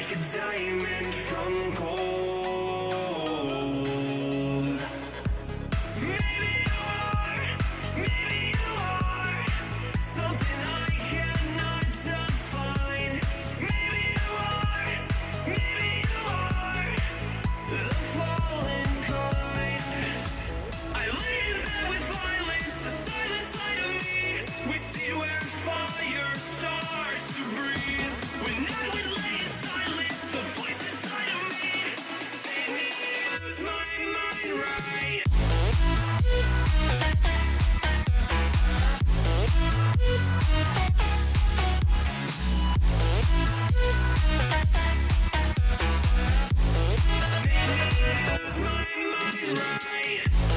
like a diamond from gold. Maybe you are, maybe you are something I cannot define. Maybe you are, maybe you are the fallen kind. I lay in bed with violence, the silent side of me. We see where fire starts to breathe. When I would lay in silence, the voice inside of me made me use my mind right. Made me use my mind right.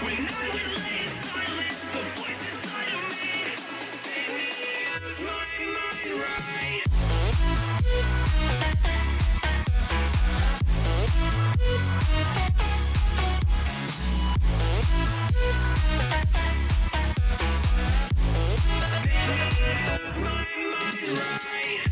When I would lay in silence, the voice inside of me made me use my mind right. Made me use my mind right.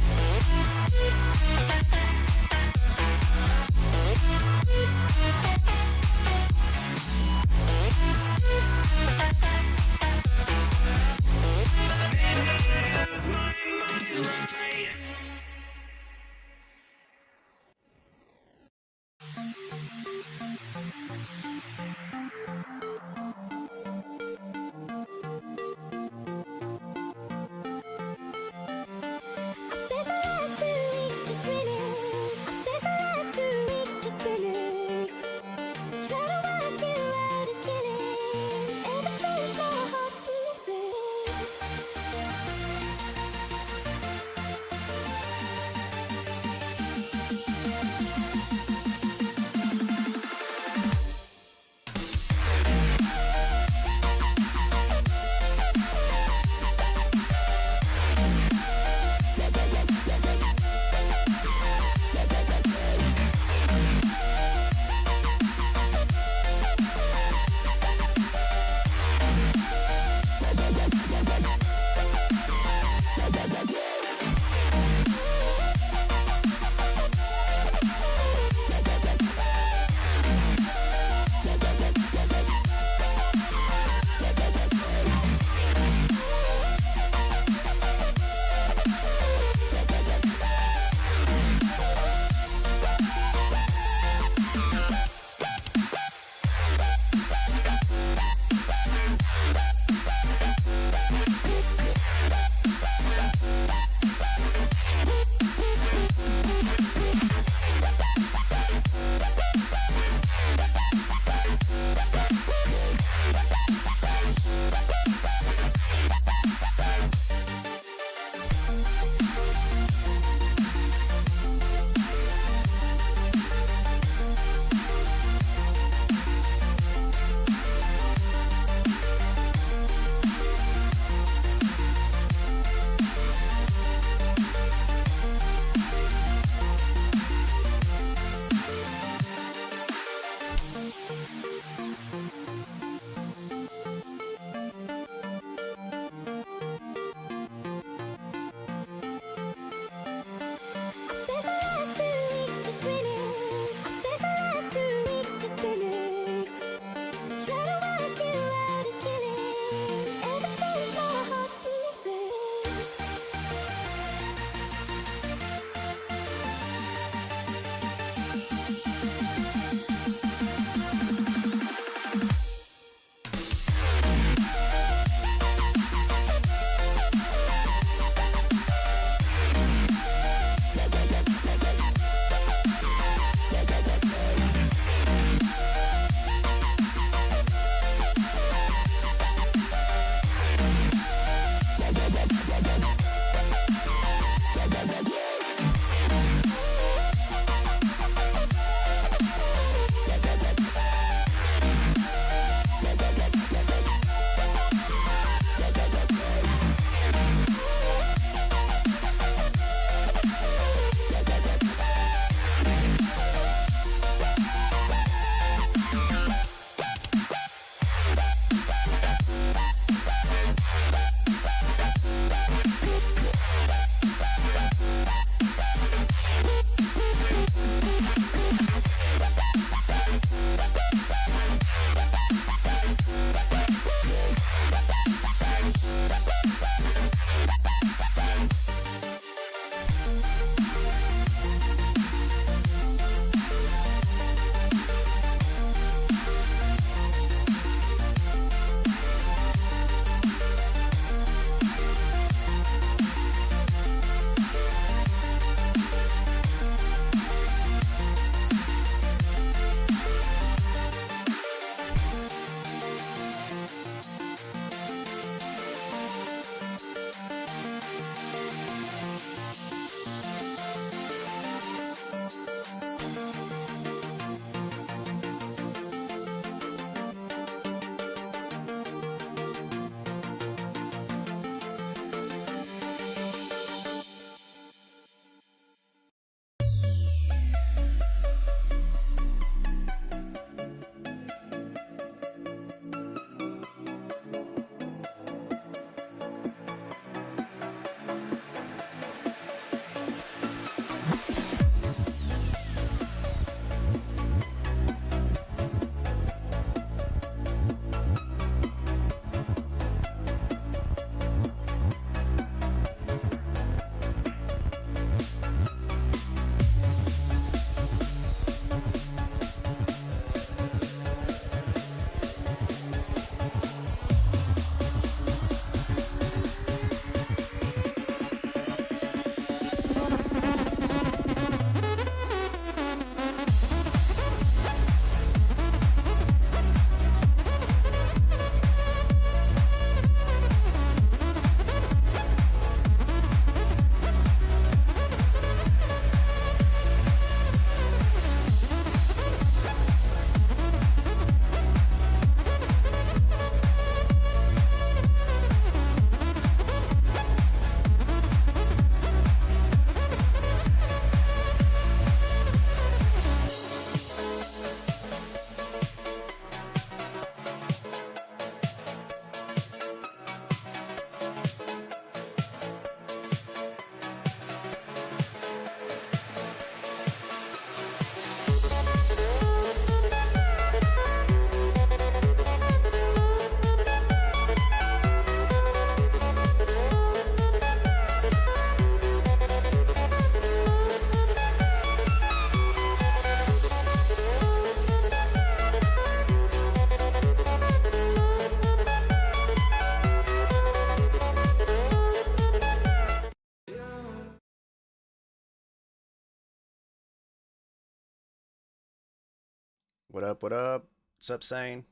What up, what up? What's up, Sane?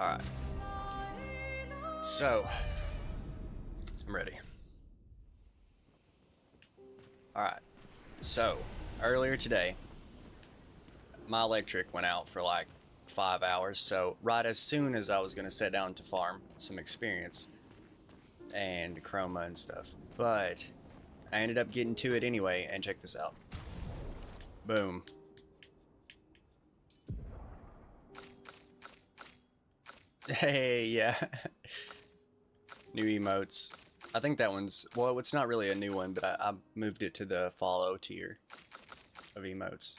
Alright. So, I'm ready. Alright. So, earlier today, my electric went out for like 5 hours. So, right as soon as I was going to sit down to farm some experience and chroma and stuff. But, I ended up getting to it anyway, and check this out. Boom. Hey, yeah. New emotes. I think that one's, well, it's not really a new one, but I moved it to the follow tier of emotes.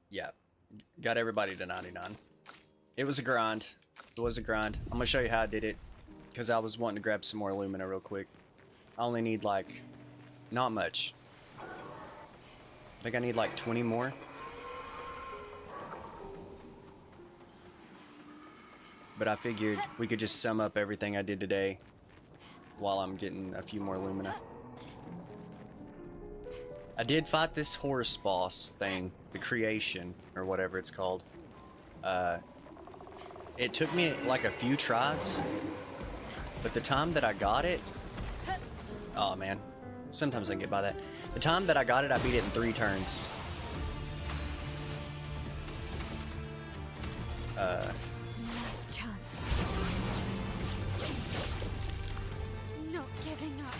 Yeah. Got everybody to 99. It was a grind. It was a grind. I'm gonna show you how I did it, because I was wanting to grab some more Lumina real quick. I only need like, not much. I think I need like 20 more. But I figured we could just sum up everything I did today while I'm getting a few more Lumina. I did fight this horse boss thing, the creation, or whatever it's called. It took me like a few tries, but the time that I got it... Oh man, sometimes I can get by that. The time that I got it, I beat it in 3 turns. Last chance. Not giving up.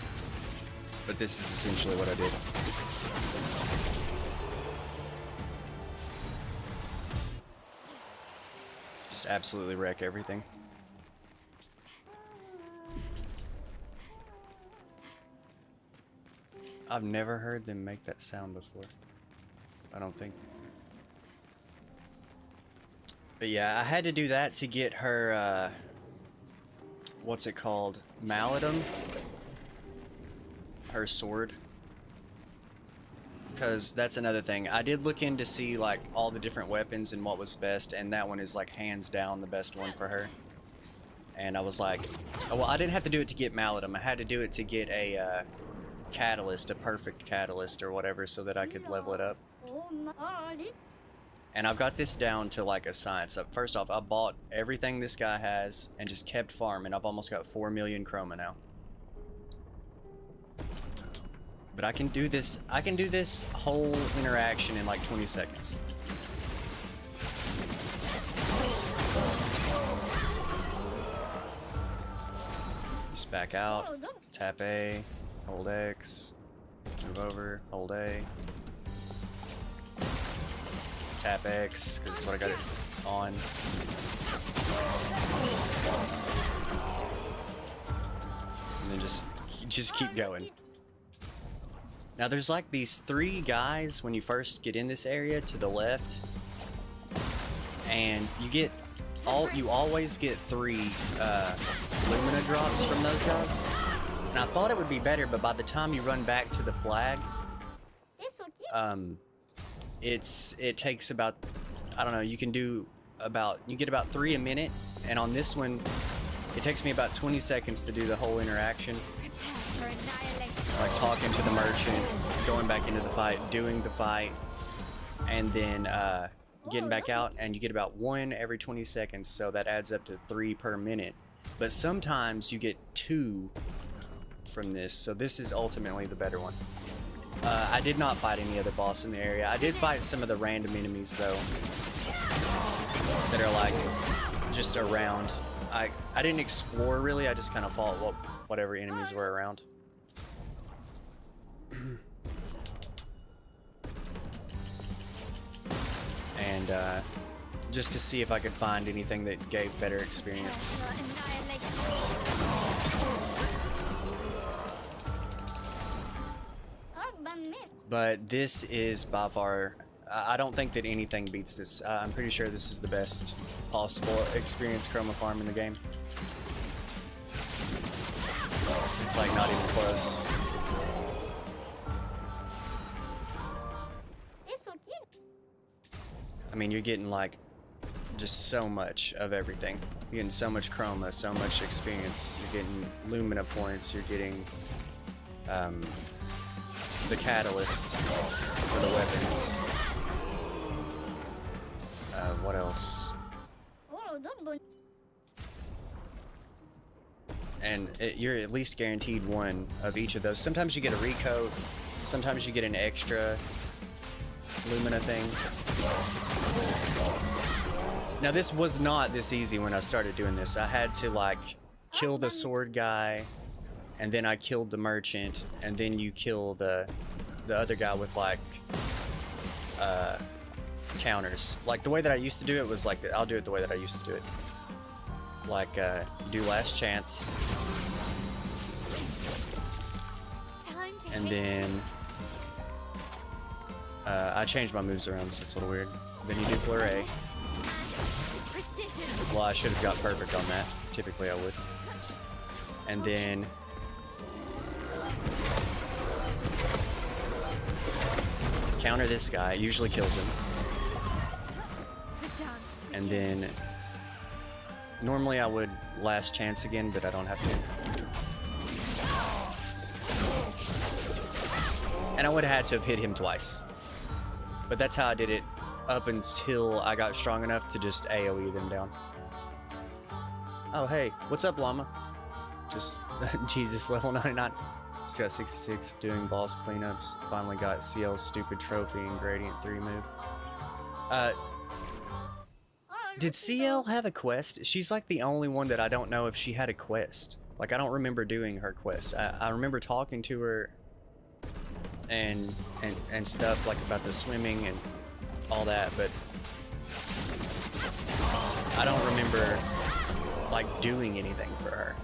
But this is essentially what I did. Just absolutely wreck everything. I've never heard them make that sound before. I don't think. But yeah, I had to do that to get her, what's it called? Maladum? Her sword. Because that's another thing. I did look in to see, like, all the different weapons and what was best, and that one is, like, hands down the best one for her. And I was like, oh, well, I didn't have to do it to get Maladum. I had to do it to get a, catalyst, a perfect catalyst or whatever, so that I could level it up. And I've got this down to like a science. So first off, I bought everything this guy has and just kept farming. I've almost got 4 million chroma now. But I can do this whole interaction in like 20 seconds. Just back out, tap A, hold X, move over, hold A, tap X, because that's what I got it on. And then just keep going. Now there's like these 3 guys when you first get in this area to the left, and you always get 3 Lumina drops from those guys. And I thought it would be better, but by the time you run back to the flag, it takes about, I don't know, you get about 3 a minute, and on this one, it takes me about 20 seconds to do the whole interaction. Like talking to the merchant, going back into the fight, doing the fight, and then getting back out, and you get about 1 every 20 seconds, so that adds up to 3 per minute. But sometimes you get 2 from this, so this is ultimately the better one. I did not fight any other boss in the area. I did fight some of the random enemies though, that are like just around. I didn't explore really, I just kind of fought whatever enemies were around. And just to see if I could find anything that gave better experience. But this is by far, I don't think that anything beats this. I'm pretty sure this is the best possible experience chroma farm in the game. It's like not even close. I mean, you're getting like just so much of everything. You're getting so much chroma, so much experience. You're getting Lumina points. You're getting the catalyst for the weapons. What else? And you're at least guaranteed one of each of those. Sometimes you get a recoat. Sometimes you get an extra Lumina thing. Now this was not this easy when I started doing this. I had to like kill the sword guy, and then I killed the merchant, and then you kill the other guy with like counters. Like the way that I used to do it was like I'll do it the way that I used to do it. Like you do last chance, and then I changed my moves around, so it's a little weird. Then you do flurry. Well, I should have got perfect on that. Typically I would. And then counter this guy. It usually kills him. And then normally I would last chance again, but I don't have to. And I would have had to have hit him twice. But that's how I did it up until I got strong enough to just AoE them down. Oh, hey, what's up, llama? Just, Jesus, level 99. Just got 66 doing boss cleanups. Finally got CL's stupid trophy and Gradient 3 move. Did CL have a quest? She's like the only one that I don't know if she had a quest. Like, I don't remember doing her quest. I remember talking to her and stuff like about the swimming and all that, but I don't remember like doing anything for her.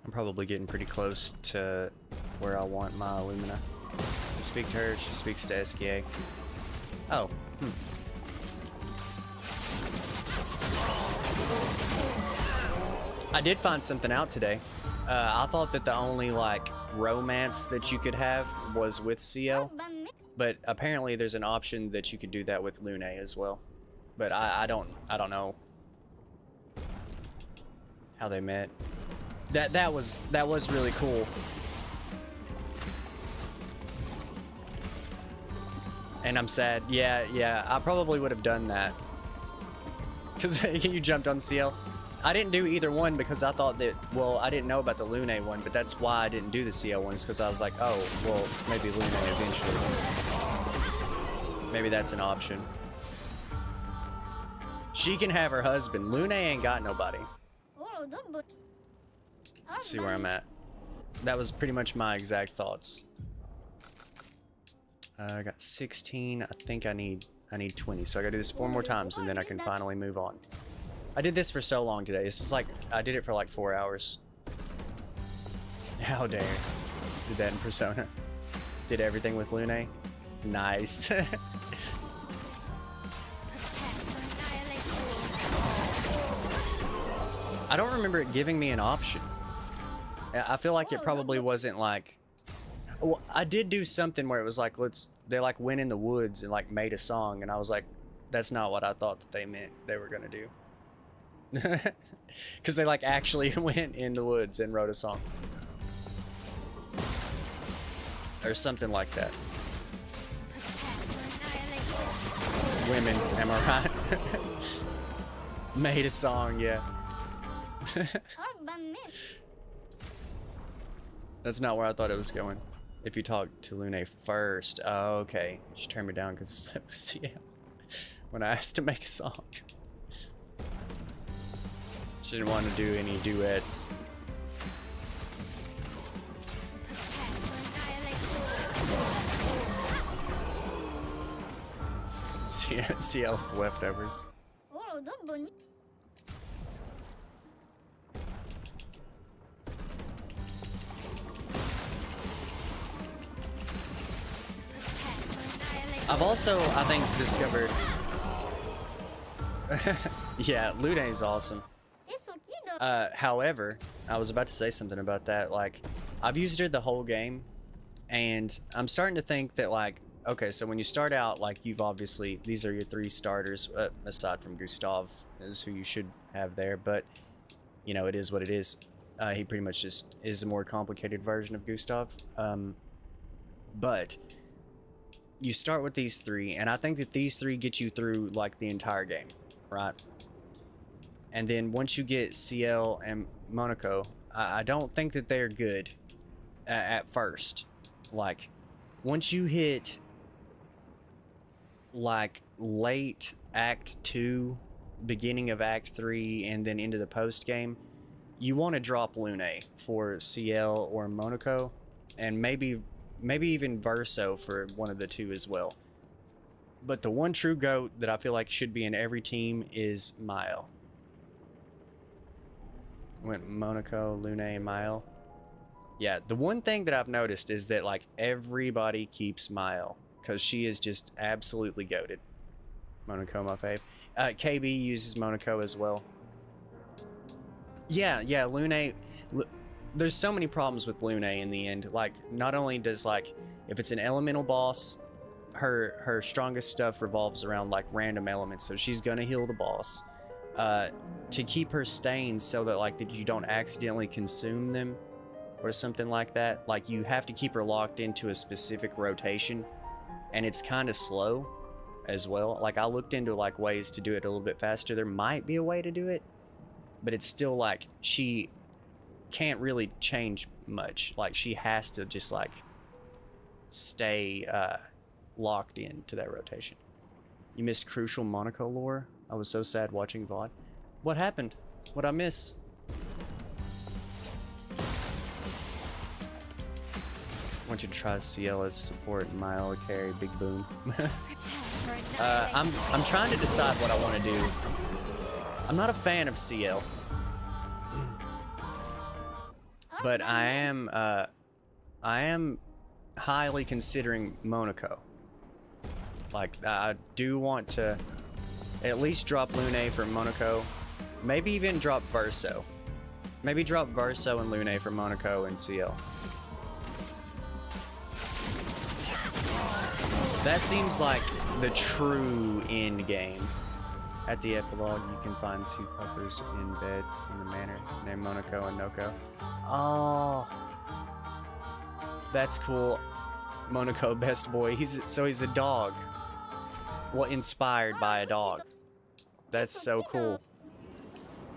I'm probably getting pretty close to where I want my Lumina. To speak to her, she speaks to SKA. Oh, I did find something out today. I thought that the only like romance that you could have was with CL, but apparently there's an option that you could do that with Lune as well. But I don't know how they met. That was really cool. And I'm sad. Yeah, I probably would have done that. Because you jumped on CL. I didn't do either one because I thought that, well, I didn't know about the Lune one, but that's why I didn't do the CL ones, because I was like, oh, well, maybe Lune eventually. Maybe that's an option. She can have her husband. Lune ain't got nobody. Let's see where I'm at. That was pretty much my exact thoughts. I got 16. I think I need 20. So I gotta do this 4 more times and then I can finally move on. I did this for so long today. This is like, I did it for like 4 hours. How dare. Did that in Persona. Did everything with Lune. Nice. I don't remember it giving me an option. I feel like it probably wasn't like... Well, I did do something where it was like, they like went in the woods and like made a song, and I was like, that's not what I thought that they meant they were gonna do. Because they like actually went in the woods and wrote a song. Or something like that. Women, am I right? Made a song, yeah. That's not where I thought it was going. If you talk to Lune first. Oh, okay. She turned me down because it was CL. When I asked to make a song. She didn't want to do any duets. CL's leftovers. I've also, I think, discovered. Yeah, Luna's awesome. However, I was about to say something about that. Like, I've used her the whole game, and I'm starting to think that, like, okay, so when you start out, like, you've obviously, these are your 3 starters, aside from Gustav, is who you should have there, but, you know, it is what it is. He pretty much just is a more complicated version of Gustav. But you start with these 3, and I think that these 3 get you through, like, the entire game, right? And then once you get CL and Monaco, I don't think that they're good at first. Like, once you hit, like, late Act 2, beginning of Act 3, and then into the post game, you want to drop Lune for CL or Monaco, and maybe even Verso for one of the 2 as well. But the one true GOAT that I feel like should be in every team is Mael. Went Monaco, Lune, and Mael. Yeah, the one thing that I've noticed is that, like, everybody keeps Mael because she is just absolutely goated. Monaco, my fave. KB uses Monaco as well. Yeah, Lune. There's so many problems with Lune in the end. Like, not only does, like, if it's an elemental boss, her strongest stuff revolves around, like, random elements, so she's gonna heal the boss. To keep her stains so that, like, that you don't accidentally consume them or something like that, like, you have to keep her locked into a specific rotation, and it's kind of slow as well. Like, I looked into, like, ways to do it a little bit faster. There might be a way to do it, but it's still, like, she can't really change much. Like, she has to just, like, stay locked into that rotation. You missed crucial Monaco lore? I was so sad watching VOD. What happened? What'd I miss? I want you to try CL as support, Mile carry, big boom. I'm trying to decide what I want to do. I'm not a fan of CL, but I am highly considering Monaco. Like, I do want to at least drop Lune for Monaco. Maybe even drop Verso. Maybe drop Verso and Lune for Monaco and CL. That seems like the true end game. At the epilogue, you can find 2 puppers in bed in the manor named Monaco and Noko. Oh, that's cool. Monaco, best boy. He's a dog. Well, inspired by a dog. That's so cool.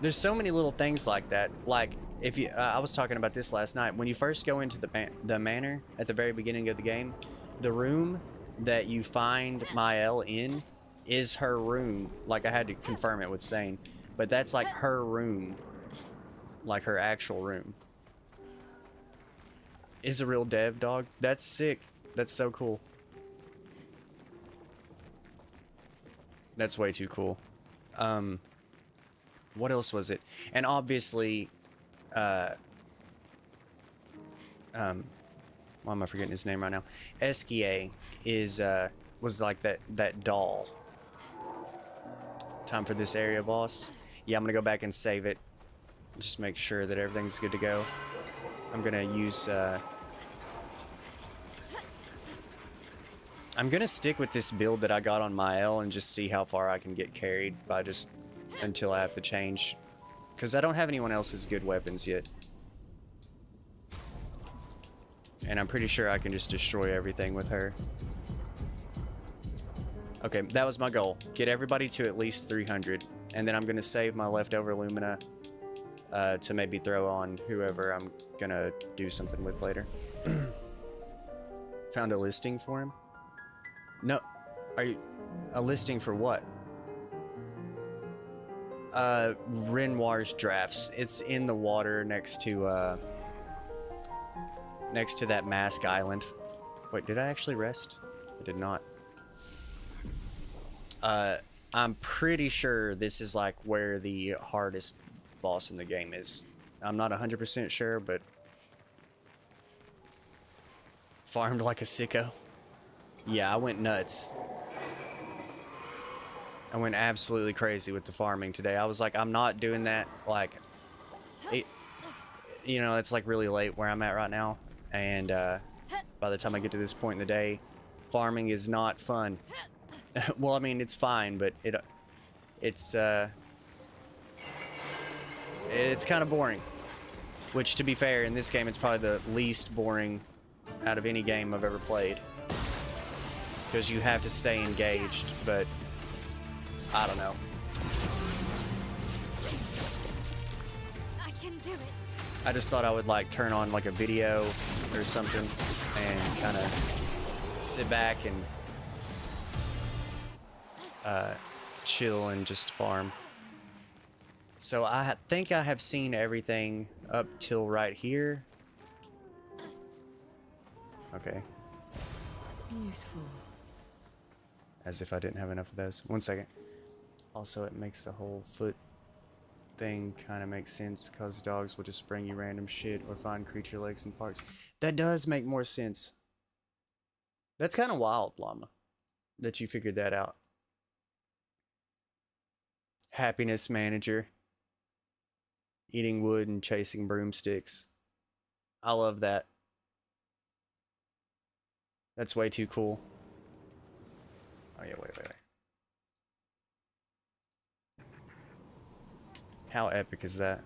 There's so many little things like that. Like, if you, I was talking about this last night. When you first go into the manor at the very beginning of the game, the room that you find Mael in is her room. Like, I had to confirm it with Sane, but that's like her room, like her actual room. Is a real dev dog. That's sick. That's so cool. That's way too cool. What else was it? And obviously, why am I forgetting his name right now? Eskia is was like that doll. Time for this area boss. Yeah, I'm gonna go back and save it. Just make sure that everything's good to go. I'm gonna use I'm gonna stick with this build that I got on Mael and just see how far I can get carried by just until I have to change, because I don't have anyone else's good weapons yet, and I'm pretty sure I can just destroy everything with her. Okay, that was my goal. Get everybody to at least 300, and then I'm gonna save my leftover Lumina to maybe throw on whoever I'm gonna do something with later. Found a listing for him? No, are you a listing for what? Renoir's drafts. It's in the water next to that mask island. Wait, did I actually rest? I did not. I'm pretty sure this is like where the hardest boss in the game is. I'm not 100% sure, but farmed like a sicko. Yeah, I went nuts. I went absolutely crazy with the farming today. I was like, I'm not doing that. Like, it, you know, it's like really late where I'm at right now. And by the time I get to this point in the day, farming is not fun. Well, I mean, it's fine, but it's kind of boring. Which, to be fair, in this game, it's probably the least boring out of any game I've ever played. Because you have to stay engaged, but I don't know. I can do it. I just thought I would like turn on like a video or something and kind of sit back and chill and just farm. So I think I have seen everything up till right here. Okay. Beautiful. As if I didn't have enough of those. 1 second. Also, it makes the whole foot thing kind of make sense because dogs will just bring you random shit or find creature legs in parks. That does make more sense. That's kind of wild, Llama, that you figured that out. Happiness manager. Eating wood and chasing broomsticks. I love that. That's way too cool. Oh yeah, wait. How epic is that?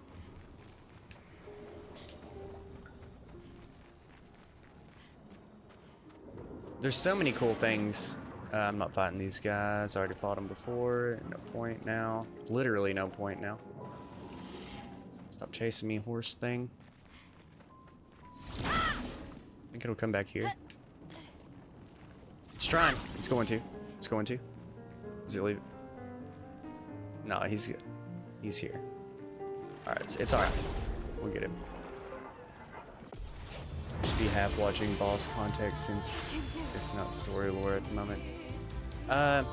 There's so many cool things. I'm not fighting these guys. I already fought them before. No point now. Literally no point now. Stop chasing me, horse thing. I think it'll come back here. It's trying. It's going to. It's going to. Does it leave it? No, he's good. He's here. Alright, it's alright. We'll get him. Just be half watching boss context since it's not story lore at the moment. I'm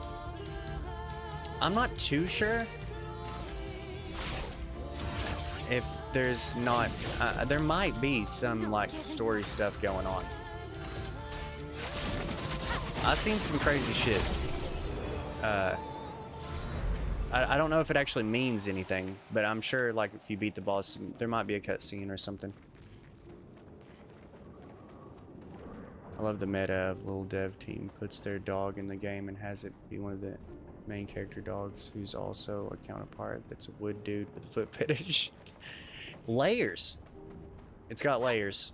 not too sure if there's not there might be some like story stuff going on. I've seen some crazy shit. I don't know if it actually means anything, but I'm sure like if you beat the boss, there might be a cutscene or something. I love the meta of little dev team puts their dog in the game and has it be one of the main character dogs who's also a counterpart that's a wood dude with a foot fetish. Layers. It's got layers.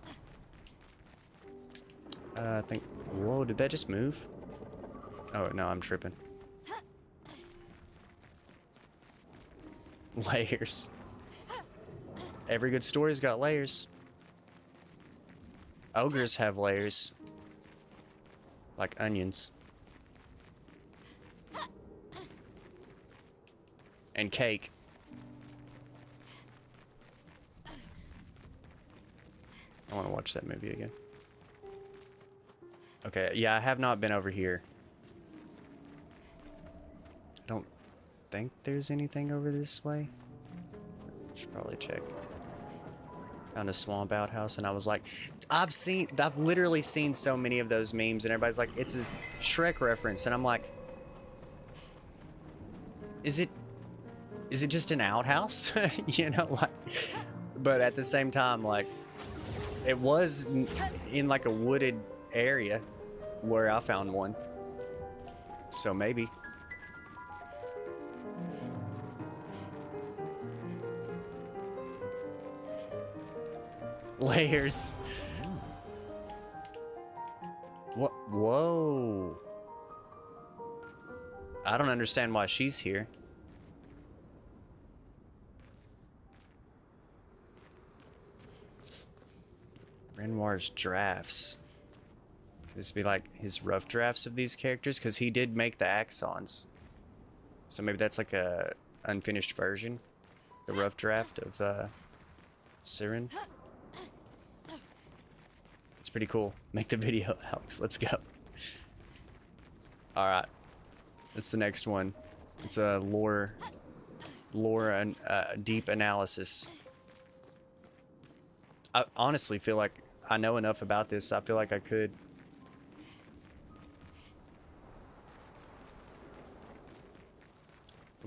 I think. Whoa, did that just move? Oh no, I'm tripping. Layers. Every good story's got layers. Ogres have layers. Like onions. And cake. I want to watch that movie again. Okay, yeah, I have not been over here. I don't think there's anything over this way. Should probably check. Found a swamp outhouse and I was like, I've literally seen so many of those memes and everybody's like, it's a Shrek reference. And I'm like, is it just an outhouse? You know, like, but at the same time, like, it was in like a wooded area where I found one. So maybe. Layers. What? Whoa. I don't understand why she's here. Renoir's drafts. Could this be like his rough drafts of these characters? Because he did make the Axons. So maybe that's like a unfinished version. The rough draft of Siren. It's pretty cool. Make the video, Alex. Let's go. Alright. That's the next one. It's a lore and deep analysis. I honestly feel like I know enough about this. I feel like I could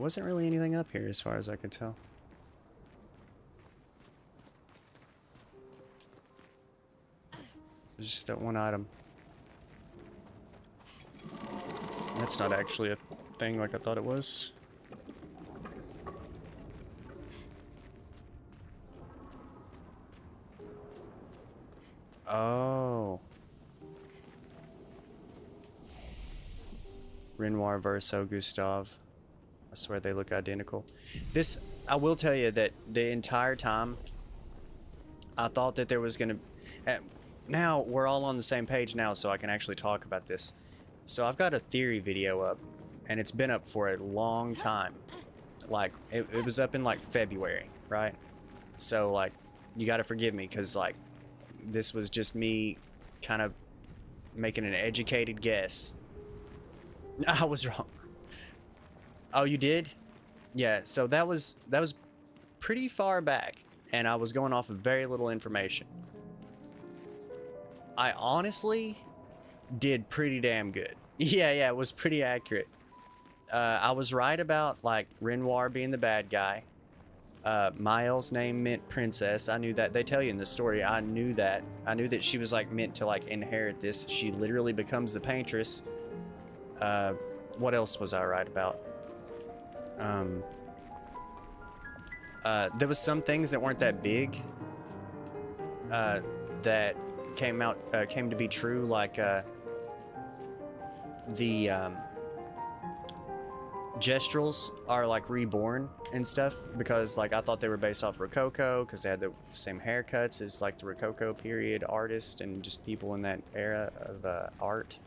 wasn't really anything up here as far as I could tell. There's just that one item. That's not actually a thing like I thought it was. Oh. Renoir, Verso, Gustave. I swear they look identical. This, I will tell you that the entire time, I thought that there was gonna... now, we're all on the same page now, so I can actually talk about this. So I've got a theory video up, and it's been up for a long time. Like, it was up in, like, February, right? So, like, you gotta forgive me, because, like, this was just me kind of making an educated guess. I was wrong. Oh, you did? Yeah, so that was pretty far back, and I was going off of very little information. I honestly did pretty damn good. Yeah, it was pretty accurate. I was right about, like, Renoir being the bad guy. Mael's name meant princess. I knew that. They tell you in the story. I knew that. I knew that she was, like, meant to, like, inherit this. She literally becomes the paintress. What else was I right about? There was some things that weren't that big that came to be true, like the Gestrels are like reborn and stuff, because like I thought they were based off Rococo because they had the same haircuts as like the Rococo period artists and just people in that era of art.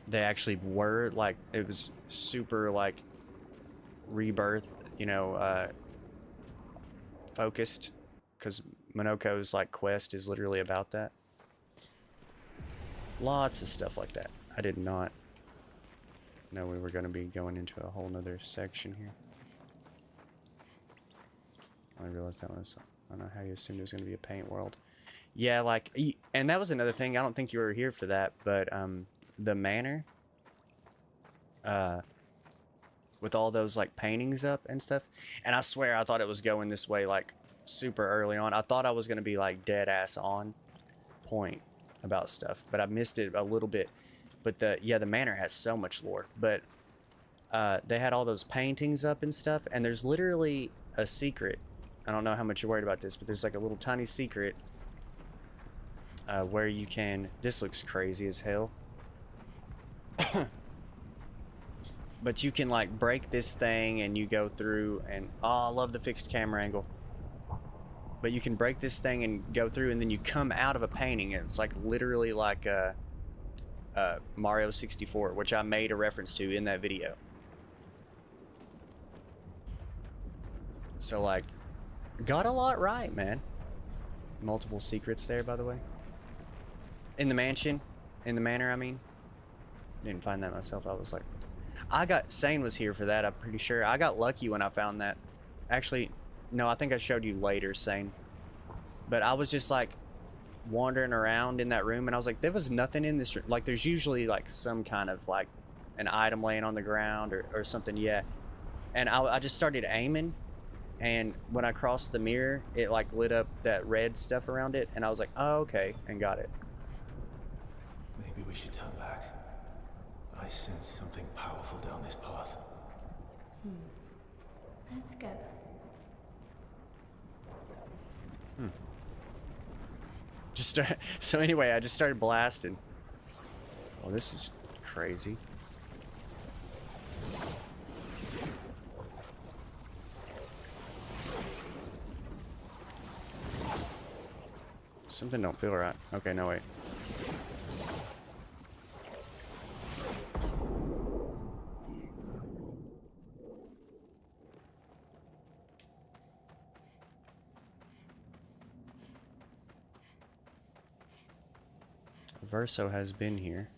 They actually were like, it was super like rebirth, you know, focused, because Monoko's like quest is literally about that. Lots of stuff like that. I did not know we were going to be going into a whole nother section here. I realized that was, I don't know how you assumed it was going to be a paint world. Yeah, like, and that was another thing. I don't think you were here for that, but the manor, with all those like paintings up and stuff, and I swear I thought it was going this way like super early on. I thought I was going to be like dead ass on point about stuff, but I missed it a little bit. But the manor has so much lore. But they had all those paintings up and stuff, and there's literally a secret. I don't know how much you're worried about this, but there's like a little tiny secret where you can... This looks crazy as hell. But you can like break this thing and you go through and... Oh, I love the fixed camera angle. But you can break this thing and go through, and then you come out of a painting. And it's like literally like Mario 64, which I made a reference to in that video. So like, got a lot right, man. Multiple secrets there, by the way. In the mansion, in the manor, I mean. Didn't find that myself. I was like, Sane was here for that, I'm pretty sure. I got lucky when I found that. Actually, no, I think I showed you later, Sane. But I was just like wandering around in that room, and I was like, there was nothing in this room. Like, there's usually like some kind of like an item laying on the ground or something, yeah. And I just started aiming, and when I crossed the mirror, it like lit up that red stuff around it, and I was like, oh, okay, and got it. Maybe we should turn back. I sense something powerful down this path. Let's go. So anyway, I just started blasting. Oh, this is crazy. Something don't feel right. Okay, no, wait. Verso has been here.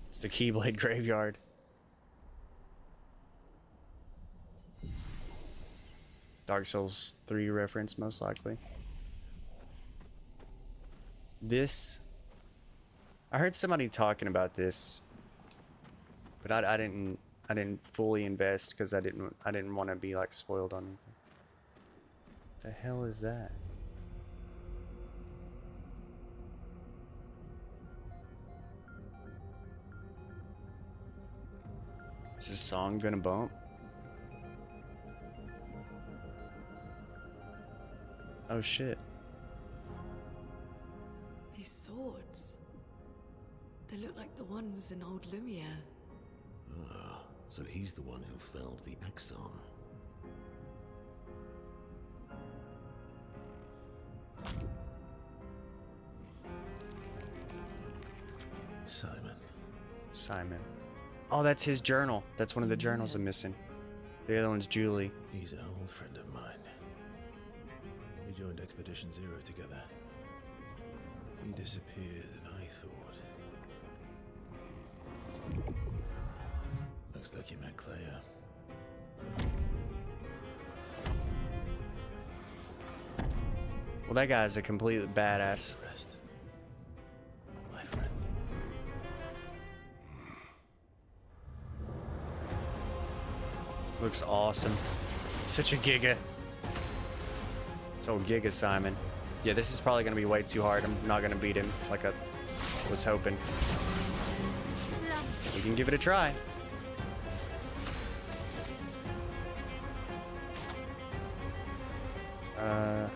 It's the Keyblade graveyard. Dark Souls 3 reference, most likely. This... I heard somebody talking about this But I didn't fully invest because I didn't want to be like spoiled on anything. The hell is that? Is this song gonna bump? Oh shit. These swords. They look like the ones in old Lumiere. Ah, so he's the one who felled the Exxon. Simon. Simon. Oh, that's his journal. That's one of the journals I'm missing. The other one's Julie. He's an old friend of mine. We joined Expedition Zero together. He disappeared and I thought... Looks like you met Clea. Well, that guy's a completely badass. Rest. My friend. Looks awesome. Such a giga. It's old Giga Simon. Yeah, this is probably gonna be way too hard. I'm not gonna beat him like I was hoping. Lost. We can give it a try.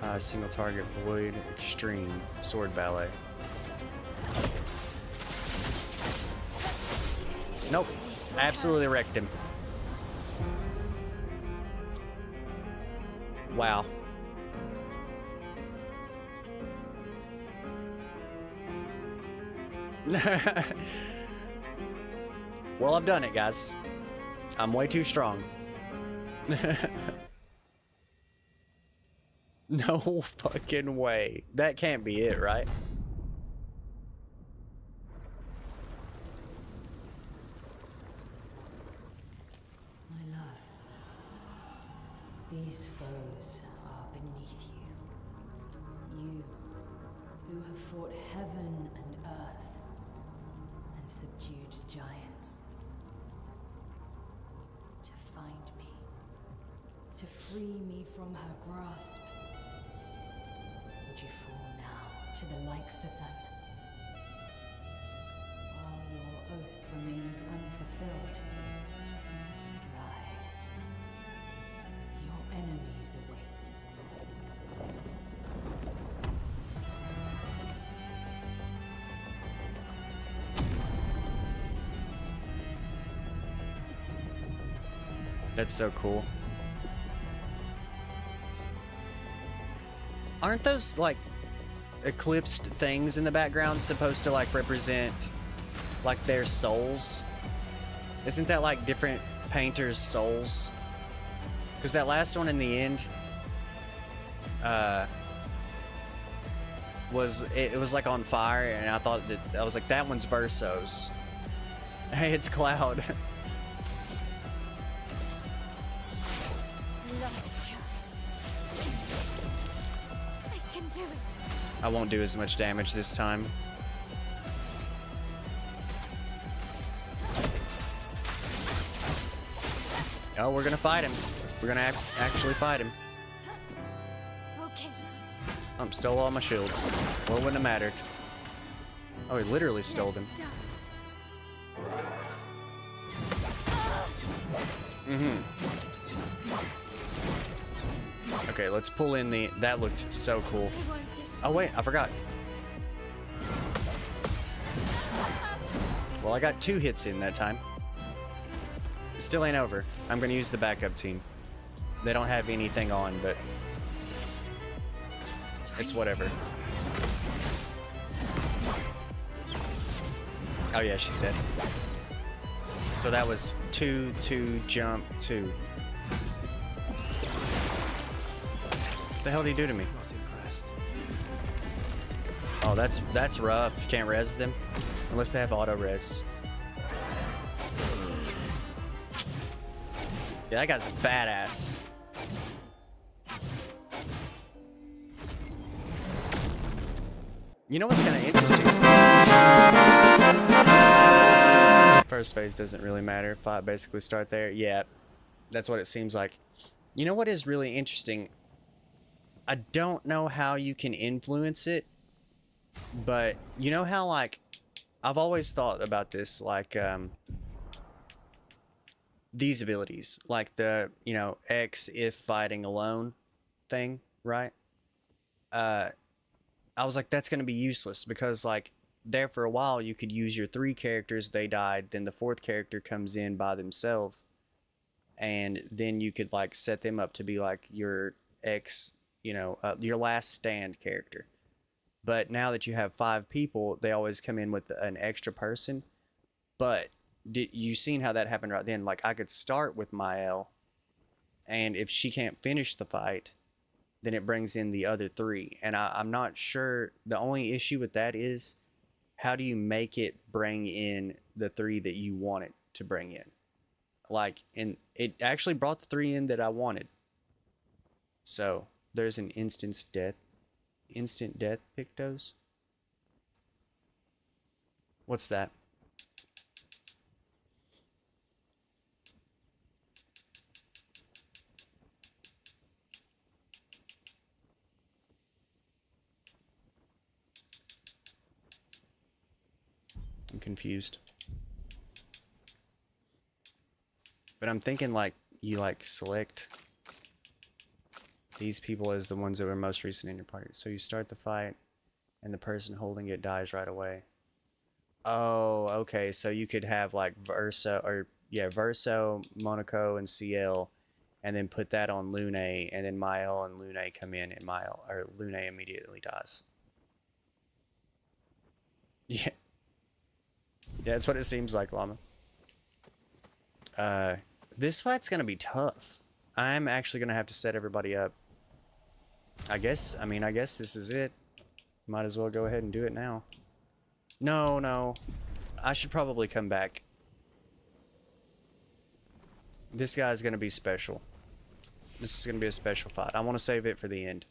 High single target void extreme sword ballet. Nope. Absolutely wrecked him. Wow. Well, I've done it, guys. I'm way too strong. No fucking way. That can't be it, right? My love, these foes are beneath you. You, who have fought heaven and earth, and subdued giants. To find me, to free me from her grasp. Would you fall now to the likes of them? While your oath remains unfulfilled, rise. Your enemies await. That's so cool. Aren't those like eclipsed things in the background supposed to like represent like their souls? Isn't that like different painters' souls? Because that last one in the end it was like on fire, and I thought that I was like, that one's Verso's. Hey, it's Cloud. Lost chance. I can do it. I won't do as much damage this time. Oh, we're gonna fight him. We're gonna actually fight him. Okay. Stole all my shields. Well, it wouldn't have mattered. Oh, he literally stole them. Let's dance. Okay, let's pull in the... That looked so cool. I won't disappoint. Oh, wait, I forgot. Well, I got 2 hits in that time. It still ain't over. I'm gonna use the backup team. They don't have anything on, but... It's whatever. Oh yeah, she's dead. So that was 2, 2, jump, 2. What the hell did he do to me? Not impressed. Oh, that's rough. You can't res them unless they have auto res. Yeah, that guy's badass. You know what's kind of interesting? First phase doesn't really matter. Fight basically start there. Yeah, that's what it seems like. You know what is really interesting? I don't know how you can influence it, but you know how, like, I've always thought about this, like, these abilities, like the, you know, X if fighting alone thing, right? I was like, that's going to be useless because, like, there for a while you could use your 3 characters, they died, then the 4th character comes in by themselves, and then you could, like, set them up to be like your X, you know, your last stand character. But now that you have 5 people, they always come in with an extra person. But you seen how that happened right then? Like, I could start with Mael, and if she can't finish the fight, then it brings in the other 3. And I'm not sure. The only issue with that is, how do you make it bring in the 3 that you want it to bring in? Like, and it actually brought the 3 in that I wanted. So there's an instant death Pictos. What's that? I'm confused. But I'm thinking, like, you, like, select these people as the ones that were most recent in your party. So you start the fight, and the person holding it dies right away. Oh, okay. So you could have, like, Verso, Monaco, and CL, and then put that on Lune, and then Mael and Lune come in, and Lune immediately dies. Yeah. Yeah, that's what it seems like, Llama. This fight's gonna be tough. I'm actually gonna have to set everybody up. I guess this is it. Might as well go ahead and do it now. No. I should probably come back. This guy's gonna be special. This is gonna be a special fight. I want to save it for the end.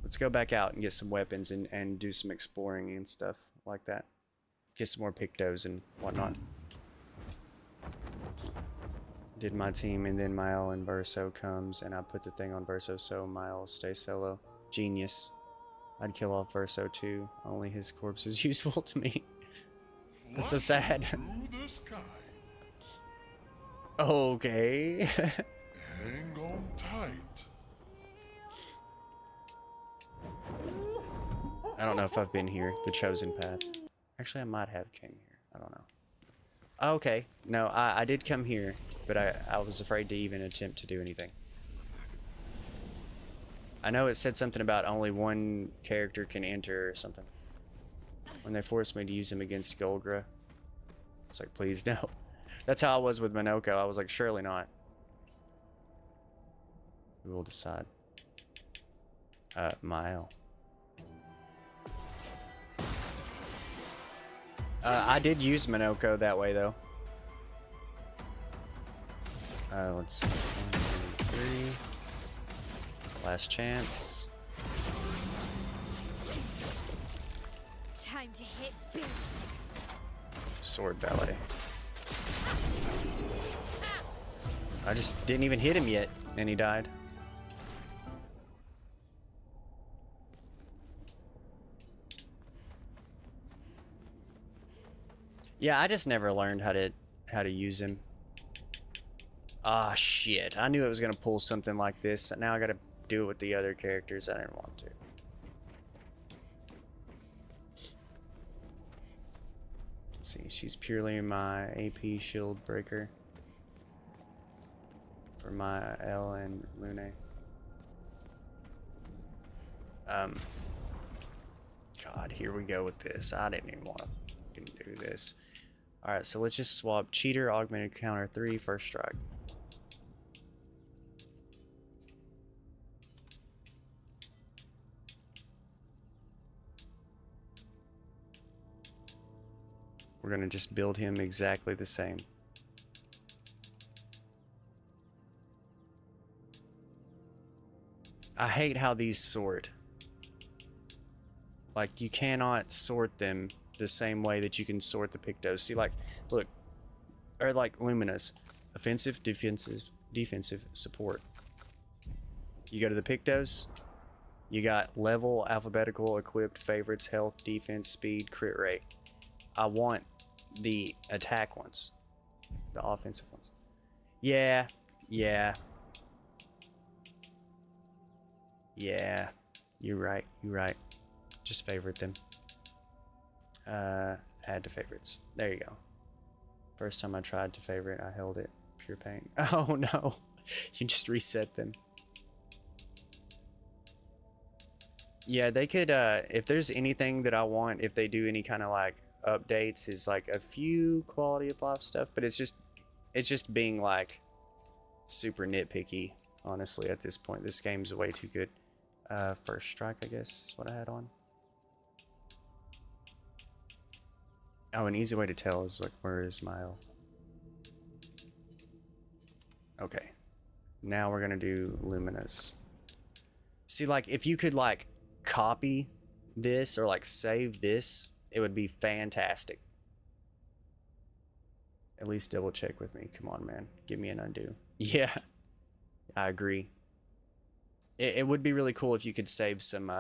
Let's go back out and get some weapons and do some exploring and stuff like that. Get some more Pictos and whatnot. Did my team, and then Mael and Verso comes, and I put the thing on Verso so Mael stays solo. Genius. I'd kill off Verso too. Only his corpse is useful to me. That's so sad. Through the sky. Okay. Hang on tight. I don't know if I've been here, the chosen path. Actually, I might have came here. I don't know. Okay. No, I did come here, but I was afraid to even attempt to do anything. I know it said something about only one character can enter or something. When they forced me to use him against Golgra. It's like, please no. That's how I was with Minoko. I was like, surely not. We will decide. Mael. I did use Minoko that way, though. Let's see. 1, 2, 3. Last chance. Time to hit big. Sword ballet. I just didn't even hit him yet, and he died. Yeah, I just never learned how to use him. Ah, shit. I knew it was gonna pull something like this. Now I gotta do it with the other characters. I didn't want to. Let's see. She's purely my AP shield breaker for my L and Lune. God, here we go with this. I didn't even want to do this. Alright, so let's just swap cheater, augmented counter 3, first strike. We're gonna just build him exactly the same. I hate how these sort. Like, you cannot sort them the same way that you can sort the Pictos. See, like, look, or like Lumina's, offensive, defensive, defensive, support. You go to the Pictos, you got level, alphabetical, equipped, favorites, health, defense, speed, crit rate. I want the attack ones, the offensive ones. Yeah, yeah. Yeah, you're right, you're right. Just favorite them. Add to favorites. There you go. First time I tried to favorite, I held it. Pure pain. Oh no, you just reset them. Yeah, they could, if there's anything that I want, if they do any kind of like updates, is like a few quality of life stuff, but it's just being like super nitpicky, honestly, at this point. This game's way too good. First strike, I guess, is what I had on. Oh, an easy way to tell is like, where is my... Okay. Now we're gonna do Lumina's. See, like, if you could, like, copy this or, like, save this, it would be fantastic. At least double check with me. Come on, man. Give me an undo. Yeah. I agree. It would be really cool if you could save some,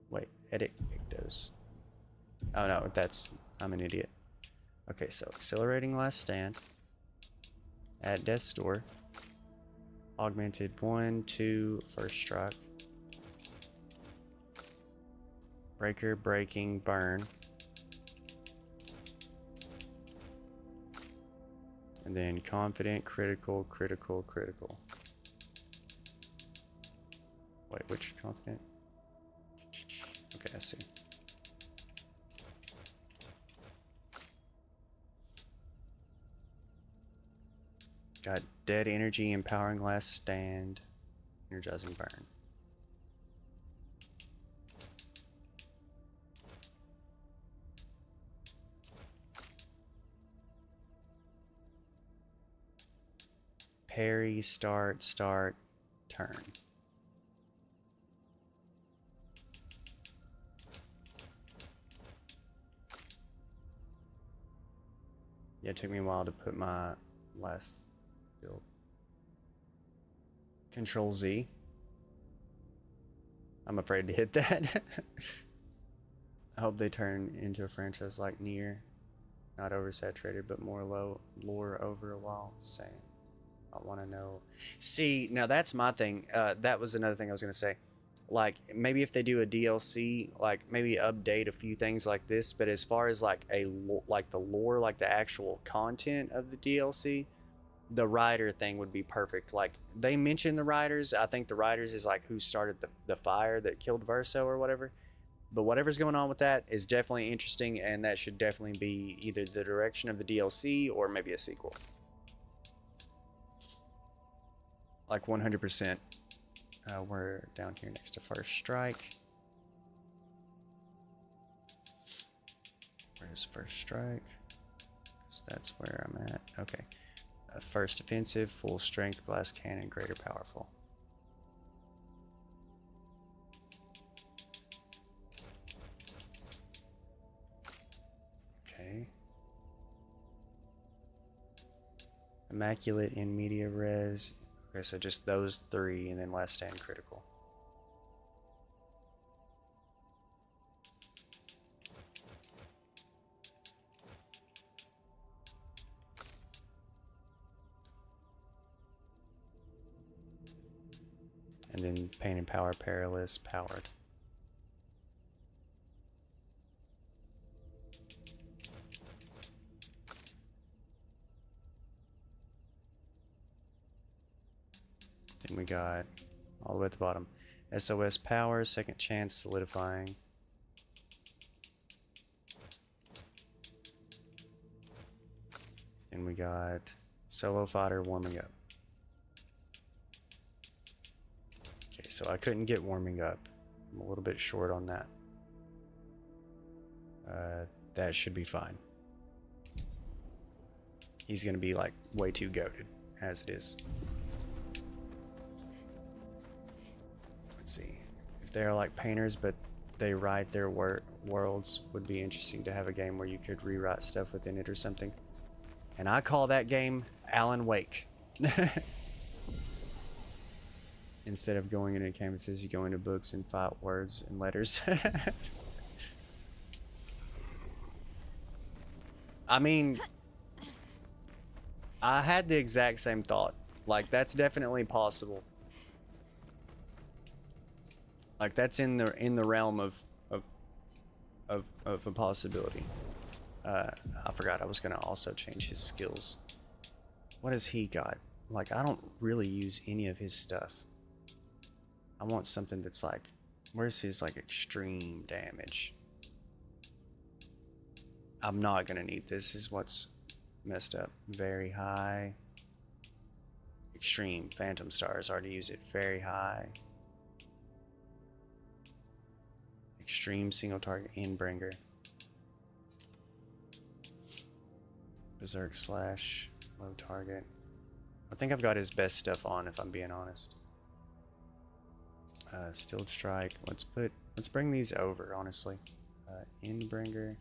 wait, edit Pictos. Oh, no, that's... I'm an idiot. Okay, so accelerating last stand. At death's door. Augmented 1, 2, first strike. Breaker, breaking, burn. And then confident, critical, critical, critical. Wait, which confident? Okay, I see. Got dead energy, empowering last stand, energizing burn. Parry, start, turn. Yeah, it took me a while to put my last build. Control Z. I'm afraid to hit that. I hope they turn into a franchise like Nier. Not oversaturated, but more lore over a while. Same. I want to know. See, now that's my thing. That was another thing I was going to say. Like, maybe if they do a DLC, like, maybe update a few things like this, but as far as, like, like the lore, like the actual content of the DLC, the Rider thing would be perfect. Like, they mention the Riders. I think the Riders is, like, who started the fire that killed Verso or whatever. But whatever's going on with that is definitely interesting, and that should definitely be either the direction of the DLC or maybe a sequel. Like 100%. We're down here next to First Strike. Where's First Strike? So that's where I'm at. Okay. First offensive, full strength, glass cannon, greater powerful. Okay. Immaculate in media res. Okay, so just those three, and then last stand critical. And then pain and power, perilous, powered. Then we got all the way at the bottom. SOS power, second chance, solidifying. Then we got solo fighter warming up. Okay, so I couldn't get warming up. I'm a little bit short on that. That should be fine. He's gonna be like way too goated as it is. Let's see if they are like painters, but they write their worlds would be interesting to have a game where you could rewrite stuff within it or something. And I call that game Alan Wake. Instead of going into canvases, you go into books and fight words and letters. I mean, I had the exact same thought. Like, that's definitely possible. Like, that's in the realm of a possibility. I forgot I was gonna also change his skills. What has he got? Like, I don't really use any of his stuff. I want something that's like, where's his like extreme damage? I'm not gonna need this. Is what's messed up. Very high. Extreme. Phantom Stars. Already use it. Very high. Extreme single target Endbringer. Berserk slash low target. I think I've got his best stuff on, if I'm being honest. Stilled Strike. Let's bring these over, honestly. Endbringer.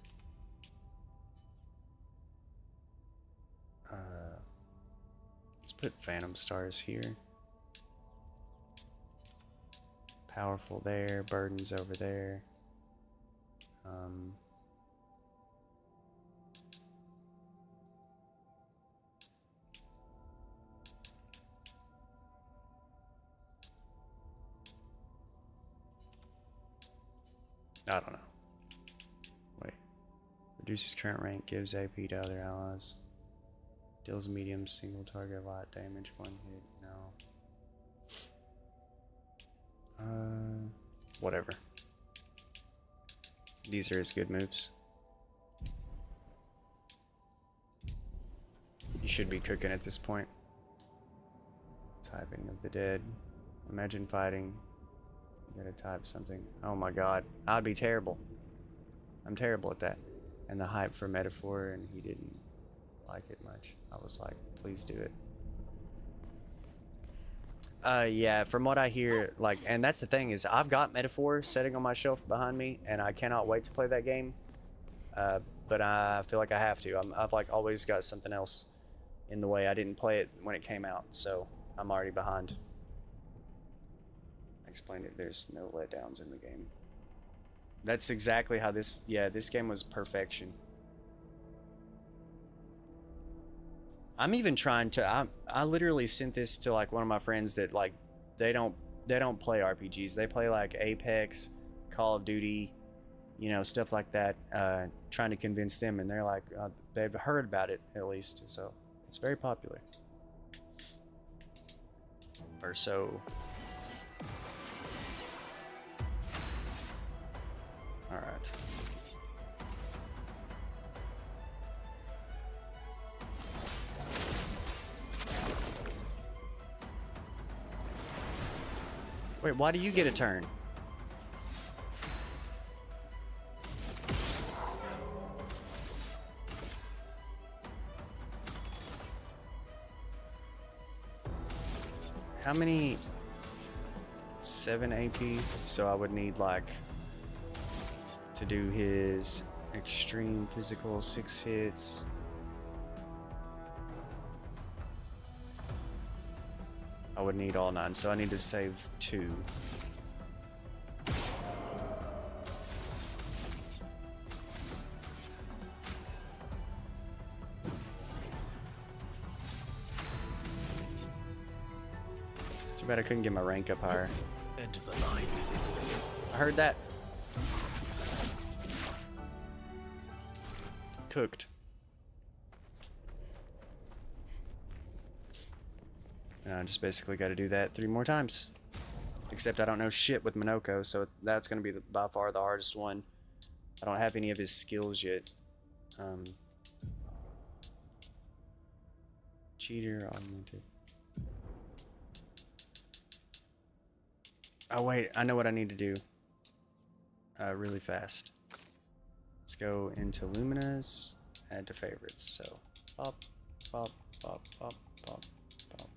Let's put Phantom Stars here. Powerful there. Burdens over there. I don't know. Wait. Reduces current rank, gives AP to other allies. Deals medium single target light damage, one hit. No. Whatever. These are his good moves. You should be cooking at this point. Typing of the dead. Imagine fighting. You gotta type something. Oh my god. I'd be terrible. I'm terrible at that. And the hype for Metaphor, and he didn't like it much. I was like, please do it. Yeah, from what I hear, like, and that's the thing is, I've got Metaphor sitting on my shelf behind me, and I cannot wait to play that game. But I feel like I have to. I've like always got something else in the way. I didn't play it when it came out, so I'm already behind. I explained it. There's no letdowns in the game. That's exactly how this. Yeah, this game was perfection. I'm even trying to. I literally sent this to like one of my friends that like they don't play RPGs. They play like Apex, Call of Duty, you know, stuff like that. Trying to convince them, and they're like they've heard about it at least. So it's very popular. Verso. All right. Wait, why do you get a turn? How many? 7 AP, so I would need like to do his extreme physical 6 hits. I would need all 9, so I need to save 2. Too bad I couldn't get my rank up higher. End of the line. I heard that. Cooked. And I just basically got to do that 3 more times. Except I don't know shit with Minoko, so that's going to be by far the hardest one. I don't have any of his skills yet. Cheater, augmented. Oh wait, I know what I need to do. Really fast. Let's go into Lumina's, add to favorites. So, pop, pop, pop, pop, pop, pop.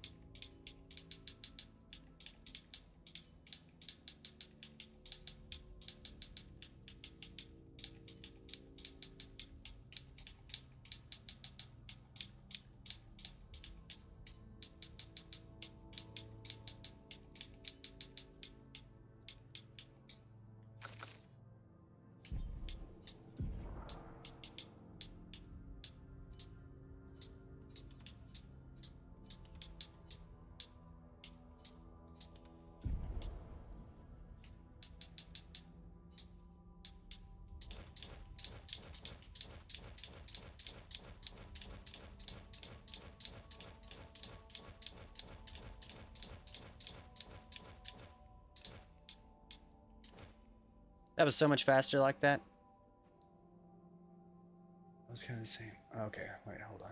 That was so much faster like that. I was kind of the same. Okay, wait, hold on.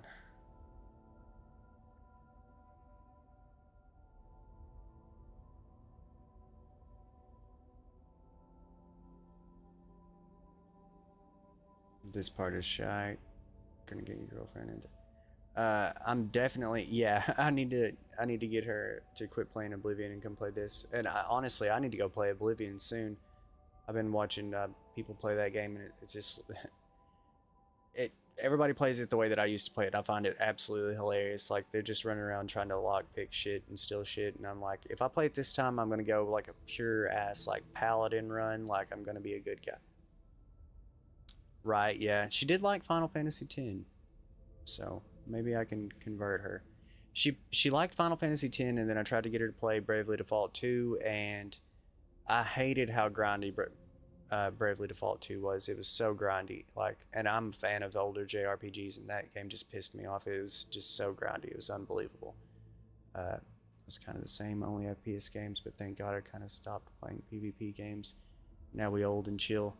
This part is shy. Gonna get your girlfriend into. I'm definitely, yeah. I need to get her to quit playing Oblivion and come play this. And honestly, I need to go play Oblivion soon. I've been watching people play that game, and it's just everybody plays it the way that I used to play it. I find it absolutely hilarious. Like, they're just running around trying to lock pick shit and steal shit, and I'm like, if I play it this time, I'm gonna go like a pure ass like paladin run. Like, I'm gonna be a good guy. Right? Yeah, she did like Final Fantasy X, so maybe I can convert her. She liked Final Fantasy X, and then I tried to get her to play Bravely Default 2, and I hated how grindy Bravely Default 2 was. It was so grindy. Like, and I'm a fan of older JRPGs, and that game just pissed me off. It was just so grindy. It was unbelievable. It was kind of the same, only FPS games, but thank God I kind of stopped playing PvP games. Now we old and chill.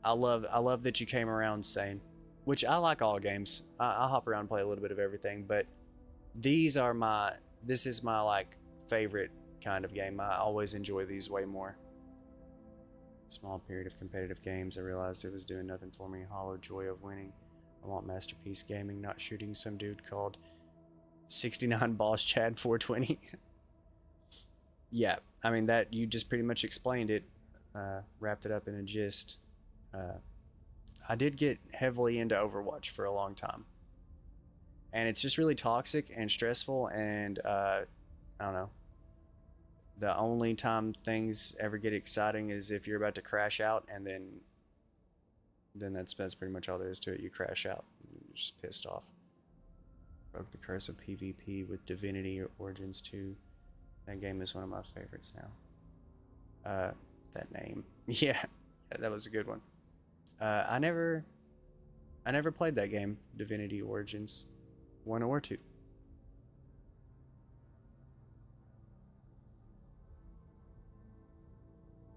I love that you came around, Sane, which I like all games. I'll hop around and play a little bit of everything, but this is my like favorite kind of game. I always enjoy these way more. Small period of competitive games. I realized it was doing nothing for me. Hollow joy of winning. I want Masterpiece Gaming, not shooting some dude called 69 Boss Chad 420. Yeah, I mean, that you just pretty much explained it, wrapped it up in a gist. I did get heavily into Overwatch for a long time, and it's just really toxic and stressful, and I don't know. The only time things ever get exciting is if you're about to crash out, and then that's pretty much all there is to it. You crash out, you're just pissed off. Broke the curse of PvP with Divinity Origins 2. That game is one of my favorites now. That name, yeah, that was a good one. I never played that game, Divinity Origins 1 or 2.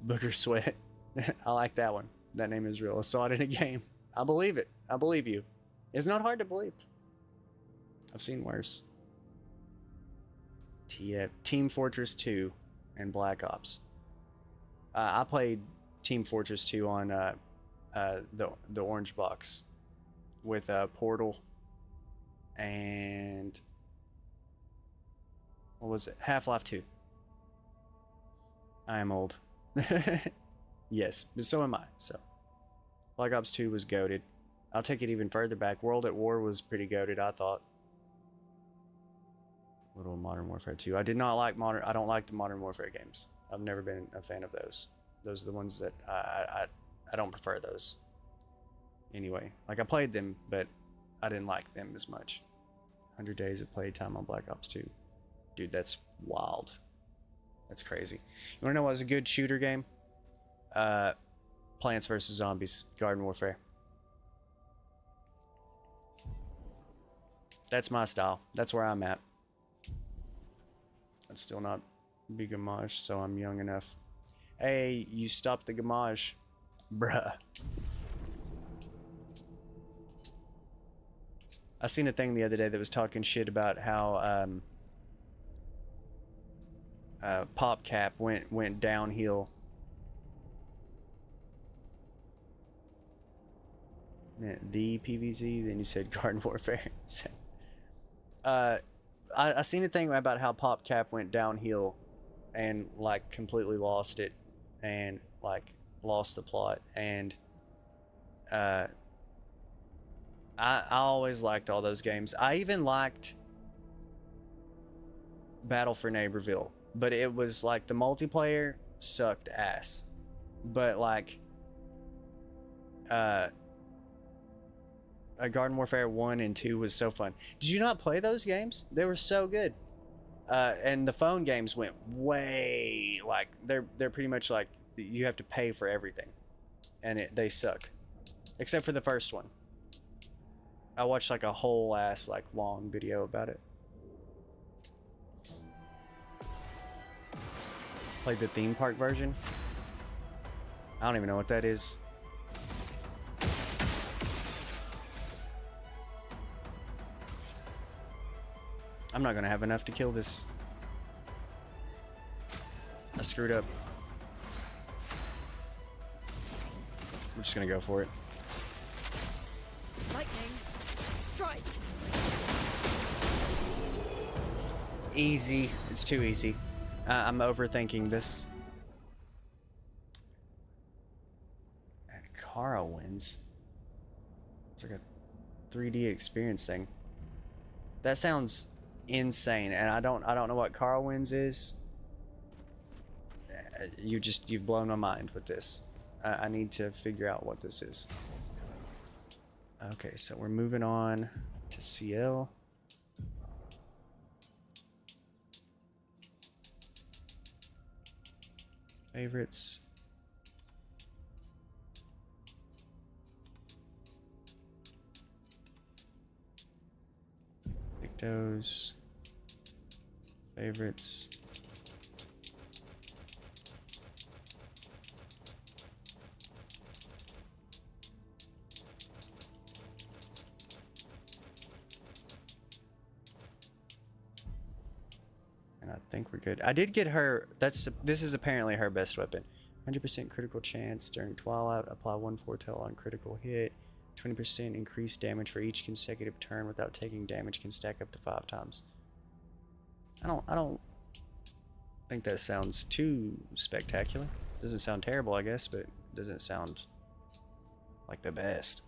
Booger Sweat. I like that one. That name is real. I saw it in a game. I believe it. I believe you. It's not hard to believe. I've seen worse. Team Fortress 2 and Black Ops. I played Team Fortress 2 on the orange box with Portal and what was it? Half-Life 2. I am old. Yes, but so am I. So Black Ops 2 was goated. I'll take it even further back. World at War was pretty goated, I thought. Little Modern Warfare 2. I did not like I don't like the Modern Warfare games. I've never been a fan of those. Those are the ones that I don't prefer those. Anyway, like, I played them, but I didn't like them as much. 100 days of playtime on Black Ops 2. Dude, that's wild. That's crazy. You wanna know what was a good shooter game? Plants vs. Zombies, Garden Warfare. That's my style. That's where I'm at. That's still not big homage, so I'm young enough. Hey, you stopped the gamage, bruh. I seen a thing the other day that was talking shit about how PopCap went downhill. The PVZ, then you said Garden Warfare. I seen a thing about how PopCap went downhill and like completely lost it and like lost the plot, and I always liked all those games. I even liked Battle for Neighborville, but it was like the multiplayer sucked ass. But like Garden Warfare 1 and 2 was so fun. Did you not play those games? They were so good. And the phone games went way, like, they're pretty much like you have to pay for everything, and they suck, except for the first one. I watched like a whole ass like long video about it. Played the theme park version. I don't even know what that is. I'm not gonna have enough to kill this. I screwed up. I'm just gonna go for it. Lightning. Strike. Easy. It's too easy. I'm overthinking this. And Kara wins. It's like a 3D experience thing. That sounds insane, and I don't know what Kara wins is. You've blown my mind with this. I need to figure out what this is. Okay, so we're moving on to CL. Favorites. Victos. Favorites. And I think we're good. I did get her. This is apparently her best weapon. 100% critical chance during Twilight. Apply 1 foretell on critical hit. 20% increased damage for each consecutive turn without taking damage. Can stack up to 5 times. I don't think that sounds too spectacular. Doesn't sound terrible, I guess, but doesn't sound like the best.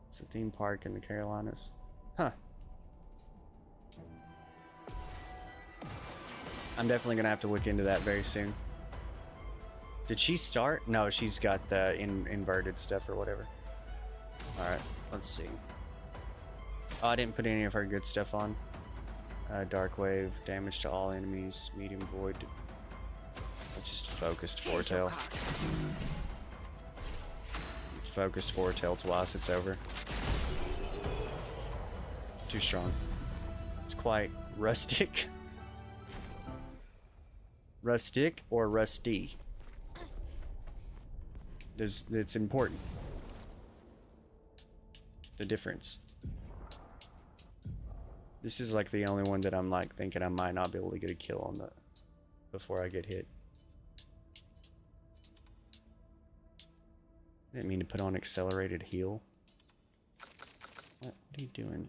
It's a theme park in the Carolinas. Huh. I'm definitely gonna have to look into that very soon. Did she start? No, she's got the inverted stuff or whatever. Alright, let's see. Oh, I didn't put any of her good stuff on. Dark Wave, damage to all enemies, medium void. It's just focused foretell. Focused foretell twice, it's over. Too strong. It's quite rustic. Rustic or rusty? It's important. The difference. This is like the only one that I'm like thinking I might not be able to get a kill on the before I get hit. Didn't mean to put on accelerated heal. What are you doing?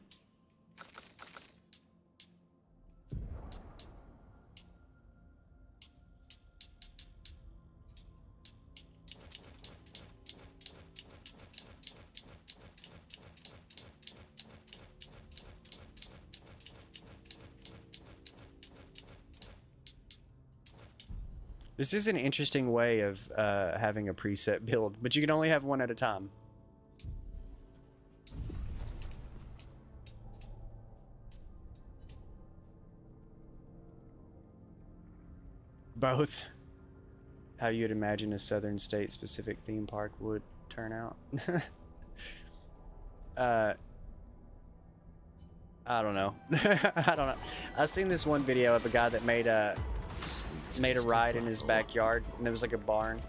This is an interesting way of having a preset build, but you can only have one at a time. Both. How you'd imagine a southern state-specific theme park would turn out. I don't know. I don't know. I've seen this one video of a guy that made a ride in his backyard, and it was like a barn.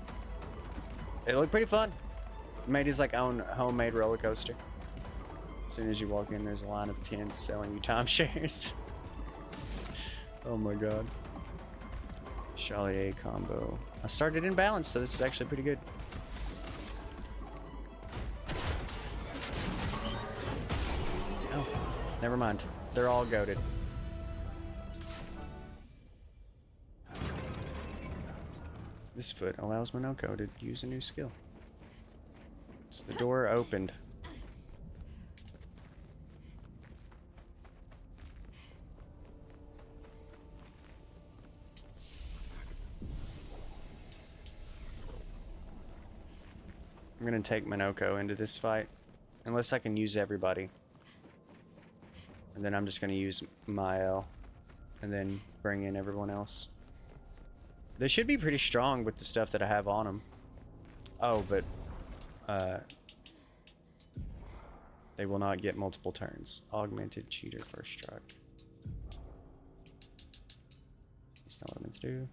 It looked pretty fun. Made his like own homemade roller coaster. As soon as you walk in, there's a line of tents selling you timeshares. Oh my god. Chalier combo. I started in balance, so this is actually pretty good. Oh, never mind. They're all goated. This foot allows Minoko to use a new skill. So the door opened. I'm gonna take Minoko into this fight, unless I can use everybody. And then I'm just gonna use Mael, and then bring in everyone else. They should be pretty strong with the stuff that I have on them. Oh, but they will not get multiple turns. Augmented cheater first strike. That's not what I meant to do.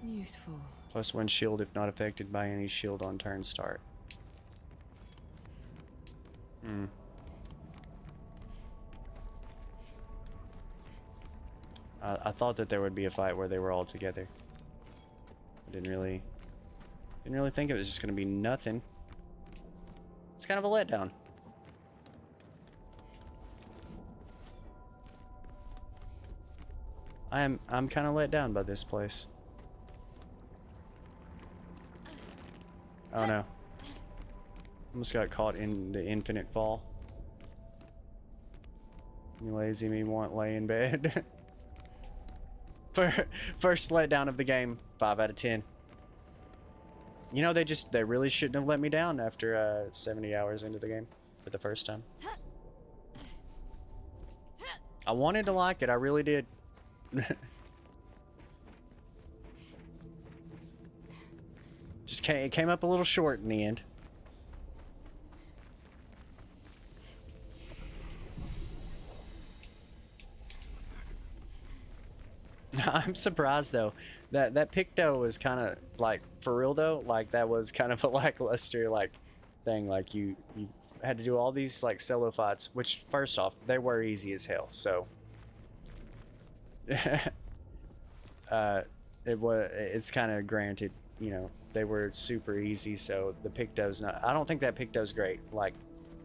Useful. +1 shield if not affected by any shield on turn start. I thought that there would be a fight where they were all together. I didn't really think it was just gonna be nothing. It's kind of a letdown. I'm kind of let down by this place. Oh no. Almost got caught in the infinite fall. You lazy me want lay in bed. First letdown of the game, 5 out of 10. You know, they really shouldn't have let me down after 70 hours into the game for the first time. I wanted to like it, I really did. It came up a little short in the end. I'm surprised though that Picto was kind of like, for real though, like that was kind of a lackluster like thing. Like you had to do all these like solo fights, which first off they were easy as hell. So it's kind of granted, you know, they were super easy. So the Picto's not. I don't think that Picto's great. Like,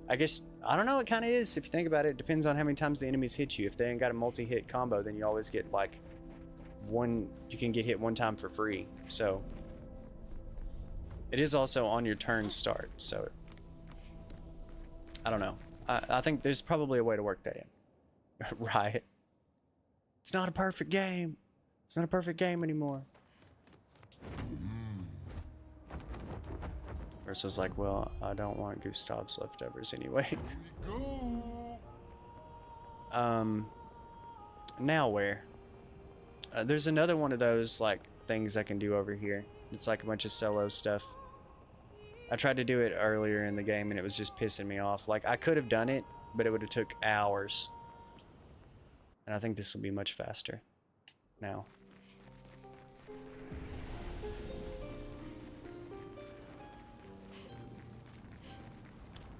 I guess I don't know. It kind of is if you think about it. It depends on how many times the enemies hit you. If they ain't got a multi-hit combo, then you always get like one. You can get hit one time for free. So it is also on your turn start. So I don't know. I think there's probably a way to work that in. Right. It's not a perfect game. It's not a perfect game anymore. Ursa's like, well, I don't want Gustav's leftovers anyway. Now where? There's another one of those like things I can do over here. It's like a bunch of solo stuff. I tried to do it earlier in the game and it was just pissing me off. Like, I could have done it, but it would have took hours. And I think this will be much faster now.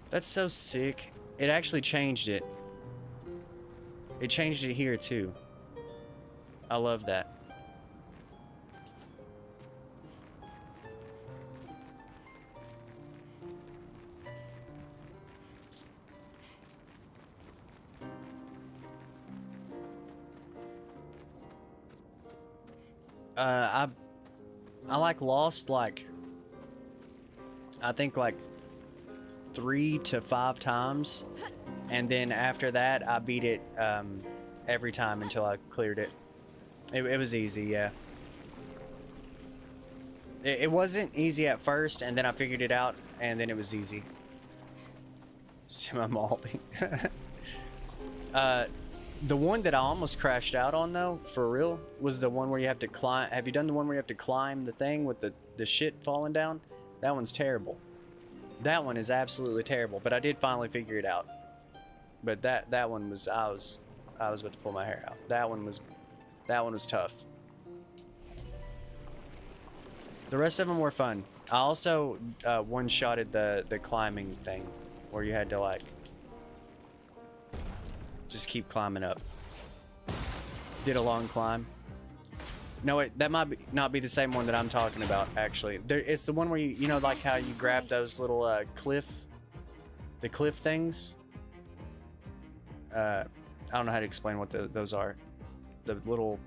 That's so sick. It actually changed it. It changed it here too. I love that. I like lost like I think like 3 to 5 times, and then after that I beat it every time until I cleared it. It was easy, yeah. It wasn't easy at first, and then I figured it out, and then it was easy. Semi-malting. The one that I almost crashed out on, though, for real, was the one where you have to climb. Have you done the one where you have to climb the thing with the shit falling down? That one's terrible. That one is absolutely terrible, but I did finally figure it out. But that one was, I was about to pull my hair out. That one was tough. The rest of them were fun. I also one-shotted the climbing thing, where you had to like just keep climbing up. Did a long climb. No, that might not be the same one that I'm talking about, actually. It's the one where you know, like how you grab those little cliff things. I don't know how to explain what those are. The little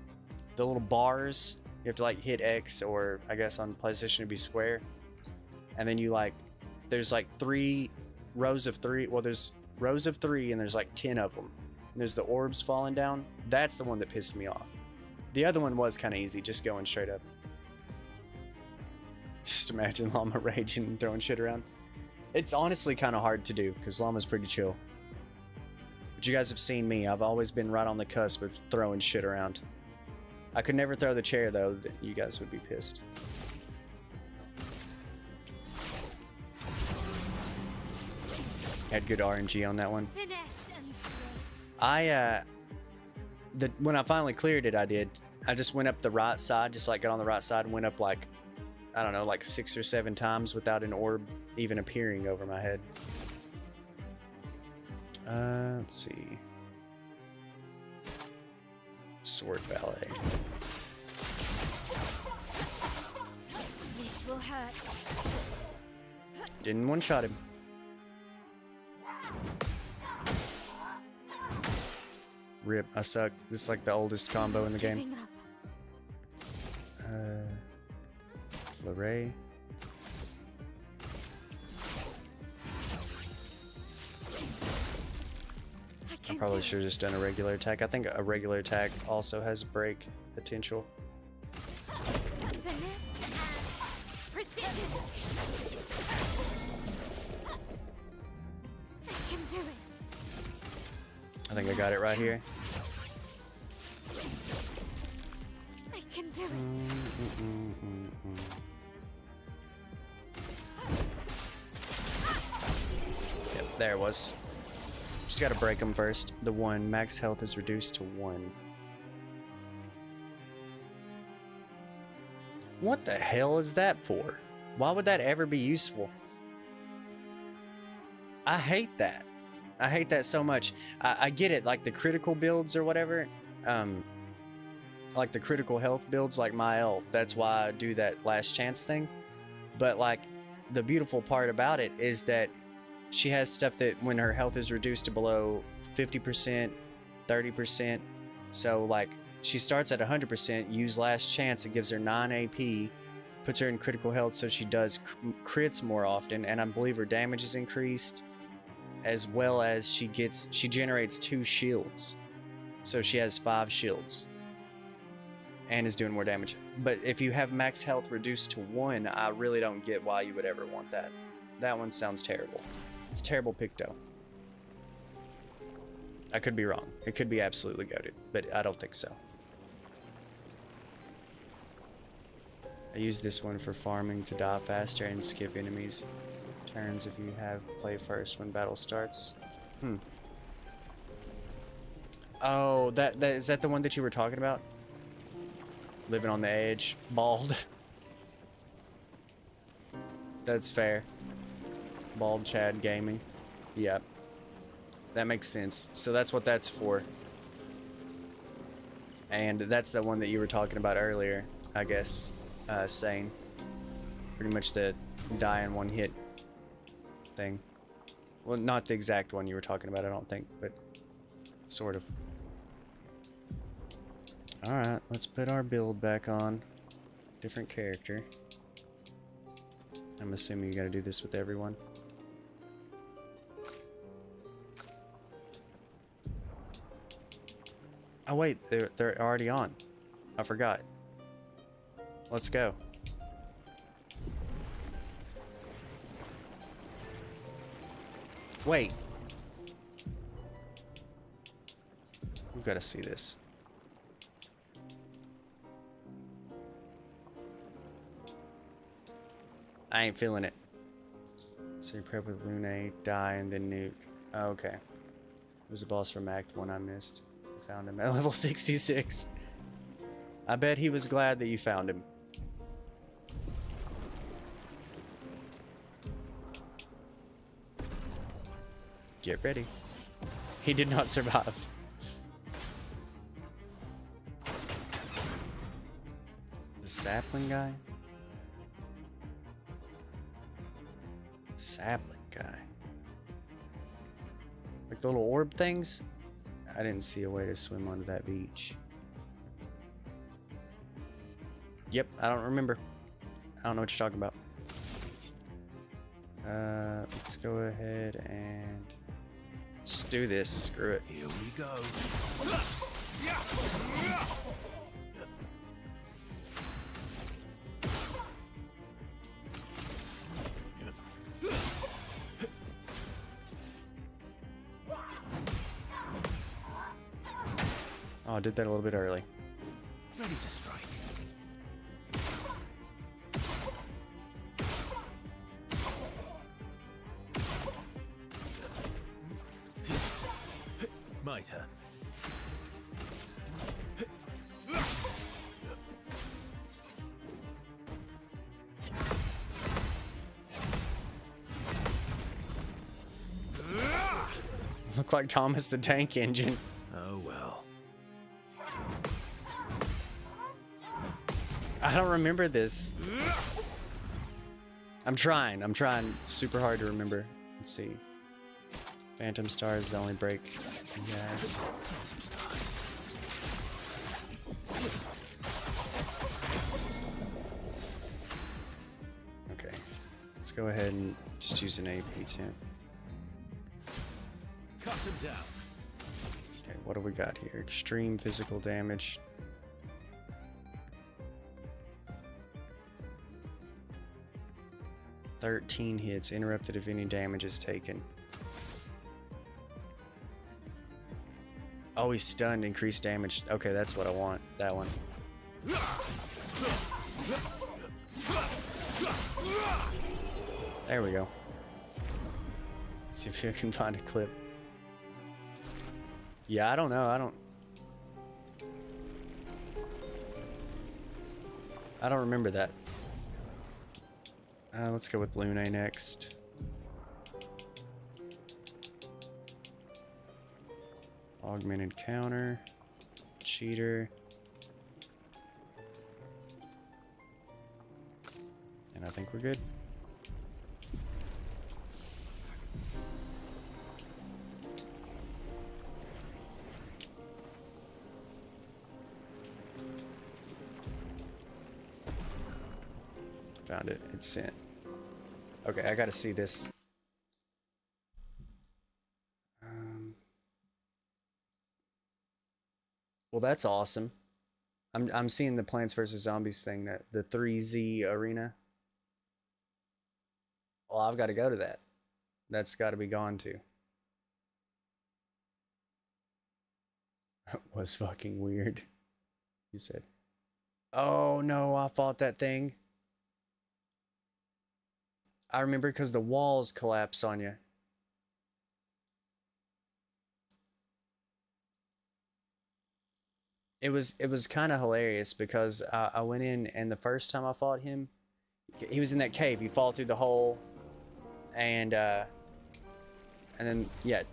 bars. You have to like hit X, or I guess on PlayStation it'd be square. And then you like, there's like 3 rows of 3. Well, there's rows of 3 and there's like 10 of them. And there's the orbs falling down. That's the one that pissed me off. The other one was kind of easy, just going straight up. Just imagine Llama raging and throwing shit around. It's honestly kind of hard to do, because Llama's pretty chill. But you guys have seen me. I've always been right on the cusp of throwing shit around. I could never throw the chair, though. You guys would be pissed. Had good RNG on that one. Finesse and grace. When I finally cleared it, I did. I just went up the right side, just like got on the right side and went up like, I don't know, like 6 or 7 times without an orb even appearing over my head. Let's see. Sword ballet. This will hurt. Didn't one-shot him. Rip, I suck. This is like the oldest combo in the game. Giving up. Flurry. I probably should have just done a regular attack. I think a regular attack also has break potential. Finesse and precision. I can do it. I think I got it right here. I can do it. Yep, there it was. Just gotta break them first. The 1. Max health is reduced to 1. What the hell is that for? Why would that ever be useful? I hate that. I hate that so much. I get it, like the critical builds or whatever. Like the critical health builds, like my elf. That's why I do that last chance thing. But like, the beautiful part about it is that she has stuff that when her health is reduced to below 50%, 30%. So like, she starts at 100%, use last chance, it gives her 9 AP, puts her in critical health so she does crits more often, and I believe her damage is increased, as well as she generates 2 shields. So she has 5 shields. And is doing more damage. But if you have max health reduced to 1, I really don't get why you would ever want that. That one sounds terrible. It's a terrible pick though. I could be wrong. It could be absolutely goated, but I don't think so. I use this one for farming to die faster and skip enemies turns if you have play first when battle starts. Oh, that is that the one that you were talking about? Living on the edge, bald. That's fair. Bald Chad Gaming. Yep. That makes sense. So that's what that's for. And that's the one that you were talking about earlier, I guess, saying. Pretty much the die in one hit thing. Well, not the exact one you were talking about, I don't think, but sort of. Alright, let's put our build back on. Different character. I'm assuming you gotta do this with everyone. Oh wait, they're already on. I forgot. Let's go. Wait. We've got to see this. I ain't feeling it. So you prep with Lune, die, and then nuke. Oh, okay. It was a boss from Act 1 I missed. I found him at level 66. I bet he was glad that you found him. Get ready. He did not survive. The sapling guy? Sapling guy. Like the little orb things? I didn't see a way to swim onto that beach. Yep, I don't remember. I don't know what you're talking about. Let's go ahead and just do this. Screw it. Here we go. Oh, I did that a little bit early. Ready to strike. Mitre. Look like Thomas the Tank Engine. Oh well. I don't remember this. I'm trying super hard to remember. Let's see. Phantom Star is the only break. Yes. Okay. Let's go ahead and just use an AP too. Cut him down. Okay, what do we got here? Extreme physical damage. "13 hits, interrupted if any damage is taken." Oh, he's stunned, increased damage. Okay, that's what I want. That one. There we go. See if I can find a clip. Yeah, I don't know. I don't remember that. Let's go with Lune next. Augmented counter. Cheater. And I think we're good. Found it. It's sent. Okay, I gotta see this. Well, that's awesome. I'm seeing the Plants vs Zombies thing, that the 3Z arena. Well, I've got to go to that. That's got to be gone too. That was fucking weird. You said, "Oh no, I fought that thing." I remember because the walls collapse on you. It was kind of hilarious because I went in, and the first time I fought him, he was in that cave. You fall through the hole, and then yeah.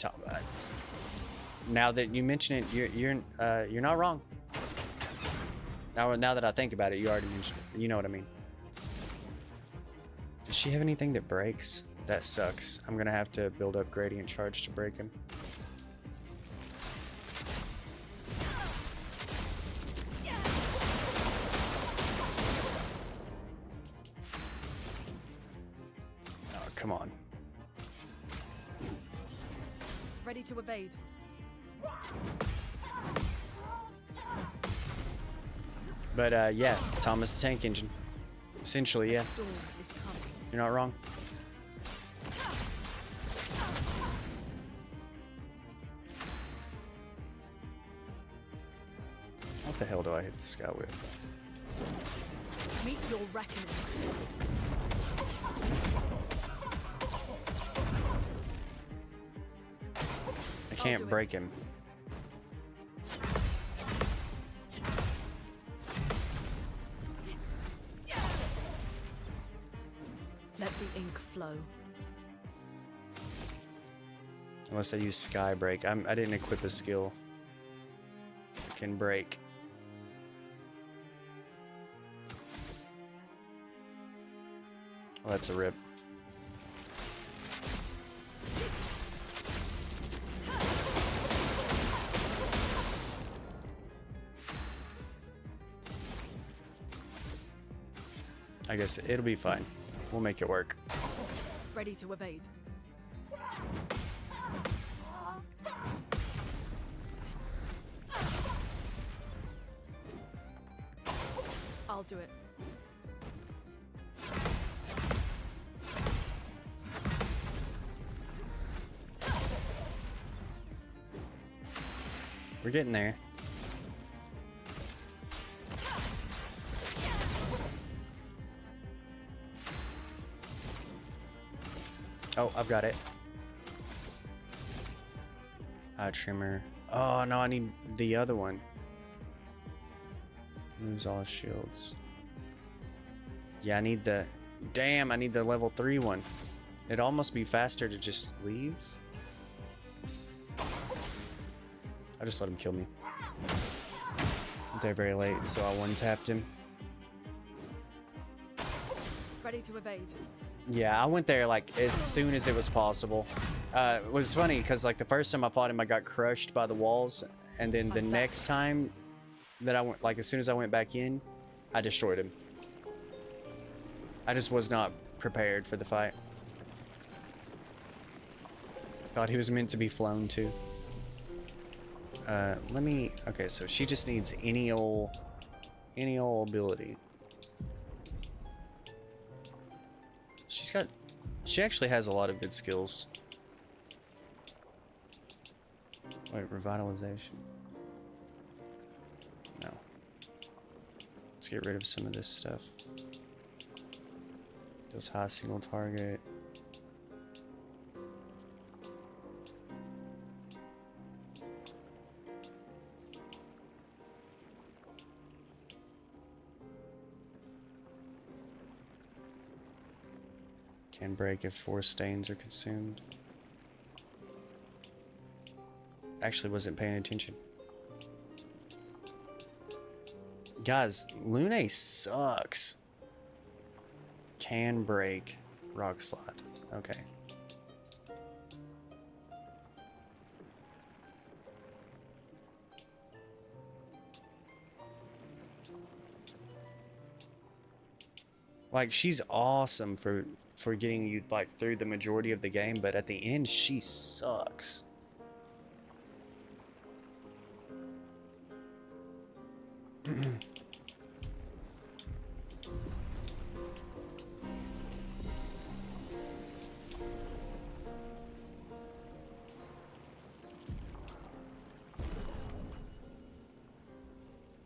Now that you mention it, you're not wrong. Now that I think about it, you already mentioned it. You know what I mean. Does she have anything that breaks? That sucks. I'm gonna have to build up Gradient Charge to break him. Oh, come on. Ready to evade. But yeah, Thomas the Tank Engine. Essentially, yeah. Storm is coming. You're not wrong. What the hell do I hit this guy with? Meet your reckoning. I can't do it. break him. Let the ink flow. Unless I use Sky Break. I didn't equip a skill that can break. Well, that's a rip. I guess it'll be fine. We'll make it work. Ready to evade. I'll do it. We're getting there. Oh, I've got it. Eye trimmer. Oh no, I need the other one. Moves all shields. Yeah, I need the... Damn, I need the level 3 one. It'd almost be faster to just leave. I just let him kill me. Went there very late, so I one-tapped him. Ready to evade. Yeah, I went there like as soon as it was possible. It was funny because like the first time I fought him, I got crushed by the walls, and then the next time that I went, like as soon as I went back in, I destroyed him. I just was not prepared for the fight. Thought he was meant to be flown too. Okay, so she just needs any old ability. She actually has a lot of good skills. Wait, revitalization. No. Let's get rid of some of this stuff. Does high single target. Can break if 4 stains are consumed. Actually wasn't paying attention. Guys, Lune sucks. Can break rock slide. Okay. Like, she's awesome for getting you like through the majority of the game, but at the end she sucks.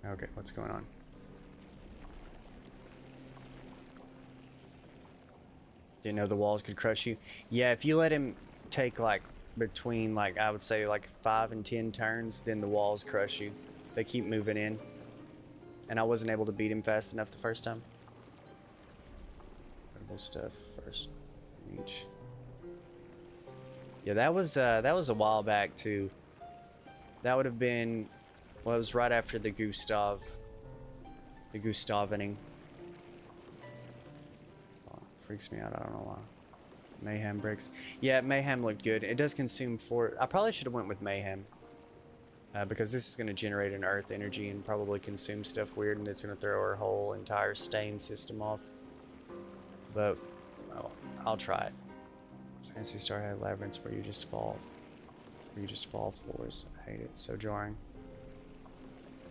Okay, what's going on? Didn't know the walls could crush you. Yeah, if you let him take like between like I would say like 5 and 10 turns, then the walls crush you. They keep moving in. And I wasn't able to beat him fast enough the first time. Incredible stuff first reach. Yeah, that was a while back too. That would have been, well, it was right after the Gustavening. Freaks me out, I don't know why. Mayhem bricks. Yeah, Mayhem looked good. It does consume 4. I probably should have went with Mayhem. Because this is going to generate an earth energy and probably consume stuff weird, and it's going to throw our whole entire stain system off. But, well, I'll try it. Fantasy Star had labyrinths where you just fall floors. I hate it. So jarring.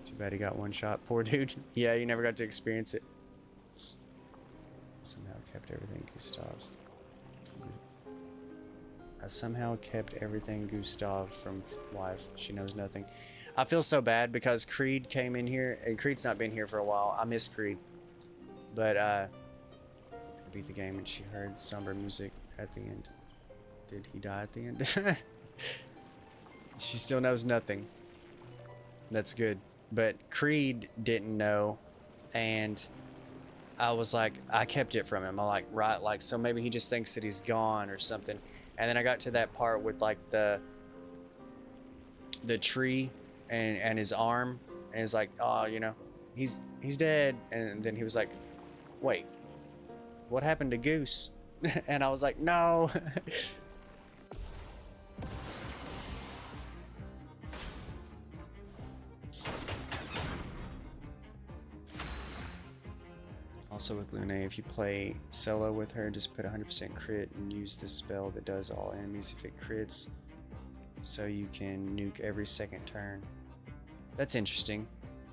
Too bad he got one shot. Poor dude. Yeah, you never got to experience it. Somehow kept everything Gustav from wife. She knows nothing. I feel so bad because Creed came in here, and Creed's not been here for a while. I miss Creed. But, I beat the game and she heard somber music at the end. Did he die at the end? She still knows nothing. That's good. But Creed didn't know, and I was like, I kept it from him. I'm like, right, like, so maybe he just thinks that he's gone or something. And then I got to that part with like the tree and his arm, and it's like, oh, you know, he's dead. And then he was like, wait, what happened to Goose? And I was like, no. Also with Lune, if you play solo with her, just put 100% crit and use the spell that does all enemies if it crits, so you can nuke every second turn. That's interesting.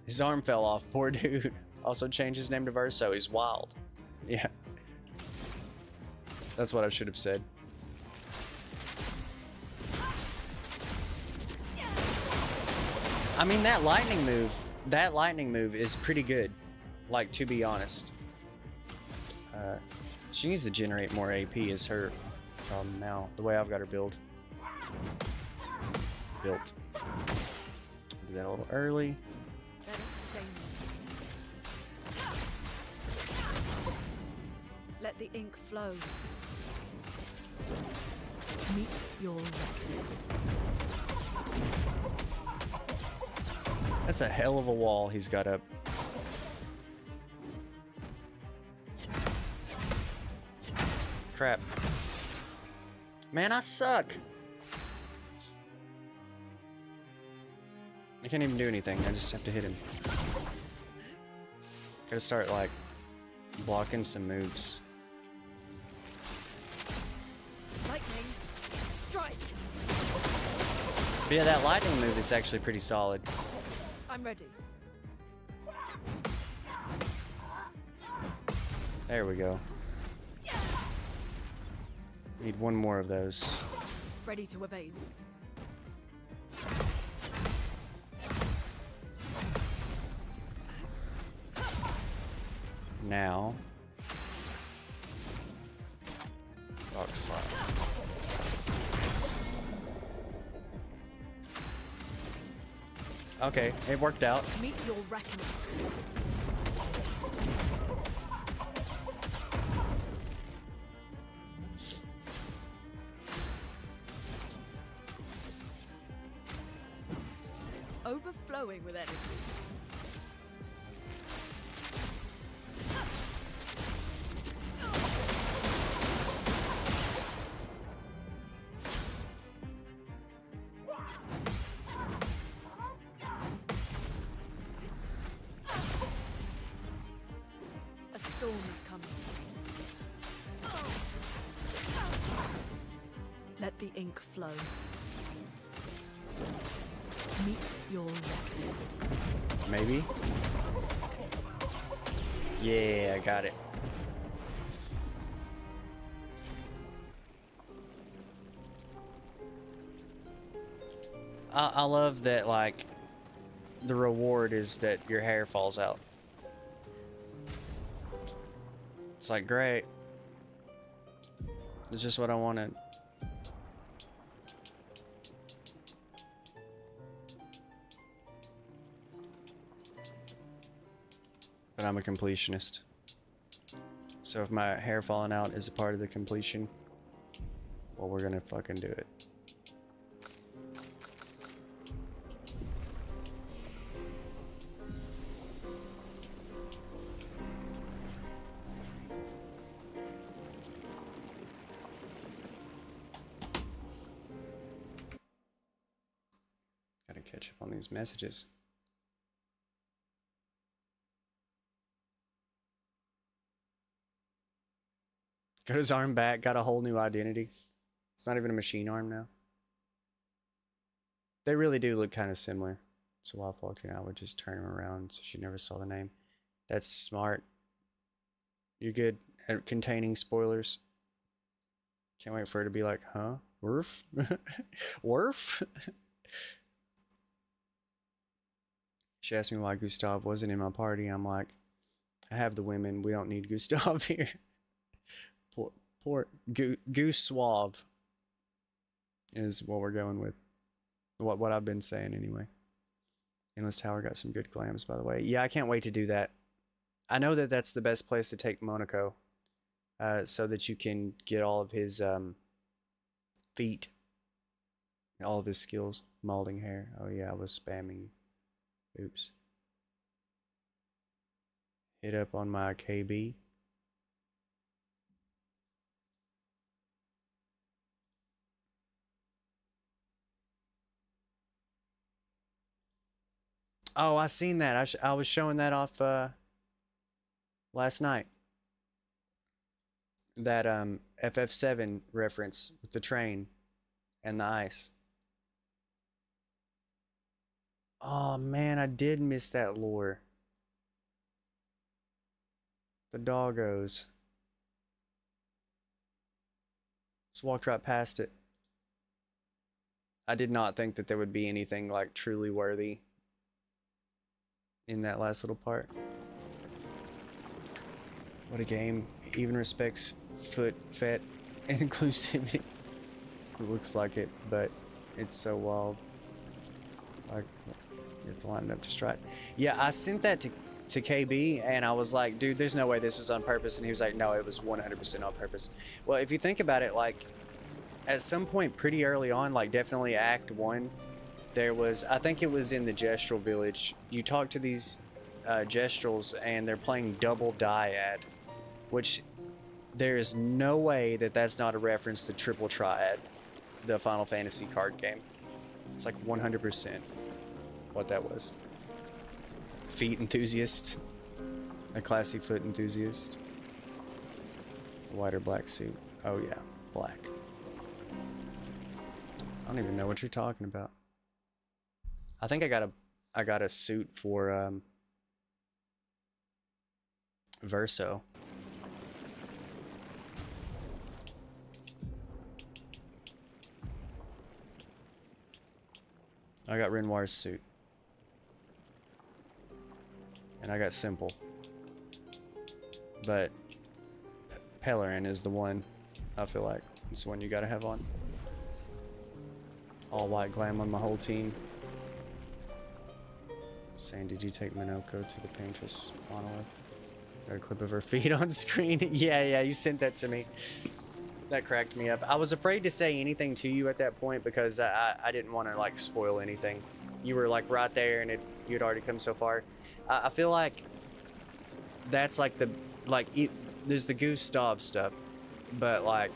His arm fell off, poor dude. Also changed his name to Verso, he's wild. Yeah. That's what I should have said. I mean, that lightning move is pretty good, like, to be honest. She needs to generate more AP is her problem now, the way I've got her built. Do that a little early. Let us stain them. Let the ink flow. Meet your reckoning. That's a hell of a wall he's got up. Crap. Man, I suck. I can't even do anything. I just have to hit him. Gotta start, like, blocking some moves. Lightning, strike. But yeah, that lightning move is actually pretty solid. I'm ready. There we go. Need one more of those. Ready to evade. Now. Rock slide. Okay, it worked out. Meet your reckoning. Overflowing with energy. A storm is coming. Let the ink flow. Meet your reckoning. Maybe? Yeah, I got it. I love that, like, the reward is that your hair falls out. It's like, great. It's just what I wanted. But I'm a completionist. So if my hair falling out is a part of the completion, well, we're gonna fucking do it. Gotta catch up on these messages. Got his arm back, got a whole new identity. It's not even a machine arm now. They really do look kind of similar. So while I walked in, I would just turn him around so she never saw the name. That's smart. You're good at containing spoilers. Can't wait for her to be like, huh? Worf? Worf? She asked me why Gustav wasn't in my party. I'm like, I have the women. We don't need Gustav here. Poor Goose Suave is what we're going with. What I've been saying anyway. Endless Tower got some good glams, by the way. Yeah, I can't wait to do that. I know that that's the best place to take Monaco, so that you can get all of his feet, all of his skills. Molding hair. Oh yeah, I was spamming. Oops. Hit up on my KB. Oh, I seen that. I was showing that off last night. That FF7 reference with the train and the ice. Oh man, I did miss that lore. The doggos. Just walked right past it. I did not think that there would be anything like truly worthy in that last little part. What a game. Even respects fet and inclusivity. It looks like it, but it's so wild. Like, you have to line it up just right. Yeah, I sent that to KB, and I was like, dude, there's no way this was on purpose. And he was like, no, it was 100% on purpose. Well, if you think about it, like, at some point pretty early on, like definitely Act 1, there was, I think it was in the Gestrel village. You talk to these Gestrels and they're playing double dyad, which there is no way that that's not a reference to Triple Triad, the Final Fantasy card game. It's like 100% what that was. Feet enthusiast, a classy foot enthusiast. White or black suit? Oh yeah, black. I don't even know what you're talking about. I think I got a suit for Verso. I got Renoir's suit. And I got Simple. But Pellerin is the one, I feel like. It's the one you gotta have on. All white glam on my whole team. Saying, did you take Minoko to the paintress monolith? Got a clip of her feet on screen. Yeah, you sent that to me. That cracked me up. I was afraid to say anything to you at that point because I didn't want to like spoil anything. You were like right there and you'd already come so far. I feel like that's like there's the Gustav stuff, but like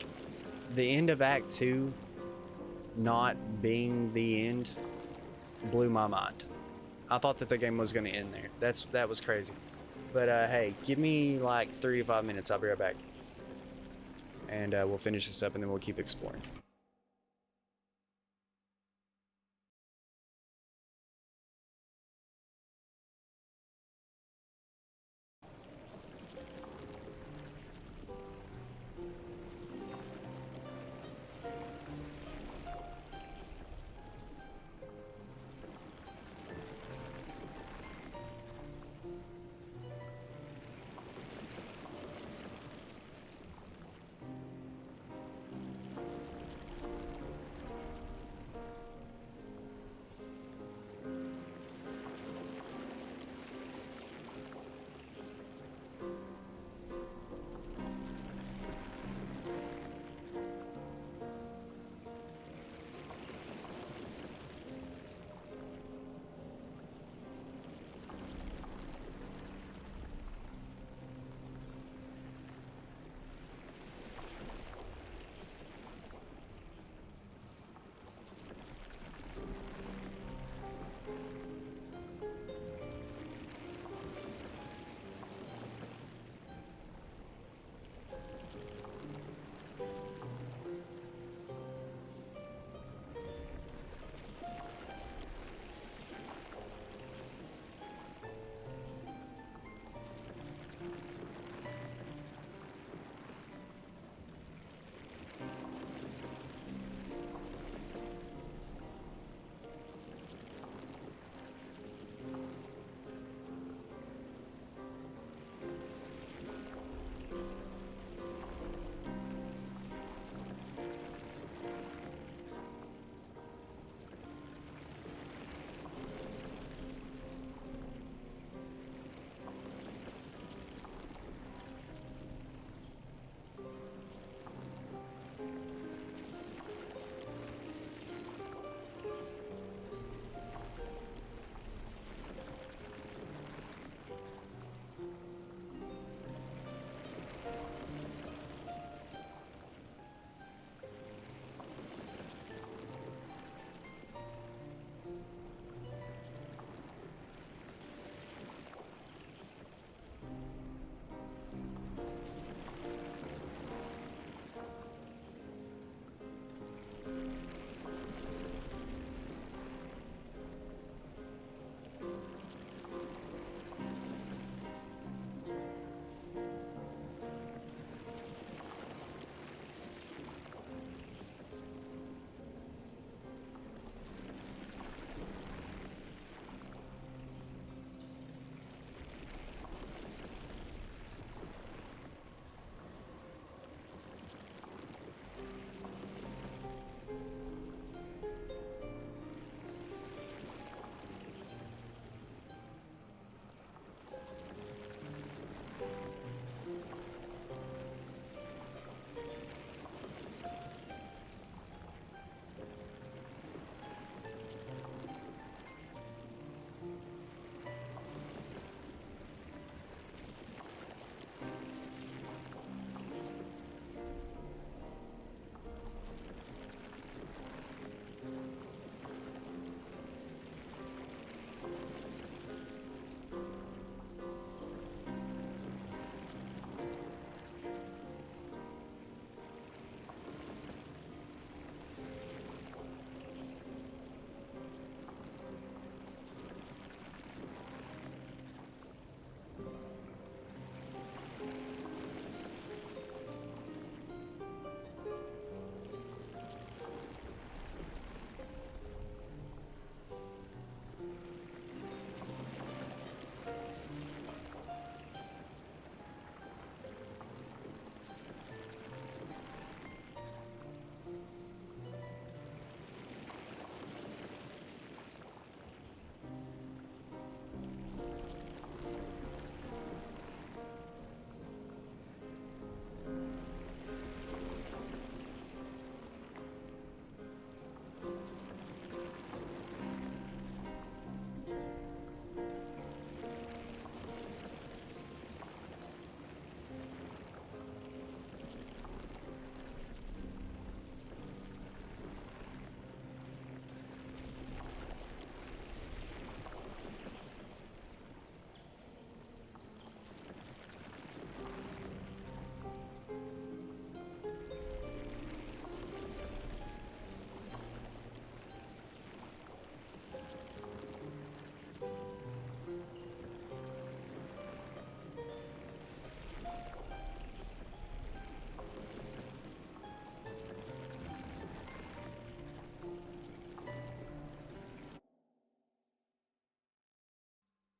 the end of Act 2 not being the end blew my mind. I thought that the game was going to end there. That was crazy. But hey, give me like 3 to 5 minutes. I'll be right back. And we'll finish this up and then we'll keep exploring.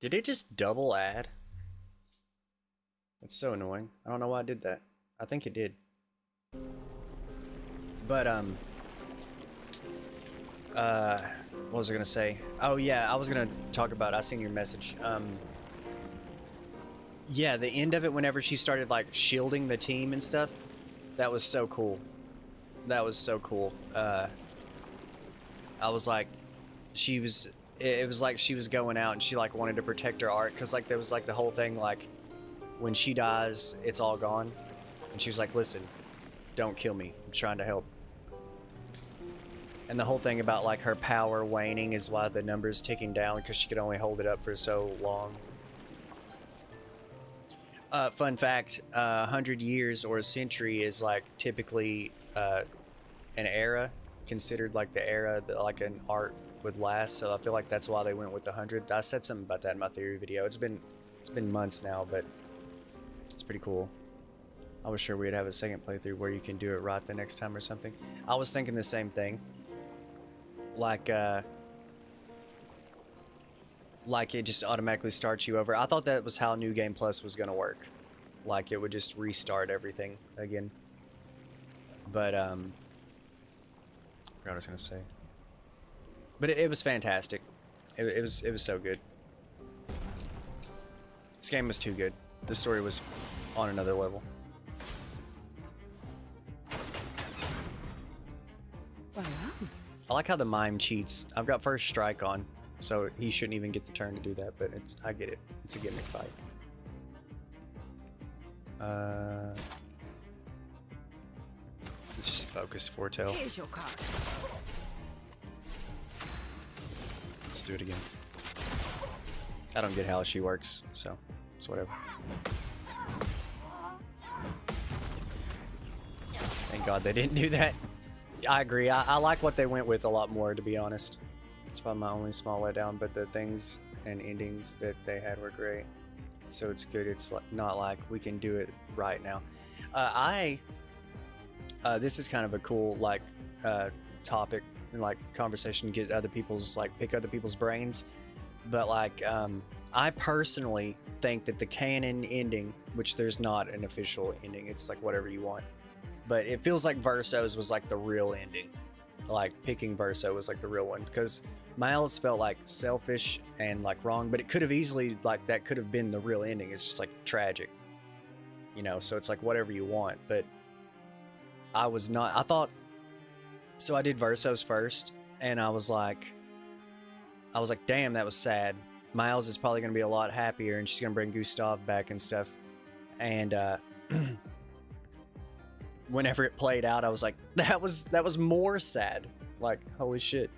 Did it just double add? It's so annoying. I don't know why I did that. I think it did. But, what was I gonna say? Oh yeah, I was gonna talk about, I seen your message. Yeah, the end of it, whenever she started like shielding the team and stuff, that was so cool. That was so cool. I was like, it was like she was going out and she like wanted to protect her art, because like there was like the whole thing like, when she dies, it's all gone. And she was like, listen, don't kill me. I'm trying to help. And the whole thing about like her power waning is why the number's ticking down, because she could only hold it up for so long. Fun fact, 100 years or a century is like typically an era, considered like the era that like an art would last. So I feel like that's why they went with 100. I said something about that in my theory video. It's been months now, but it's pretty cool. I was sure we'd have a second playthrough where you can do it right the next time or something. I was thinking the same thing. Like it just automatically starts you over. I thought that was how New Game Plus was gonna work. Like it would just restart everything again. But I forgot what I was gonna say. But it was fantastic. It was so good. This game was too good. The story was on another level. I like how the mime cheats. I've got first strike on, so he shouldn't even get the turn to do that, but I get it. It's a gimmick fight. Let's just focus Fortel. Here's your card. Let's do it again. I don't get how she works, so it's whatever. Thank God they didn't do that. I agree. I like what they went with a lot more, to be honest. It's probably my only small letdown, but the things and endings that they had were great. So it's good. It's not like we can do it right now. This is kind of a cool like topic and like conversation. Get other people's pick other people's brains. But like I personally think that the canon ending, which there's not an official ending, it's like whatever you want. But it feels like Verso's was like the real ending. Like picking Verso was like the real one, because Miles felt like selfish and like wrong, but it could have easily like that could have been the real ending. It's just like tragic, you know. So it's like whatever you want. But I was not. I thought so. I did Verso's first, and I was like, damn, that was sad. Miles is probably gonna be a lot happier, and she's gonna bring Gustav back and stuff. And whenever it played out, I was like, that was more sad. Like, holy shit.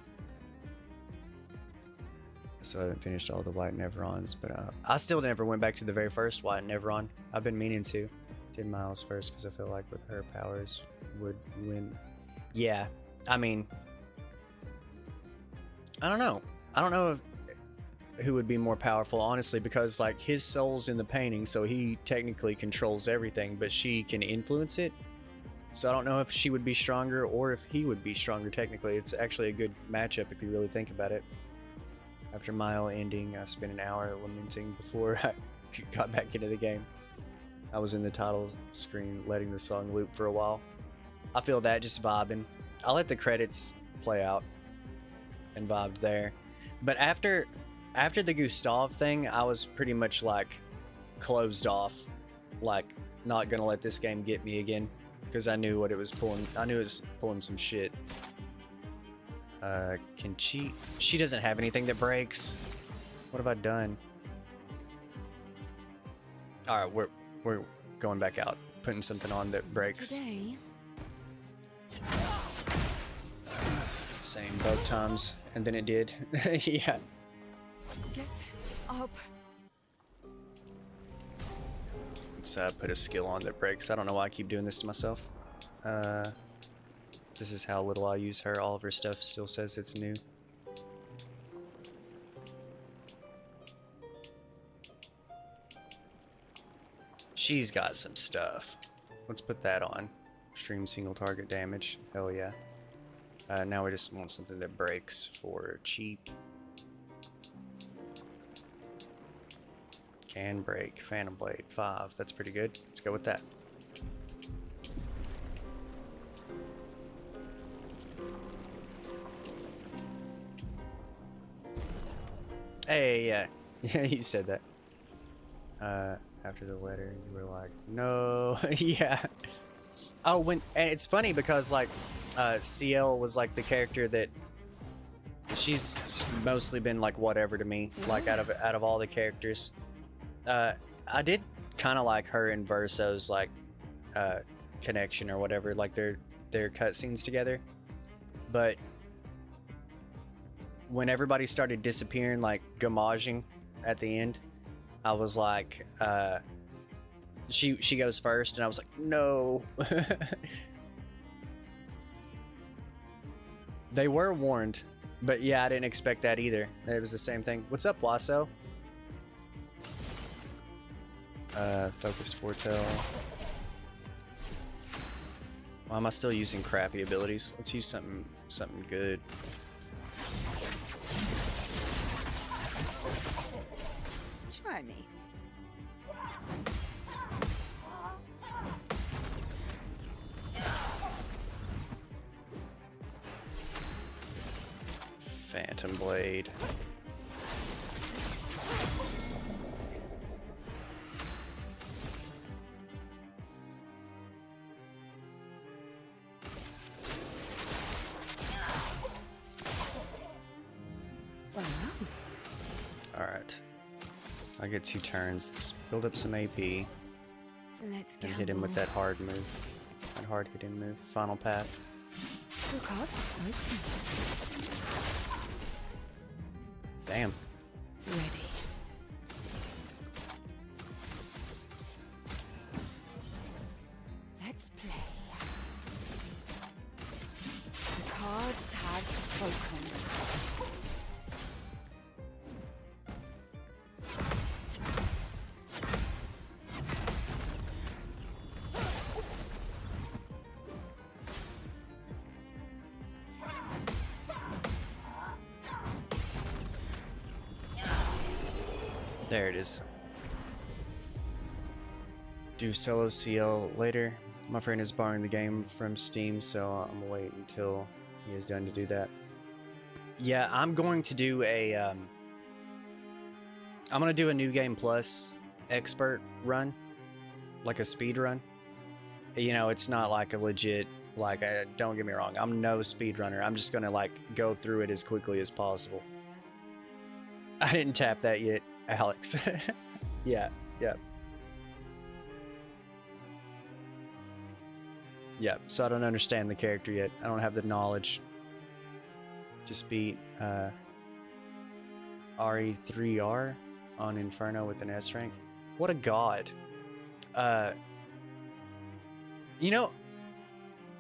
So I haven't finished all the White Neverons, but I still never went back to the very first White Neveron. I've been meaning to. Did Miles first because I feel like with her powers would win. Yeah, I mean, I don't know. I don't know who would be more powerful, honestly, because like his soul's in the painting, so he technically controls everything, but she can influence it. So I don't know if she would be stronger or if he would be stronger technically. It's actually a good matchup if you really think about it. After Mile ending, I spent an hour lamenting before I got back into the game. I was in the title screen letting the song loop for a while. I feel that, just vibing. I let the credits play out and vibed there. But after the Gustav thing, I was pretty much like closed off. Like, not gonna let this game get me again. Because I knew what it was pulling. I knew it was pulling some shit. Can she? She doesn't have anything that breaks. What have I done? All right, we're going back out, putting something on that breaks. Today. Same both times, and then it did. Yeah. Get up. Let's put a skill on that breaks. I don't know why I keep doing this to myself. This is how little I use her. All of her stuff still says it's new. She's got some stuff. Let's put that on. Extreme single target damage. Hell yeah. Now we just want something that breaks for cheap. Can break. Phantom Blade 5. That's pretty good. Let's go with that. Hey, yeah. Yeah, you said that. After the letter, you were like, no. Yeah. Oh, and it's funny because, like, CL was, like, the character that she's mostly been, like, whatever to me, like, out of all the characters. I did kind of like her and Verso's, like, connection or whatever, like, their cutscenes together. But when everybody started disappearing, like, gamaging at the end, I was like, she goes first, and I was like, no. They were warned, but yeah, I didn't expect that either. It was the same thing. What's up, Wasso? Focused foretell. Why am I still using crappy abilities? Let's use something good. Try me. Phantom Blade. Alright. I get 2 turns. Let's build up some AP Let's and hit him with that hard move. That hard hitting move. Final path. Your cards are smoking. Damn. Ready. Let's play. The cards have spoken. There it is. Do solo CL later. My friend is borrowing the game from Steam, so I'm gonna wait until he is done to do that. Yeah, I'm going to do a I'm gonna do a New Game Plus expert run, like a speed run. You know, it's not like a legit, like, don't get me wrong, I'm no speedrunner. I'm just gonna, like, go through it as quickly as possible. I didn't tap that yet, Alex. Yeah. Yeah, so I don't understand the character yet. I don't have the knowledge. Just beat RE3R on Inferno with an S rank. What a god. You know,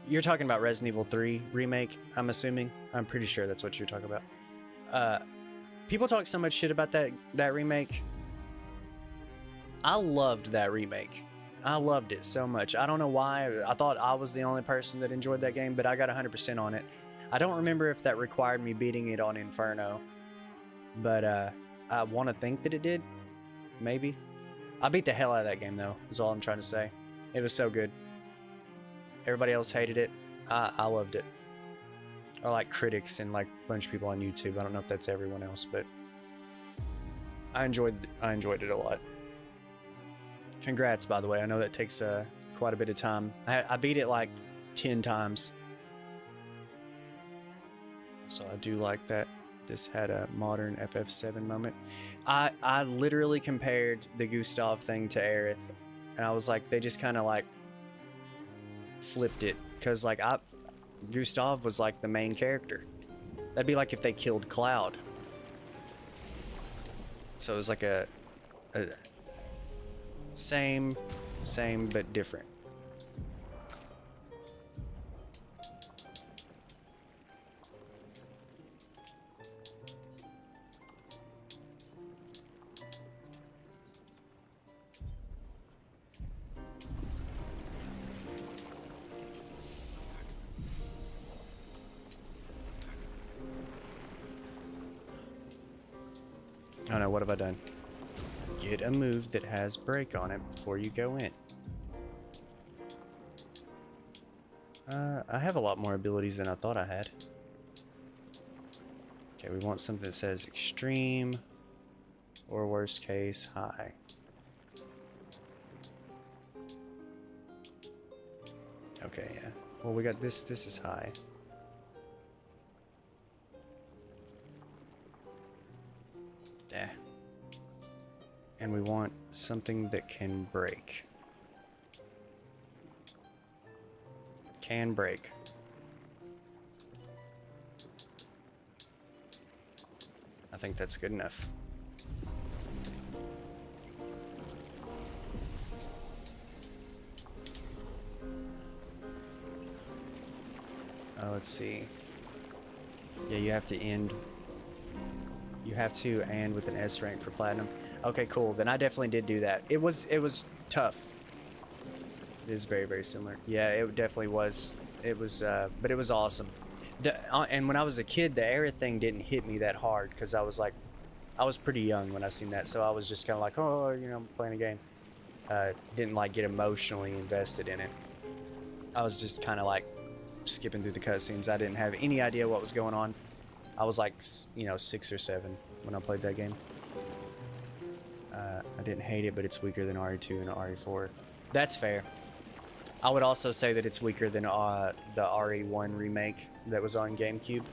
you're talking about Resident Evil 3 remake, I'm assuming. I'm pretty sure that's what you're talking about. People talk so much shit about that remake. I loved that remake. I loved it so much. I don't know why. I thought I was the only person that enjoyed that game, but I got 100% on it. I don't remember if that required me beating it on Inferno, but I want to think that it did. Maybe. I beat the hell out of that game, though, is all I'm trying to say. It was so good. Everybody else hated it. I loved it. Or like critics and like a bunch of people on YouTube. I don't know if that's everyone else, but I enjoyed it a lot. Congrats, by the way. I know that takes quite a bit of time. I beat it like 10 times. So I do like that this had a modern FF7 moment. I literally compared the Gustav thing to Aerith, and I was like, they just kind of like flipped it, because like Gustav was like the main character. That'd be like if they killed Cloud. So it was like a same but different. Oh no, what have I done? Get a move that has break on it before you go in. I have a lot more abilities than I thought I had. Okay, we want something that says extreme or worst case high. Okay, yeah. Well, we got this. This is high. Yeah. And we want something that can break. Can break. I think that's good enough. Let's see. Yeah, you have to end. You have to end with an S rank for platinum. Okay, cool. Then I definitely did do that. It was tough. It is very, very similar. Yeah, it definitely was. It was, but it was awesome. And when I was a kid, the Aerith thing didn't hit me that hard because I was like, I was pretty young when I seen that, so I was just kind of like, oh, you know, I'm playing a game. Didn't like get emotionally invested in it. I was just kind of like skipping through the cutscenes. I didn't have any idea what was going on. I was like, you know, 6 or 7 when I played that game. I didn't hate it, but it's weaker than RE2 and RE4. That's fair. I would also say that it's weaker than the RE1 remake that was on GameCube.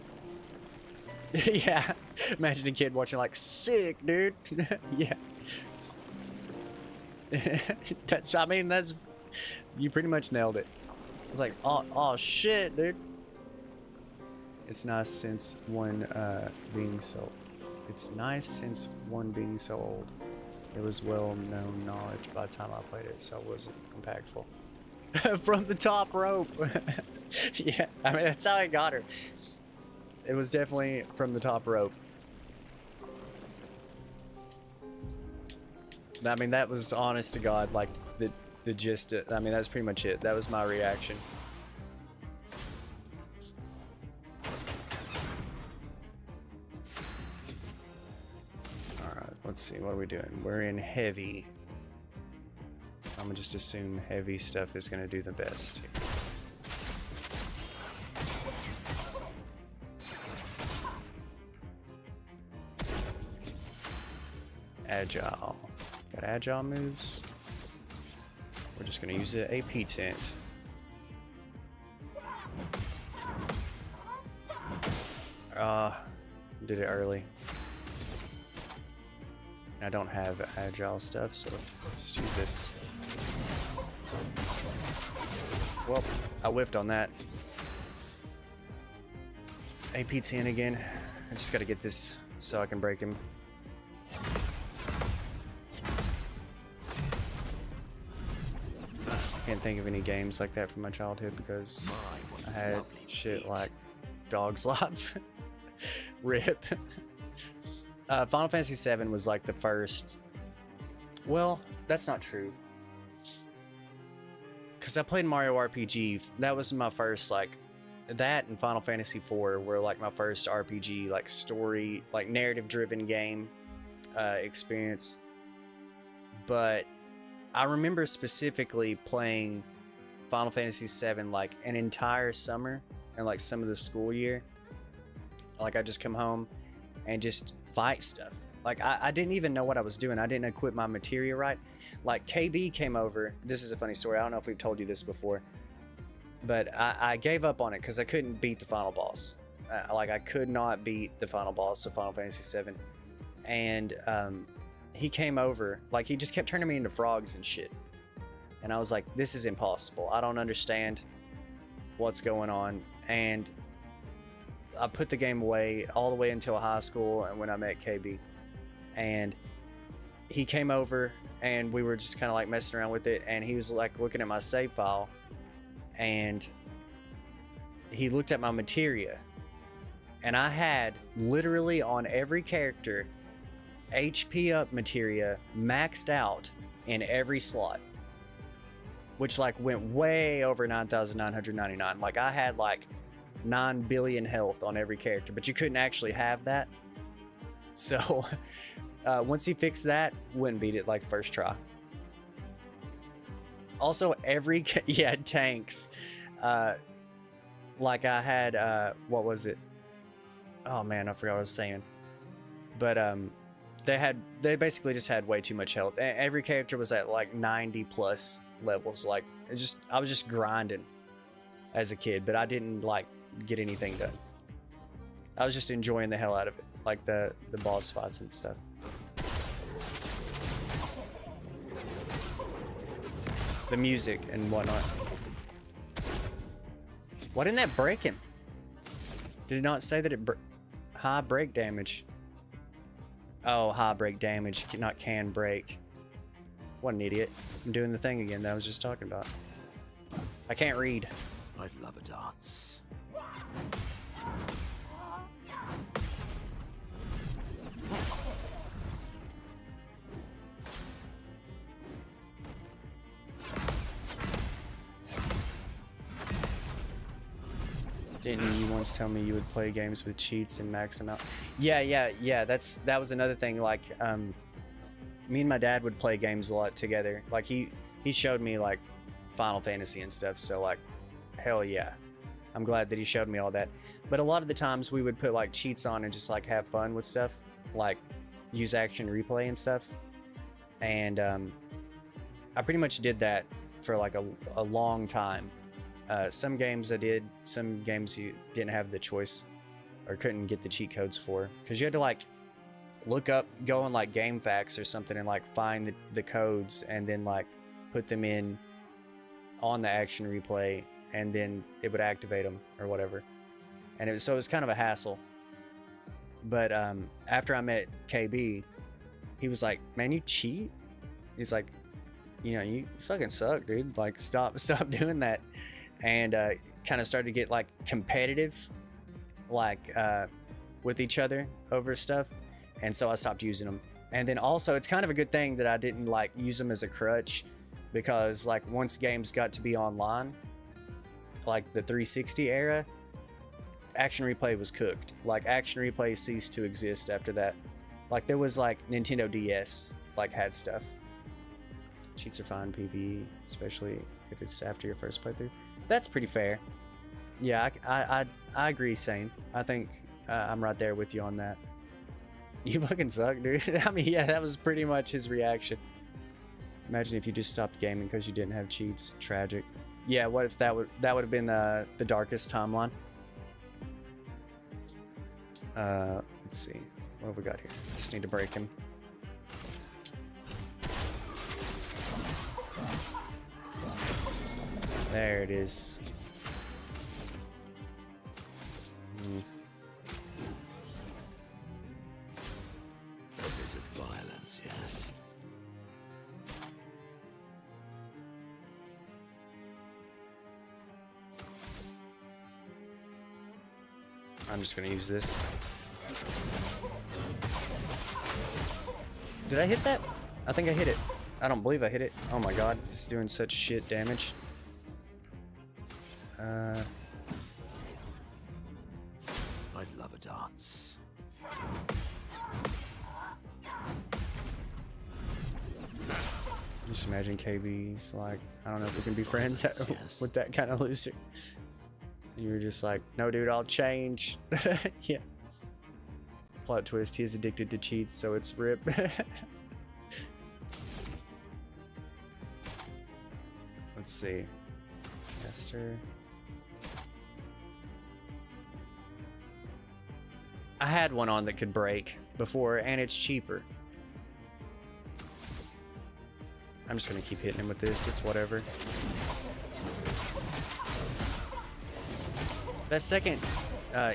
Yeah, imagine a kid watching like, sick, dude. Yeah. I mean, you pretty much nailed it. It's like, oh shit, dude. It's nice since one being so old. It was well-known knowledge by the time I played it, so it wasn't impactful. From the top rope. Yeah, I mean, that's how I got her. It was definitely from the top rope. I mean, that was honest to God, like the gist. I mean, that's pretty much it. That was my reaction. Alright, let's see. What are we doing? We're in heavy. I'm gonna just assume heavy stuff is gonna do the best here. Agile. Got agile moves. We're just gonna use the AP tent. Did it early. I don't have agile stuff, so just use this. Well, I whiffed on that. AP 10 again. I just gotta get this so I can break him. Can't think of any games like that from my childhood because I had shit like Dog's Life. RIP. Final Fantasy VII was like the first. Well, that's not true. Because I played Mario RPG. That was my first, like, that and Final Fantasy IV were like my first RPG, like story, like narrative-driven game experience. But I remember specifically playing Final Fantasy VII like an entire summer and like some of the school year. Like I just come home and just fight stuff. Like I didn't even know what I was doing. I didn't equip my materia right. Like KB came over. This is a funny story. I don't know if we've told you this before, but I gave up on it because I couldn't beat the final boss. Like I could not beat the final boss of Final Fantasy VII, and he came over. Like he just kept turning me into frogs and shit, and I was like, this is impossible. I don't understand what's going on. And I put the game away all the way until high school and when I met KB, and he came over and we were just kind of like messing around with it, and he was like looking at my save file and he looked at my materia, and I had literally on every character HP up materia maxed out in every slot, which like went way over 9,999. Like I had like 9 billion health on every character, but you couldn't actually have that. So Once he fixed that, wouldn't beat it like first try. Also, every yeah, tanks. Like I had what was it? Oh man, I forgot what I was saying. But they basically just had way too much health. Every character was at like 90 plus levels. Like I was just grinding as a kid, but I didn't like get anything done. I was just enjoying the hell out of it, like the boss fights and stuff. The music and whatnot. Why didn't that break him? Did it not say that it high break damage? Oh, high break damage, not can break. What an idiot. I'm doing the thing again that I was just talking about. I can't read. I'd love a dance. Didn't you once tell me you would play games with cheats and max them out? Yeah. That was another thing. Like, me and my dad would play games a lot together. Like he showed me like Final Fantasy and stuff. So like, hell yeah, I'm glad that he showed me all that. But a lot of the times we would put like cheats on and just like have fun with stuff, like use action replay and stuff. And I pretty much did that for like a long time. Some games I did, some games you didn't have the choice or couldn't get the cheat codes for, because you had to like go on like GameFAQs or something and like find the codes and then like put them in on the action replay and then it would activate them or whatever. And so it was kind of a hassle. But after I met KB, he was like, "Man, you cheat?" He's like, "You know, you fucking suck, dude. Like, stop doing that." And kind of started to get like competitive, like with each other over stuff. And so I stopped using them. And then also it's kind of a good thing that I didn't like use them as a crutch, because like once games got to be online, like the 360 era, action replay was cooked. Like action replay ceased to exist after that. Like there was like Nintendo DS like had stuff. Cheats are fine PvE, especially if it's after your first playthrough. That's pretty fair. Yeah, I agree, Sane. I think I'm right there with you on that. You fucking suck, dude. I mean, yeah, that was pretty much his reaction. Imagine if you just stopped gaming because you didn't have cheats. Tragic. Yeah, what if that would have been the darkest timeline? Let's see. What have we got here? Just need to break him. There it is. A bit of violence, yes. I'm just gonna use this. Did I hit that? I think I hit it. I don't believe I hit it. Oh my god, this is doing such shit damage. I'd love a dance. Just imagine KB's like, I don't know if we can be friends Yes. with that kind of loser. And you were just like, no dude, I'll change. Yeah. Plot twist, he is addicted to cheats, so it's RIP. Let's see. Esther. I had one on that could break before, and it's cheaper. I'm just gonna keep hitting him with this, it's whatever. That second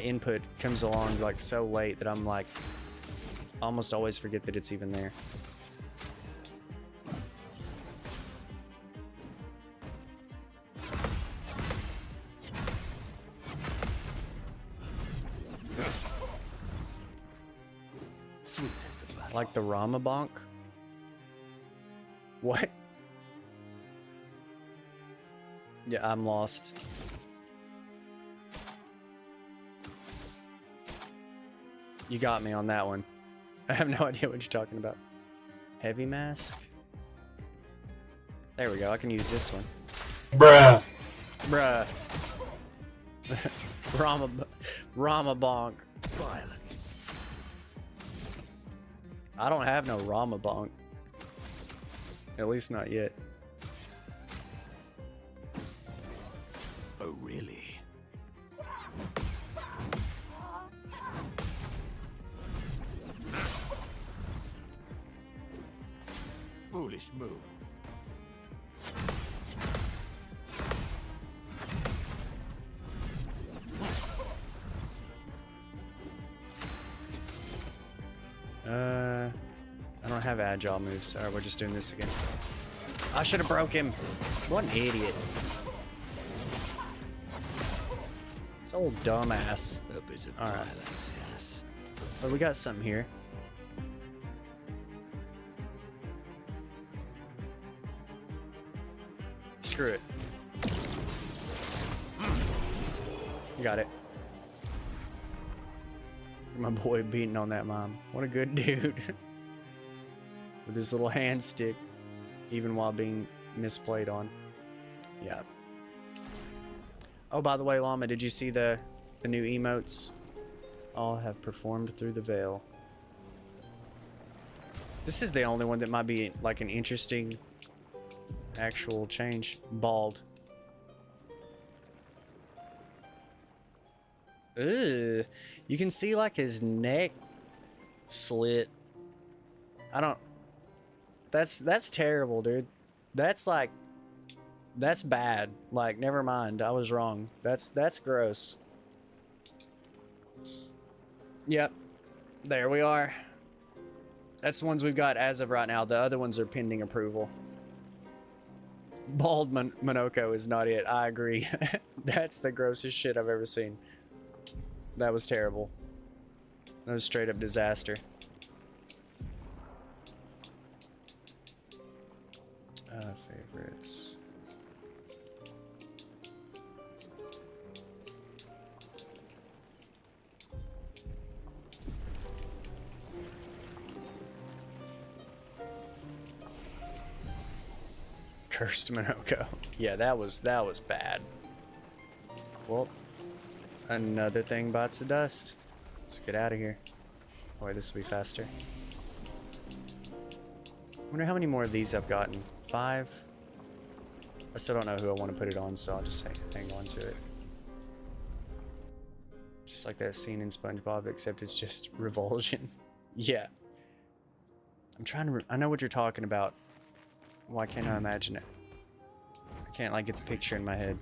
input comes along like so late that I'm like, almost always forget that it's even there. Sweet taste of blood. Like the Rama Bonk? What? Yeah, I'm lost. You got me on that one. I have no idea what you're talking about. Heavy mask? There we go, I can use this one. Bruh. Bruh. Rama bonk. Violence. I don't have no Rama bonk. At least not yet. Oh, really? Foolish move. I don't have agile moves. Alright, we're just doing this again. I should have broke him. What an idiot. This old dumbass. A bit of All right. violence, yes. But we got something here. Screw it. You got it. My boy beating on that mom. What a good dude. With his little hand stick, even while being misplayed on. Yeah. Oh, by the way, Llama, did you see the new emotes? All have performed through the veil. This is the only one that might be like an interesting actual change. Bald. Ugh. You can see like his neck slit. I don't. That's terrible, dude. That's like. That's bad. Like, never mind. I was wrong. That's gross. Yep. There we are. That's the ones we've got as of right now. The other ones are pending approval. Bald Monoko is not it. I agree. That's the grossest shit I've ever seen. That was terrible. That was straight up disaster. Favorites. Cursed Monoko. Yeah, that was bad. Well, another thing bites the dust. Let's get out of here. Oh, wait, this will be faster. Wonder how many more of these I've gotten. 5. I still don't know who I want to put it on, so I'll just hang on to it. Just like that scene in SpongeBob, except it's just revulsion. Yeah. I'm trying to. I know what you're talking about. Why can't I imagine it? I can't like get the picture in my head.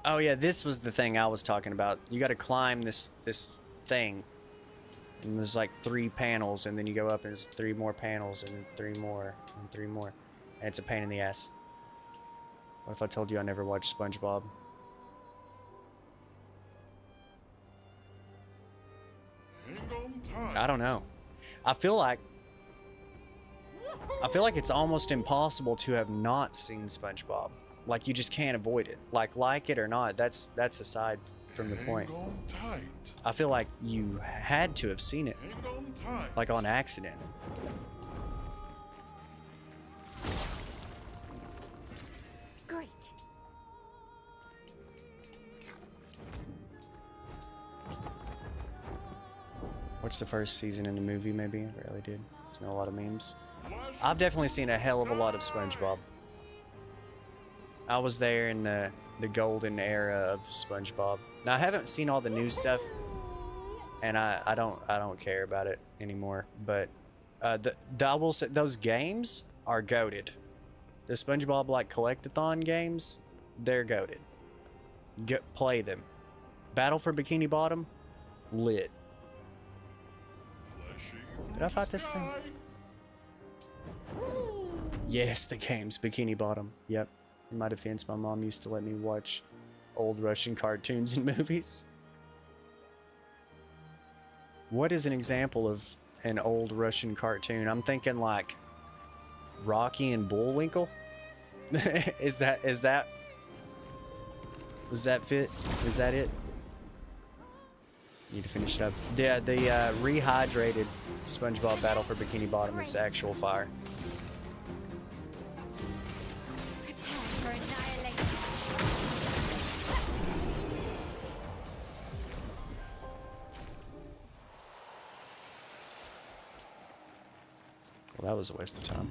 Oh yeah, this was the thing I was talking about. You got to climb this thing, and there's like 3 panels, and then you go up, and there's 3 more panels, and then 3 more, and 3 more, and it's a pain in the ass. What if I told you I never watched SpongeBob? I don't know. I feel like it's almost impossible to have not seen SpongeBob. Like you just can't avoid it. Like it or not, that's aside from the point. I feel like you had to have seen it, like on accident. Great. Watched the first season in the movie, maybe. I barely did. There's not a lot of memes. I've definitely seen a hell of a lot of SpongeBob. I was there in the golden era of SpongeBob. Now I haven't seen all the new stuff, and I don't care about it anymore. But I will say those games are goated. The SpongeBob like collectathon games, they're goated. Play them. Battle for Bikini Bottom, lit. Did I fight this thing? Yes, the game's Bikini Bottom. Yep. In my defense, my mom used to let me watch old Russian cartoons and movies. What is an example of an old Russian cartoon? I'm thinking like Rocky and Bullwinkle. Is that does that fit? Is that it? Need to finish it up. The rehydrated SpongeBob Battle for Bikini Bottom is actual fire. Prepare for annihilation. Well, that was a waste of time.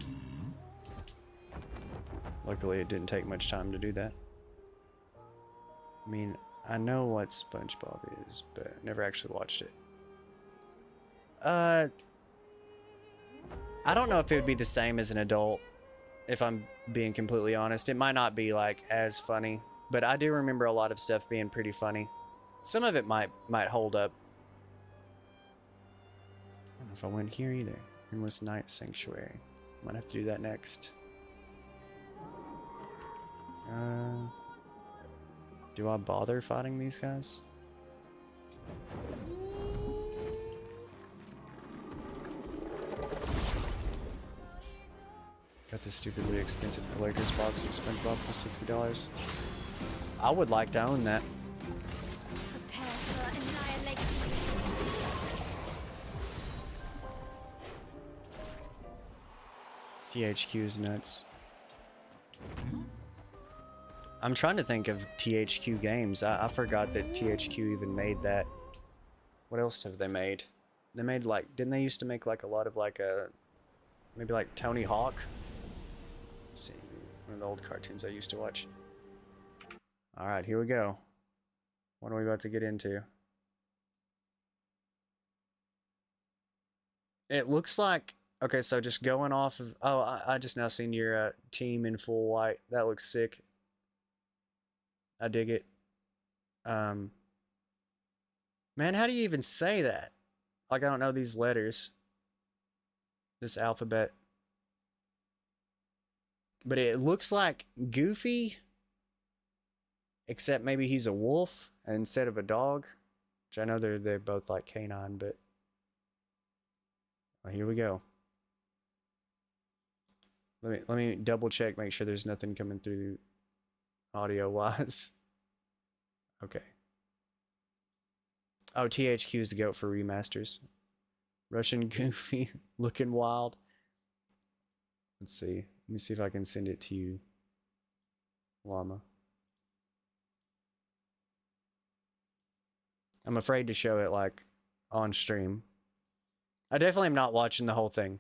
Luckily, it didn't take much time to do that. I mean, I know what SpongeBob is, but never actually watched it. I don't know if it would be the same as an adult, if I'm being completely honest. It might not be like as funny, but I do remember a lot of stuff being pretty funny. Some of it might hold up. I don't know if I went here either. Endless Night Sanctuary. Might have to do that next. Do I bother fighting these guys? Got this stupidly expensive collector's box of SpongeBob for $60. I would like to own that. Prepare for annihilation. THQ is nuts. I'm trying to think of THQ games. I forgot that THQ even made that. What else have they made? They made like, didn't they used to make like a lot of like maybe like Tony Hawk? Let's see, one of the old cartoons I used to watch. All right, here we go. What are we about to get into? It looks like, okay, so just going off of, oh, I just now seen your team in full white. That looks sick. I dig it. Man, how do you even say that? Like, I don't know these letters. This alphabet. But it looks like Goofy, except maybe he's a wolf instead of a dog. Which I know they're both like canine, but well, here we go. Let me double check, make sure there's nothing coming through audio wise. Okay. Oh, THQ is the goat for remasters. Russian Goofy looking wild. Let's see. Let me see if I can send it to you, Llama. I'm afraid to show it like on stream. I definitely am not watching the whole thing.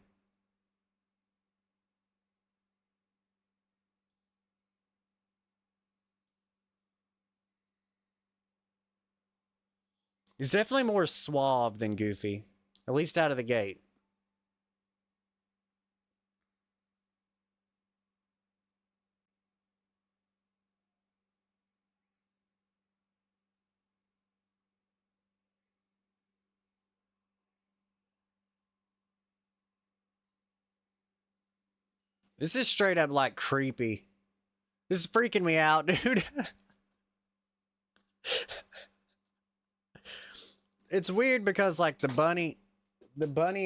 He's definitely more suave than Goofy, at least out of the gate. This is straight up like creepy. This is freaking me out, dude. It's weird because like the bunny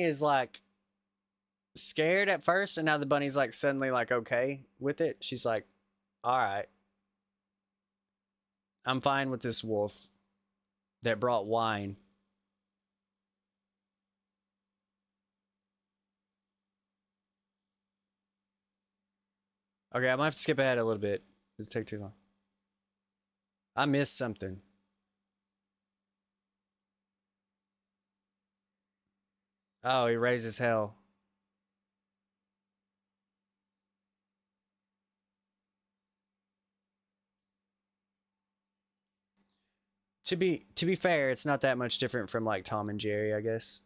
is like scared at first, and now the bunny's like suddenly like okay with it. She's like, all right, I'm fine with this wolf that brought wine. Okay, I might have to skip ahead a little bit. It's take too long. I missed something. Oh, he raises hell. To be fair, it's not that much different from like Tom and Jerry, I guess.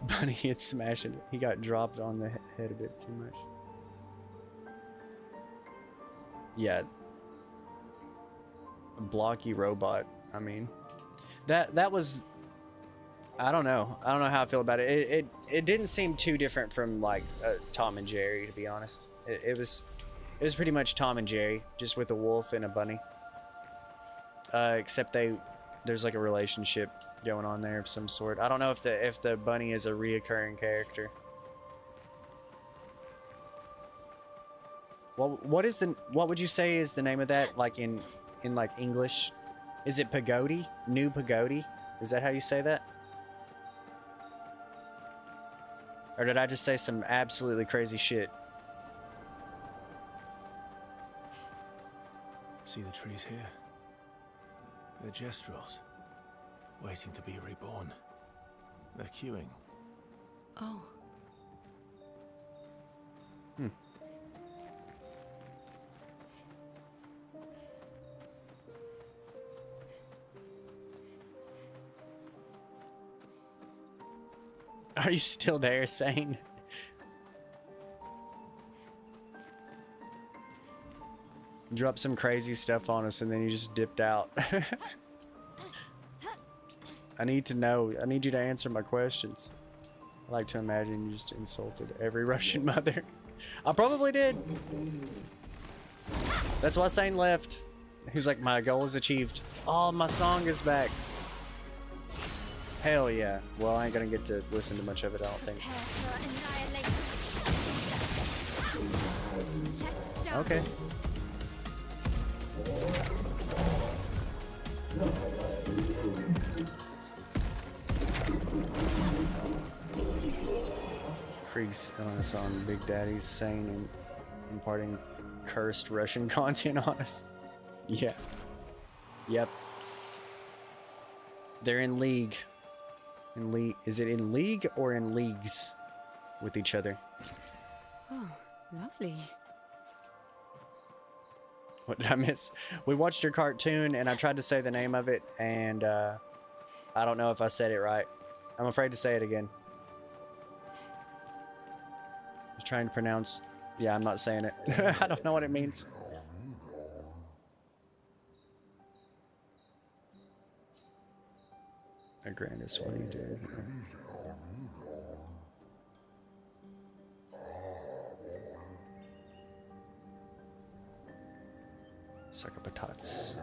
Bunny hit smashing. He got dropped on the head a bit too much. Yeah. A blocky robot. I mean, that was. I don't know. I don't know how I feel about it. It didn't seem too different from like Tom and Jerry, to be honest. It was pretty much Tom and Jerry, just with a wolf and a bunny. Except there's like a relationship going on there of some sort. I don't know if the bunny is a reoccurring character. What would you say is the name of that, like in in like English. Is it Pagodi? New Pagodi? Is that how you say that? Or did I just say some absolutely crazy shit? See the trees here? They're Gestrels, waiting to be reborn. They're queuing. Oh. Are you still there, Sane? Drop some crazy stuff on us and then you just dipped out. I need to know. I need you to answer my questions. I like to imagine you just insulted every Russian mother. I probably did. That's why Sane left. He was like, my goal is achieved. Oh, my song is back. Hell yeah. Well, I ain't gonna get to listen to much of it, I don't think. Prepare for annihilation. Let's start. Okay. Freaks us on Big Daddy's Sane and imparting cursed Russian content on us. Yeah. Yep. They're in league. Is it in league or in leagues with each other? Oh, lovely. What did I miss? We watched your cartoon and I tried to say the name of it and I don't know if I said it right. I'm afraid to say it again. I was trying to pronounce... Yeah, I'm not saying it. I don't know what it means. Agrandis, what are you doing here? Suck up a tots.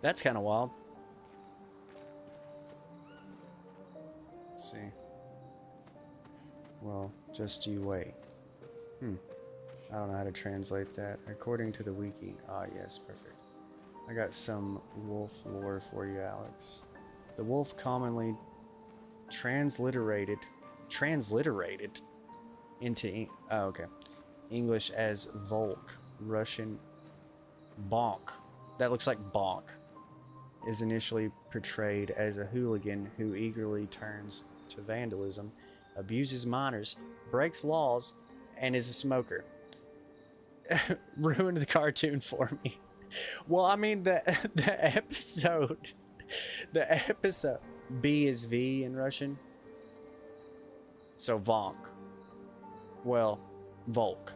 That's kind of wild. Let's see. Well, just you wait. I don't know how to translate that. According to the wiki. Ah, yes, perfect. I got some wolf lore for you, Alex. The wolf commonly transliterated into English as Volk, Russian Bonk. That looks like Bonk. Is initially portrayed as a hooligan who eagerly turns to vandalism, abuses minors, breaks laws, and is a smoker. Ruined the cartoon for me. Well, I mean the episode B is V in Russian. So Vonk. Well, Volk.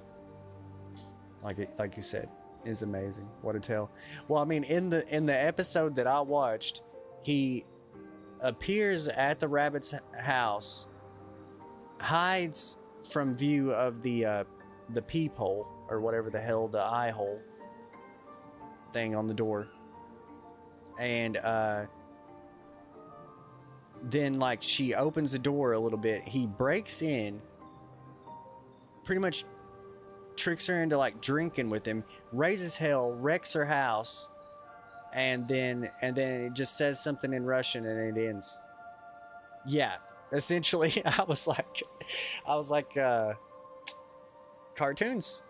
Like you said, is amazing. What a tale. Well, I mean in the episode that I watched, he appears at the rabbit's house, hides from view of the peephole or whatever the hell, the eye hole thing on the door, and then like she opens the door a little bit, he breaks in, pretty much tricks her into like drinking with him, raises hell, wrecks her house, and then it just says something in Russian and it ends. Yeah, essentially. I was like cartoons.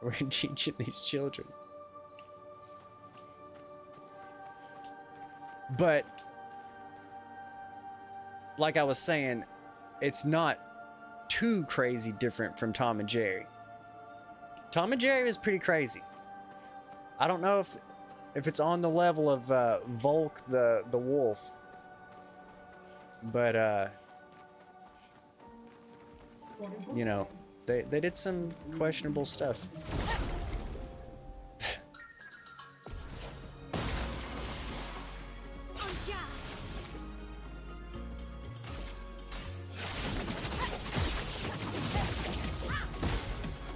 We're teaching these children. But like I was saying, it's not too crazy different from Tom and Jerry. Tom and Jerry was pretty crazy. I don't know if it's on the level of Volk the wolf, but you know, they did some questionable stuff.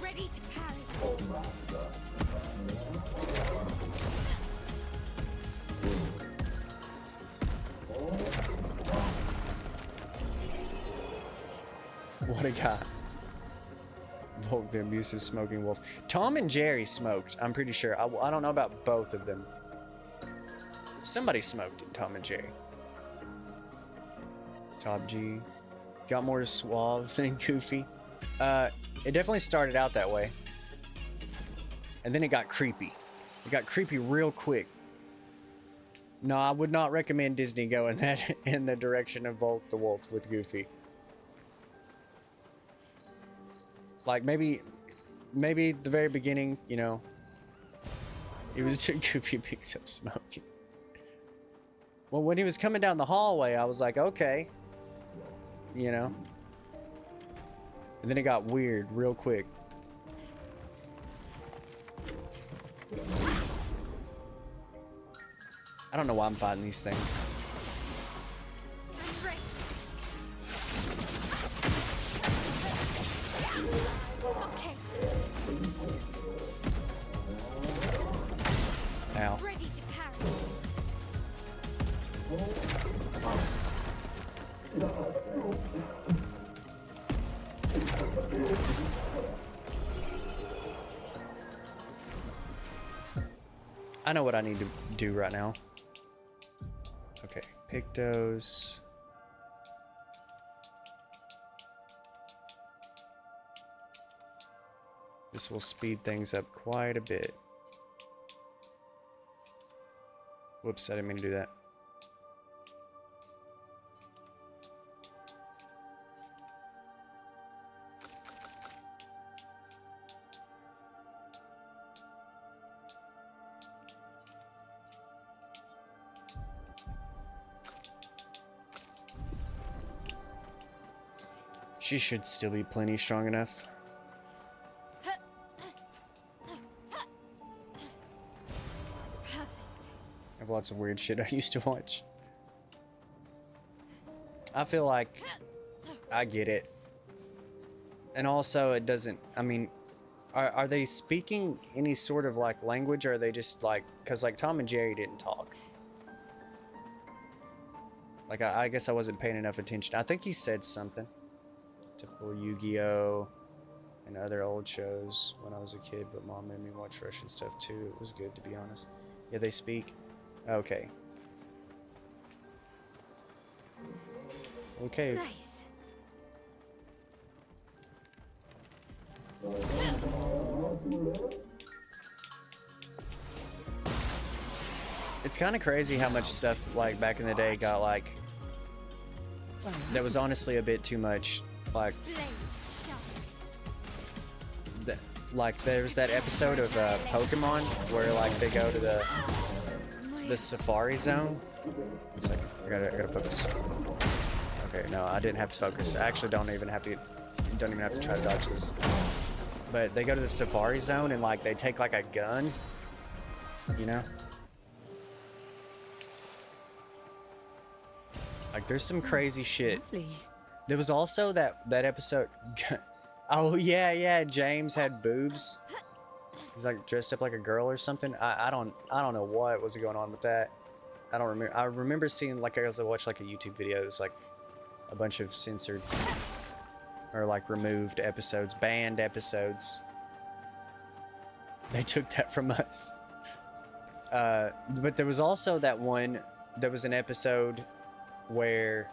Ready to parry. What a guy. Volk the abusive smoking wolf. Tom and Jerry smoked, I'm pretty sure. I don't know about both of them. Somebody smoked in Tom and Jerry. Top G. Got more suave than Goofy. It definitely started out that way. And then it got creepy. It got creepy real quick. No, I would not recommend Disney go in the direction of Volk the Wolf with Goofy. Like maybe the very beginning, you know, it was too Goofy picks up smoking. Well, when he was coming down the hallway, I was like, okay, you know. And then it got weird real quick. I don't know why I'm fighting these things. Okay. Ow. Ready to parry. I know what I need to do right now. Okay, Pictos. This will speed things up quite a bit. Whoops, I didn't mean to do that. She should still be plenty strong enough. I have lots of weird shit I used to watch. I feel like I get it. And also it doesn't, I mean, are they speaking any sort of like language, or are they just like, because like Tom and Jerry didn't talk. Like I guess I wasn't paying enough attention. I think he said something. Typical Yu-Gi-Oh! And other old shows when I was a kid, but Mom made me watch Russian stuff too. It was good, to be honest. Yeah, they speak. Okay. Okay. Nice. It's kind of crazy how much stuff like back in the day got like that was honestly a bit too much. Like Blades sharp. like there's that episode of Pokemon where like they go to the Safari Zone. 1 second, I gotta focus. Okay, no, I didn't have to focus. I actually don't even have to try to dodge this. But they go to the Safari Zone and like they take like a gun, you know. Like there's some crazy shit. Lovely. There was also that episode. Oh yeah, James had boobs. He's like dressed up like a girl or something. I don't know what was going on with that. I don't remember. I remember seeing like I watched like a YouTube video. It was like a bunch of censored or like removed episodes, banned episodes. They took that from us. But there was also that one. There was an episode where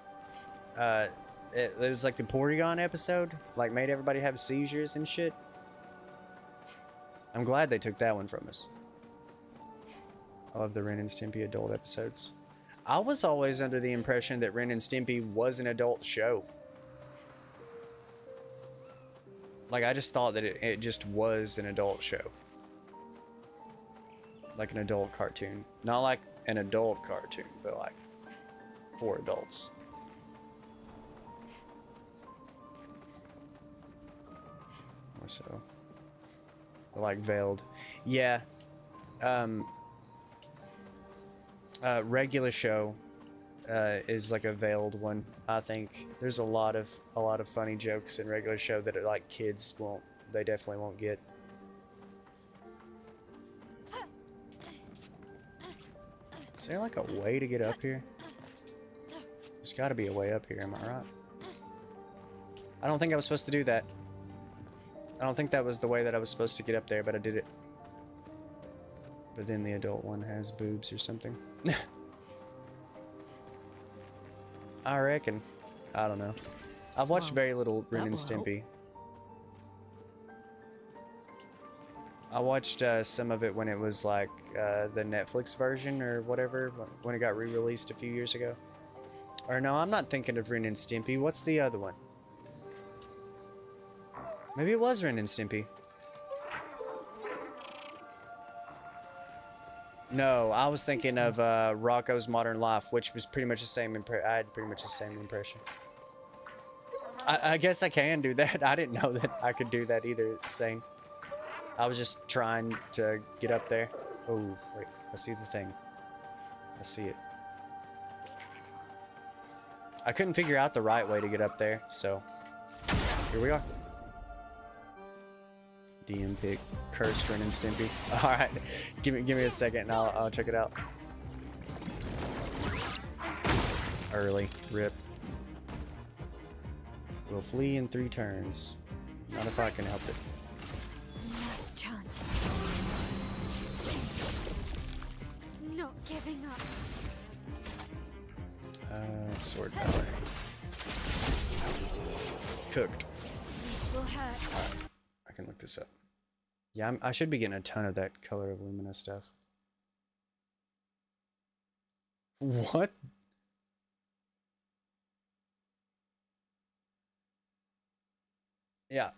it was like the Porygon episode, like made everybody have seizures and shit. I'm glad they took that one from us. I love the Ren and Stimpy adult episodes. I was always under the impression that Ren and Stimpy was an adult show. Like, I just thought that it just was an adult show. Like an adult cartoon. Not like an adult cartoon, but like for adults. Or so. But like veiled. Yeah. Regular show is like a veiled one. I think there's a lot of funny jokes in regular show that are like kids won't. They definitely won't get. Is there like a way to get up here? There's got to be a way up here. Am I right? I don't think I was supposed to do that. I don't think that was the way that I was supposed to get up there, but I did it. But then the adult one has boobs or something. I reckon. I don't know. I've watched very little Ren and Stimpy. I watched some of it when it was like the Netflix version or whatever, when it got re-released a few years ago. Or no, I'm not thinking of Ren and Stimpy. What's the other one? Maybe it was Ren and Stimpy. No, I was thinking of Rocko's Modern Life, which was pretty much the same. I had pretty much the same impression. I guess I can do that. I didn't know that I could do that either. Same. I was just trying to get up there. Oh, wait. I see the thing. I see it. I couldn't figure out the right way to get up there, so here we are. DM pick, cursed Ren and Stimpy. All right, give me a second, and I'll check it out. Early, rip. Will flee in 3 turns. Not if I can help it. Last chance. Not giving up. Sword power. Cooked. This will hurt. I can look this up. Yeah, I should be getting a ton of that Color of Lumina stuff. What? Yeah.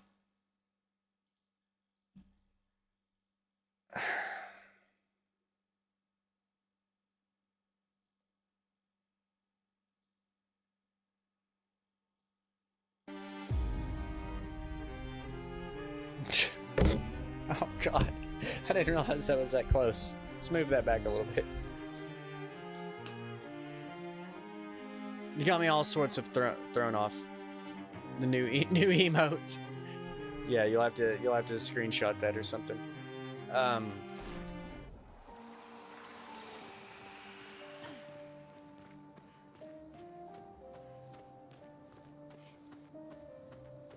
Oh god, I didn't realize that was that close. Let's move that back a little bit. You got me all sorts of thrown off. The new emote. Yeah, you'll have to screenshot that or something.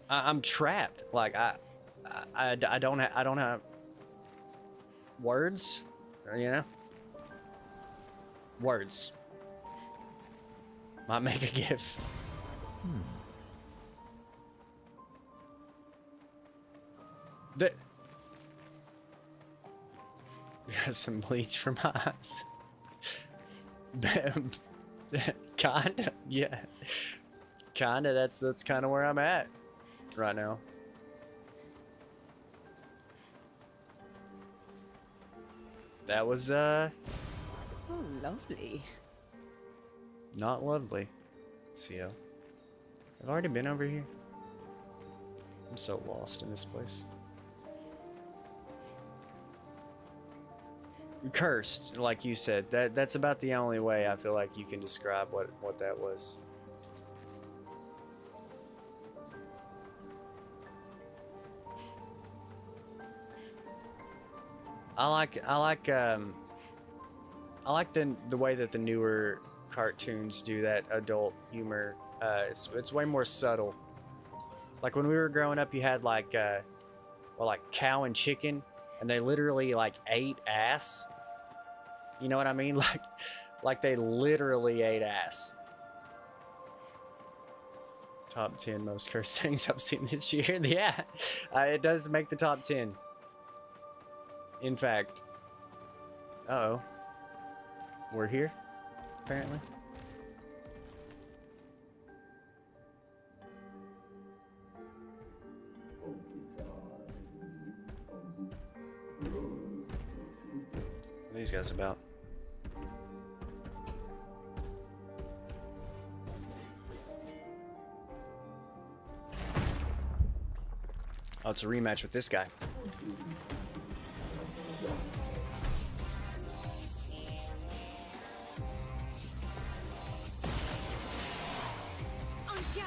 I'm trapped. Like I don't have words, you know. Words. Might make a gif. That. Got some bleach for my eyes. Kinda, yeah. Kinda. That's kind of where I'm at right now. That was Oh, lovely. not lovely. CO. I've already been over here. I'm so lost in this place. Cursed, like you said. That's about the only way I feel like you can describe what that was. I like the way that the newer cartoons do that adult humor. It's way more subtle. Like when we were growing up, you had like cow and chicken, and they literally like ate ass. You know what I mean? Like they literally ate ass. Top 10 most cursed things I've seen this year. Yeah, it does make the top 10. In fact, uh-oh, we're here, apparently. these guys about? Oh, it's a rematch with this guy. On guard.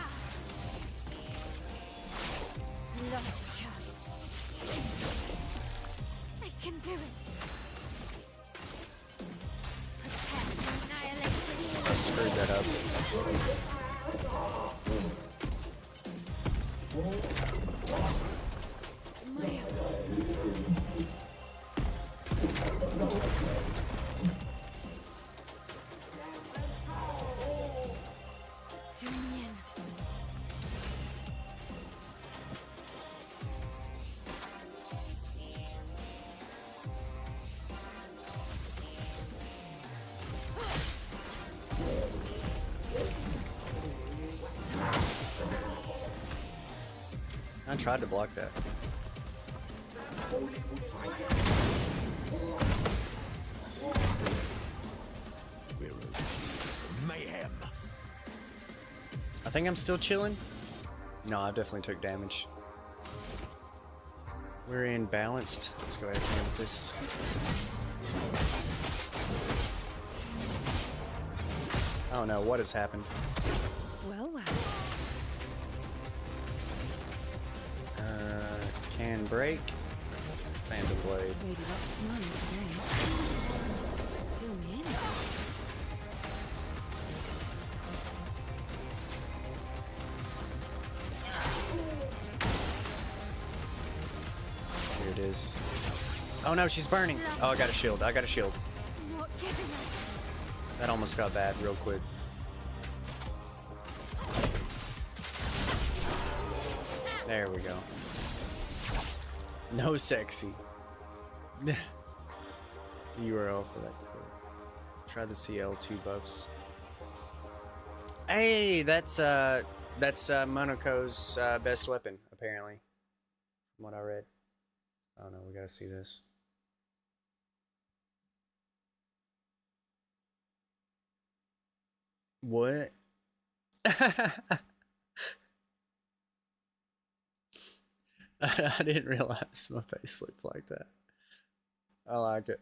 Lost chance. I can do it. Prepare for annihilation. I screwed that up. Do me in. I tried to block that. Mayhem. I think I'm still chilling. No, I definitely took damage. We're in balanced. Let's go ahead and handle this. I don't know what has happened. Well, well. Can break. Phantom blade. Really not smiling today. Do me in. Here it is. Oh no, she's burning. Oh, I got a shield. I got a shield. Not giving up. That almost got bad real quick. There we go. No sexy. URL for that. Try the CL2 buffs. Hey, that's Monaco's best weapon, apparently. From what I read. Oh no, we gotta see this. What? I didn't realize my face looked like that. I like it.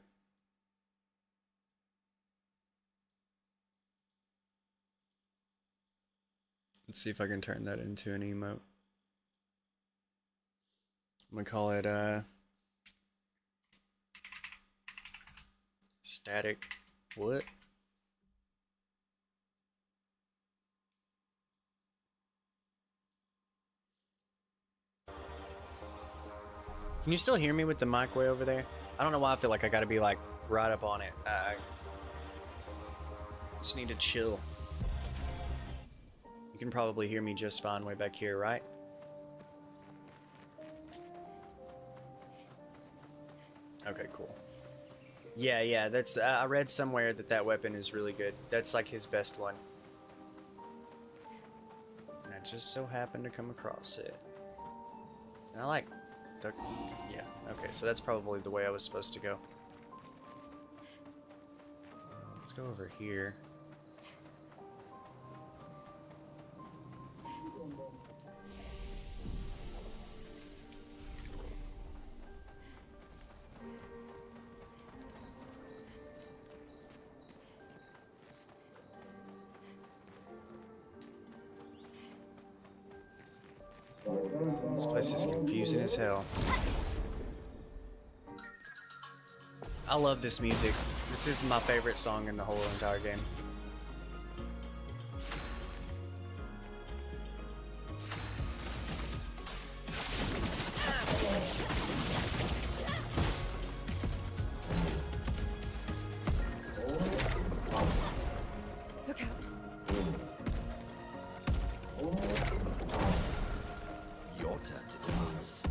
Let's see if I can turn that into an emote. I'm gonna call it static. What? Can you still hear me with the mic way over there? I don't know why I feel like I gotta be like right up on it. I just need to chill. You can probably hear me just fine way back here, right? Okay, cool. Yeah, that's I read somewhere that that weapon is really good. That's like his best one. And I just so happened to come across it. And I like yeah, okay, so that's probably the way I was supposed to go. Let's go over here. This place is confusing as hell. I love this music. This is my favorite song in the whole entire game. Look out. Your turn to dance.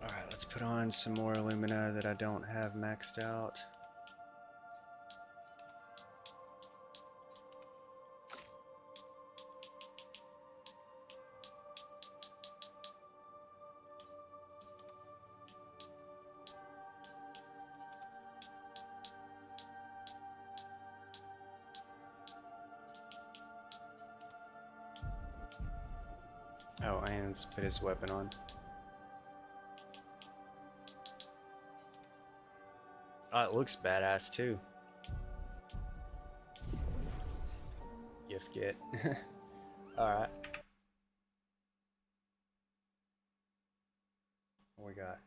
Alright, let's put on some more Illumina that I don't have maxed out. Oh, and let's put his weapon on. Oh, it looks badass too. Gift get. Alright. What we got?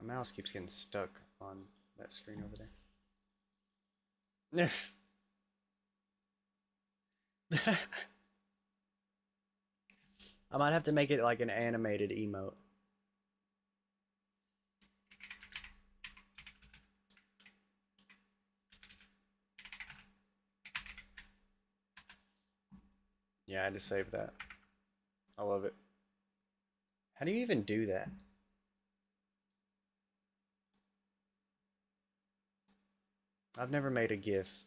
My mouse keeps getting stuck on that screen over there. I might have to make it like an animated emote. Yeah, I had to save that. I love it. How do you even do that? I've never made a GIF.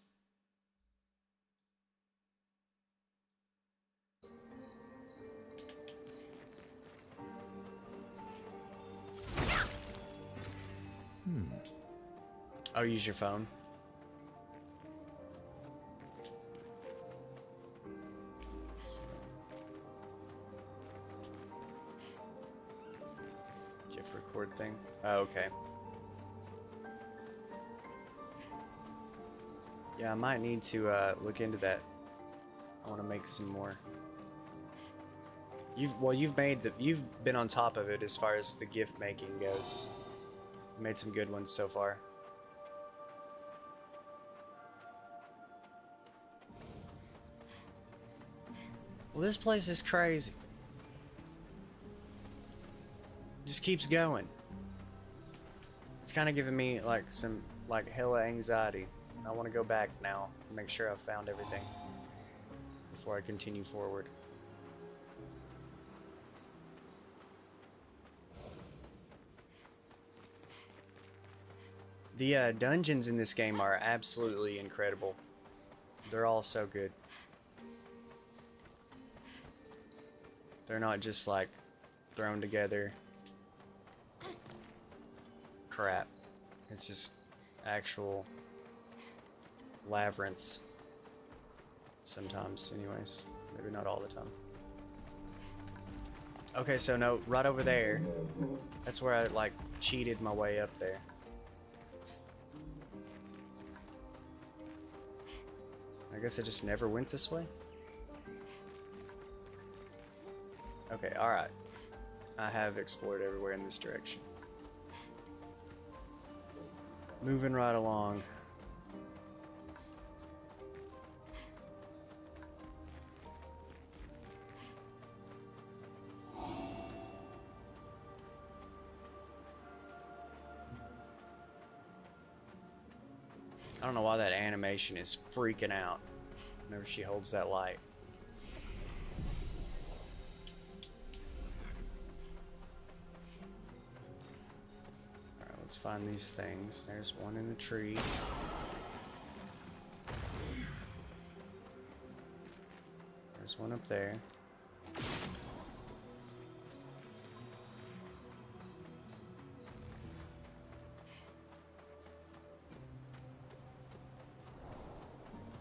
Oh, use your phone. GIF record thing. Oh, okay. Yeah, I might need to look into that. I want to make some more. You've been on top of it as far as the gift making goes. You made some good ones so far. Well, this place is crazy. Just keeps going. It's kind of giving me like some hella anxiety. I want to go back now and make sure I've found everything before I continue forward. The dungeons in this game are absolutely incredible. They're all so good. They're not just like thrown together crap. It's just actual labyrinths. Sometimes, anyways. Maybe not all the time. Okay, so no, right over there. That's where I like cheated my way up there. I guess I just never went this way. Okay, alright. I have explored everywhere in this direction. Moving right along. I don't know why that animation is freaking out whenever she holds that light. Alright, let's find these things. There's one in the tree. There's one up there.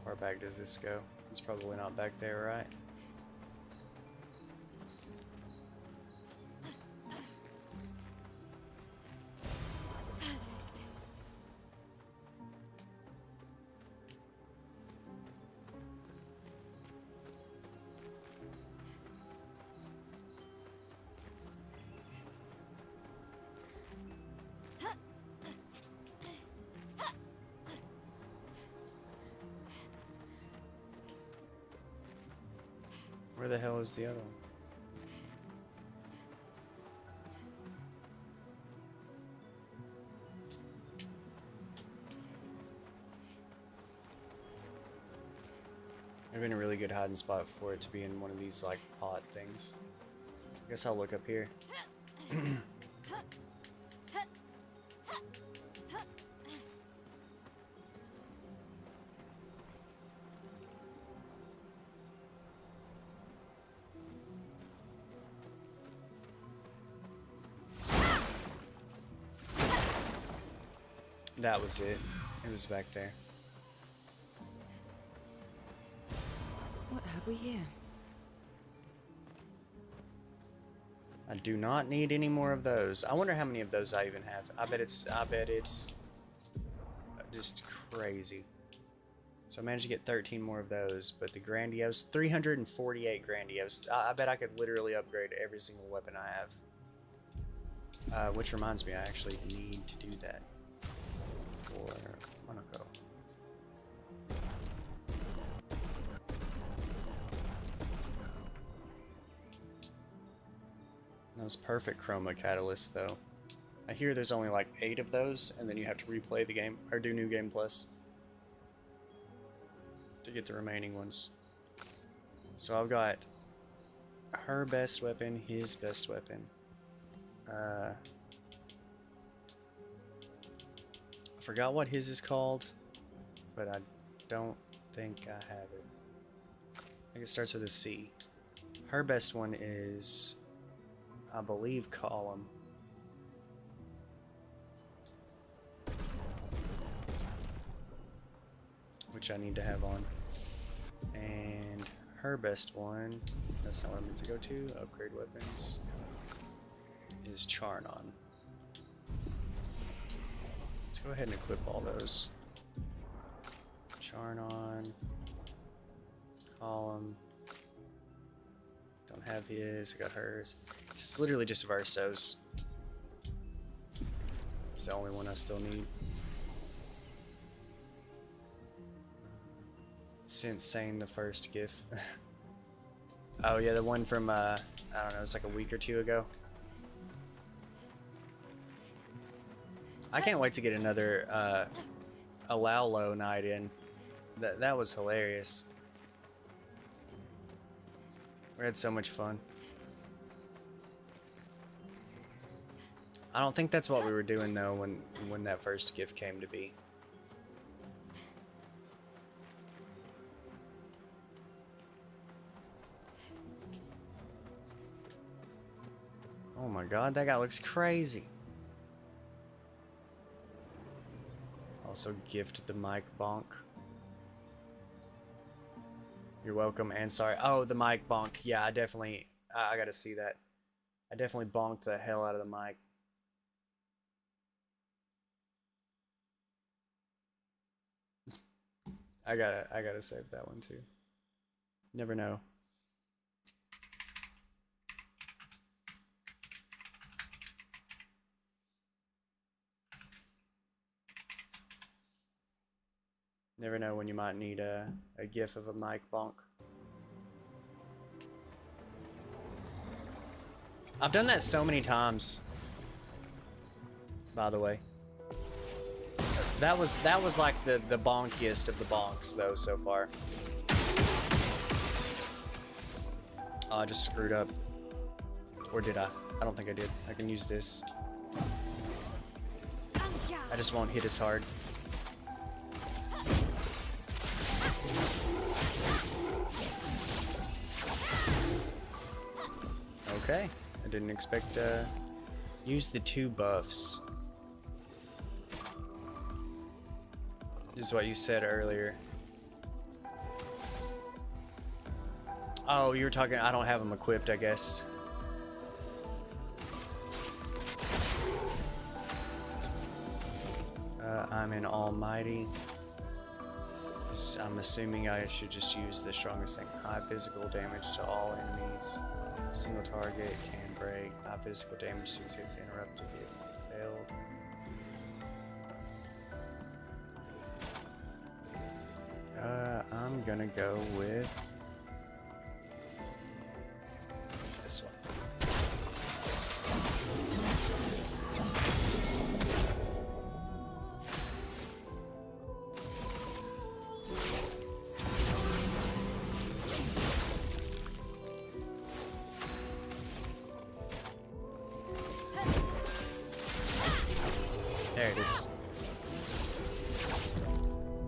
How far back does this go? It's probably not back there, right? Where the hell is the other one? It'd been a really good hiding spot for it to be in one of these like pot things. I guess I'll look up here. That was it. It was back there. What have we here? I do not need any more of those. I wonder how many of those I even have. I bet it's just crazy. So I managed to get 13 more of those, but the Grandiose, 348 Grandiose. I bet I could literally upgrade every single weapon I have. Which reminds me, I actually need to do that for Monaco. Those perfect chroma catalysts, though. I hear there's only like 8 of those, and then you have to replay the game or do New Game Plus to get the remaining ones. So I've got her best weapon, his best weapon. I forgot what his is called, but I don't think I have it. I think it starts with a C. Her best one is, I believe, Column. Which I need to have on. And her best one, that's not what I meant to go to, upgrade weapons, is Charnon. Let's go ahead and equip all those. Charnon, Column, don't have his, I got hers. This is literally just Versos. It's the only one I still need. Since saying the first GIF. Oh yeah, the one from I don't know, it's like a week or two ago. I can't wait to get another Alaulo night in. That was hilarious. We had so much fun. I don't think that's what we were doing though when that first GIF came to be. Oh my god, that guy looks crazy. Also gift the mic bonk. You're welcome and sorry. Oh, the mic bonk. Yeah, I definitely, I gotta see that. I definitely bonked the hell out of the mic. I gotta save that one too. Never know. Never know when you might need a gif of a mic bonk. I've done that so many times. By the way. That was like the bonkiest of the bonks though so far. Oh, I just screwed up. Or did I? I don't think I did. I can use this. I just won't hit as hard. Okay, I didn't expect to use the 2 buffs. This is what you said earlier. Oh, you were talking, I don't have them equipped, I guess. I'm an almighty. I'm assuming I should just use the strongest thing. High physical damage to all enemies. Single target, can break. High physical damage, 6 hits interrupted if failed. I'm gonna go with this one. There it is.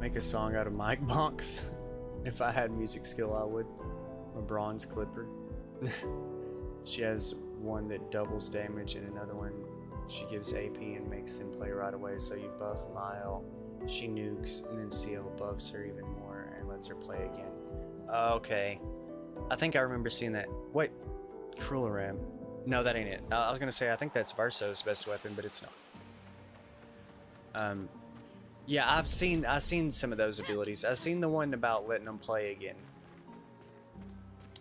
Make a song out of mic bonks. If I had music skill, I would. A bronze clipper. She has one that doubles damage and another one she gives AP and makes him play right away. So you buff Mile, she nukes, and then Seal buffs her even more and lets her play again. Okay. I think I remember seeing that. Wait, Cruelaram. No, that ain't it. I was gonna say I think that's Varso's best weapon, but it's not. Yeah, I've seen some of those abilities. I've seen the one about letting them play again,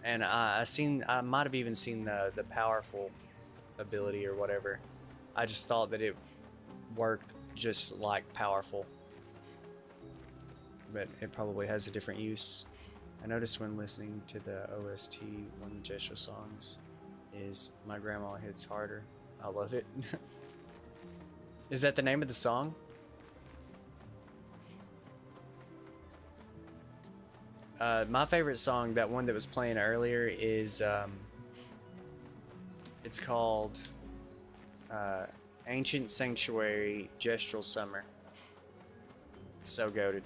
and I might have even seen the powerful ability or whatever. I just thought that it worked just like powerful, but it probably has a different use. I noticed when listening to the OST, one of the Gesture songs is "My Grandma Hits Harder." I love it. Is that the name of the song? My favorite song, that one that was playing earlier, is it's called Ancient Sanctuary Gestural Summer. It's so goated.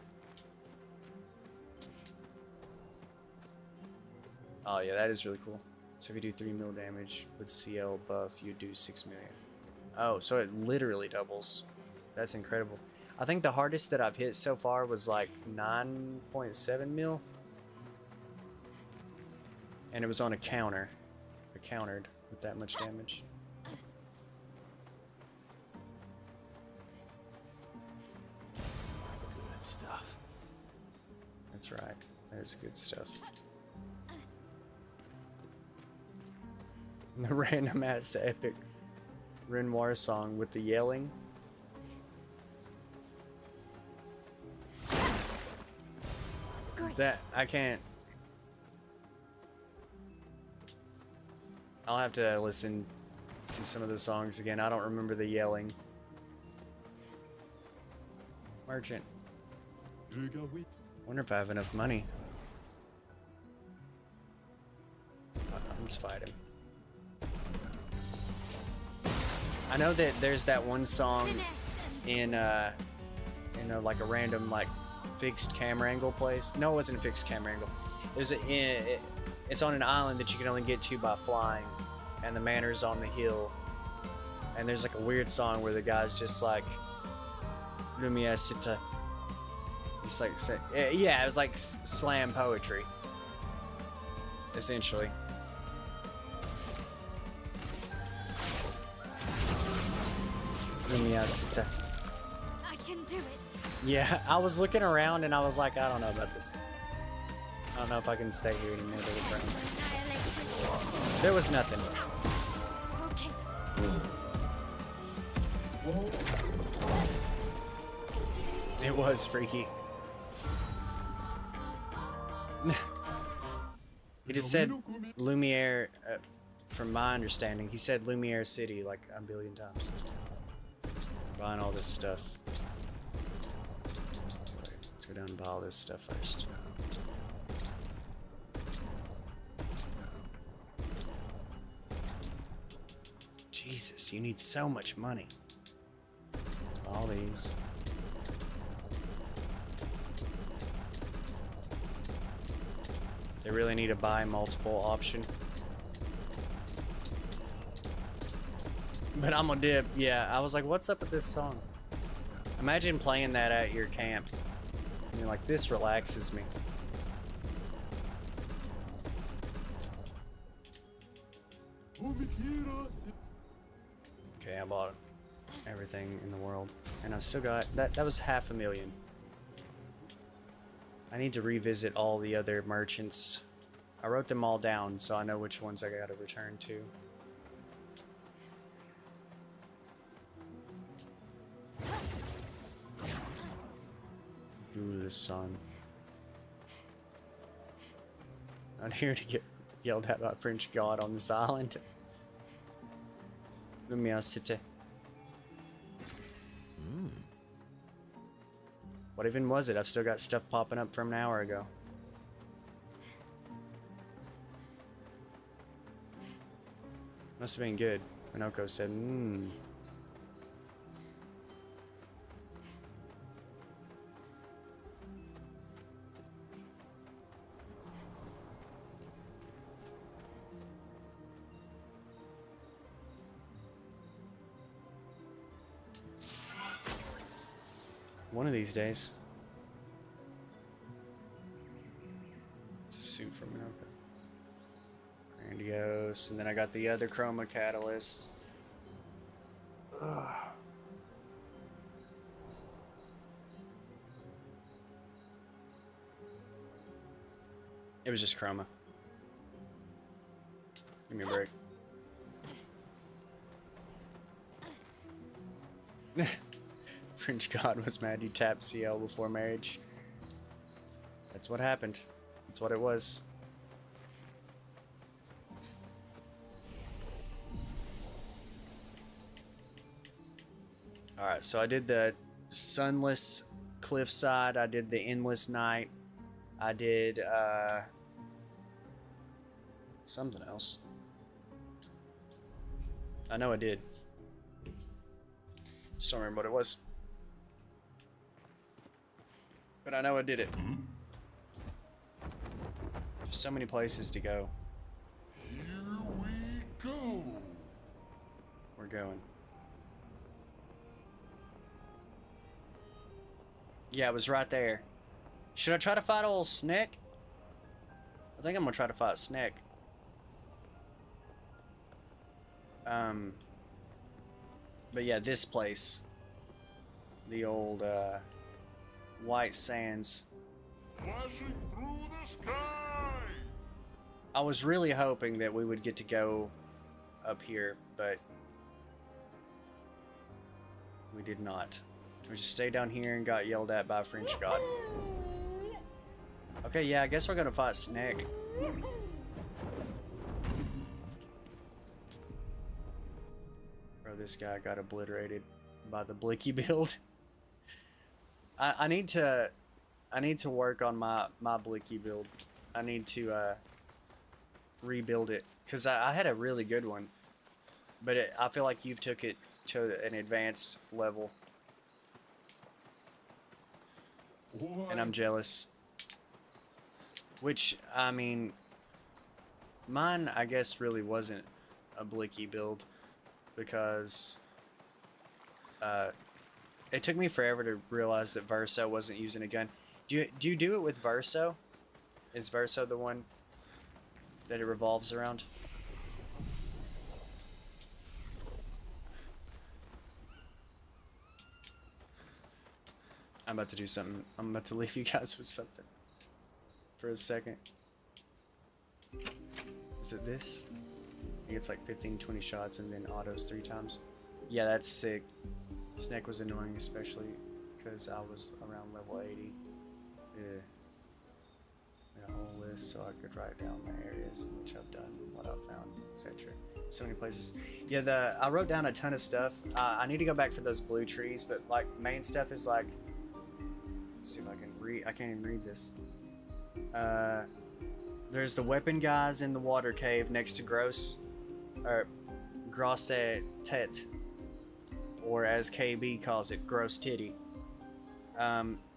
Oh yeah, that is really cool. So if you do 3 mil damage with CL buff, you do 6 million. Oh, so it literally doubles. That's incredible. I think the hardest that I've hit so far was like 9.7 mil. And it was on a counter. It countered with that much damage. Good stuff. That's right. That is good stuff. The random ass epic Renoir song with the yelling. Great. That I can't. I'll have to listen to some of the songs again. I don't remember the yelling. Merchant. Wonder if I have enough money. Let's fight him. I know that there's that one song in like a random like fixed camera angle place. No, it wasn't a fixed camera angle. It's on an island that you can only get to by flying, and the manor's on the hill. And there's like a weird song where the guy's just like, Lumia Sita. Just like say, yeah, it was like slam poetry, essentially. Lumia Sita. I can do it. Yeah, I was looking around and I was like, I don't know about this. I don't know if I can stay here anymore. Annihilation. There was nothing. Okay. It was freaky. He just said Lumiere, from my understanding, he said Lumiere City like a billion times. Buying all this stuff. Let's go down and buy all this stuff first. Jesus, you need so much money. All these. They really need a buy multiple option. But I'm gonna dip. Yeah, I was like, what's up with this song? Imagine playing that at your camp. And you're like, this relaxes me. Okay, I bought everything in the world. And I still got, that was $500,000. I need to revisit all the other merchants. I wrote them all down so I know which ones I gotta return to. Son. Not here to get yelled at by French God on this island. Lumia City. What even was it? I've still got stuff popping up from an hour ago. Must have been good. Minoko said, One of these days. It's a suit from Minoko. Grandiose. And then I got the other Chroma Catalyst. Ugh. It was just Chroma. Give me a break. French God was mad you tapped CL before marriage. That's what happened. That's what it was. Alright, so I did the Sunless Cliffside, I did the Endless Night, I did something else. I know I did. Just don't remember what it was. But I know I did it. There's so many places to go. Here we go. We're going. Yeah, it was right there. Should I try to fight old Sneck? I think I'm gonna try to fight Sneck. But yeah, this place. The old, White Sands. Flashing through the sky. I was really hoping that we would get to go up here, but we did not. We just stayed down here and got yelled at by a French God. Okay, yeah, I guess we're gonna fight Sneck. Bro, this guy got obliterated by the Blicky build. I need to work on my Blicky build. I need to rebuild it because I had a really good one, but I feel like you've took it to an advanced level. And I'm jealous. Which, I mean, mine, I guess, really wasn't a Blicky build because it took me forever to realize that Verso wasn't using a gun. Do you do it with Verso? Is Verso the one that it revolves around? I'm about to do something. I'm about to leave you guys with something for a second. Is it this? I think it's like 15, 20 shots and then autos 3 times. Yeah, that's sick. Snake was annoying, especially because I was around level 80. Yeah. Made a whole list so I could write down the areas in which I've done, what I've found, etc. So many places. Yeah, I wrote down a ton of stuff. I need to go back for those blue trees, but like main stuff is like. Let's see if I can read. I can't even read this. There's the weapon guys in the water cave next to Grosset, or as KB calls it, Gross Titty.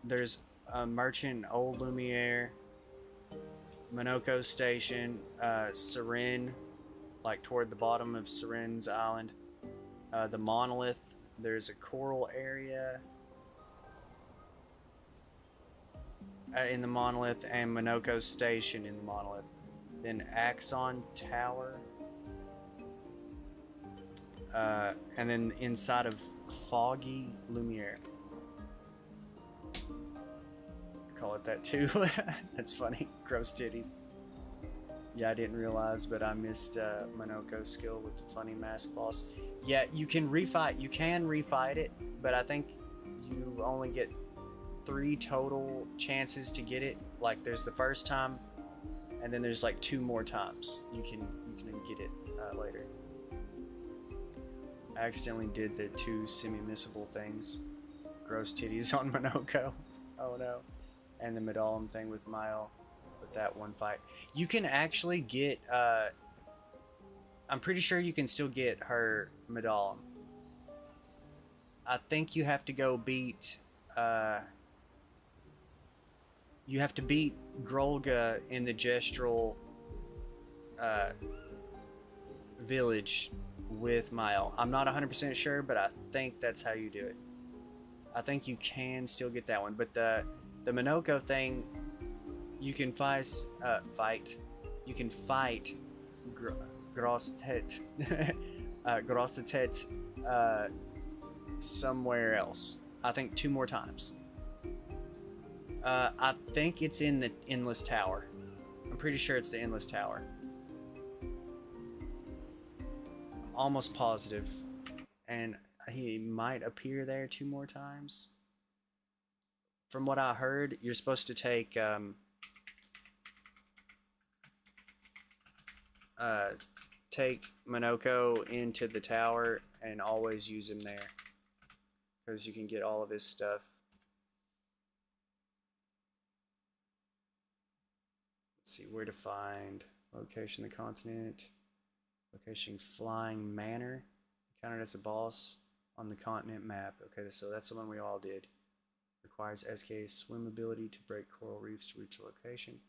There's a merchant, Old Lumiere, Minoko Station, Seren, like toward the bottom of Seren's Island. The Monolith. There's a coral area. In the Monolith, and Minoko Station in the Monolith. Then Axon Tower. And then inside of Foggy Lumiere. I call it that too. That's funny. Gross titties. Yeah, I didn't realize, but I missed Minoko's skill with the funny mask boss. Yeah, you can refight. You can refight it, but I think you only get 3 total chances to get it. Like there's the first time, and then there's like 2 more times you can get it later. I accidentally did the 2 semi-missable things. Gross titties on Minoko. Oh no. And the Medallum thing with Mile with that one fight. You can actually get I'm pretty sure you can still get her Medallum. I think you have to go beat you have to beat Grolga in the Gestral village with Mile. I'm not 100% sure, but I think that's how you do it. I think you can still get that one, but the Minoko thing, you can fight. You can fight Grosset, Grossetet, somewhere else. I think 2 more times. I think it's in the Endless Tower. I'm pretty sure it's the Endless Tower. Almost positive. And he might appear there 2 more times. From what I heard, you're supposed to take Minoko into the tower and always use him there, because you can get all of his stuff. Let's see where to find location, the continent, location, Flying Manor, encountered as a boss on the continent map. Okay, so that's the one we all did. Requires SK swim ability to break coral reefs to reach a location.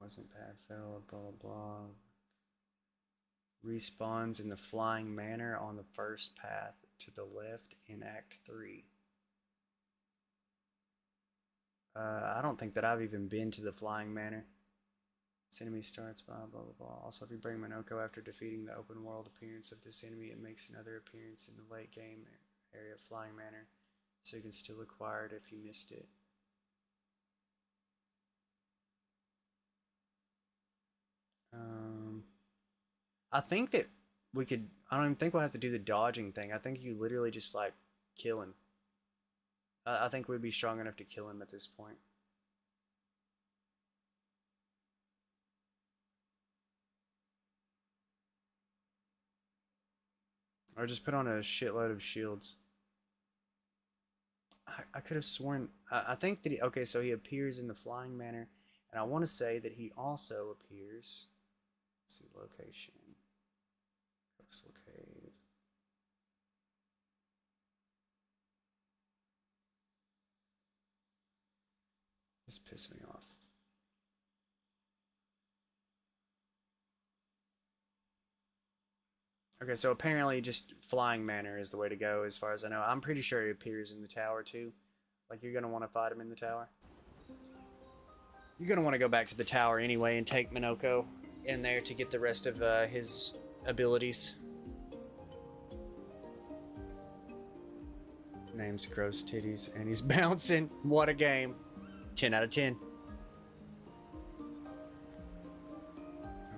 Wasn't bad, fell, blah blah blah. Respawns in the Flying Manor on the first path to the left in Act 3. I don't think that I've even been to the Flying Manor. This enemy starts blah blah blah blah. Also, if you bring Minoko after defeating the open world appearance of this enemy, it makes another appearance in the late game area of Flying Manor, so you can still acquire it if you missed it. I think that we could, I don't even think we'll have to do the dodging thing. I think you literally just like kill him. I think we'd be strong enough to kill him at this point. Or just put on a shitload of shields. I could have sworn, I think that okay, so he appears in the Flying Manor, and I want to say that he also appears, let's see, location, Coastal Cave. This pissed me off. Okay, so apparently just Flying Manor is the way to go as far as I know. I'm pretty sure he appears in the tower too. Like, you're going to want to fight him in the tower. You're going to want to go back to the tower anyway and take Minoko in there to get the rest of his abilities. Name's Gross Titties, and he's bouncing. What a game. 10 out of 10. Oh,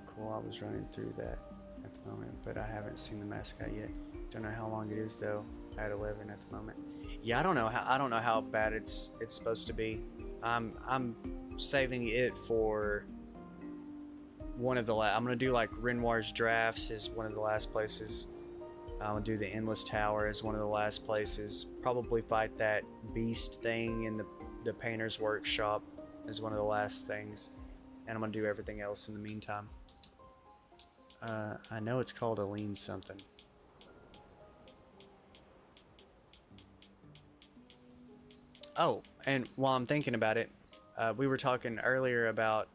cool. I was running through that at the moment, but I haven't seen the mascot yet. Don't know how long it is though. At 11 at the moment. Yeah, I don't know how bad it's supposed to be. I'm saving it for one of the I'm gonna do like Renoir's Drafts is one of the last places. I'll do the Endless Tower as one of the last places. Probably fight that beast thing in the painter's workshop as one of the last things, and I'm gonna do everything else in the meantime. I know it's called Aline something. Oh, and while I'm thinking about it, we were talking earlier about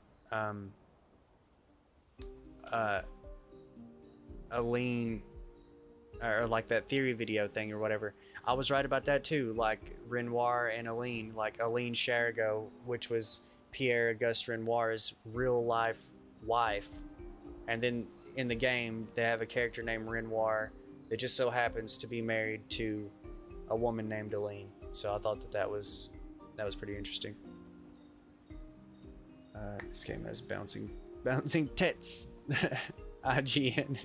Aline, or like that theory video thing or whatever. I was right about that too, like Renoir and Aline, like Aline Charagot, which was Pierre Auguste Renoir's real life wife. And then in the game, they have a character named Renoir that just so happens to be married to a woman named Aline. So I thought that was pretty interesting. This game has bouncing tits. IGN.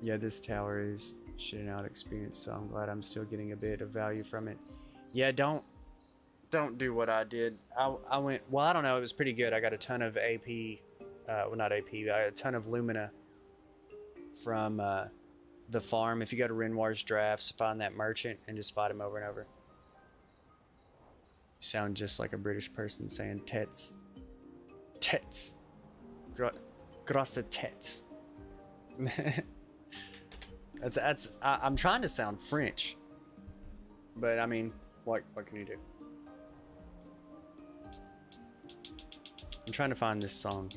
Yeah, this tower is shitting out experience, so I'm glad I'm still getting a bit of value from it. Yeah, don't do what I did. I went, well, I don't know, it was pretty good. I got a ton of AP, well, not AP, I got a ton of Lumina from the farm. If you go to Renoir's Drafts, find that merchant and just fight him over and over. You sound just like a British person saying tets. Tets. Grosse tets. I'm trying to sound French, but I mean, what can you do? I'm trying to find this song.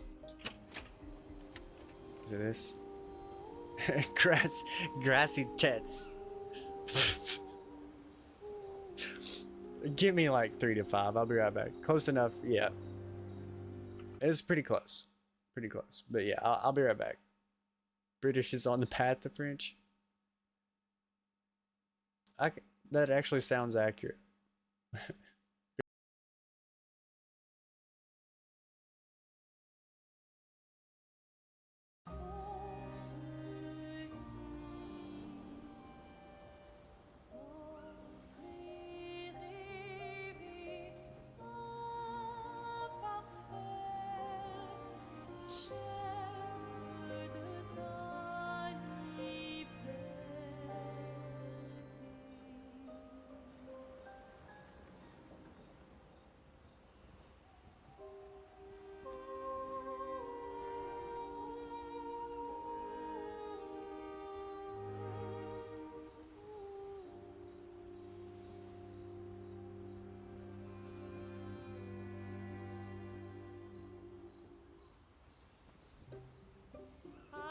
Is it this? Grassy tets. Give me like 3 to 5. I'll be right back. Close enough. Yeah. It's pretty close. Pretty close. But yeah, I'll be right back. British is on the path to French. That actually sounds accurate.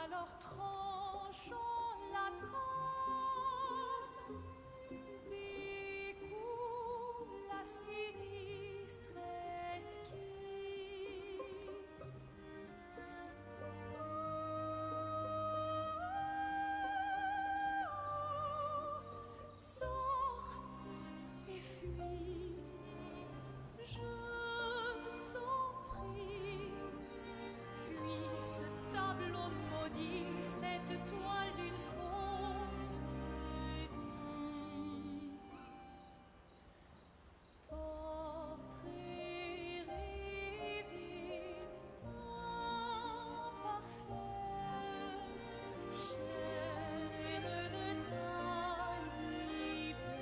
Alors tranchons la trame, découle la sinistre esquisse. Sors et fuis, je t'en prie. Fuis ce tableau maudit, cette toile d'une fausse vie. Portrait rêvé, imparfait, chair de ta liberté.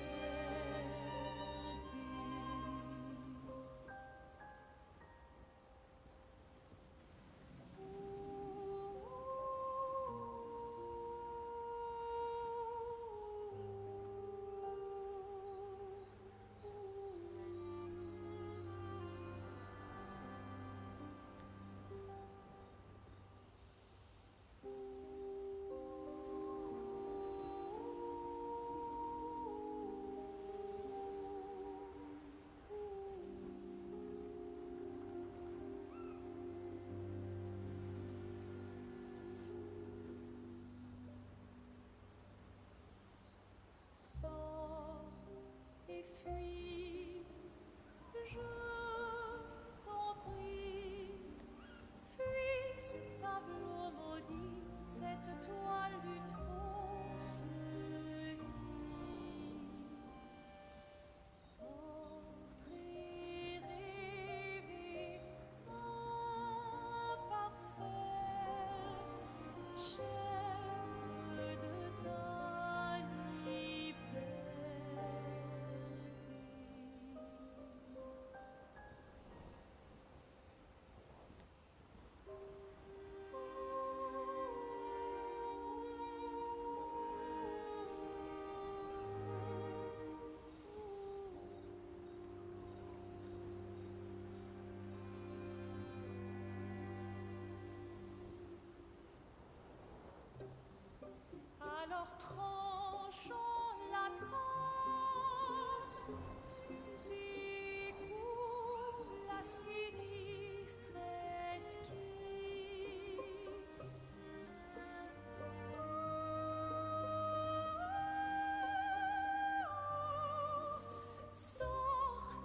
Sors et fuis, je t'en prie. Fuis ce tableau maudit, cette toile d'une fausse vie. Portrait rêvé, imparfait, chair de ta liberté. Alors tranchons la trame, découle la sinistre esquisse. Sors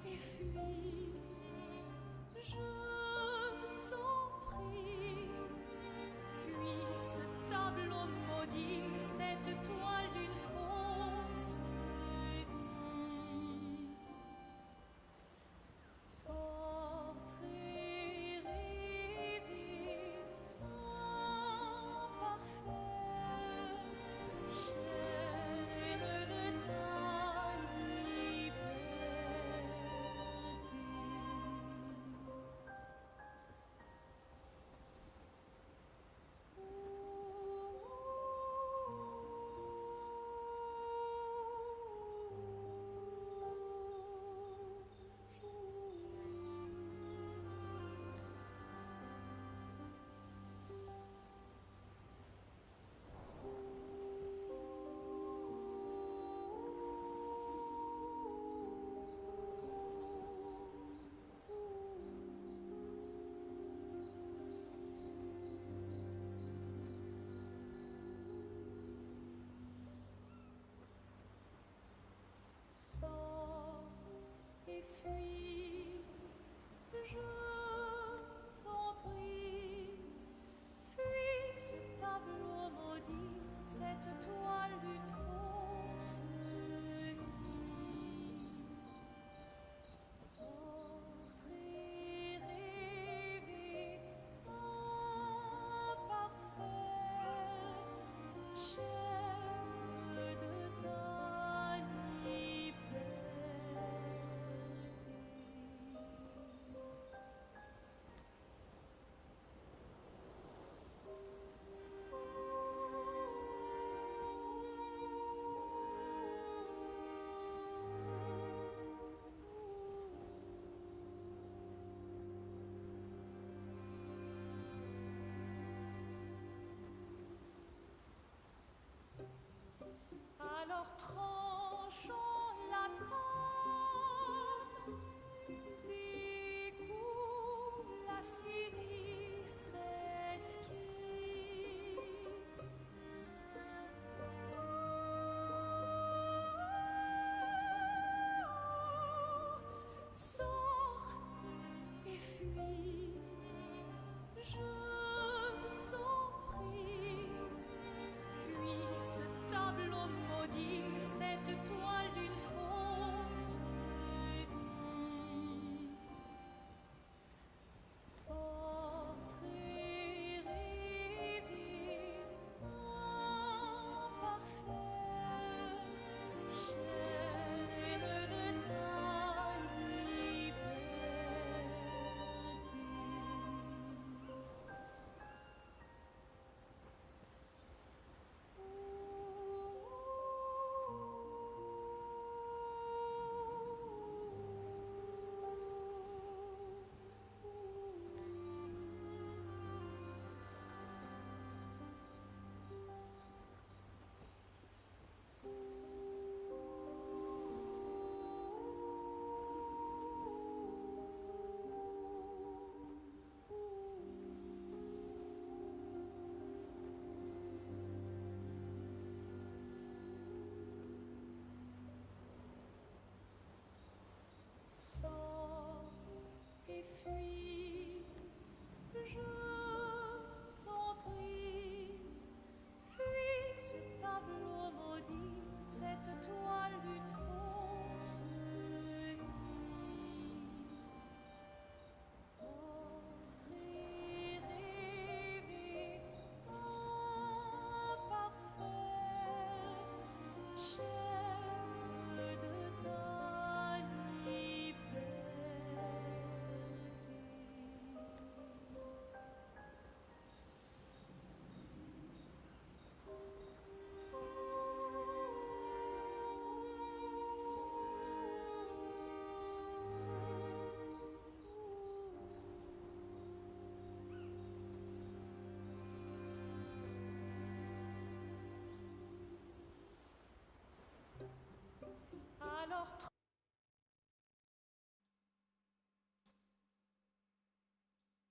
et fuis, je t'en prie. Fuis ce tableau maudit,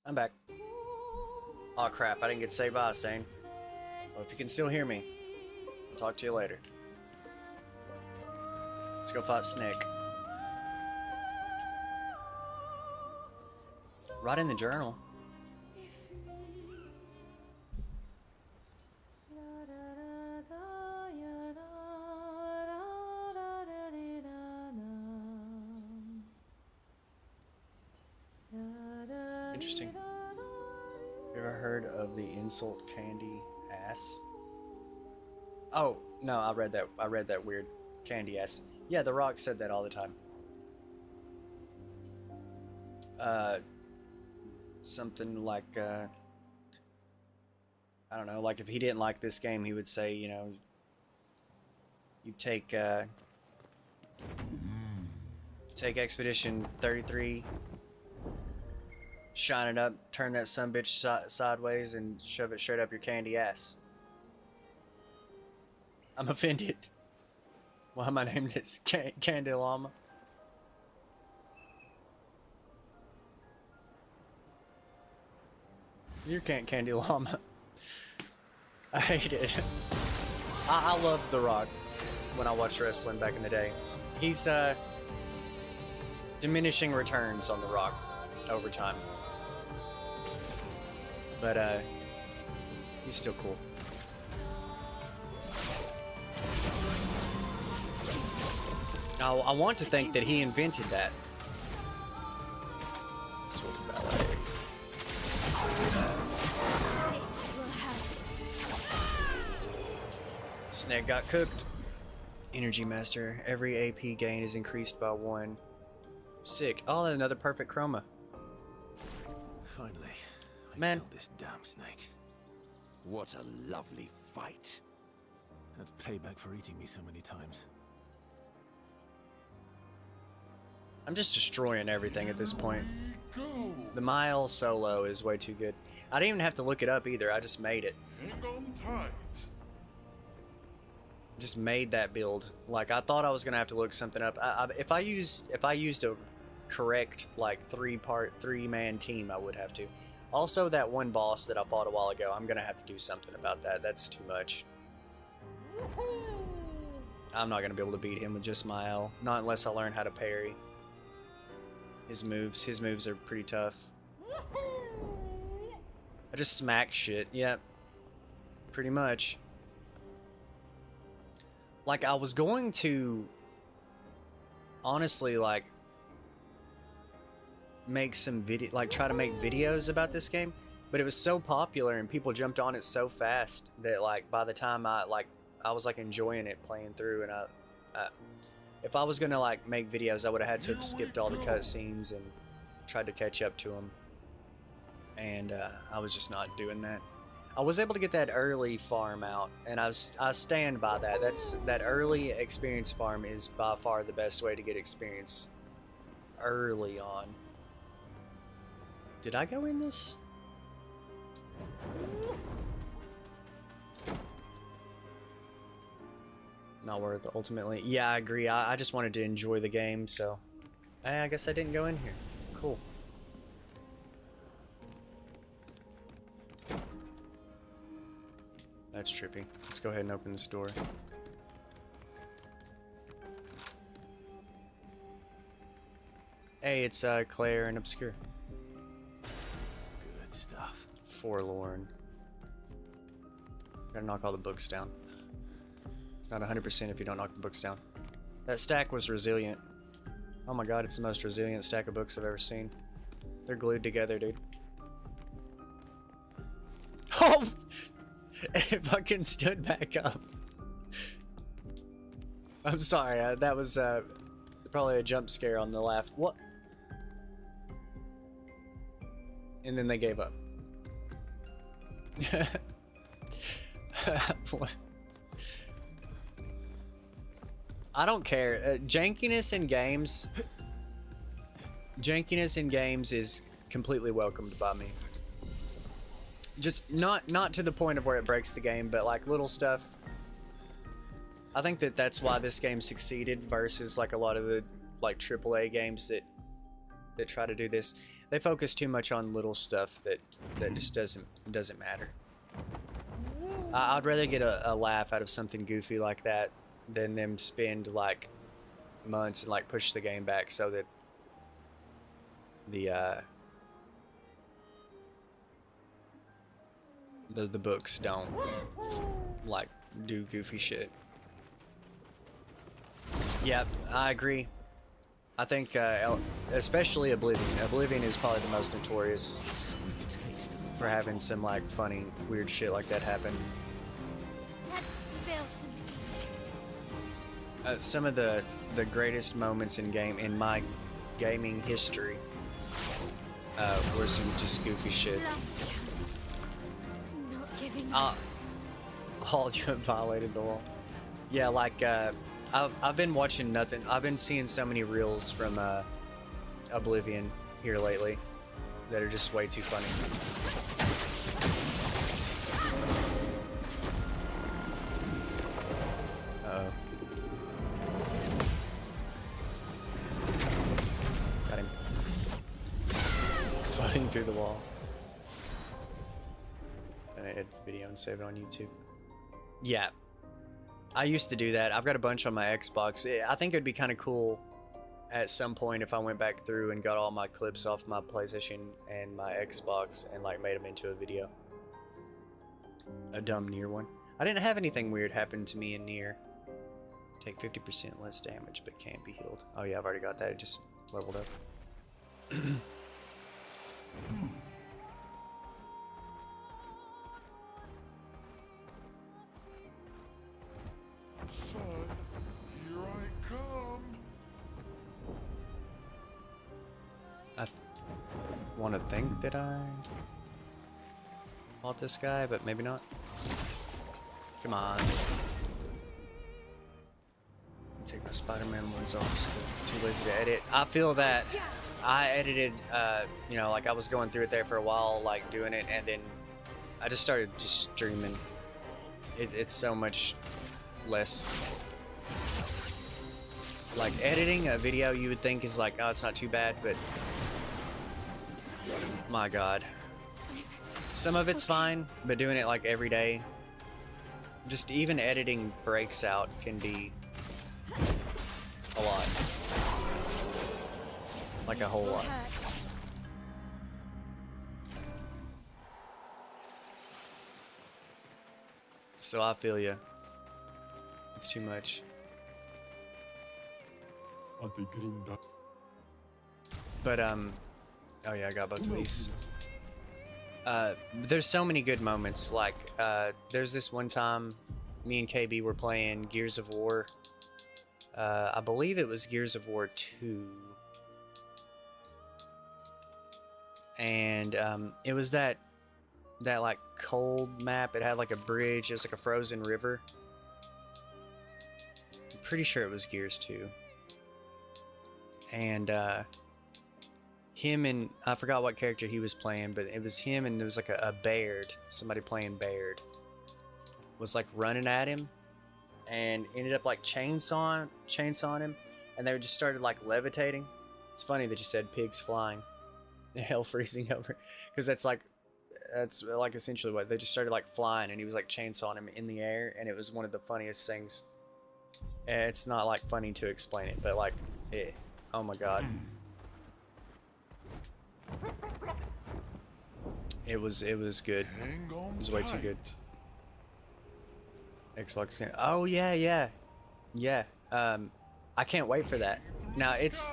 I'm back. Oh crap, I didn't get saved by Sane. Well, if you can still hear me, I'll talk to you later. Let's go fight Snake. Write in the journal. Interesting. You ever heard of the insult candy ass? Oh, no, I read that weird candy ass. Yeah, The Rock said that all the time. Something like, I don't know, like if he didn't like this game, he would say, you know, you take Expedition 33, shine it up, turn that sumbitch sideways, and shove it straight up your candy ass. I'm offended. Why am I named this Candy Llama? You can't Candy Llama. I hate it. I loved The Rock when I watched wrestling back in the day. He's diminishing returns on The Rock over time. But he's still cool. Now, I want to think that he invented that. Sword ballet. Snake got cooked. Energy Master. Every AP gain is increased by 1. Sick. Oh, another perfect chroma. Finally, I Man. killed this damn snake. What a lovely fight. That's payback for eating me so many times. I'm just destroying everything at this point. Go. The mile solo is way too good. I didn't even have to look it up either. I just made it. Hang on tight. Just made that build. Like I thought I was gonna have to look something up. If I used a correct like three-man team, I would have to. Also, that one boss that I fought a while ago, I'm gonna have to do something about that. That's too much. I'm not gonna be able to beat him with just my L, not unless I learn how to parry. His moves are pretty tough. I just smack shit. Yep, pretty much. Like I was going to honestly like make some video, like try to make videos about this game, but it was so popular and people jumped on it so fast that like by the time I was like enjoying it playing through, and I if I was gonna like make videos, I would have had to have skipped all the cutscenes and tried to catch up to them, and I was just not doing that. I was able to get that early farm out, and I stand by that. That early experience farm is by far the best way to get experience early on. Did I go in this? Not worth it, ultimately. Yeah, I agree. I just wanted to enjoy the game, so I guess I didn't go in here. Cool. That's trippy. Let's go ahead and open this door. Hey, it's Claire and Obscure. Good stuff. Forlorn. Gotta knock all the books down. It's not 100% if you don't knock the books down. That stack was resilient. Oh my god, it's the most resilient stack of books I've ever seen. They're glued together, dude. Oh! It fucking stood back up. I'm sorry, that was probably a jump scare on the left. What? And then they gave up. What? I don't care. Jankiness in games is completely welcomed by me. Just not to the point of where it breaks the game, but like little stuff. I think that's why this game succeeded versus like a lot of the like AAA games that try to do this. they focus too much on little stuff that just doesn't matter. I'd rather get a laugh out of something goofy like that than them spend like months and like push the game back so that the books don't like do goofy shit. Yeah, I agree. I think especially Oblivion. Oblivion is probably the most notorious for having some like funny weird shit like that happen. Let's spill some. Some of the greatest moments in my gaming history were some just goofy shit. Last chance. I'm not giving up. All you have violated the law. Yeah, like I've been watching nothing. I've been seeing so many reels from Oblivion here lately that are just way too funny. Uh-oh. Got him. Floating through the wall. And I edit the video and save it on YouTube. Yeah. I used to do that. I've got a bunch on my Xbox. I think it'd be kind of cool at some point if I went back through and got all my clips off my PlayStation and my Xbox and like made them into a video. A dumb Nier one. I didn't have anything weird happen to me in Nier. Take 50% less damage but can't be healed. Oh yeah, I've already got that. It just leveled up. Son, here I come. I want to think that I fought this guy, but maybe not. Come on. Take my Spider-Man ones off. Still too lazy to edit. I feel that I edited, you know, like I was going through it there for a while, like doing it, and then I just started just streaming. It's so much less. Like editing a video, you would think is like, oh, it's not too bad, but my God, some of it's fine, but doing it like every day, just even editing breaks out can be a lot, like a whole lot. So I feel you. It's too much. But oh yeah, I got both of these. There's so many good moments. Like there's this one time me and KB were playing Gears of War. I believe it was Gears of War 2. And it was that like cold map. It had like a bridge. It was like a frozen river. I'm pretty sure it was Gears 2. And him and I forgot what character he was playing, but it was him and there was like a Baird, somebody playing Baird, was like running at him and ended up like chainsawing him, and they just started like levitating. It's funny that you said pigs flying, hell freezing over, because that's like essentially what they just started like flying, and he was like chainsawing him in the air, and it was one of the funniest things. And it's not like funny to explain it, but like oh my God. It was good. Hang on It was way too tight. good. Xbox game. Oh yeah. I can't wait for that. Now it's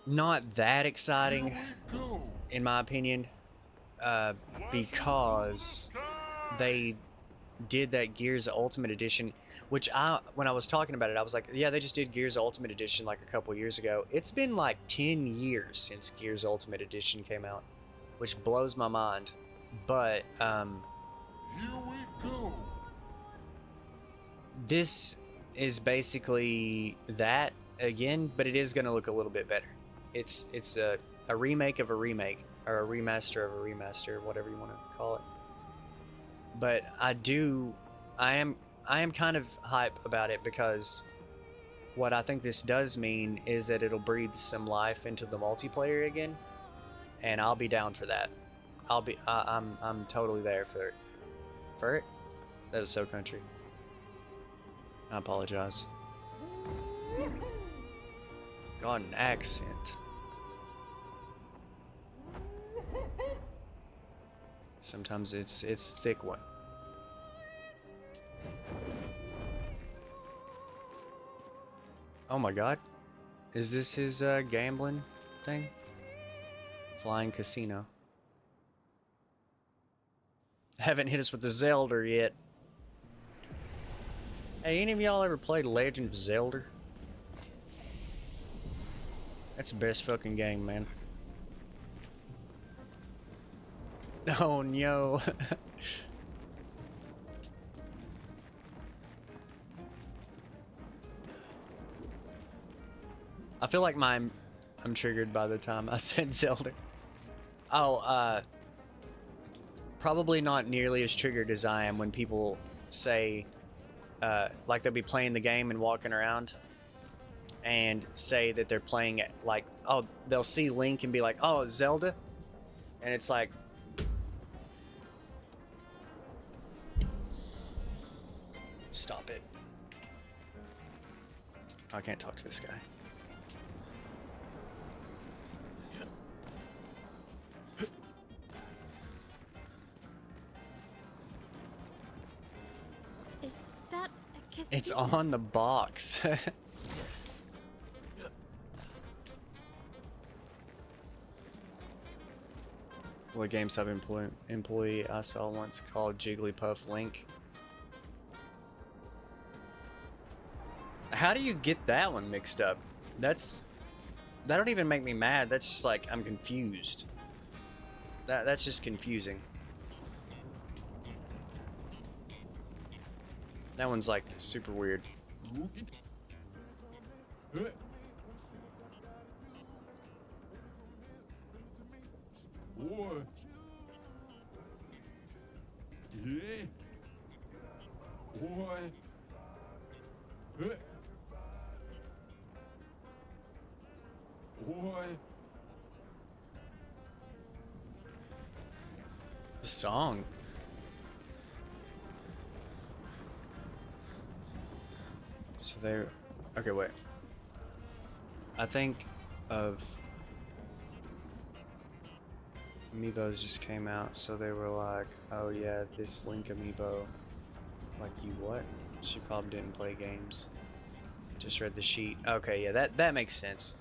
not that exciting Go. in my opinion, because they did that Gears Ultimate Edition, which when I was talking about it, I was like, yeah, they just did Gears Ultimate Edition like a couple years ago. It's been like 10 years since Gears Ultimate Edition came out, which blows my mind. But Here we go. this is basically that again, but it is going to look a little bit better. It's a remake of a remake, or a remaster of a remaster, whatever you want to call it. But I am kind of hype about it, because what I think this does mean is that it'll breathe some life into the multiplayer again. and I'll be down for that. I'm totally there for it. For it? That was so country. I apologize. Got an accent. Sometimes it's a thick one. Oh my god. Is this his gambling thing? Flying casino. Haven't hit us with the Zelda yet. Hey, any of y'all ever played Legend of Zelda? That's the best fucking game, man. Oh no. I feel like I'm triggered by the time I said Zelda. Oh, probably not nearly as triggered as I am when people say, like they'll be playing the game and walking around and say that they're playing it, like, oh, they'll see Link and be like, oh, Zelda? And it's like, stop it. I can't talk to this guy. Is that a casino? It's on the box. What GameStop employee I saw once called Jigglypuff Link. How do you get that one mixed up? That don't even make me mad. That's just like, I'm confused. That's just confusing. That one's like super weird. Boy. Yeah. Boy. Boy. The song. So they're... Okay, wait. I think of... Amiibos just came out, so they were like, oh yeah, this Link Amiibo. Like, you what? She probably didn't play games. Just read the sheet. Okay, yeah, that makes sense.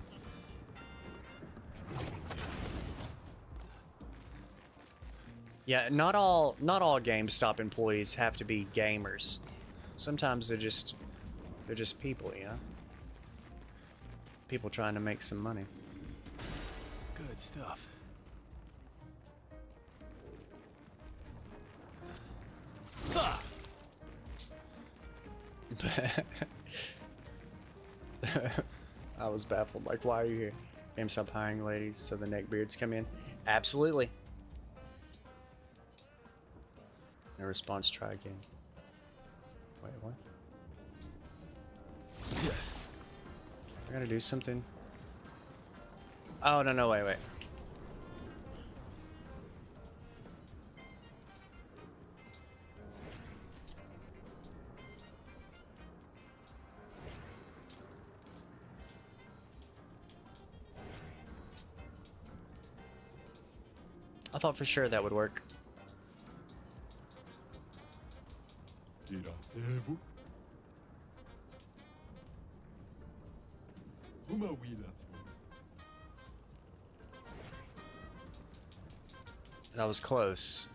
Yeah, not all GameStop employees have to be gamers. Sometimes they're just people, you know? People trying to make some money. Good stuff. I was baffled. Like, why are you here? GameStop hiring ladies so the neckbeards come in. Absolutely. No response. Try again. Wait, what? I gotta do something. Oh no, wait. I thought for sure that would work. Tiracevo. Uma wheeler. That was close.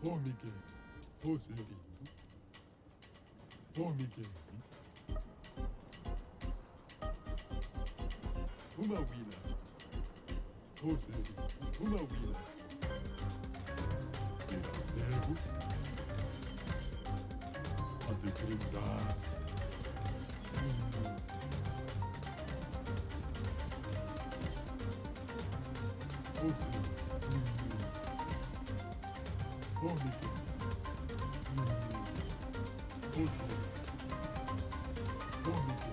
Oh, Miguel. Oh, Serino. Oh, Miguel. Uma wheeler. Oh, Serino. Uma wheeler. Tiracevo. A decretar. Oh, Serino. Oh, Miguel. Oh, Serino. Oh, Miguel.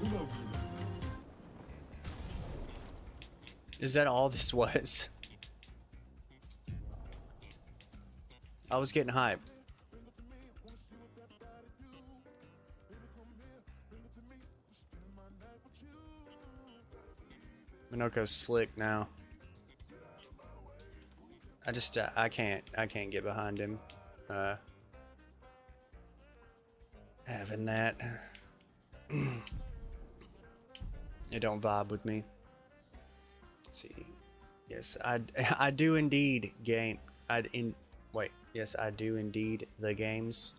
Uma wheeler. Is that all this was? I was getting hype. Minoko's slick now. I can't get behind him. Having that. It don't vibe with me. Let's see. Yes, I do indeed game. Yes, I do indeed the games.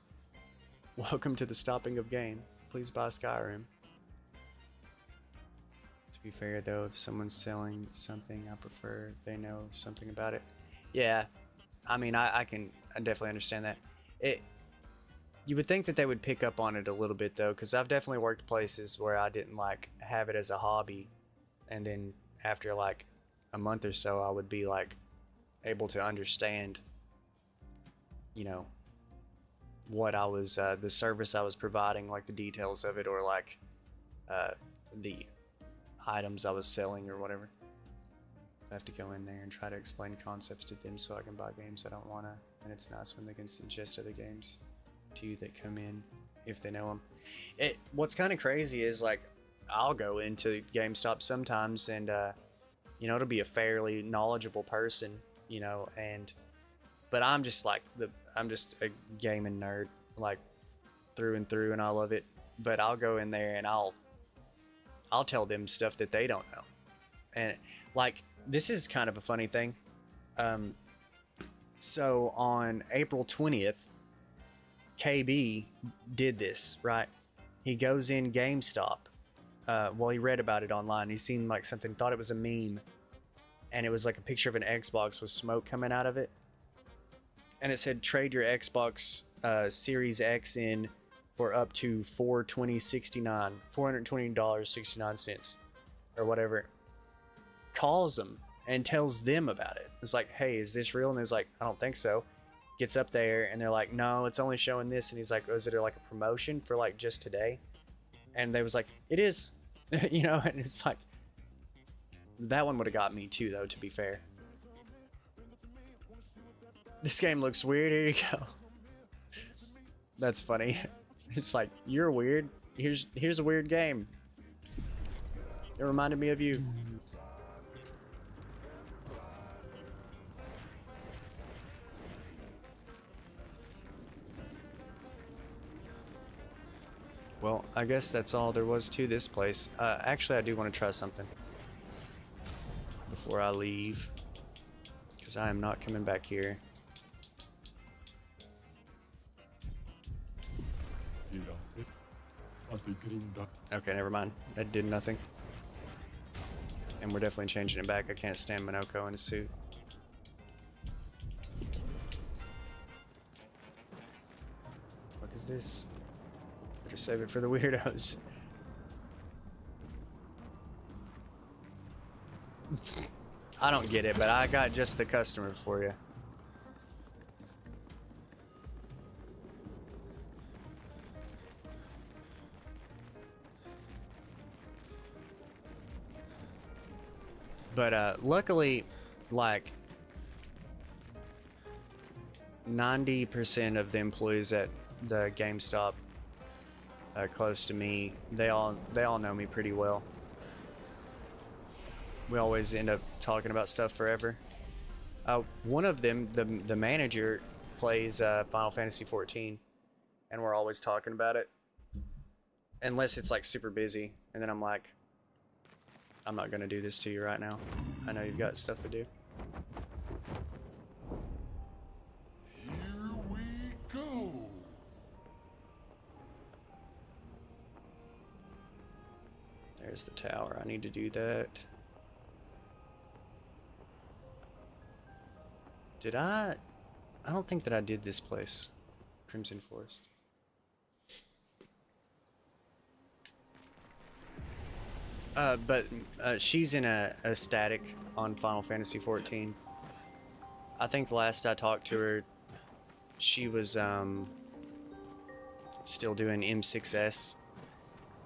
Welcome to the stopping of game. Please buy Skyrim. To be fair though, if someone's selling something, I prefer they know something about it. Yeah, I mean, I definitely understand that. You would think that they would pick up on it a little bit though, because I've definitely worked places where I didn't like have it as a hobby, and then after like a month or so, I would be like able to understand, you know, what I was, the service I was providing, like the details of it, or like the items I was selling or whatever. I have to go in there and try to explain concepts to them so I can buy games I don't want to, and it's nice when they can suggest other games to you that come in if they know them. What's kind of crazy is like I'll go into GameStop sometimes and you know, it'll be a fairly knowledgeable person, you know, but I'm just like I'm just a gaming nerd, like through and through, and I love it. But I'll go in there and I'll tell them stuff that they don't know. And like, this is kind of a funny thing. So on April 20th, KB did this, right? He goes in GameStop. Well, he read about it online. He seen like something, thought it was a meme, and it was like a picture of an Xbox with smoke coming out of it, and it said trade your Xbox Series X in for up to $420.69 or whatever. Calls them and tells them about it. It's like, hey, is this real? And he's like, I don't think so. Gets up there and they're like, no, it's only showing this. And he's like, was it like a promotion for like just today? And they was like, it is. You know, and it's like, that one would have got me too though, to be fair. This game looks weird. Here you go. That's funny. It's like, you're weird. Here's a weird game. It reminded me of you. Well, I guess that's all there was to this place. Actually, I do want to try something before I leave, because I am not coming back here. Okay, never mind. That did nothing. And we're definitely changing it back. I can't stand Minoko in a suit. What is this? Better save it for the weirdos. I don't get it, but I got just the customer for you. But luckily, like 90% of the employees at the GameStop close to me, they all know me pretty well. We always end up talking about stuff forever. One of them, the manager, plays Final Fantasy 14, and we're always talking about it. Unless it's like super busy, and then I'm like, I'm not gonna do this to you right now. I know you've got stuff to do. Here we go. There's the tower. I need to do that. Did I don't think that I did this place. Crimson Forest. But she's in a static on Final Fantasy 14. I think the last I talked to her, she was still doing M6S.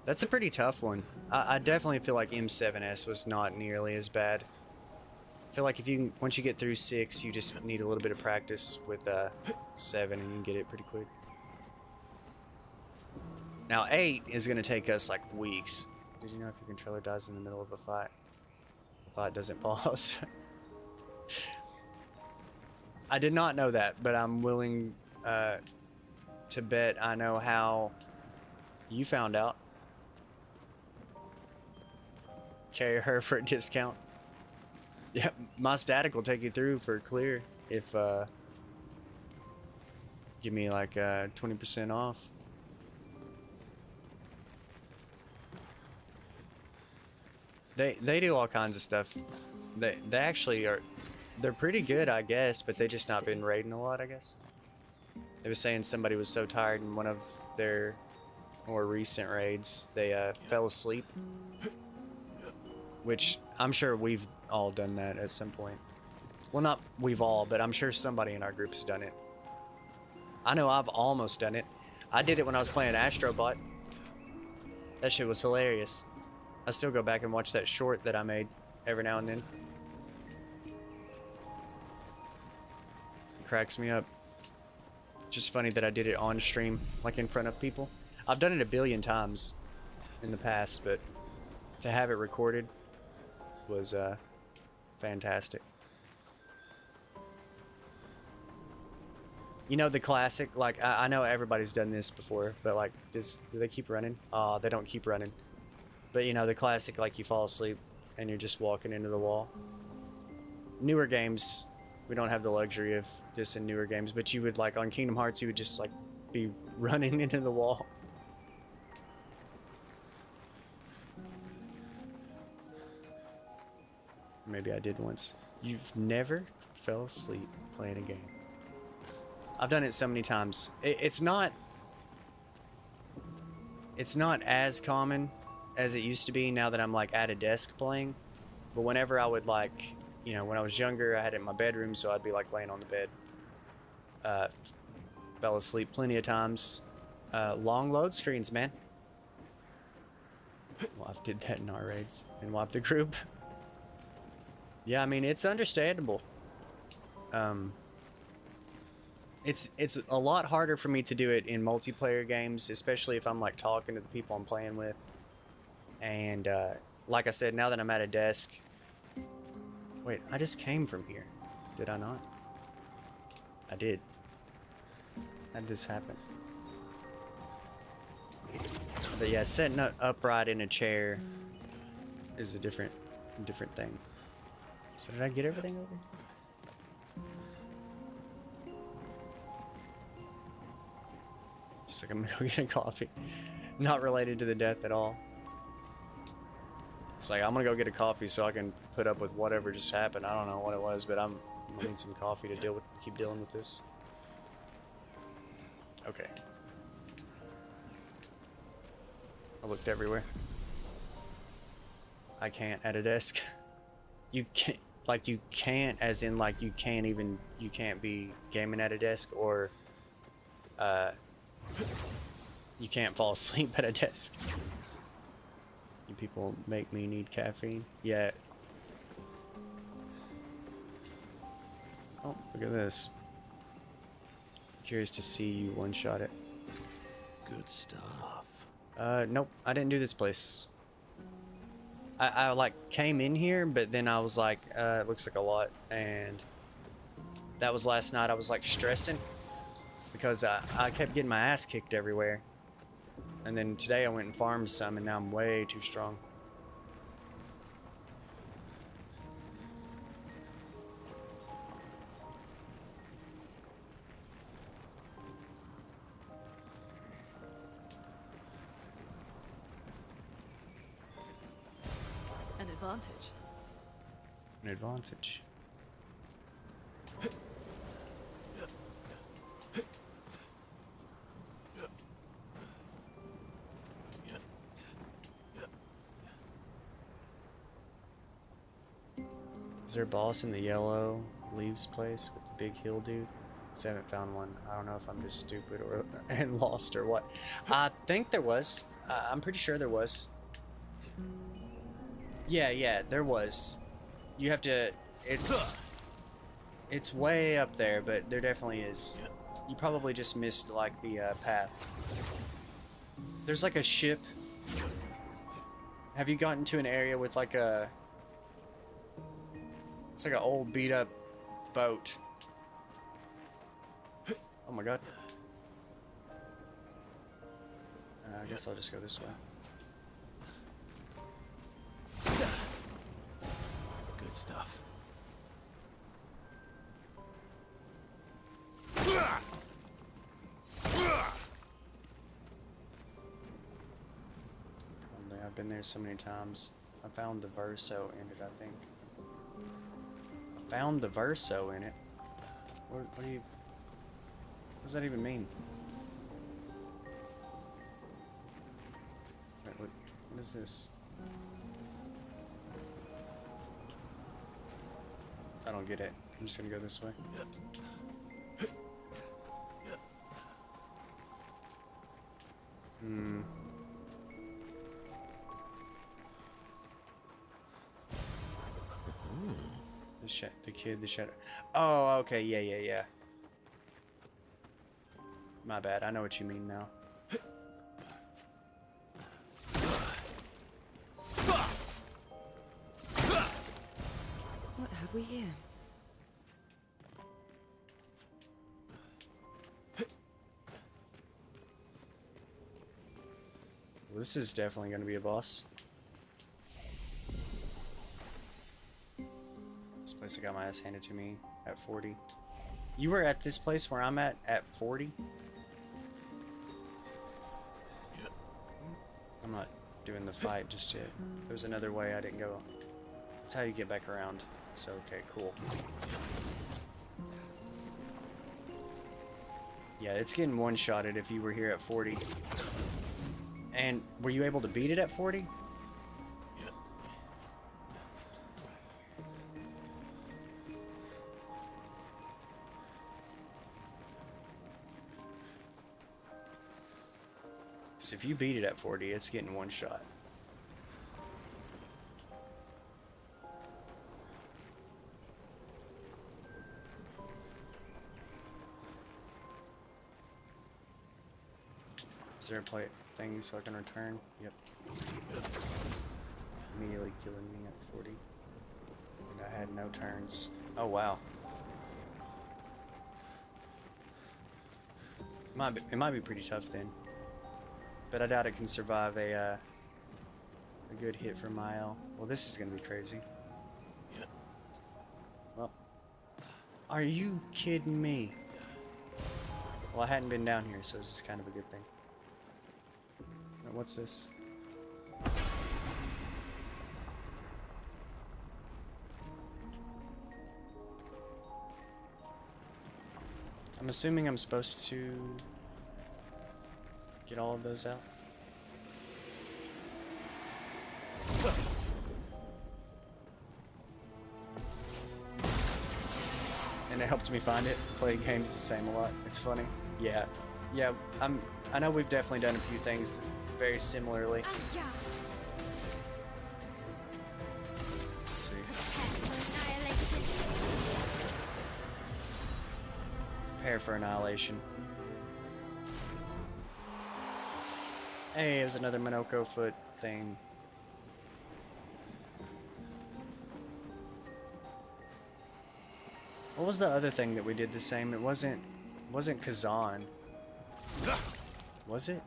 That's a pretty tough one. I definitely feel like M7S was not nearly as bad. I feel like if you once you get through 6, you just need a little bit of practice with 7, and you can get it pretty quick. Now 8 is gonna take us like weeks. Did you know if your controller dies in the middle of a fight, the fight doesn't pause? I did not know that, but I'm willing to bet I know how you found out. Carry her for a discount. Yeah, my static will take you through for clear if give me like 20% off. They do all kinds of stuff. They actually are, they're pretty good, I guess, but they just not been raiding a lot, I guess. They was saying somebody was so tired in one of their more recent raids they fell asleep, which I'm sure we've all done that at some point. Well, not we've all, but I'm sure somebody in our group's done it. I know I've almost done it. I did it when I was playing Astrobot. That shit was hilarious. I still go back and watch that short that I made every now and then. It cracks me up. Just funny that I did it on stream, like in front of people. I've done it a billion times in the past, but to have it recorded was fantastic. You know the classic, like I know everybody's done this before, but like do they keep running? They don't keep running. But you know the classic, like you fall asleep and you're just walking into the wall. Newer games, we don't have the luxury of this in newer games, but you would like on Kingdom Hearts, you would just like be running into the wall. Maybe I did once. You've never fell asleep playing a game. I've done it so many times. It's not as common as it used to be now that I'm like at a desk playing. But whenever I would like, you know, when I was younger, I had it in my bedroom, so I'd be like laying on the bed. Fell asleep plenty of times. Long load screens, man. Well, I did that in our raids and wiped the group. Yeah, I mean, it's understandable. It's a lot harder for me to do it in multiplayer games, especially if I'm like talking to the people I'm playing with. And like I said, now that I'm at a desk. Wait, I just came from here. Did I not? I did. That just happened. But yeah, sitting upright in a chair is a different thing. So did I get everything over? Just like I'm gonna go get a coffee. Not related to the death at all. It's like I'm gonna go get a coffee so I can put up with whatever just happened. I don't know what it was, but I'm gonna need some coffee to keep dealing with this. Okay. I looked everywhere. I can't at a desk. You can't, like you can't as in like you can't be gaming at a desk, or you can't fall asleep at a desk. You people make me need caffeine. Yeah. Oh, look at this. Curious to see you one-shot it. Good stuff. Nope, I didn't do this place. I like came in here, but then I was like, it looks like a lot, and that was last night. I was like stressing because I kept getting my ass kicked everywhere. And then today I went and farmed some, and now I'm way too strong. An advantage. An advantage. Is there a boss in the yellow leaves place with the big hill dude? Because I haven't found one. I don't know if I'm just stupid or and lost or what. I think there was. I'm pretty sure there was. Yeah, there was. You have to. It's way up there, but there definitely is. You probably just missed like the path. There's like a ship. Have you gotten to an area with like a... It's like an old beat up boat. Oh my god. I guess I'll just go this way. Good stuff. I've been there so many times. I found the Verso in it, I think. I found the Verso in it. What do you... What does that even mean? Wait, what is this? I don't get it. I'm just gonna go this way. Hmm. The kid, the shadow. Oh, okay, yeah. My bad, I know what you mean now. What have we here? Well, this is definitely going to be a boss. This place I got my ass handed to me at 40. You were at this place where I'm at 40? I'm not doing the fight just yet. There's another way I didn't go. That's how you get back around. So, okay, cool. Yeah, it's getting one-shotted if you were here at 40. And were you able to beat it at 40? So if you beat it at 40, it's getting one shot. Is there a plate thing so I can return? Yep. Immediately killing me at 40. And I had no turns. Oh wow. It might be pretty tough then. But I doubt it can survive a good hit from Mael. Well, this is gonna be crazy. Well, are you kidding me? Well, I hadn't been down here, so this is kind of a good thing. Now, what's this? I'm assuming I'm supposed to get all of those out. And it helped me find it. Play games the same a lot. It's funny. Yeah. I know we've definitely done a few things very similarly. Let's see. Prepare for annihilation. Hey, it was another Minoko foot thing. What was the other thing that we did the same? It wasn't Kazan. Was it?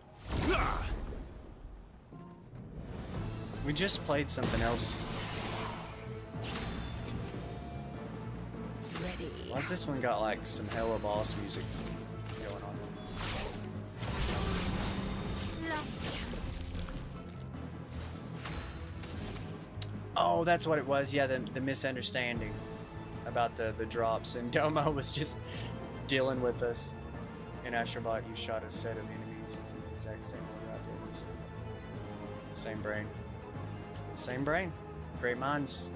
We just played something else. Ready. Why's this one got like some hella boss music going on? Last chance. Oh, that's what it was. Yeah, the misunderstanding about the drops, and Domo was just dealing with us. In Astrobot, you shot a set of enemies in the exact same order I did. So, same brain. Same brain. Great minds.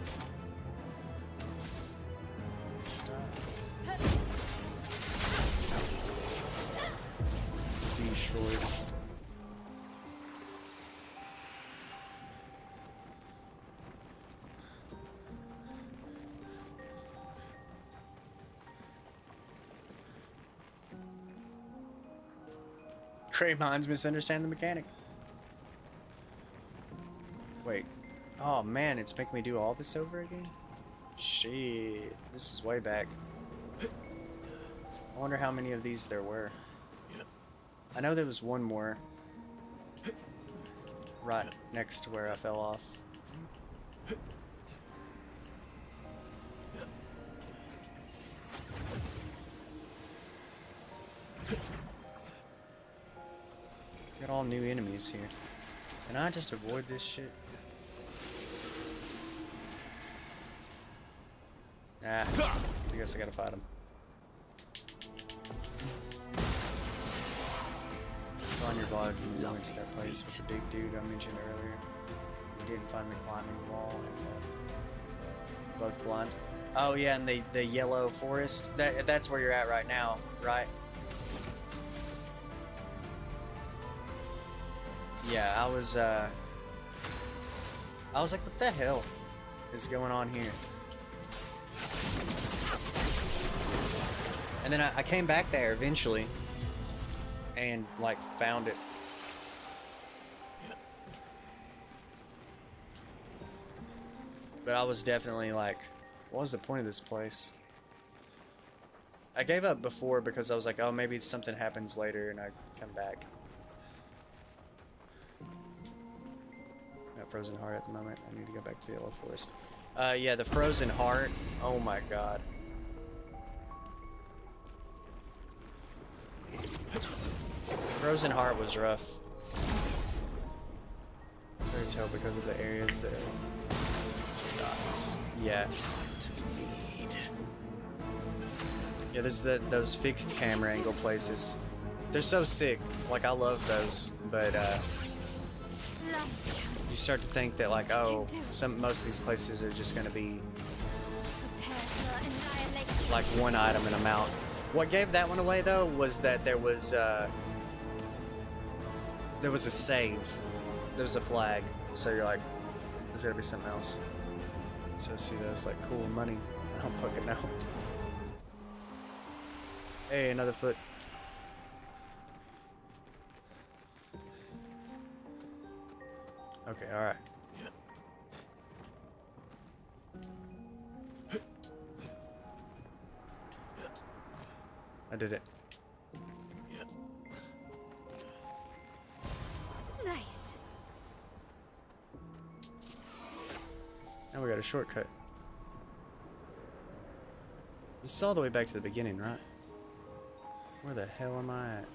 Be short. Great minds misunderstand the mechanic. Wait. Oh man, it's making me do all this over again? Shit. This is way back. I wonder how many of these there were. I know there was one more. Right next to where I fell off. Got all new enemies here. Can I just avoid this shit? Ah, I guess I gotta fight him. So on your vlog, you went to that place with the big dude I mentioned earlier. You didn't find the climbing wall and left. Both blind. Oh yeah, and the yellow forest. That's where you're at right now, right? Yeah, I was like, what the hell is going on here? And then I came back there eventually and like found it. But I was definitely like, what was the point of this place? I gave up before because I was like, oh, maybe something happens later and I come back. Got Frozen Heart at the moment. I need to go back to the Yellow Forest. Yeah, the Frozen Heart. Oh my god. Frozen Heart was rough. Fairy Tale because of the areas that are just obvious. Yeah. Yeah, there's those fixed camera angle places. They're so sick. Like, I love those, but you start to think that like, oh, most of these places are just gonna be like one item and amount. What gave that one away though was that there was a save. There was a flag. So you're like, there's gotta be something else. So I see those like cool money. I don't fucking know. Hey, another foot. Okay, alright. I did it. Nice. Now we got a shortcut. This is all the way back to the beginning, right? Where the hell am I at?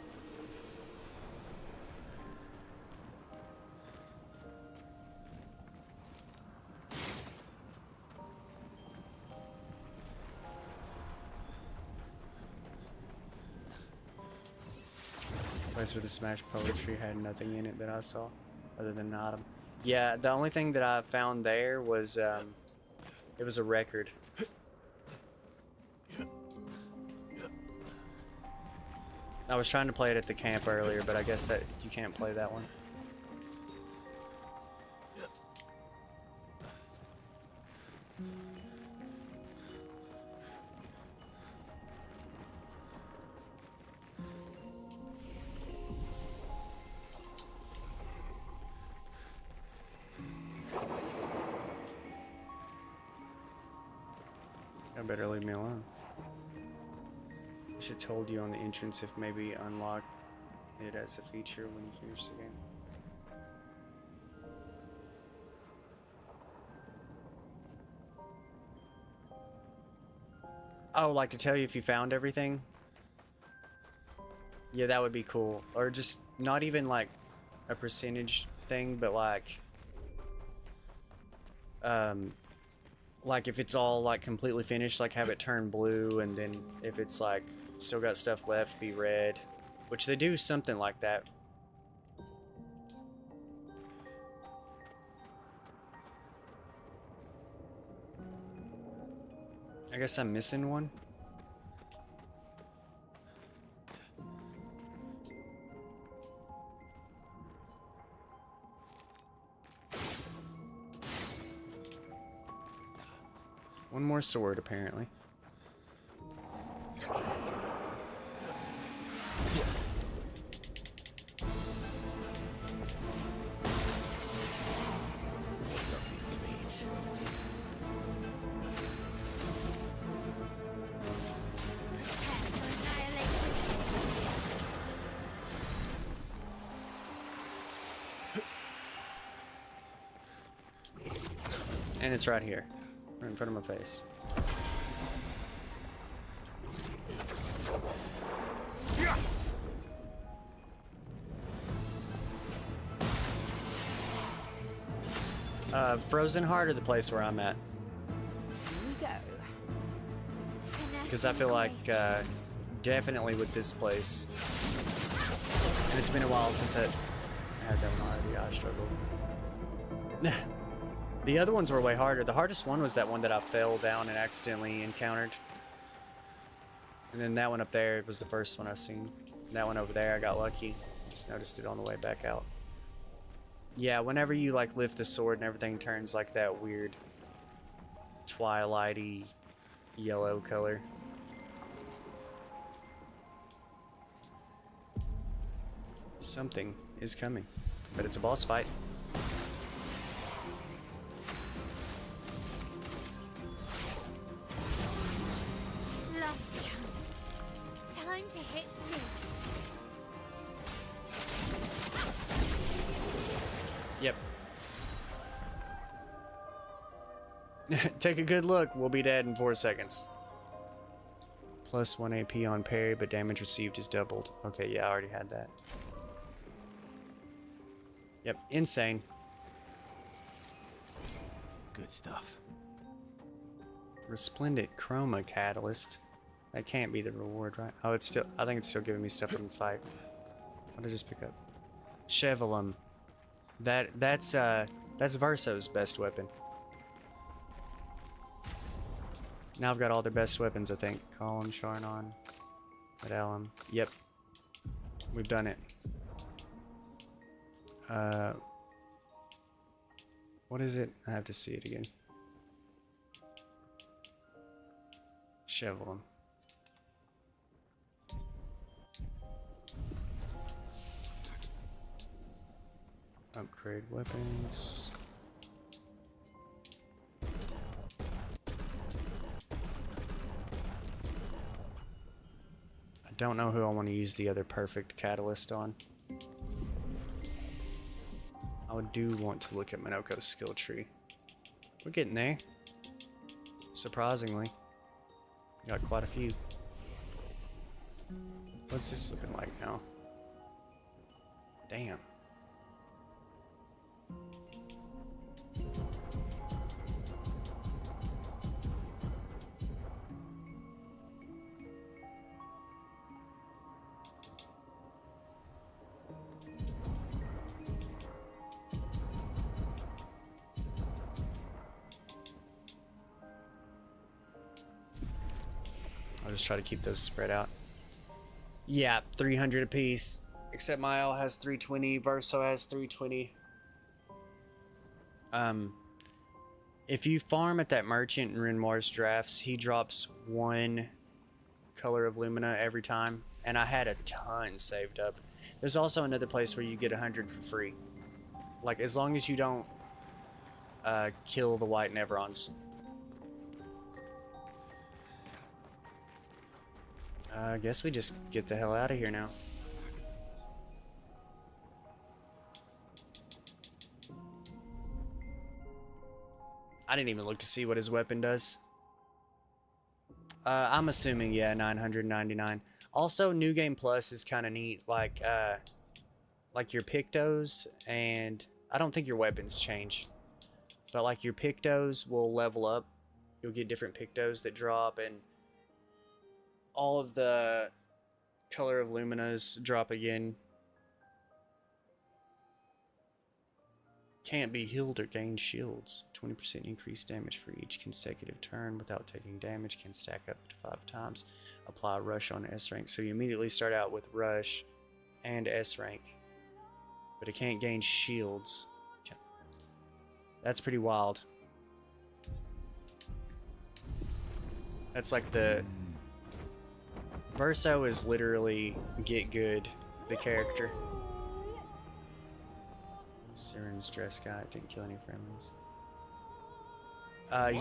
Place where the Smash Poetry had nothing in it that I saw, other than an item. Yeah, the only thing that I found there was, it was a record. I was trying to play it at the camp earlier, but I guess that you can't play that one. I better leave me alone. I should have told you on the entrance if maybe unlock it as a feature when you finish the game. Oh, like to tell you if you found everything? Yeah, that would be cool. Or just not even like a percentage thing, but like if it's all like completely finished, like have it turn blue, and then if it's like still got stuff left, be red, which they do something like that. I guess I'm missing one. One more sword, apparently. And it's right here. Right in front of my face. Frozen Heart or the place where I'm at? You go. Because I feel like definitely with this place, and it's been a while since I had that one already. I struggled. The other ones were way harder. The hardest one was that one that I fell down and accidentally encountered. And then that one up there was the first one I seen. That one over there, I got lucky. Just noticed it on the way back out. Yeah, whenever you like lift the sword and everything turns like that weird twilighty yellow color. Something is coming, but it's a boss fight. Last chance. Time to hit me. Yep. Take a good look. We'll be dead in 4 seconds. Plus 1 AP on parry, but damage received is doubled. Okay, yeah, I already had that. Yep, insane. Good stuff. Resplendent Chroma Catalyst. That can't be the reward, right? Oh, it's still. I think it's still giving me stuff from the fight. What did I just pick up? Chevelum. That's Verso's best weapon. Now I've got all their best weapons, I think. Column, Charnon, Medallum. Yep. We've done it. What is it? I have to see it again. Chevelum. Upgrade weapons. I don't know who I want to use the other perfect catalyst on. I do want to look at Minoko's skill tree. We're getting there. Surprisingly. Got quite a few. What's this looking like now? Damn. I'll just try to keep those spread out. Yeah, 300 apiece. Except Mael has 320, Verso has 320. If you farm at that merchant in Renmore's Drafts, he drops 1 color of Lumina every time. And I had a ton saved up. There's also another place where you get 100 for free. Like, as long as you don't kill the white Neverons. I guess we just get the hell out of here now. I didn't even look to see what his weapon does. I'm assuming, yeah, 999. Also, New Game Plus is kind of neat. Like your Pictos, and I don't think your weapons change. But like your Pictos will level up. You'll get different Pictos that drop, and all of the color of Luminas drop again. Can't be healed or gain shields. 20% increased damage for each consecutive turn without taking damage. Can stack up to 5 times. Apply Rush on S rank. So you immediately start out with Rush and S rank. But it can't gain shields. That's pretty wild. That's like the... Verso is literally Get Good, the character. Siren's dress guy didn't kill any friendlies.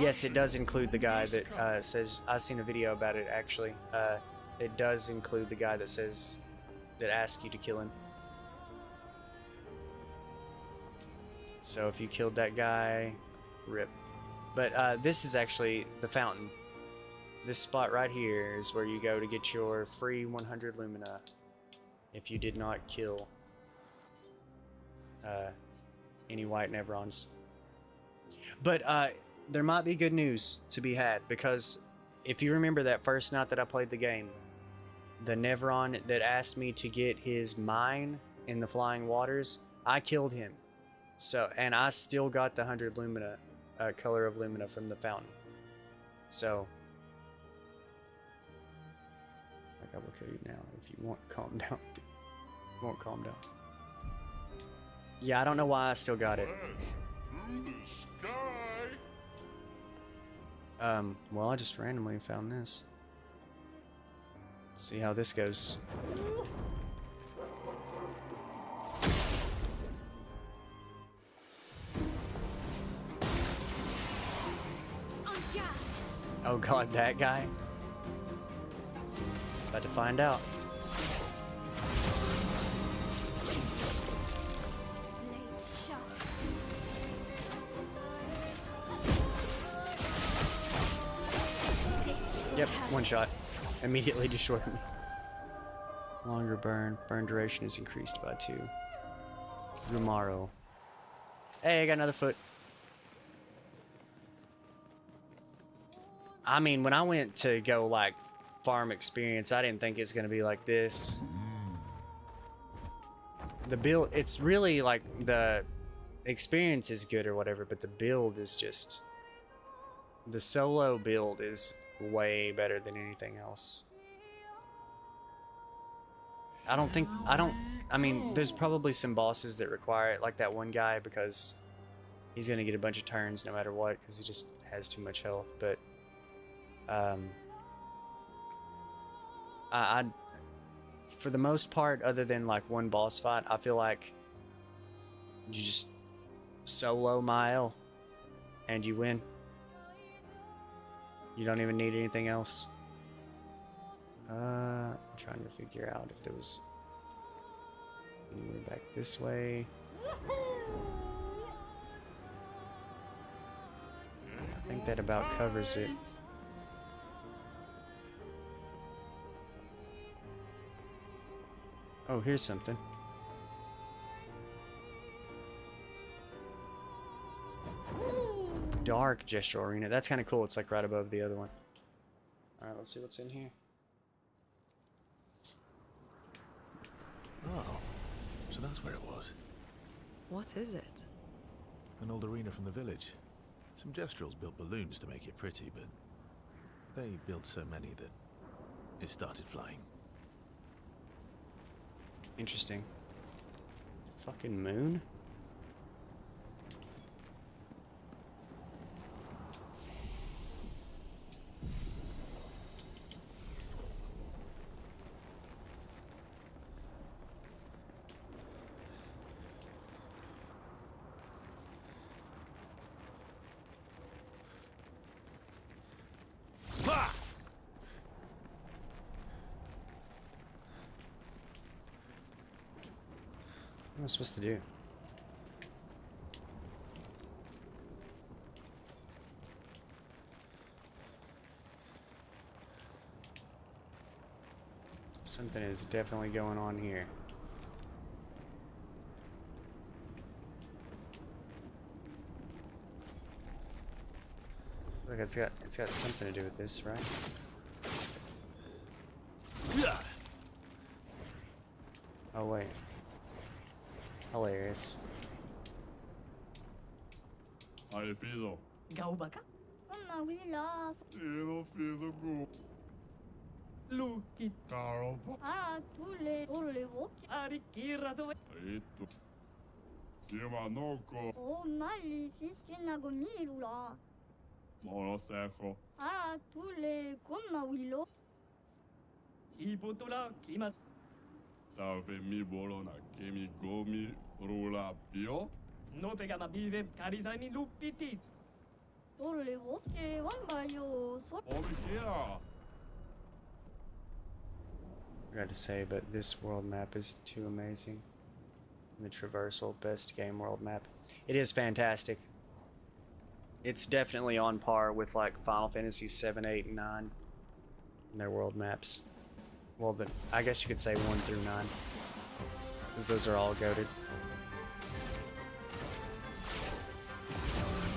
Yes, it does include the guy that says... I've seen a video about it, actually. It does include the guy that says... that asks you to kill him. So if you killed that guy, rip. But this is actually the fountain. This spot right here is where you go to get your free 100 Lumina if you did not kill any white Nevrons. But there might be good news to be had, because if you remember that first night that I played the game, the Nevron that asked me to get his mine in the Flying Waters, I killed him. So, and I still got the 100 Lumina, color of Lumina from the fountain. So, like, I will kill you now if you want. Calm down. You won't calm down. Yeah, I don't know why I still got it. Through the sky. Well, I just randomly found this. Let's see how this goes. Oh god, that guy? About to find out. Blades sharp. Yep, one shot. Immediately destroyed me. Longer burn. Burn duration is increased by 2. Rumaro. Hey, I got another foot. I mean, when I went to go, like, farm experience, I didn't think it's going to be like this. The build, it's really, like, the experience is good or whatever, but the build is just... The solo build is way better than anything else. I mean, there's probably some bosses that require it, like that one guy, because he's going to get a bunch of turns no matter what, because he just has too much health, but... I for the most part, other than like one boss fight, I feel like you just solo Mile and you win. You don't even need anything else. I'm trying to figure out if there was anywhere back this way. I think that about covers it. Oh, here's something. Dark Gesture Arena. That's kind of cool. It's like right above the other one. Alright, let's see what's in here. Oh, so that's where it was. What is it? An old arena from the village. Some Gestrels built balloons to make it pretty, but they built so many that it started flying. Interesting. Fucking moon? What am I supposed to do? Something is definitely going on here. Look, it's got something to do with this, right? Oh wait. Hilarious. Aí, filho. Gaubaka? Mama, we love. Eu fiz o gol. Luki. Carol. Ah, tule, watch. Arikira do. Aí, tu. Simanoko. Oh, mali, fisinago milula. Monoseko. Ah, tule, koma wilo. Ibutula kimas. Salve mi bolona che mi gomi rula pio. No te gama vive caritami lupiti. Tule, watch, wambayo, so. Obikia. I got to say, but this world map is too amazing. The traversal, best game world map. It is fantastic. It's definitely on par with like Final Fantasy 7, 8, and 9 in their world maps. Well, I guess you could say 1 through 9, because those are all goated.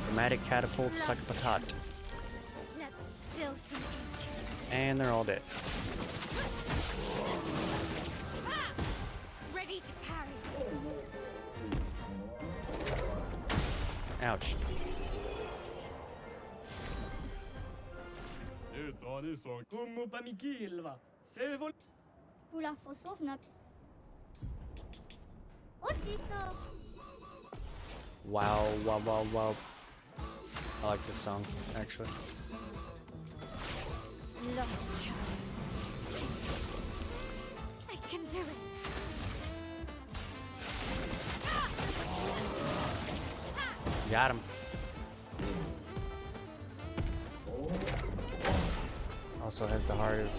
Chromatic catapult, Sakapatat. Let's spill some ink. And they're all dead. Ready to parry. Ouch. Kula fosovna. Odliso. Wow, wow, wow, wow. I like this song, actually. Lost chance. I can do it. Got him. Also has the heart of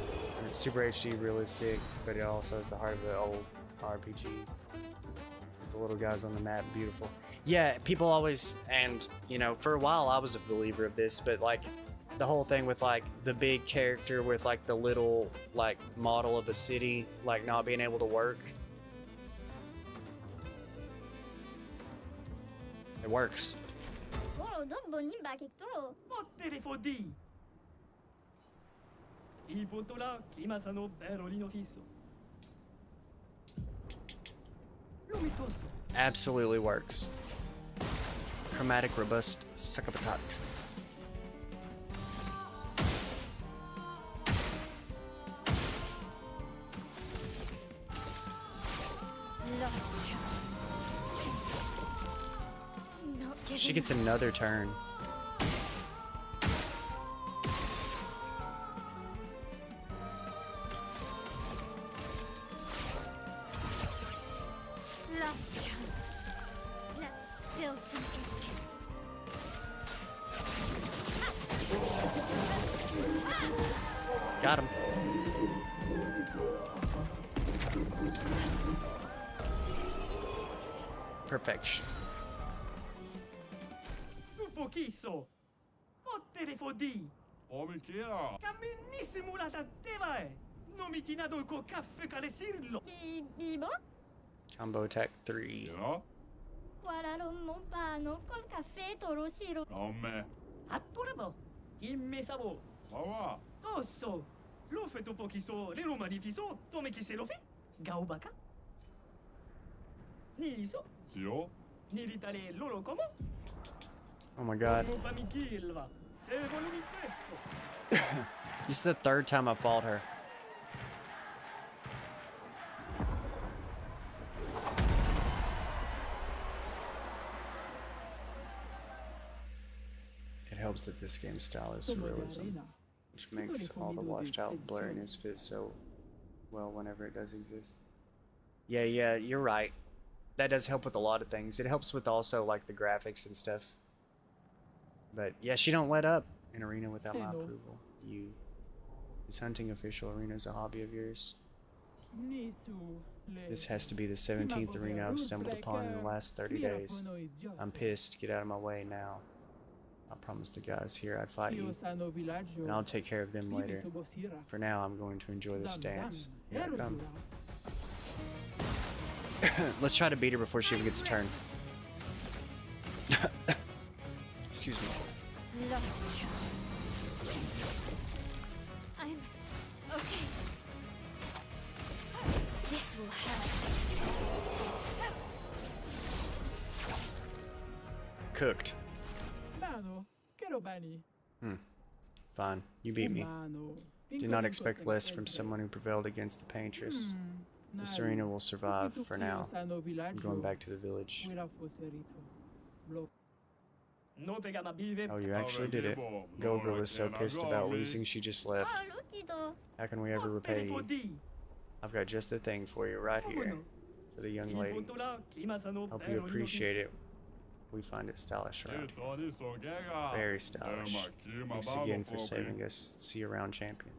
Super HD realistic, but it also has the heart of the old RPG. The little guys on the map, beautiful. Yeah, people always, and you know, for a while I was a believer of this, but like the whole thing with like the big character with like the little like model of a city like not being able to work. It works. Toro don bonin back toro. Absolutely works. Chromatic robust Sakapatat. Lost chance. Not giving She gets another turn. Last chance. Let's spill some ink. Got him. Perfection. Pochiso. Ottere fodi. Omikira. Camminissimo la tantevae. Non mi tinado co caffè calesirlo. Bibo? Combo attack 3. Yeah? Guardalo mon pano col caffè toro siro. Come? Attorabo. Immesavo. Wawa. Tosso. Lo feto pochiso. Le roma di fiso. Tome chi se lo fi. Gaubaka. Niso. Zio? Nilitale loro como. Oh my god. Como pamichilva. Se volumi presto. This is the third time I fought her. It helps that this game's style is surrealism, which makes all the washed out blurriness fit so well whenever it does exist. Yeah, you're right. That does help with a lot of things. It helps with also like the graphics and stuff. But yeah, she don't let up in Arena without my approval. Is hunting official arenas a hobby of yours? This has to be the 17th arena I've stumbled upon in the last 30 days. I'm pissed. Get out of my way now. I promised the guys here I'd fight you, and I'll take care of them later. For now, I'm going to enjoy this dance. Here I come. Let's try to beat her before she even gets a turn. Excuse me. Lost chance. I'm okay. This will hurt. Cooked. Fine. You beat me. Did not expect less from someone who prevailed against the Paintress. This arena will survive for now. I'm going back to the village. Oh, you actually did it. Goga was so pissed about losing she just left. How can we ever repay you? I've got just the thing for you right here. For the young lady. Hope you appreciate it. We find it stylish around here. Very stylish. Thanks again for saving us. See you around, champion.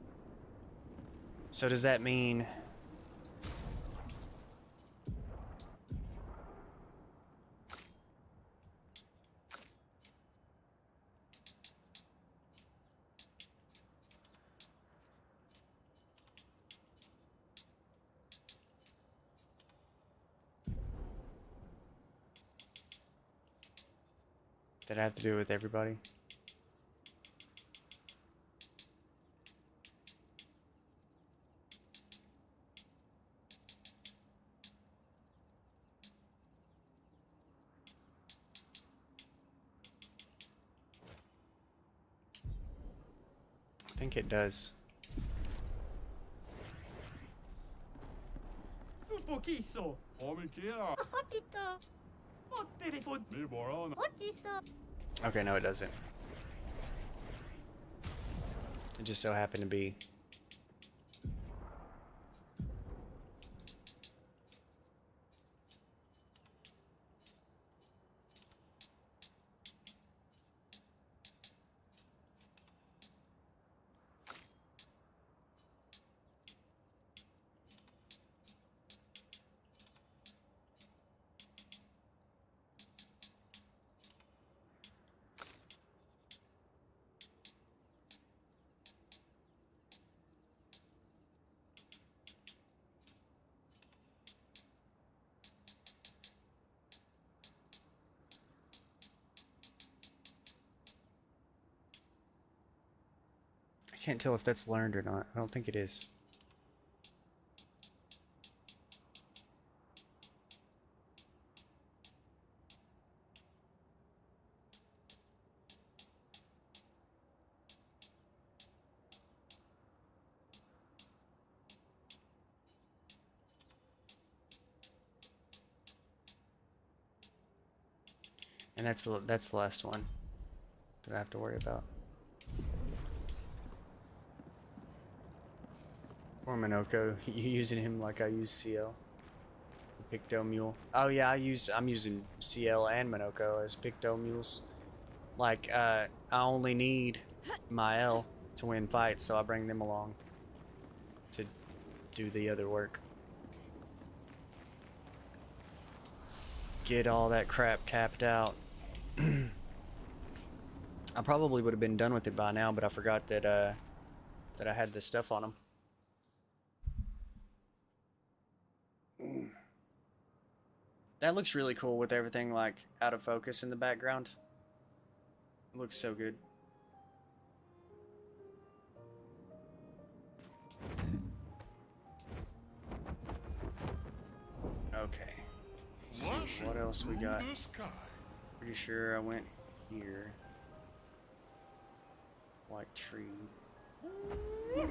So does that mean... Did I have to do it with everybody? I think it does. Un pochisso. Come quiera. Hobbito. Oh, telephone. Mi bolona. Hobbito. Okay, no, it doesn't. It just so happened to be. I can't tell if that's learned or not. I don't think it is. And that's the last one that I have to worry about. Or Minoko, you using him like I use CL. Picto Mule. Oh yeah, I'm using CL and Minoko as Picto Mules. Like I only need Mael to win fights, so I bring them along to do the other work. Get all that crap capped out. I probably would have been done with it by now, but I forgot that that I had this stuff on them. That looks really cool with everything like out of focus in the background. It looks so good. Okay. Let's see what else we got. Pretty sure I went here. White tree. I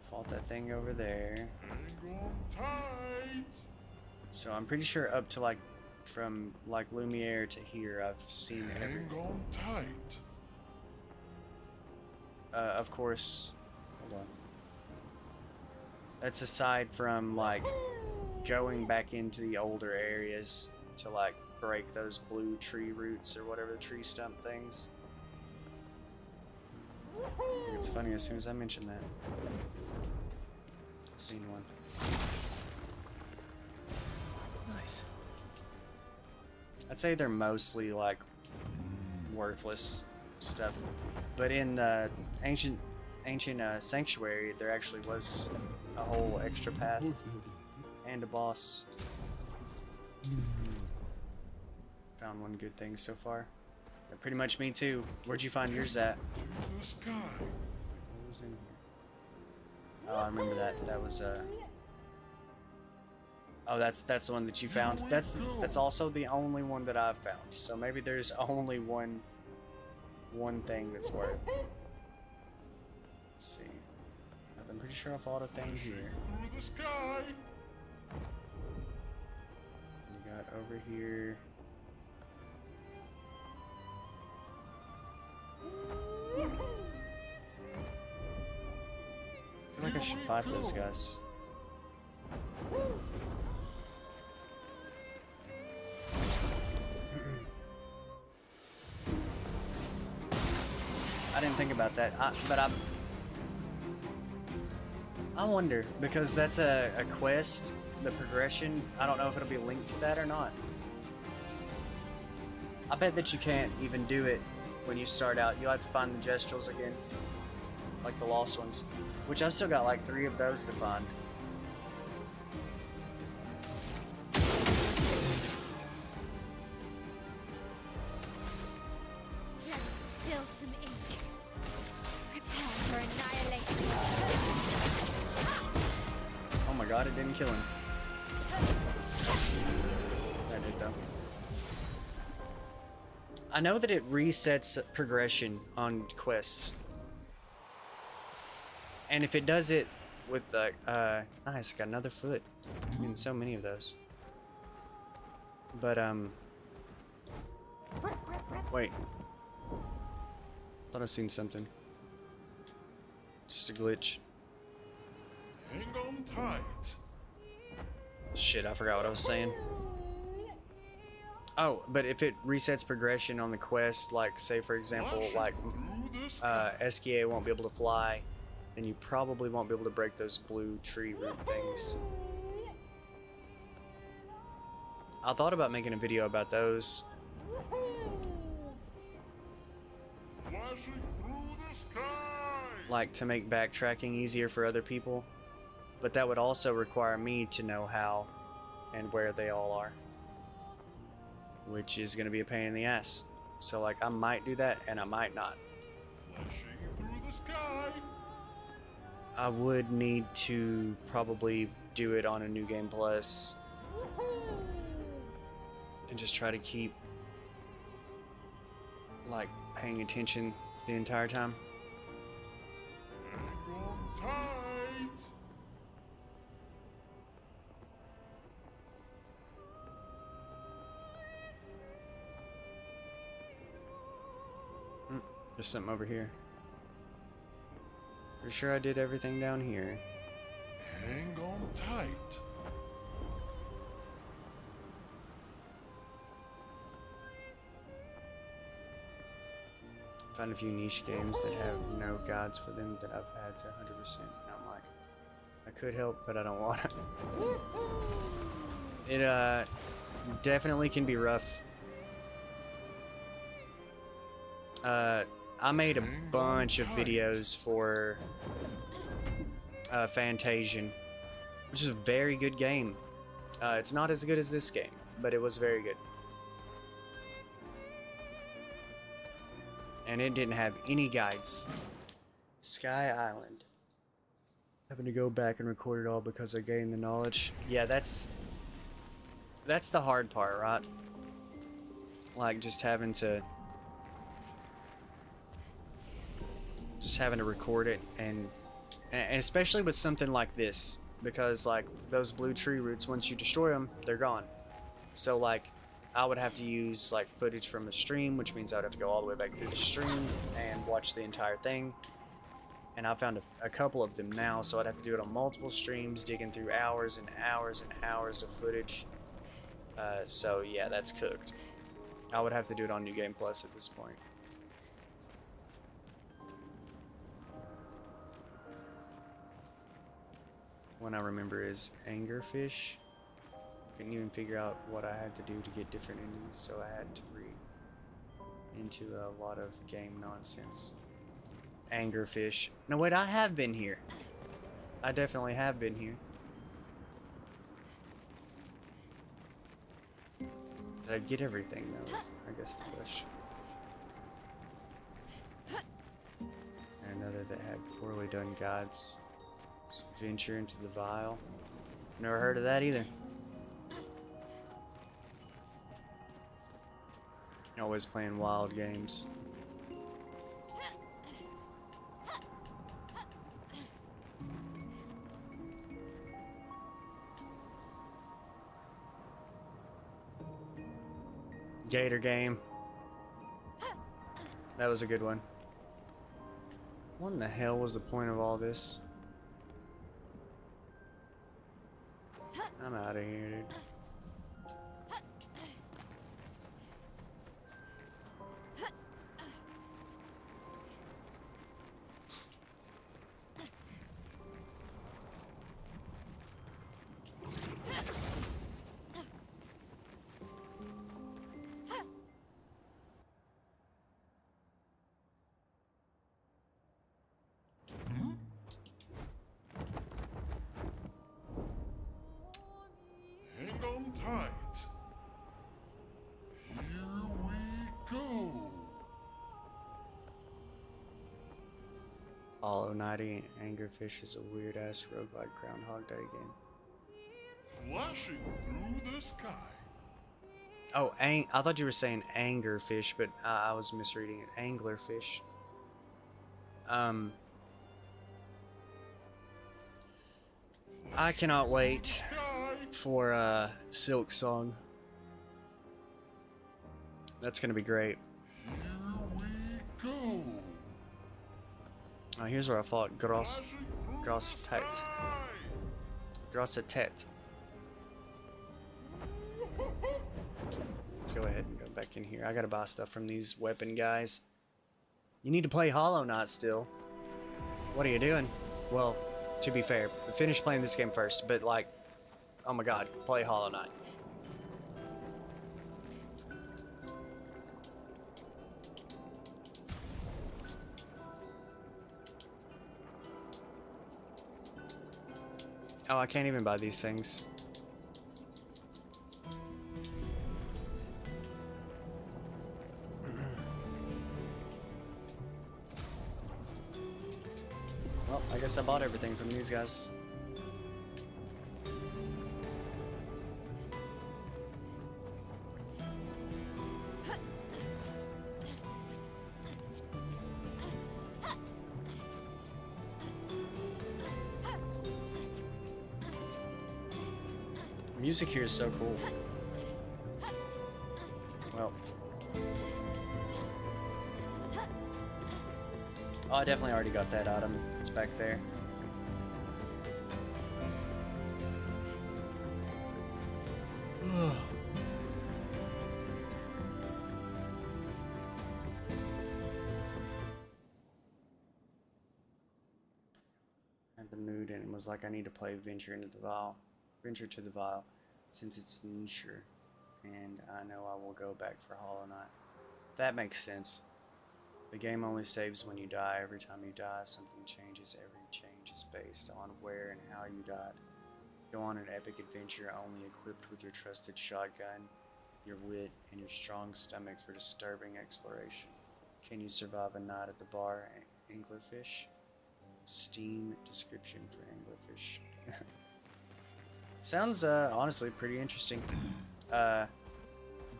fought that thing over there. So I'm pretty sure up to like from like Lumiere to here I've seen everything. Of course, hold on. That's aside from like going back into the older areas to like break those blue tree roots or whatever, tree stump things. It's funny, as soon as I mention that, I've seen one. Nice. I'd say they're mostly like worthless stuff, but in ancient sanctuary there actually was a whole extra path and a boss. Found one good thing so far. Yeah, pretty much me too. Where'd you find yours at? What was in here? Oh, I remember that. That was oh, that's the one that you found. That's also the only one that I've found. So maybe there's only one thing that's worth. Let's see. I'm pretty sure I fought a thing here. You got over here. I feel like I should fight those guys. I didn't think about that, but I wonder, because that's a quest, the progression. I don't know if it'll be linked to that or not. I bet that you can't even do it when you start out. You'll have to find the Gestrals again, like the lost ones, which I've still got like 3 of those to find. glad it didn't kill him. That did though. I know that it resets progression on quests. And if it does it with the, nice, got another foot. I mean, so many of those. But, wait. Thought I seen something. Just a glitch. Hang on tight. Shit, I forgot what I was saying. Oh, but if it resets progression on the quest, like, say for example, like, SKA won't be able to fly, then you probably won't be able to break those blue tree root things. I thought about making a video about those. Flashing through the sky. Like, to make backtracking easier for other people. But that would also require me to know how and where they all are. Which is going to be a pain in the ass. So, like, I might do that, and I might not. Flashing through the sky. I would need to probably do it on a New Game Plus. And just try to keep, like, paying attention the entire time. Hang on tight. There's something over here. Pretty sure I did everything down here. Hang on tight. Found a few niche games that have no guides for them that I've had to 100%. And I'm like, I could help, but I don't want to. It definitely can be rough. I made a bunch of videos for Fantasian, which is a very good game. It's not as good as this game, but it was very good. And it didn't have any guides. Sky Island. Having to go back and record it all because I gained the knowledge. Yeah, that's the hard part, right? Like just having to record it, and especially with something like this, because like those blue tree roots, once you destroy them, they're gone. So like I would have to use like footage from a stream, which means I would have to go all the way back through the stream and watch the entire thing. And I found a couple of them now, so I'd have to do it on multiple streams, digging through hours and hours and hours of footage. So yeah, that's cooked. I would have to do it on New Game Plus at this point. One I remember is Angerfish. Couldn't even figure out what I had to do to get different endings, so I had to read into a lot of game nonsense. Angerfish. No, wait, I have been here. I definitely have been here. Did I get everything, though, is, I guess, the question. And another that had poorly done guides. Venture into the Vial. Never heard of that either. Always playing wild games. Gator game. That was a good one. What in the hell was the point of all this? I'm out of here, dude. Hang on tight. Here we go. Hollow Knight Angerfish is a weird ass roguelike Groundhog Day game. flashing through the sky. Oh, I thought you were saying angerfish, but I was misreading it. Anglerfish. I cannot wait for Silk Song. That's gonna be great. Here we go. Oh, here's where I fought Gross Tet. Grossetet. Let's go ahead and go back in here. I gotta buy stuff from these weapon guys. You need to play Hollow Knight still. What are you doing? Well, to be fair, finish playing this game first, but like, oh my god, play Hollow Knight. Oh, I can't even buy these things. Well, I guess I bought everything from these guys. Music here is so cool. Well. Oh, I definitely already got that item. It's back there. Had the mood and it was like I need to play Venture to the Vial since it's nicher, and I know I will go back for Hollow Knight. That makes sense. The game only saves when you die. Every time you die, something changes. Every change is based on where and how you died. Go on an epic adventure only equipped with your trusted shotgun, your wit, and your strong stomach for disturbing exploration. Can you survive a night at the bar? Anglerfish? Steam description for anglerfish. Sounds honestly pretty interesting.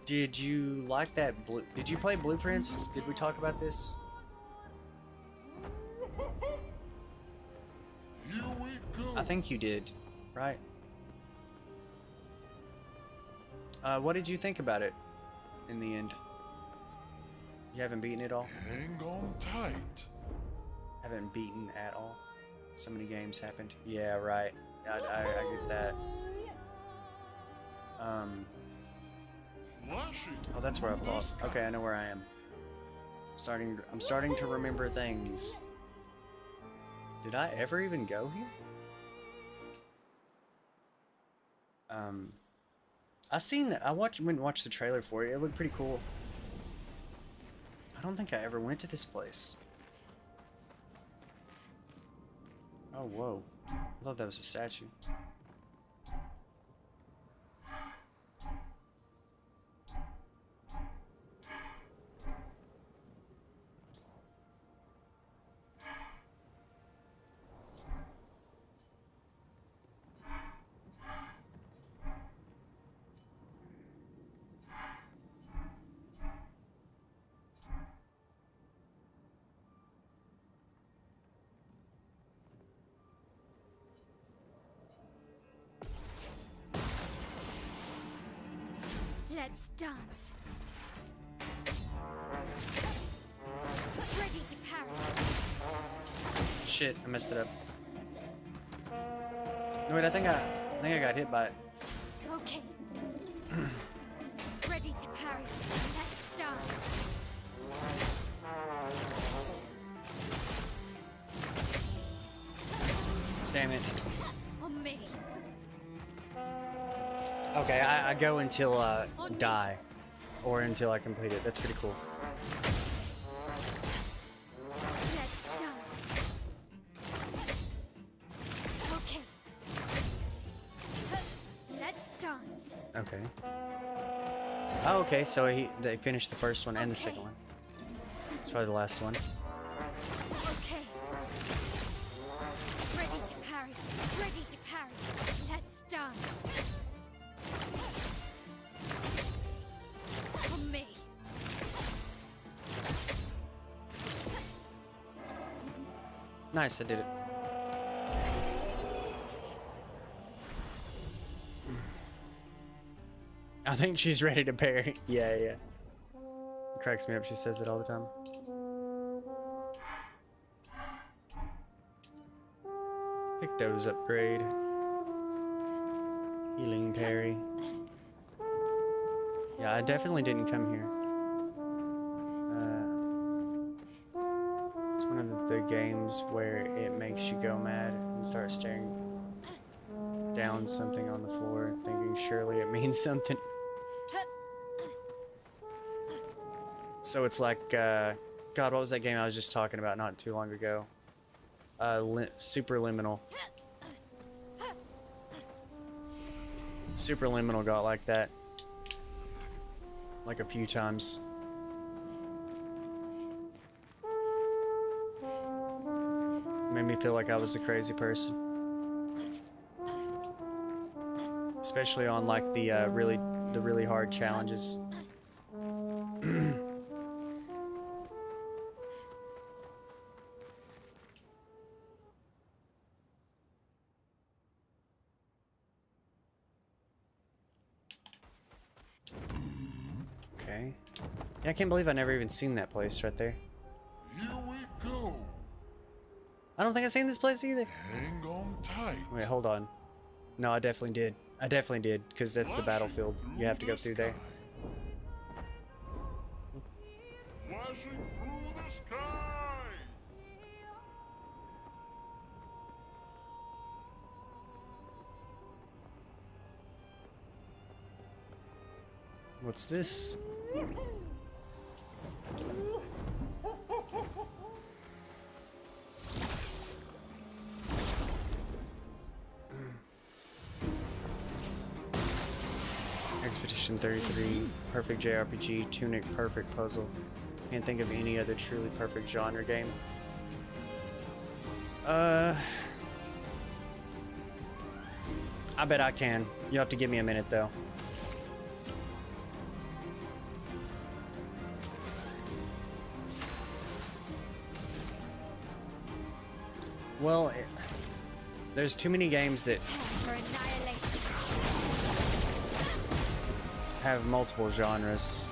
Did you like that did you play Blueprints? Did we talk about this? Here we go. I think you did, right? What did you think about it in the end? You haven't beaten it all? Hang on tight. Haven't beaten at all? So many games happened. Yeah, right. I get that. Oh, that's where I fought. Okay, I know where I am. I'm starting to remember things. Did I ever even go here? I went and watched the trailer for it. It looked pretty cool. I don't think I ever went to this place. Oh, whoa. I thought that was a statue. Let's dance. Ready to parry. Shit, I messed it up. No, wait, I think I got hit by it. Okay. Ready to parry. Let's dance. Damn it. On me. Okay, I go until die. Or until I complete it. That's pretty cool. Let's dance. Okay. Let's dance. Okay. Oh, okay, so they finished the first one and the second one. It's probably the last one. Okay. Ready to parry. Ready to parry. Let's dance. Nice, I did it. I think she's ready to parry. Yeah, yeah. It cracks me up. She says it all the time. Picto's upgrade. Healing parry. Yeah, I definitely didn't come here. It's one of the games where it makes you go mad and start staring down something on the floor, thinking surely it means something. So it's like, God, what was that game I was just talking about not too long ago? Superliminal. Superliminal got like that. Like a few times. Made me feel like I was a crazy person. Especially on like the really hard challenges. Okay. Yeah, I can't believe I never even seen that place right there. Here we go. I don't think I've seen this place either. Hang on tight. Wait, hold on. No, I definitely did. I definitely did, because that's the battlefield. You have to go through there. Flashing through the sky. What's this? Expedition 33, perfect JRPG, Tunic, perfect puzzle. Can't think of any other truly perfect genre game. I bet I can. You have to give me a minute though. Well, there's too many games that For annihilation. have multiple genres.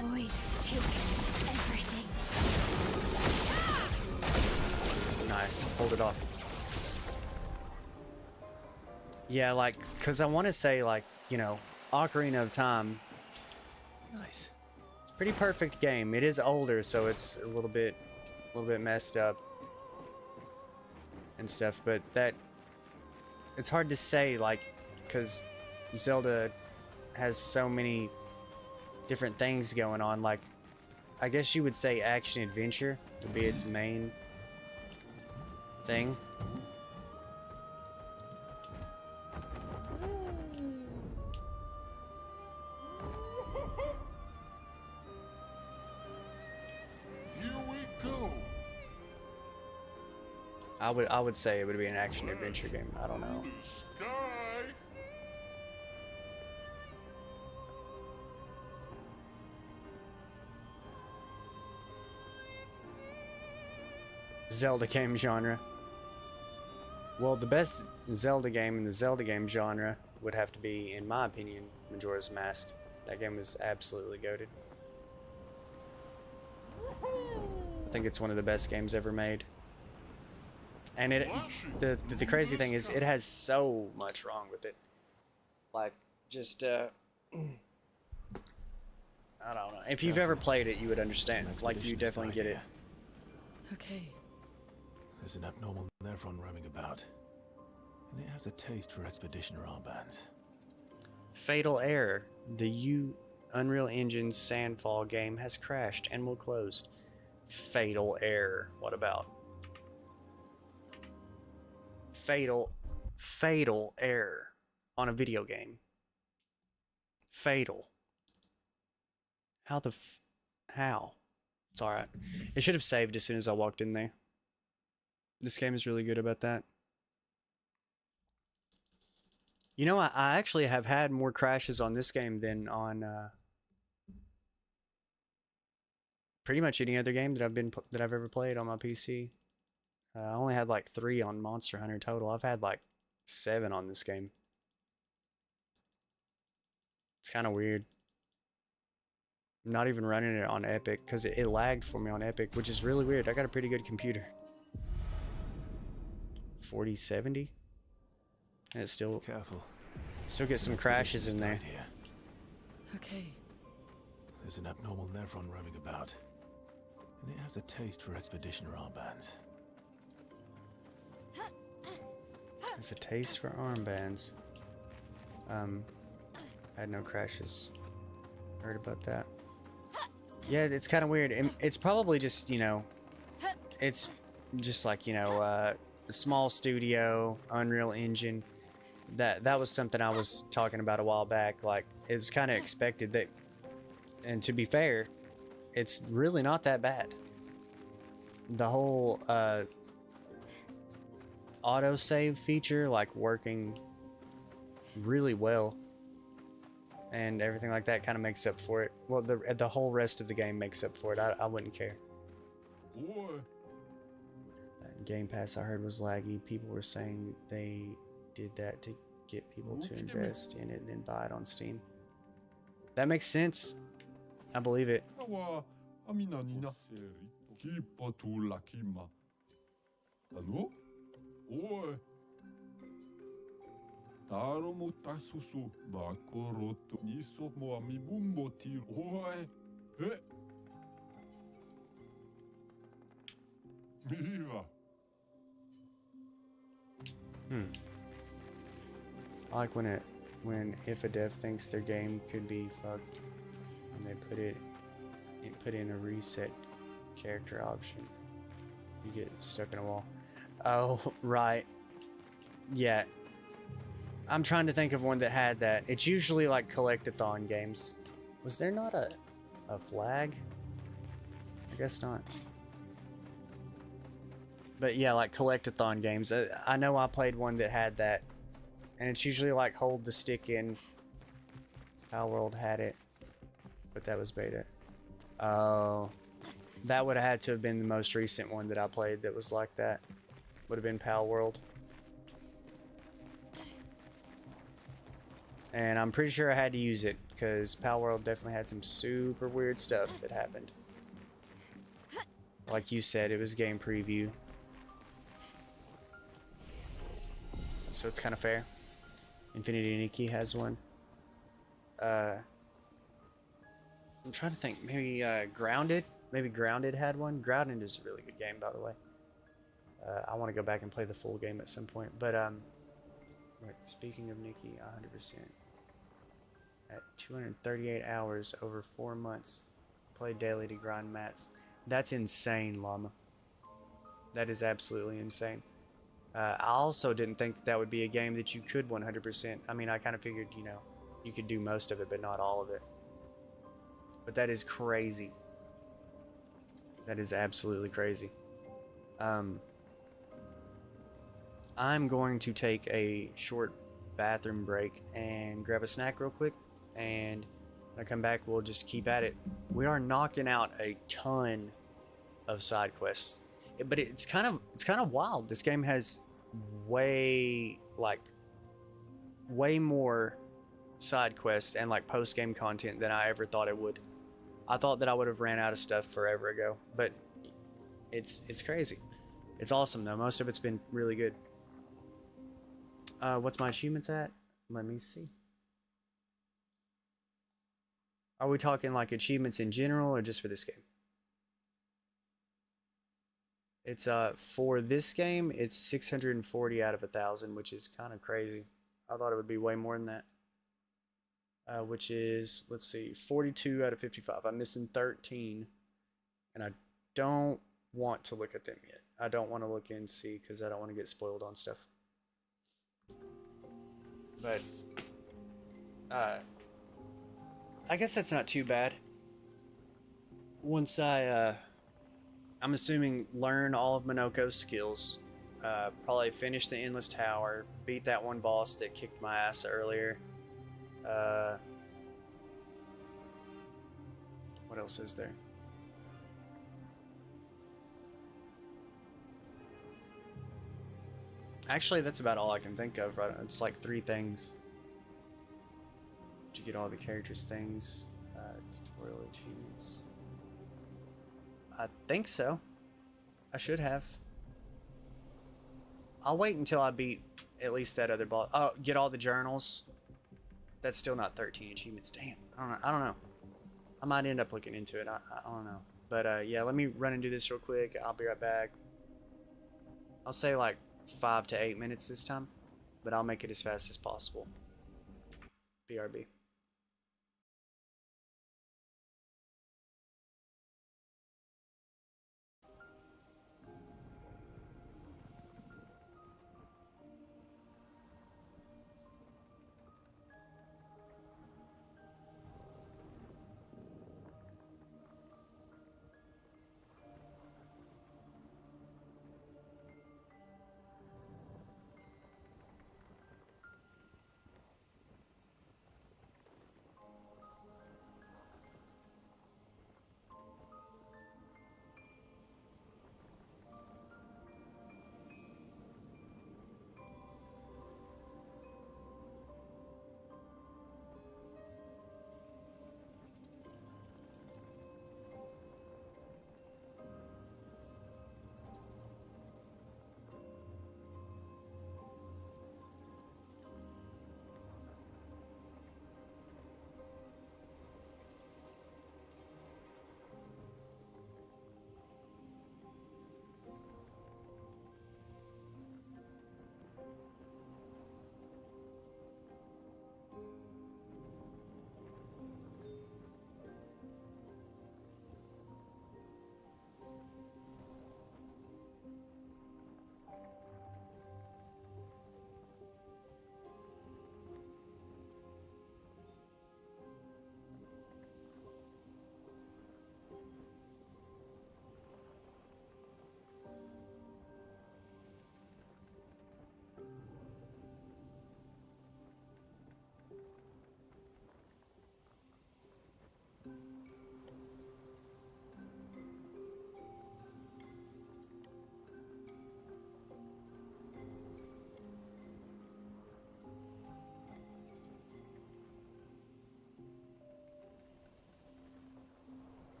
Void, take everything. Nice, hold it off. Yeah, like, cause I want to say, like, you know, Ocarina of Time. Nice. It's a pretty perfect game. It is older, so it's a little bit messed up and stuff. But that, it's hard to say, like, cause Zelda has so many different things going on. Like, I guess you would say action adventure would be its main thing. Here we go. I would say it would be an action adventure game. I don't know. Sky. Zelda game genre. Well, the best Zelda game in the Zelda game genre would have to be, in my opinion, Majora's Mask. That game was absolutely goated. I think it's one of the best games ever made. And the crazy thing is, it has so much wrong with it. Like, just I don't know. If you've ever played it, you would understand. Like, you definitely get it. Okay. There's an abnormal Nevron roaming about, and it has a taste for expeditioner armbands. Fatal error. The Unreal Engine Sandfall game has crashed and will close. Fatal error. What about? Fatal error on a video game. Fatal. How? It's alright. It should have saved as soon as I walked in there. This game is really good about that. You know, I actually have had more crashes on this game than on pretty much any other game that I've ever played on my PC. I only had like 3 on Monster Hunter total. I've had like 7 on this game. It's kind of weird. I'm not even running it on Epic because it lagged for me on Epic, which is really weird. I got a pretty good computer. 4070, and it's still Careful. still get some crashes in there. Here. Okay. There's an abnormal Nevron roaming about, and it has a taste for expeditioner armbands. It's a taste for armbands. Had no crashes. Heard about that. Yeah, it's kind of weird. It's probably just, you know, it's just like, you know, a small studio, Unreal Engine. That was something I was talking about a while back. Like, it was kind of expected that, and to be fair, it's really not that bad. The whole autosave feature, like, working really well, and everything like that kind of makes up for it. Well, the whole rest of the game makes up for it. I wouldn't care. Boy. That Game Pass I heard was laggy. People were saying they did that to get people to invest in it and then buy it on Steam. That makes sense. I believe it. Awa, amina nina. Kipa tu la kima. Hello? Oi. Taro mo tasusu bakoroto niso mo amibumbo tiro. Oi. He. Viva. I like when if a dev thinks their game could be fucked and they put in a reset character option. You get stuck in a wall. Oh, right. Yeah. I'm trying to think of one that had that. It's usually like collectathon games. Was there not a flag? I guess not. But yeah, like collectathon games. I know I played one that had that. And it's usually like hold the stick in. Palworld had it. But that was beta. Oh. That would have had to have been the most recent one that I played that was like that. Would have been Palworld. And I'm pretty sure I had to use it, because Palworld definitely had some super weird stuff that happened. Like you said, it was game preview. So it's kind of fair. Infinity Nikki has one. I'm trying to think. Maybe Grounded? Maybe Grounded had one. Grounded is a really good game, by the way. I want to go back and play the full game at some point. But, right, speaking of Nikki, 100%. At 238 hours over 4 months. Play daily to grind mats. That's insane, Llama. That is absolutely insane. I also didn't think that would be a game that you could 100%. I mean, I kind of figured, you know, you could do most of it, but not all of it. But that is crazy. That is absolutely crazy. I'm going to take a short bathroom break and grab a snack real quick, and when I come back, we'll just keep at it. We are knocking out a ton of side quests, but it's kind of wild. This game has way more side quests and like post game content than I ever thought it would. I thought that I would have ran out of stuff forever ago, but it's crazy. It's awesome though. Most of it's been really good. What's my achievements at? Let me see. Are we talking like achievements in general or just for this game? It's for this game, it's 640 out of 1,000, which is kind of crazy. I thought it would be way more than that. Which is, let's see, 42 out of 55. I'm missing 13, and I don't want to look at them yet. I don't want to look and see because I don't want to get spoiled on stuff. But I guess that's not too bad. Once I'm assuming learn all of Minoko's skills, probably finish the Endless Tower, beat that one boss that kicked my ass earlier. What else is there? Actually, that's about all I can think of. Right? It's like 3 things. Did you get all the characters' things? Tutorial achievements. I think so. I should have. I'll wait until I beat at least that other boss. Oh, get all the journals. That's still not 13 achievements. Damn. I don't know. I might end up looking into it. I don't know. But yeah, let me run and do this real quick. I'll be right back. I'll say like 5 to 8 minutes this time, but I'll make it as fast as possible. BRB.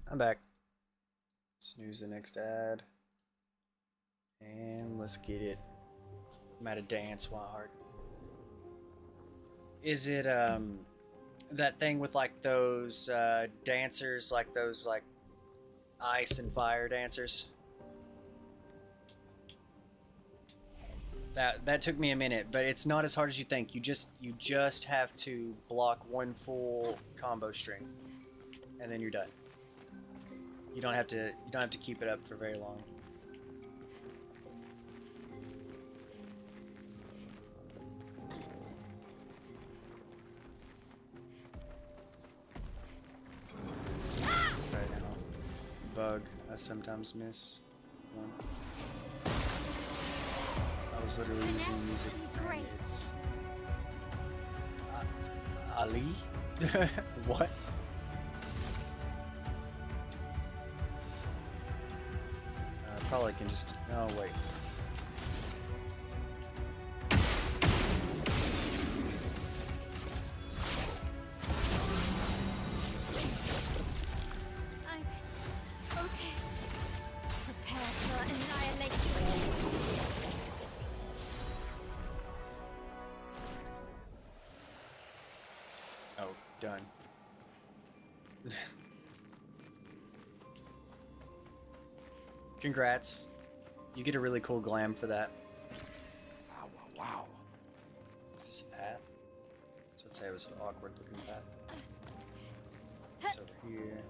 I'm back. Snooze the next ad. And let's get it. I'm at a dance, Wild Heart. Is it that thing with like those dancers, like those like ice and fire dancers? That took me a minute, but it's not as hard as you think. You just have to block one full combo string, and then you're done. You don't have to keep it up for very long. Right now, bug I sometimes miss one. I was literally using music. It's Ali? What? Probably can just. Oh wait. I'm okay. Prepare for annihilation. Oh, done. Congrats. You get a really cool glam for that. Wow, wow, wow. Is this a path? So I'd say it was an awkward looking path. It's over here.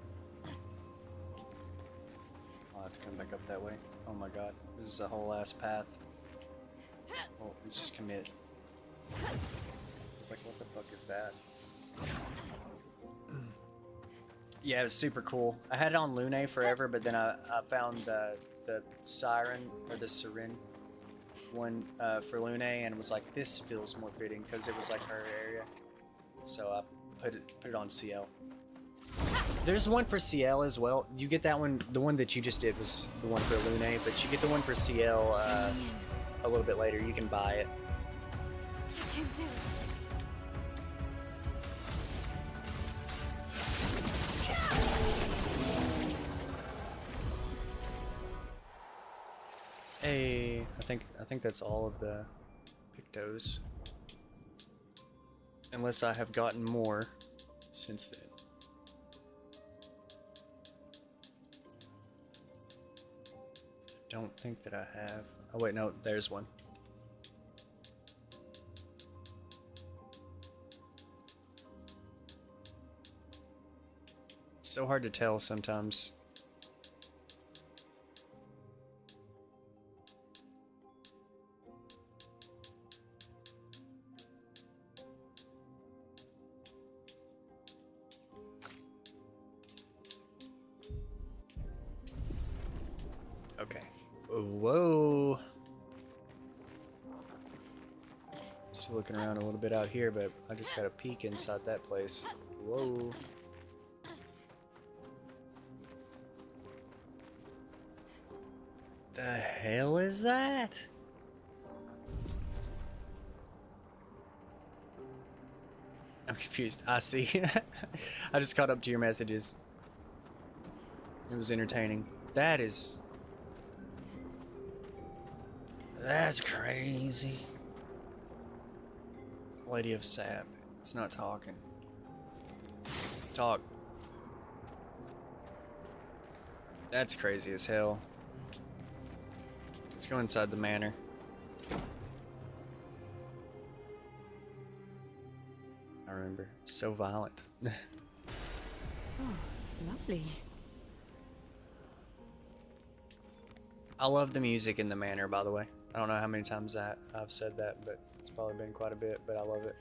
I'll have to come back up that way. Oh my god. This is a whole ass path. Oh, let's just commit. I was like, what the fuck is that? Yeah, it was super cool. I had it on Lune forever, but then I found the Siren, or the Siren one for Lune, and was like, this feels more fitting, because it was like her area. So I put it on CL. There's one for CL as well. You get that one, the one that you just did was the one for Lune, but you get the one for CL a little bit later. You can buy it. I can do it. Hey, I think that's all of the Pictos. Unless I have gotten more since then. I don't think that I have. Oh wait, no, there's one. It's so hard to tell sometimes. Okay. Whoa. Still looking around a little bit out here, but I just got a peek inside that place. Whoa. The hell is that? I'm confused. I see. I just caught up to your messages. It was entertaining. That's crazy. Lady of Sap. It's not talking. Talk. That's crazy as hell. Let's go inside the manor. I remember. So violent. Oh, lovely. I love the music in the manor, by the way. I don't know how many times I've said that, but it's probably been quite a bit, but I love it.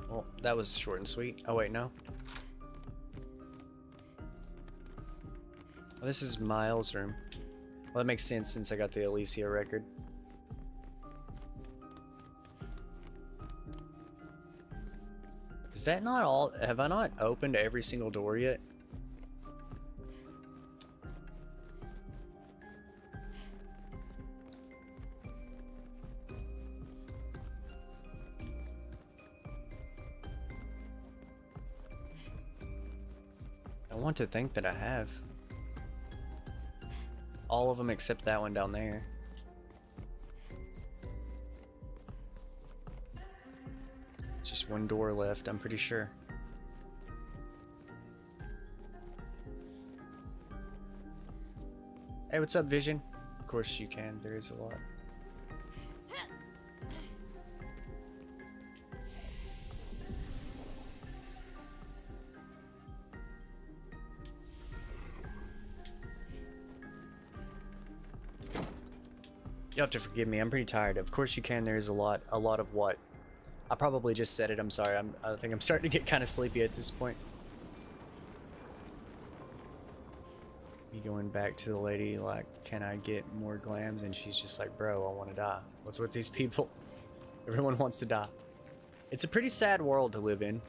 Well, that was short and sweet. Oh wait, no. Well, this is Miles' room. Well, that makes sense since I got the Alicia record. Is that not all? Have I not opened every single door yet? I want to think that I have. All of them except that one down there. Just one door left, I'm pretty sure. Hey, what's up, Vision? Of course you can, there is a lot. You'll have to forgive me, I'm pretty tired. Of course you can, there is a lot of what? I probably just said it, I'm sorry. I think I'm starting to get kind of sleepy at this point. Me going back to the lady like, can I get more glams? And she's just like, bro, I want to die. What's with these people? Everyone wants to die. It's a pretty sad world to live in.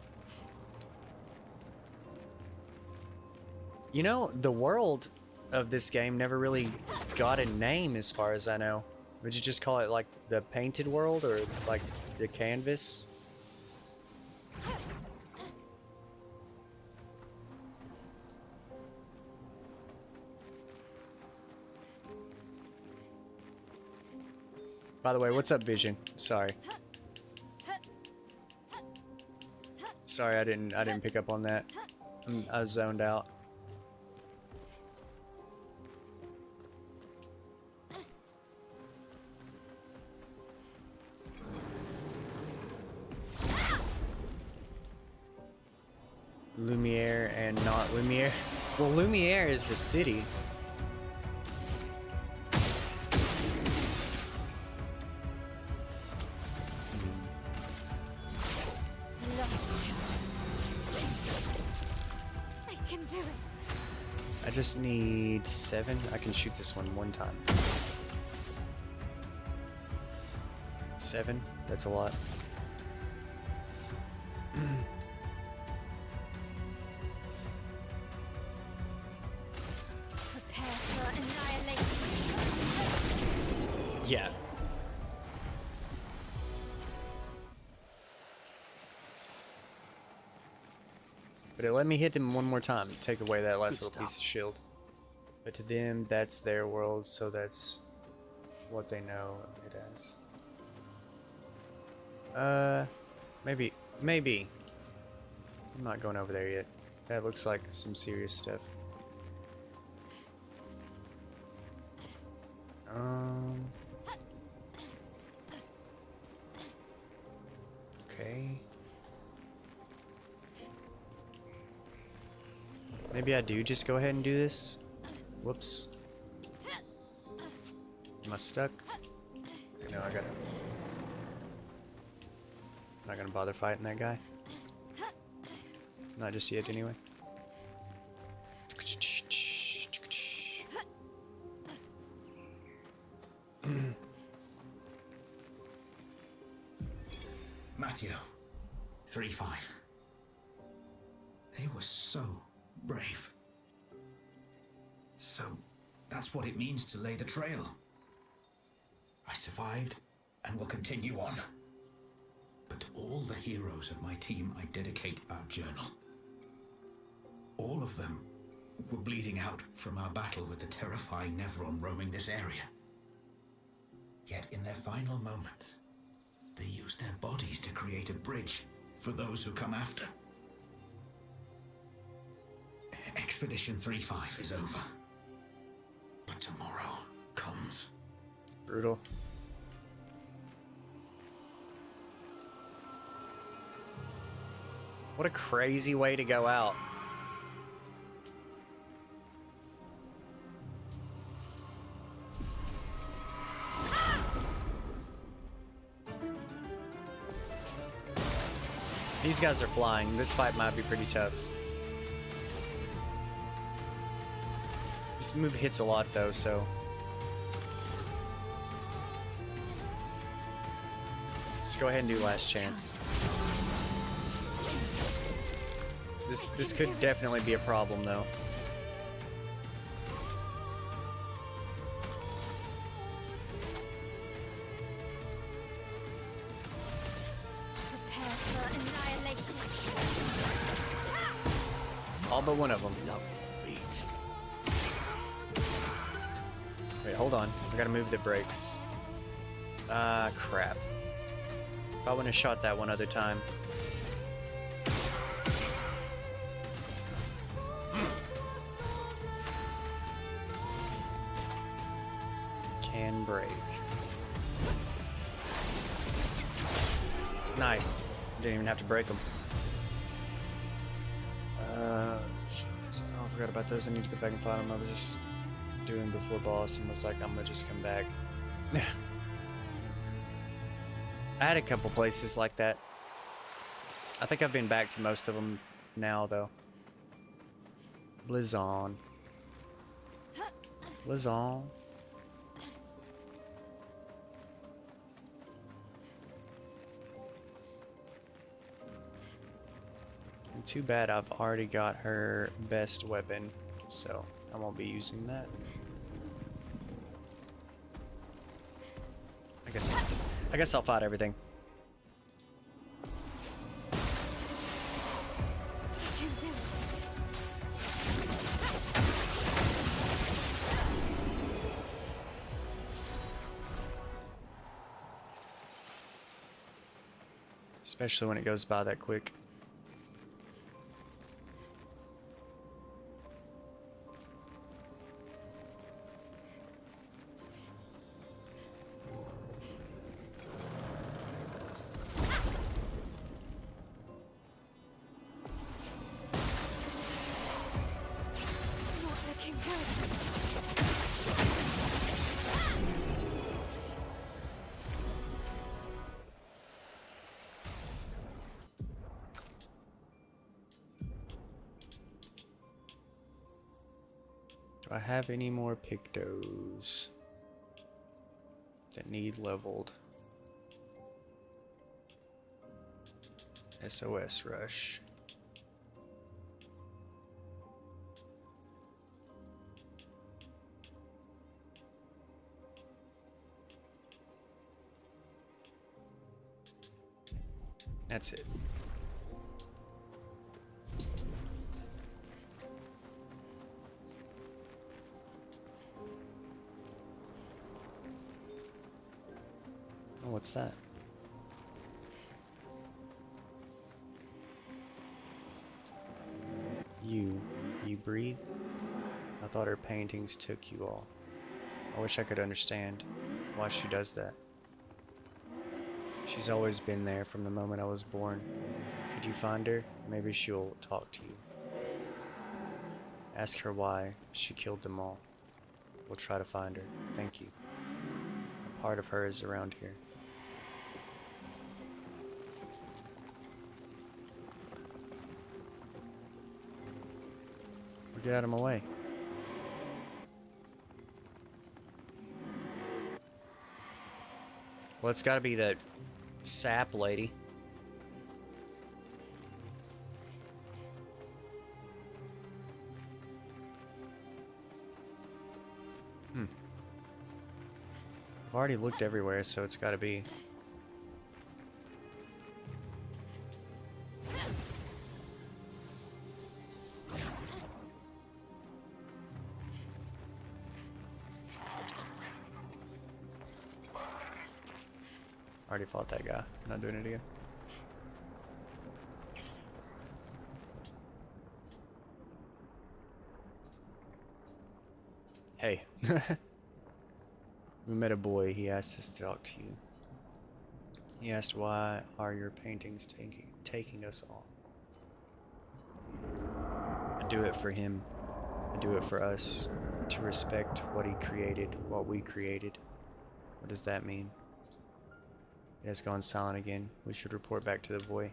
You know, the world of this game never really got a name as far as I know. Would you just call it like the painted world or like the canvas? By the way, what's up, Vision? Sorry. Sorry, I didn't pick up on that. I was zoned out. Lumiere and not Lumiere. Well, Lumiere is the city. Lost chance. I can do it. I just need 7. I can shoot this one time. 7? That's a lot. Prepare for annihilation. Yeah. But it let me hit them one more time to take away that last little piece of shield. But to them, that's their world, so that's what they know it as. Maybe. I'm not going over there yet. That looks like some serious stuff. Okay. Maybe I do just go ahead and do this. Whoops. Am I stuck? No, I gotta... I'm not gonna bother fighting that guy. Not just yet, anyway. Matteo, 3-5. They were so brave. So, that's what it means to lay the trail. I survived and will continue on. But to all the heroes of my team, I dedicate our journal. All of them were bleeding out from our battle with the terrifying Nevron roaming this area. Yet in their final moments, they used their bodies to create a bridge for those who come after. Expedition 3-5 is over. But tomorrow comes. Brutal. What a crazy way to go out. These guys are flying. This fight might be pretty tough. This move hits a lot though, so... Let's go ahead and do last chance. This could definitely be a problem though. Prepare for annihilation. All but one of them. Wait, hold on. I gotta move the brakes. Ah, crap. If I wouldn't have shot that one other time. Can brake. Nice. Didn't even have to break them. I forgot about those. I need to go back and find them. I was just doing before boss and was like, I'm gonna just come back. I had a couple places like that. I think I've been back to most of them now, though. Blizzon. Blizzon. And too bad I've already got her best weapon, so I won't be using that. I guess I'll fight everything. Especially when it goes by that quick. Do I have any more Pictos that need leveled? SOS Rush. That's it. Oh, what's that? You breathe? I thought her paintings took you all. I wish I could understand why she does that. She's always been there from the moment I was born. Could you find her? Maybe she'll talk to you. Ask her why she killed them all. We'll try to find her. Thank you. A part of her is around here. Get out of my way. Well, it's gotta be that sap lady. I've already looked everywhere, so it's gotta be. Already fought that guy. Not doing it again. Hey. We met a boy. He asked us to talk to you. He asked, why are your paintings taking us all? I do it for him. I do it for us. To respect what he created, what we created. What does that mean? It has gone silent again. We should report back to the boy.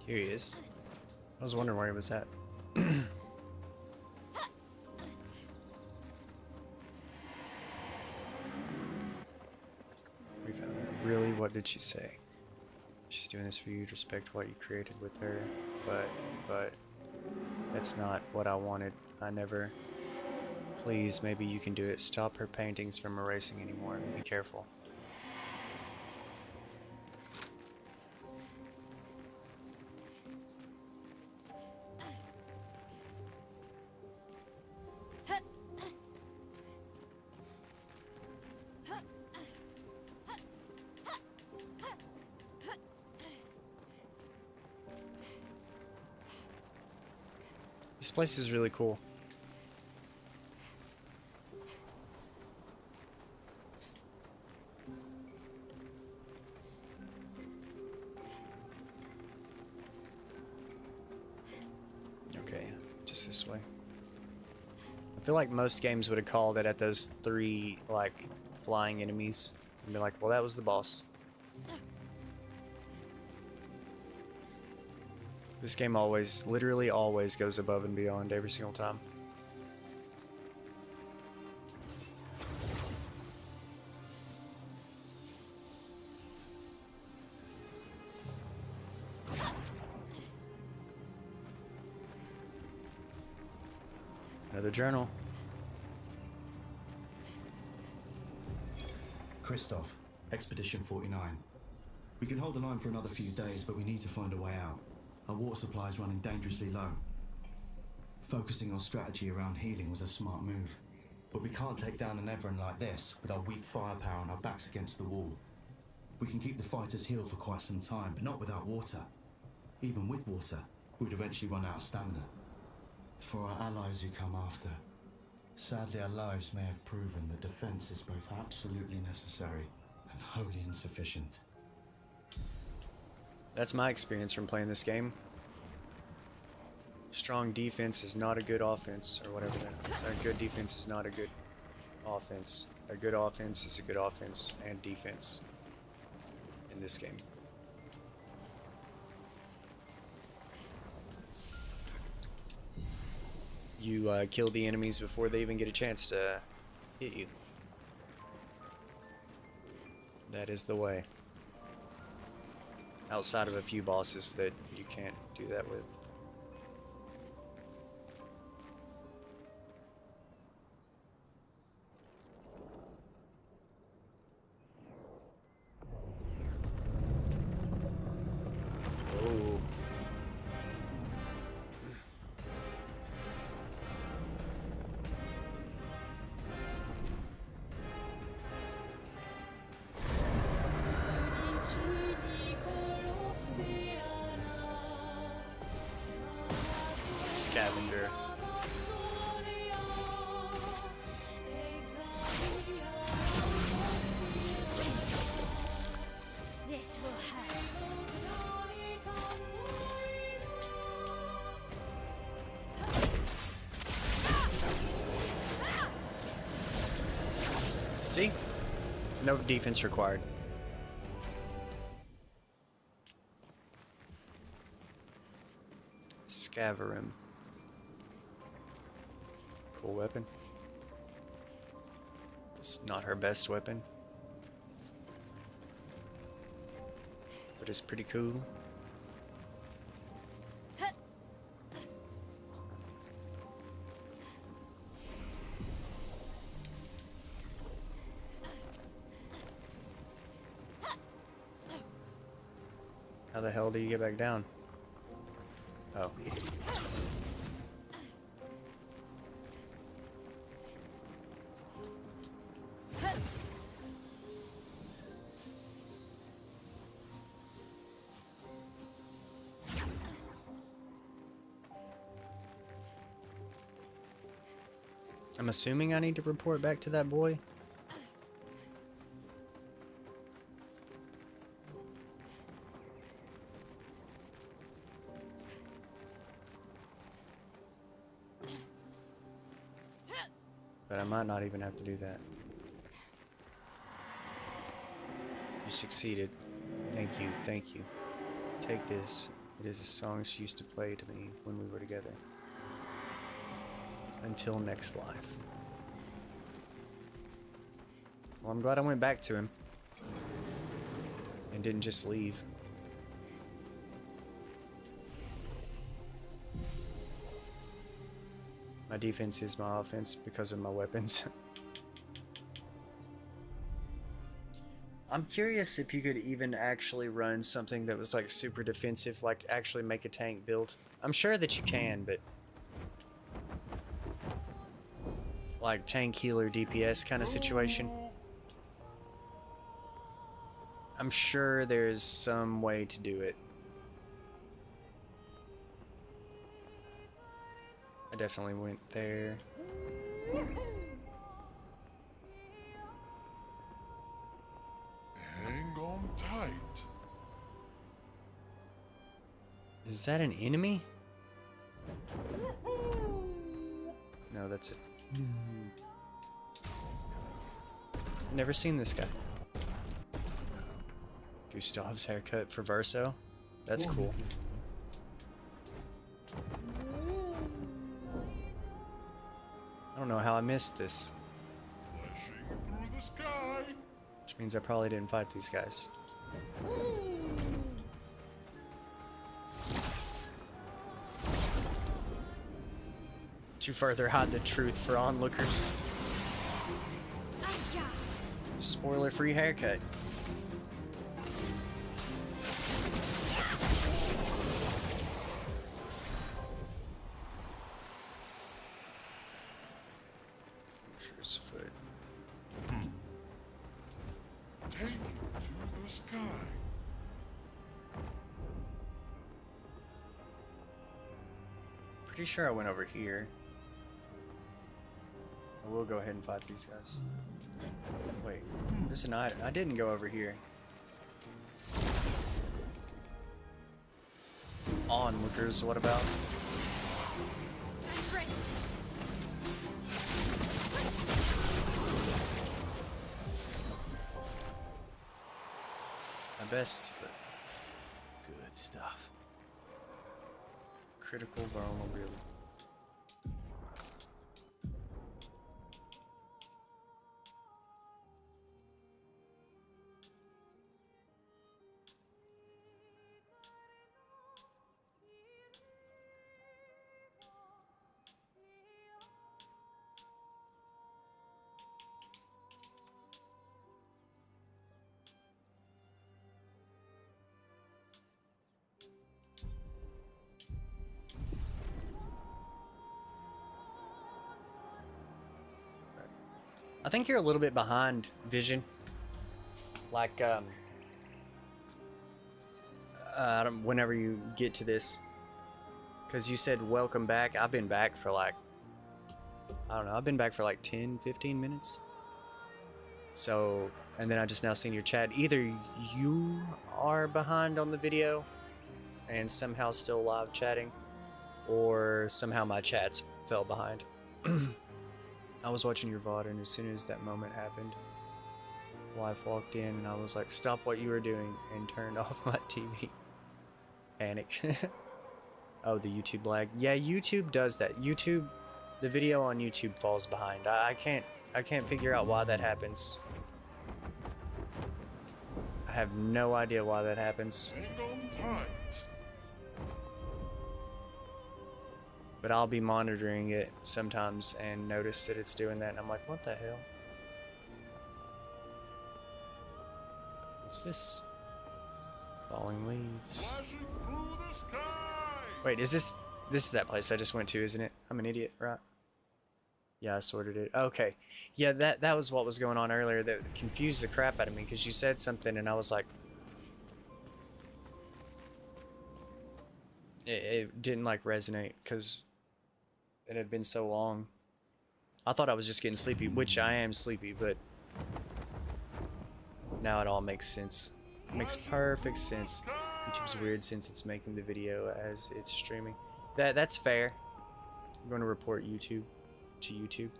Here he is. I was wondering where he was at. We found her. Really? What did she say? She's doing this for you to respect what you created with her, but that's not what I wanted. I never. Please, maybe you can do it. Stop her paintings from erasing anymore. Be careful. This place is really cool. Okay, just this way. I feel like most games would have called it at those 3 like flying enemies and be like, well, that was the boss. This game always, literally always goes above and beyond every single time. Another journal. Christoph, Expedition 49. We can hold the line for another few days, but we need to find a way out. Our water supply is running dangerously low. Focusing on strategy around healing was a smart move. But we can't take down an Everin like this with our weak firepower and our backs against the wall. We can keep the fighters healed for quite some time, but not without water. Even with water, we'd eventually run out of stamina. For our allies who come after, sadly our lives may have proven that defense is both absolutely necessary and wholly insufficient. That's my experience from playing this game. Strong defense is not a good offense, or whatever that is. A good defense is not a good offense. A good offense is a good offense and defense in this game. You kill the enemies before they even get a chance to hit you. That is the way. Outside of a few bosses that you can't do that with. Oh. Scavenger. This will hurt. See? No defense required. Scaverim. Cool weapon. It's not her best weapon, but it's pretty cool. How the hell do you get back down? Oh. I'm assuming I need to report back to that boy. But I might not even have to do that. You succeeded. Thank you, thank you. Take this It is a song she used to play to me when we were together. Until next life. Well, I'm glad I went back to him. And didn't just leave. My defense is my offense because of my weapons. I'm curious if you could even actually run something that was like super defensive, like actually make a tank build. I'm sure that you can, but like tank healer DPS kind of situation. I'm sure there's some way to do it. I definitely went there. Hang on tight. Is that an enemy? No, that's it. Never seen this guy. Gustav's haircut for Verso. That's cool. I don't know how I missed this. Flashing through the sky. Which means I probably didn't fight these guys. To further hide the truth for onlookers. Spoiler-free haircut. Pusher's foot. Take it to the sky. Pretty sure I went over here. I will go ahead and fight these guys. Wait, there's an item. I didn't go over here. Onlookers, what about? My best foot. Good stuff. Critical vulnerability. I think you're a little bit behind, Vision. Like, whenever you get to this. Because you said welcome back. I've been back for like, I don't know, I've been back for like 10, 15 minutes. So, and then I just now seen your chat. Either you are behind on the video and somehow still live chatting, or somehow my chats fell behind. I was watching your VOD, and as soon as that moment happened, wife walked in, and I was like, stop what you were doing, and turned off my TV. Panic. Oh, the YouTube lag. Yeah, YouTube does that. YouTube, the video on YouTube falls behind. I can't figure out why that happens. I have no idea why that happens. Hang on tight. But I'll be monitoring it sometimes and notice that it's doing that, and I'm like, what the hell? What's this? Falling leaves. Flashing through the sky. Wait, is this is that place I just went to, isn't it? I'm an idiot, right? Yeah, I sorted it. Okay. Yeah, that was what was going on earlier that confused the crap out of me, because you said something and I was like, it didn't like resonate because it had been so long. I thought I was just getting sleepy, which I am sleepy, but now it all makes sense. It makes perfect sense. YouTube's weird since it's making the video as it's streaming. That's fair. I'm going to report YouTube to YouTube.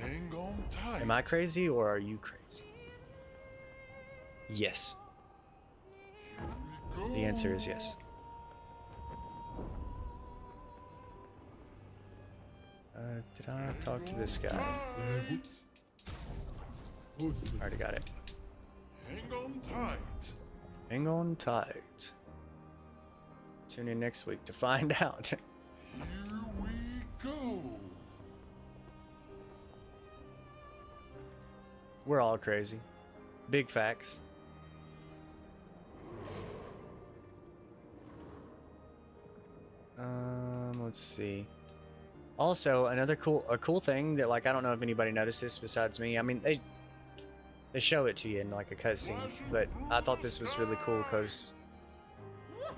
Hang on tight. Am I crazy or are you crazy? Yes. Here we The answer is yes. Did I talk to this guy? Already got it. Hang on tight. Hang on tight. Tune in next week to find out. Here we go. We're all crazy. Big facts. Let's see. Also, a cool thing that, like, I don't know if anybody noticed this besides me. I mean, they show it to you in like a cutscene, but I thought this was really cool because.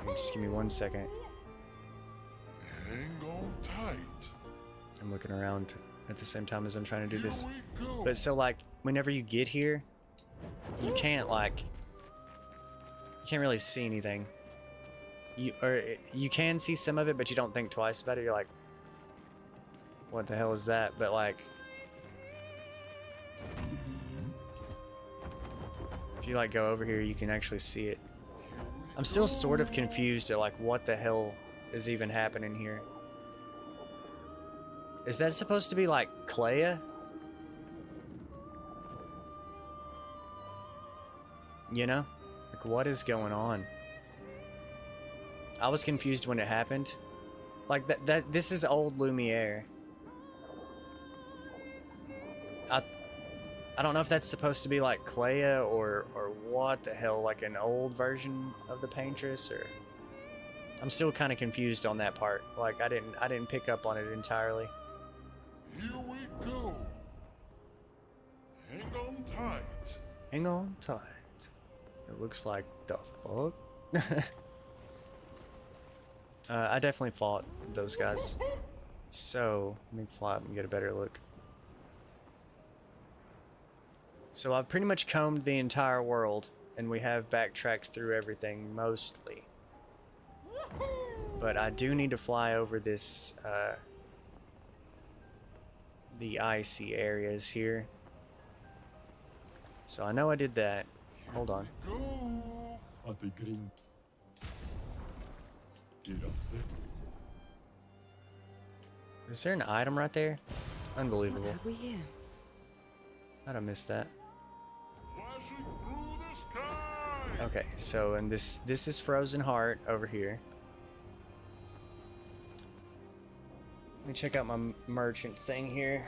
Just give me 1 second. Hang on tight. I'm looking around at the same time as I'm trying to do this. But so, like, whenever you get here, you can't really see anything. You can see some of it, but you don't think twice about it. You're like, what the hell is that? But like, if you like go over here, you can actually see it. I'm still sort of confused at like what the hell is even happening here. Is that supposed to be like Clea? You know? Like, what is going on? I was confused when it happened. Like, this is old Lumiere. I don't know if that's supposed to be like Clea or what the hell, like an old version of the Paintress, or I'm still kind of confused on that part. Like, I didn't pick up on it entirely. Here we go. Hang on tight. Hang on tight. It looks like the fuck. I definitely fought those guys. So let me fly up and get a better look. So I've pretty much combed the entire world, and we have backtracked through everything mostly. But I do need to fly over this, the icy areas here. So I know I did that. Hold on. Is there an item right there? Unbelievable. What have we here? How'd I miss that? Okay, so and this is Frozen Heart over here. Let me check out my merchant thing here.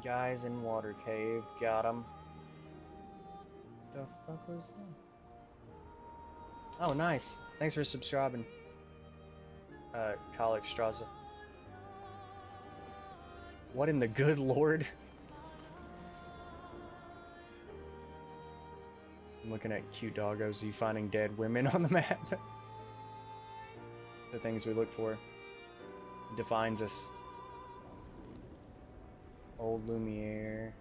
Guys in Water Cave, got him. The fuck was that? Oh, nice. Thanks for subscribing. Kalik Straza. What in the good lord? I'm looking at cute doggos. Are you finding dead women on the map? The things we look for. Defines us. Old Lumiere.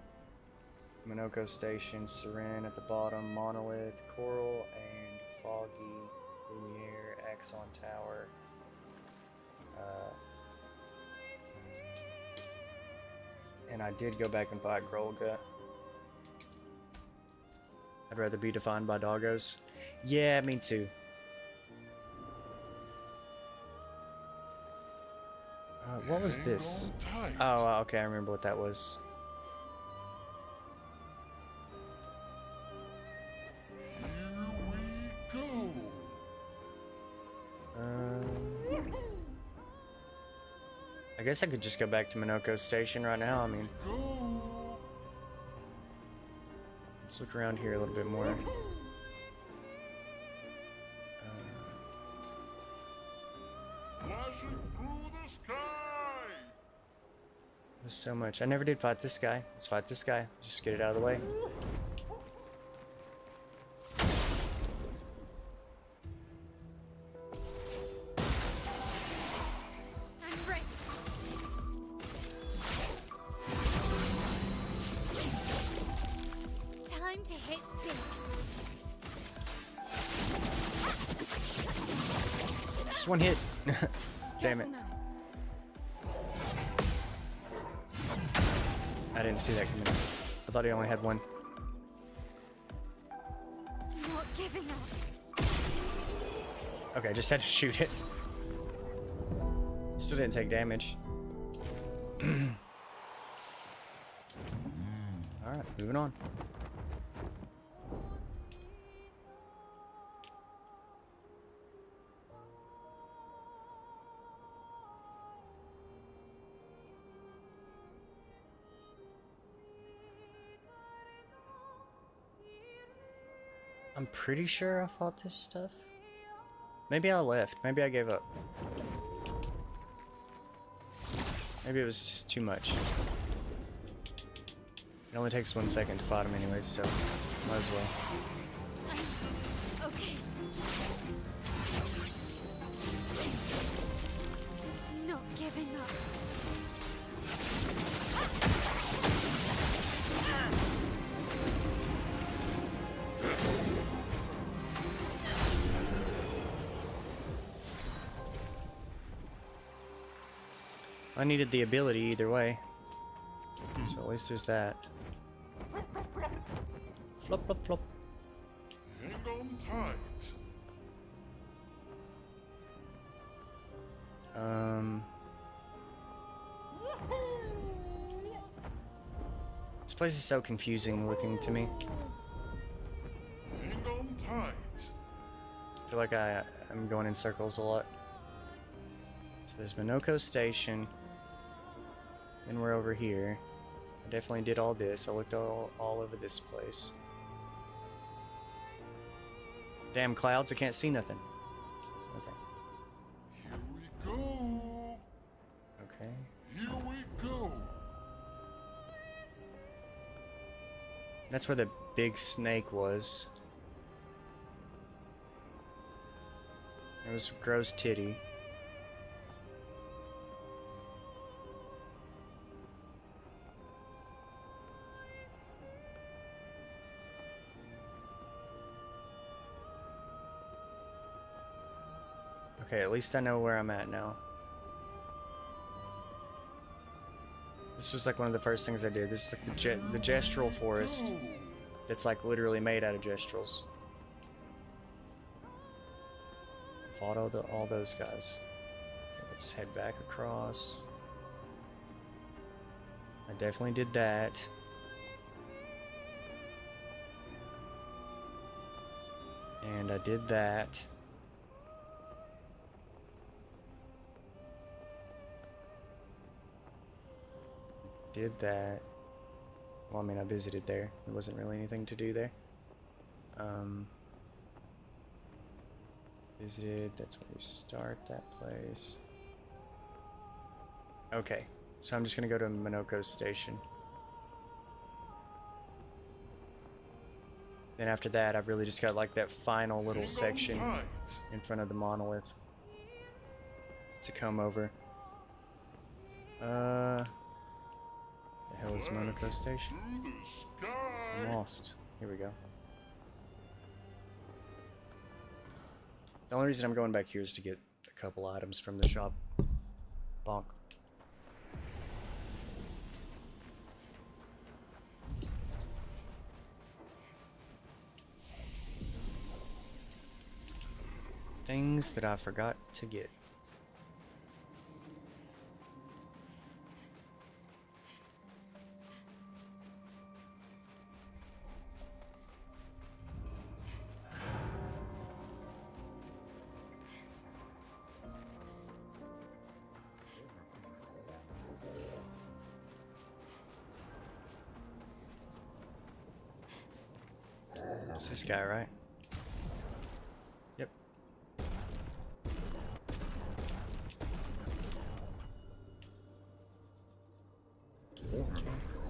Minoko Station, Seren at the bottom, Monolith, Coral, and Foggy, Lumiere, Axon Tower. And I did go back and fight Grolga. I'd rather be defined by doggos. Yeah, me too. What was this? Oh, okay, I remember what that was. I guess I could just go back to Minoko Station right now. I mean, let's look around here a little bit more. There's so much. I never did fight this guy. Let's fight this guy. Let's just get it out of the way. Just one hit. Damn it. I didn't see that coming. I thought he only had one. Not giving up. Okay, just had to shoot it. Still didn't take damage. Alright, moving on. I'm pretty sure I fought this stuff. Maybe I left. Maybe I gave up. Maybe it was just too much. It only takes 1 second to fight him anyways, so might as well. Okay. Not giving up. I needed the ability either way. So at least there's that. Flop, flop, flop. Hang on tight. This place is so confusing looking to me. Hang on tight. I feel like I'm going in circles a lot. So there's Minoko Station. Then we're over here. I definitely did all this. I looked all over this place. Damn clouds, I can't see nothing. Okay. Here we go. Okay. Here we go. That's where the big snake was. It was gross titty. Okay, at least I know where I'm at now. This was like one of the first things I did. This is like the gestural forest. That's like literally made out of gestrals. Fought all those guys. Okay, let's head back across. I definitely did that. And I did that. Did that. Well, I mean, I visited there. There wasn't really anything to do there. Visited. That's where we start that place. Okay. So I'm just gonna go to Minoko Station. Then after that, I've really just got like that final little section in front of the monolith to come over. The hell is Minoko Station? I'm lost. Here we go. The only reason I'm going back here is to get a couple items from the shop. Bonk. Things that I forgot to get. It's this guy, right? Yep.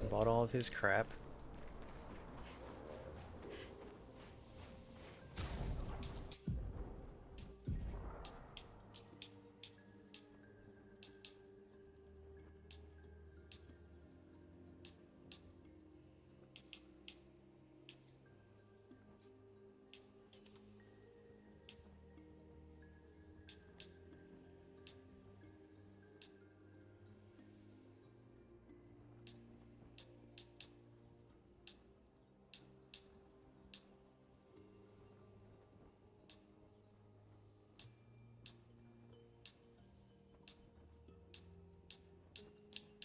Bought all of his crap.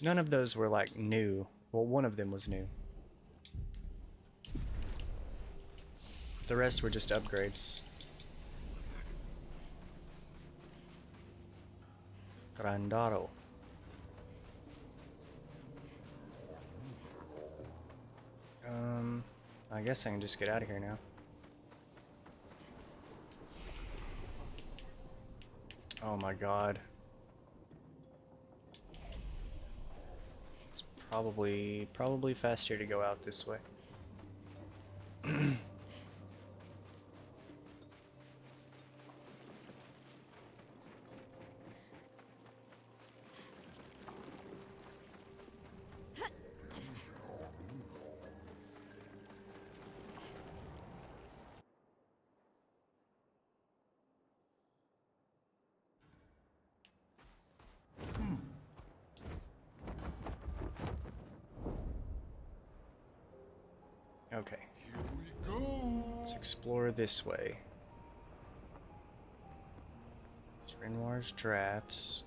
None of those were like new. Well, one of them was new. The rest were just upgrades. Grandaro. I guess I can just get out of here now. Oh my god. It's probably faster to go out this way. Okay. Here we go. Let's explore this way. Renoir's drafts.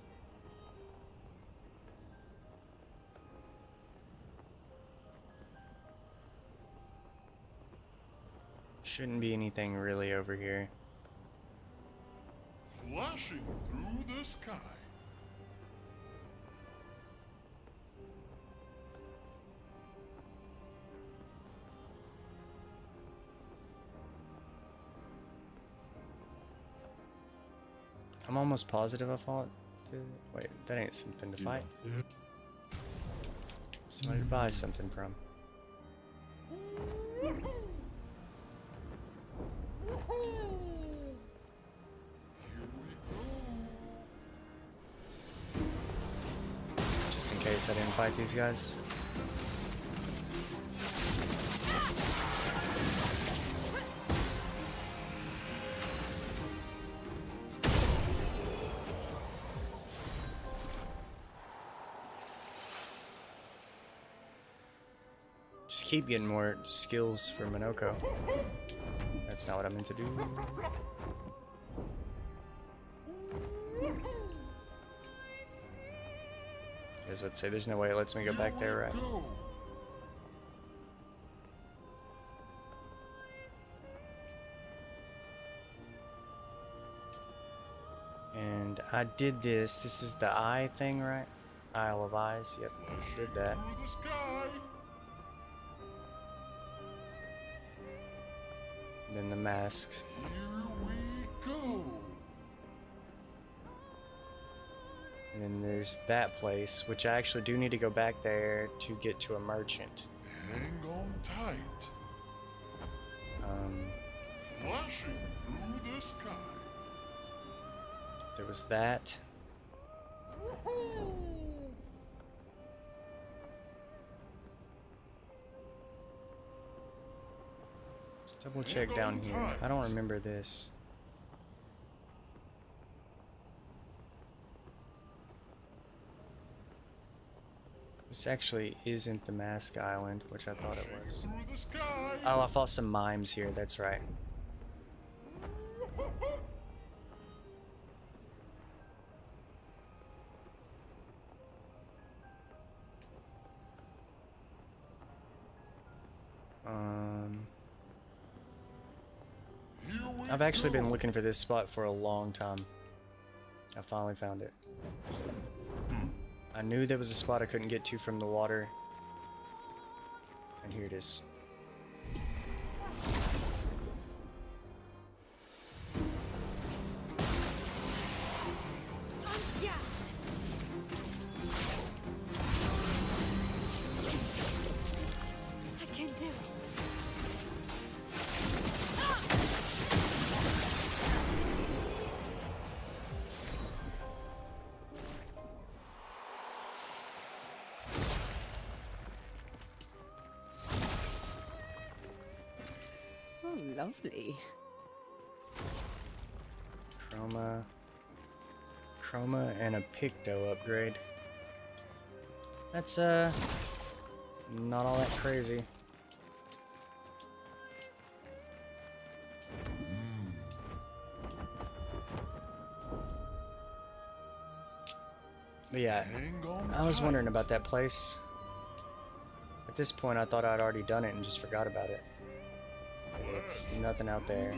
Shouldn't be anything really over here. Flashing through the sky. I'm almost positive I fought. Wait, that ain't something to fight. Somebody to buy something from. Just in case I didn't fight these guys. Just keep getting more skills for Minoko. That's not what I meant to do. I was about to say, there's no way it lets me go back there, right? And I did this. This is the eye thing, right? Isle of Eyes. Yep, did that. Through the sky. And then the mask. Here we go. And then there's that place, which I actually do need to go back there to get to a merchant. Hang on tight. Flashing through the sky. There was that. Let's double check down here. I don't remember this. This actually isn't the Mask Island, which I thought it was. Through the sky. Oh, I fought some mimes here, that's right. I've actually been looking for this spot for a long time. I finally found it. I knew there was a spot I couldn't get to from the water. And here it is. I can do it. Oh, lovely. Chroma and a Picto upgrade. That's not all that crazy. But yeah, I was wondering about that place. At this point, I thought I'd already done it and just forgot about it. But it's nothing out there.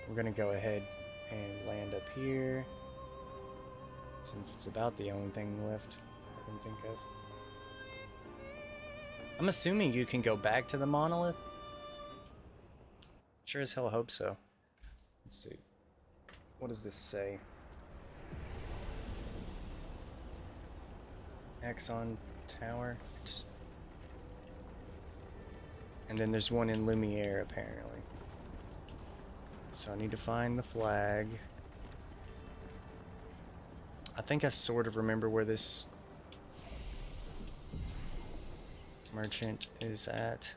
We're gonna go ahead and land up here, since it's about the only thing left I can think of. I'm assuming you can go back to the monolith. Sure as hell hope so. Let's see. What does this say? Axon Tower. And then there's one in Lumiere, apparently. So I need to find the flag. I think I sort of remember where this merchant is at.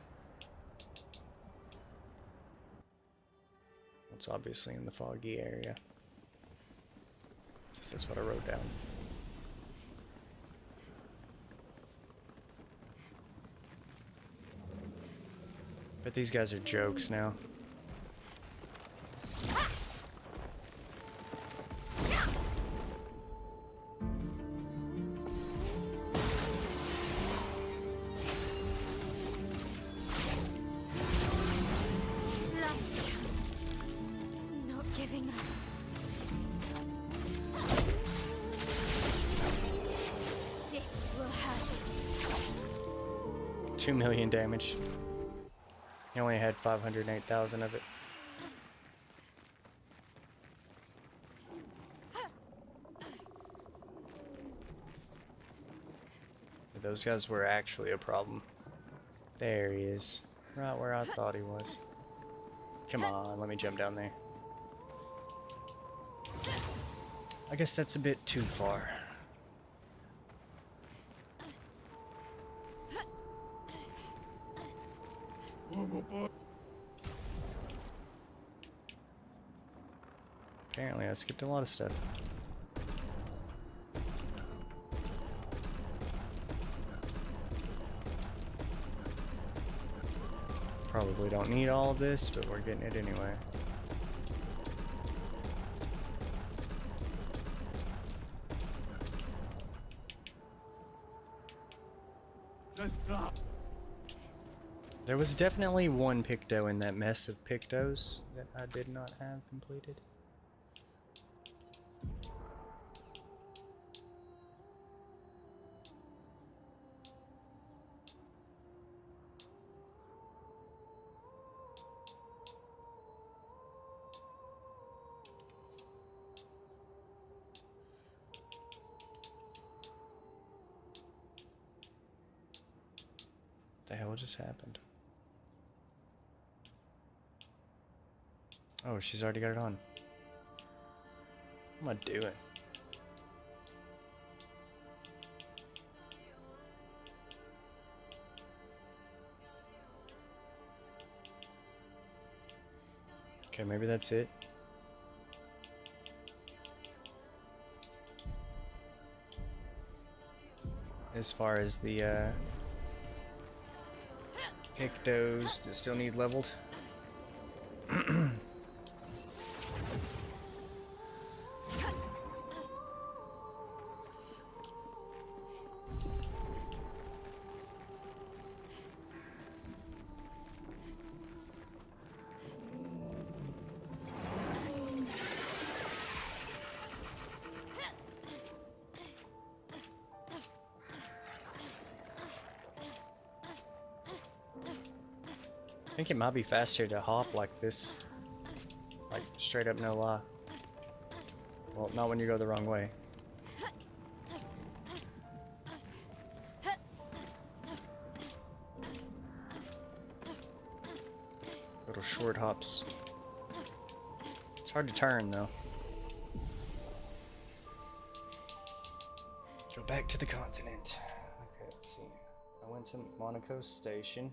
It's obviously in the foggy area. Guess that's what I wrote down. But these guys are jokes now. Last chance. Not giving up. This will hurt. 2 million damage. He only had 508,000 of it. Those guys were actually a problem. There he is. Right where I thought he was. Come on, let me jump down there. I guess that's a bit too far. Apparently I skipped a lot of stuff. Probably don't need all of this, but we're getting it anyway. There was definitely one Picto in that mess of Pictos that I did not have completed. What the hell just happened? Oh, she's already got it on. What am I doing? Okay, maybe that's it. As far as the Pictos that still need leveled. I think it might be faster to hop like this. Like, straight up, no lie. Well, not when you go the wrong way. Little short hops. It's hard to turn, though. Go back to the continent. Okay, let's see. I went to Monaco Station.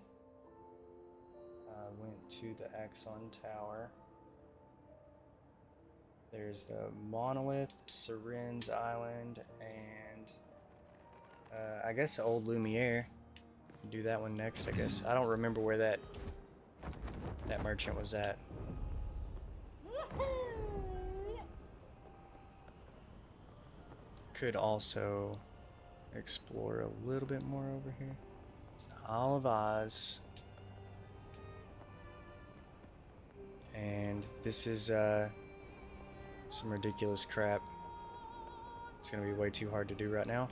Went to the Axon Tower. There's the Monolith, Syrin's Island, and I guess Old Lumiere. Do that one next, I guess. I don't remember where that merchant was at. could also explore a little bit more over here. It's the Isle of Oz. And this is some ridiculous crap. It's gonna be way too hard to do right now.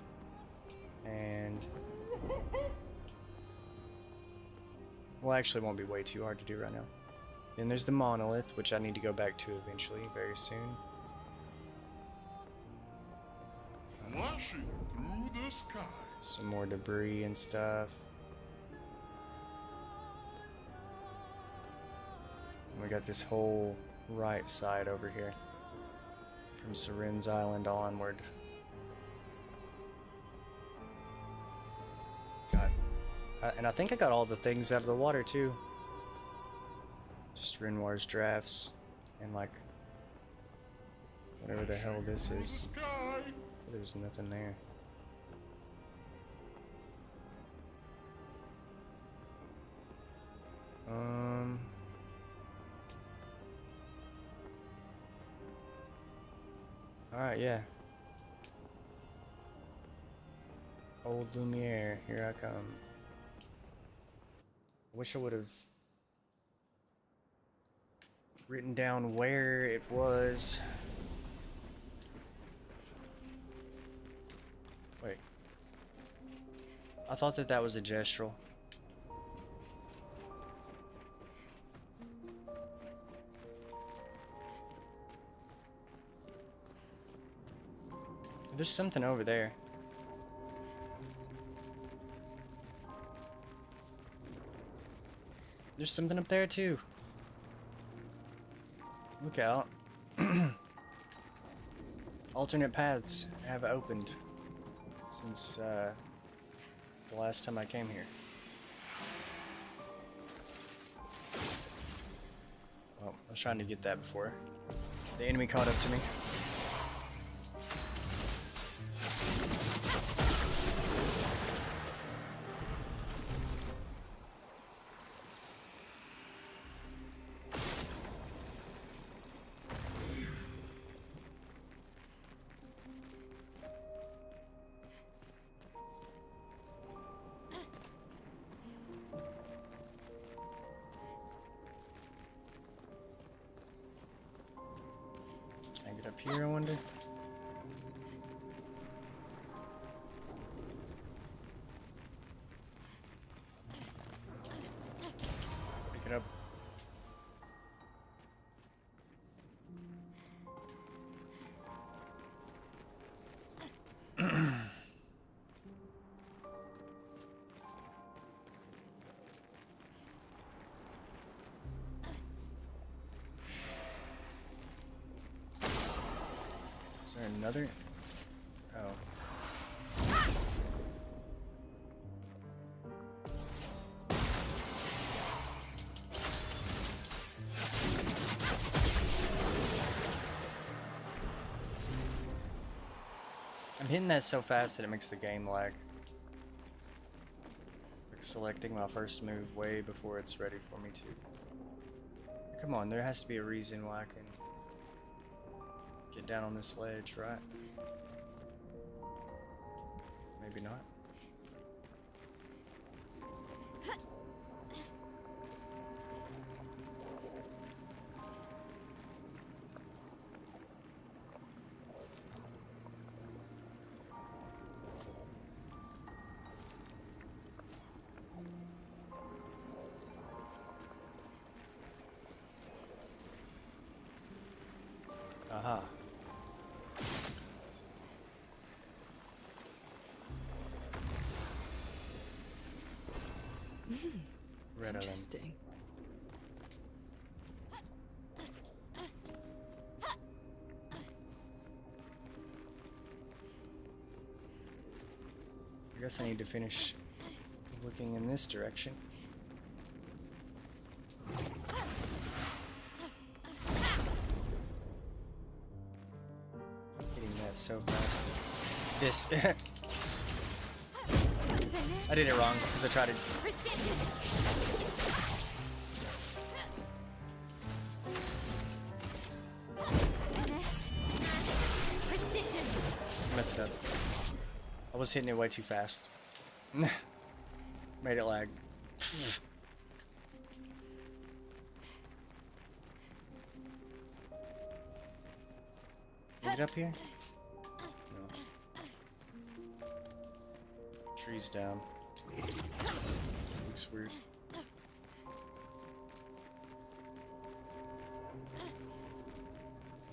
And well, actually, it won't be way too hard to do right now. Then there's the monolith, which I need to go back to eventually, very soon. Flashing through the sky. Some more debris and stuff. And we got this whole right side over here, from Seren's Island onward. God. And I think I got all the things out of the water too. Just Renoir's drafts and like whatever the hell this is. There's nothing there. Alright, yeah. Old Lumiere, here I come. I wish I would have written down where it was. Wait. I thought that that was a gestural. There's something over there. There's something up there too. Look out. Alternate paths have opened since the last time I came here. Well, I was trying to get that before the enemy caught up to me. Up here, I wonder. Pick it up. Is there another? Oh. I'm hitting that so fast that it makes the game lag. Like selecting my first move way before it's ready for me to. Come on, there has to be a reason why I can get down on this ledge, right? Maybe not. Aha. Interesting. I guess I need to finish looking in this direction. Hitting that so fast. This. I did it wrong because I tried to. Messed it up. I was hitting it way too fast. Made it lag. Is it up here? No. Trees down. Looks weird.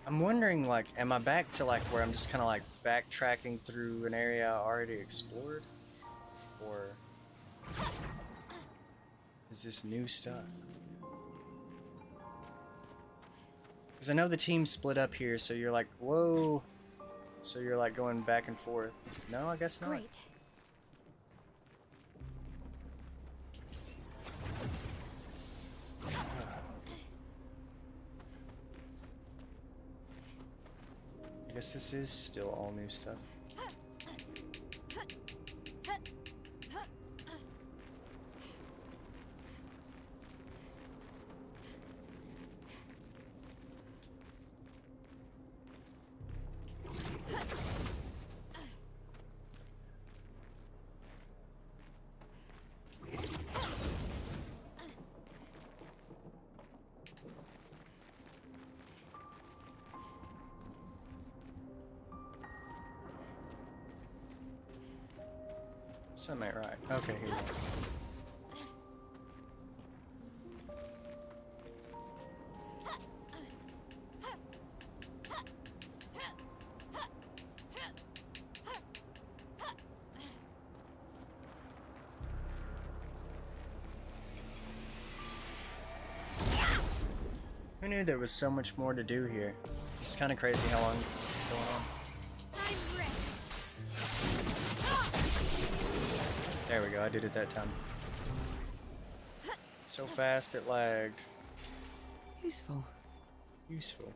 I'm wondering, like, am I back to, like, where I'm just kind of, like, backtracking through an area I already explored? Or is this new stuff? Because I know the team split up here, so you're like, whoa. So you're, like, going back and forth. No, I guess not. Great. I guess this is still all new stuff. Something ain't right. Okay, here we go. Who knew there was so much more to do here? It's kind of crazy how long it's going on. I'm ready. There we go, I did it that time. So fast it lagged. Useful. Useful.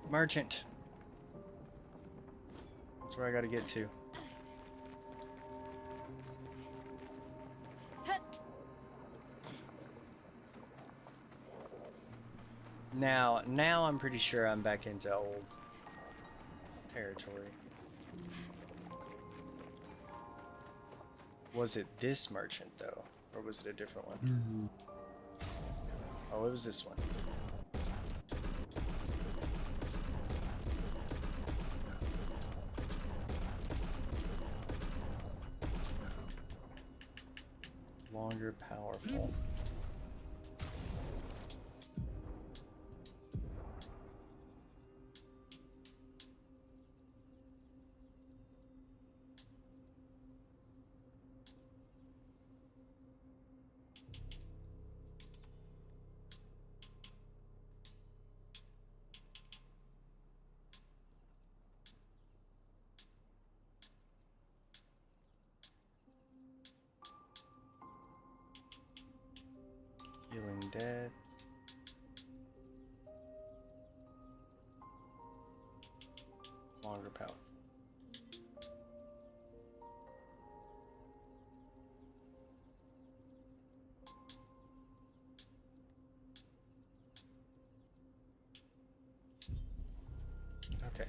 Merchant. That's where I gotta get to. Now I'm pretty sure I'm back into old territory. Was it this merchant though? Or was it a different one? Oh, it was this one. Longer, powerful. Healing dead. Longer power. Okay.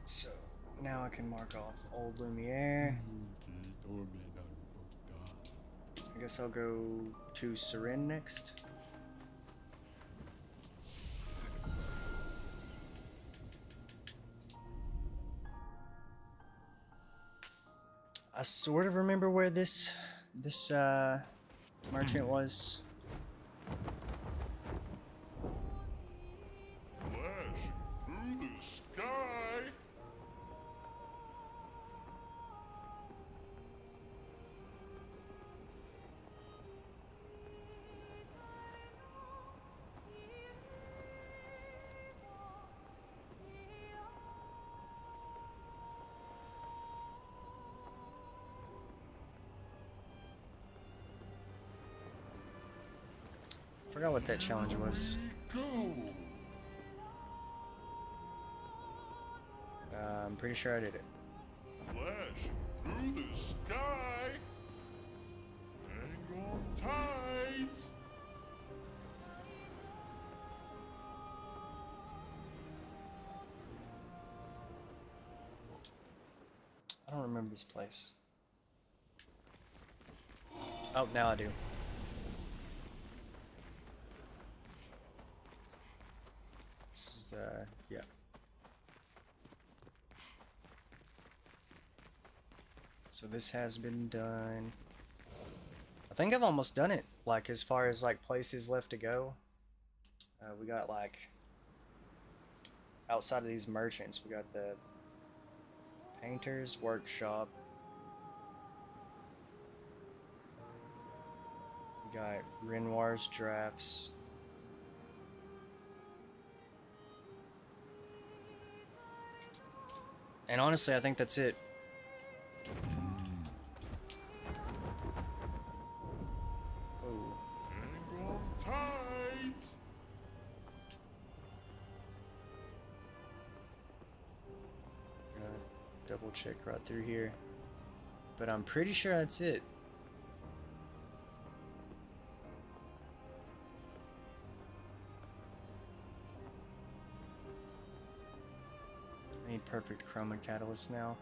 So now I can mark off Old Lumiere. I guess I'll go to Seren next. I sort of remember where this merchant was. Flash through the sky. Forgot what that challenge was. Go. I'm pretty sure I did it. Flash through the sky. tight. I don't remember this place. Oh, now I do. This is, yeah. So this has been done. I think I've almost done it, like, as far as, like, places left to go. We got, like, outside of these merchants, we got the painter's workshop. We got Renoir's drafts. And honestly, I think that's it. Ooh. Angle tight. Gonna double check right through here. But I'm pretty sure that's it. I need perfect chroma catalyst now.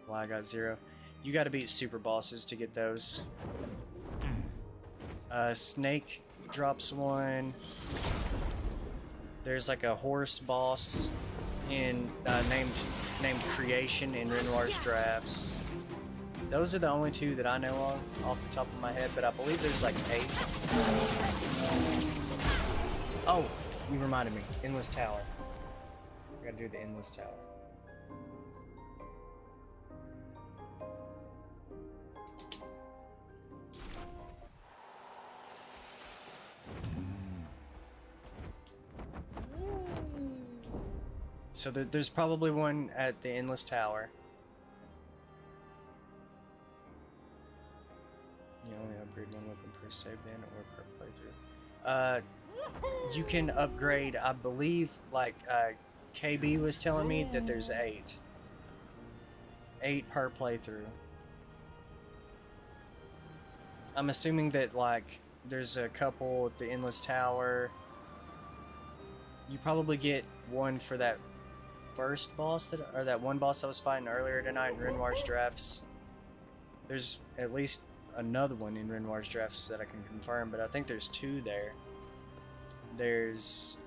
Well, I got 0. You gotta beat super bosses to get those. Snake drops 1. There's like a horse boss in named Creation in Renoir's drafts. Those are the only 2 that I know of off the top of my head, but I believe there's like 8. Oh, you reminded me. Endless Tower. I gotta do the Endless Tower. So there's probably one at the Endless Tower. You only upgrade one weapon per save then, or per playthrough. You can upgrade, I believe, like KB was telling me that there's 8. 8 per playthrough. I'm assuming that, like, there's a couple at the Endless Tower. You probably get one for that first boss or that one boss I was fighting earlier tonight in Renoir's drafts. There's at least another one in Renoir's drafts that I can confirm, but I think there's 2 there. There's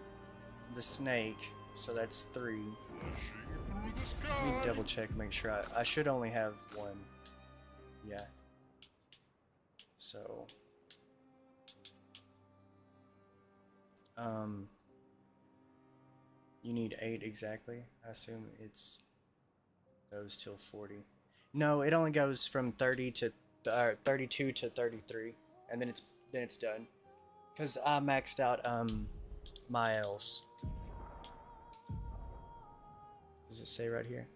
the snake, so that's 3. Let me double check, make sure I should only have 1. Yeah. So you need 8 exactly. I assume it's goes till 40. No, it only goes from 32 to 33, and then it's done. Cause I maxed out my else. Does it say right here?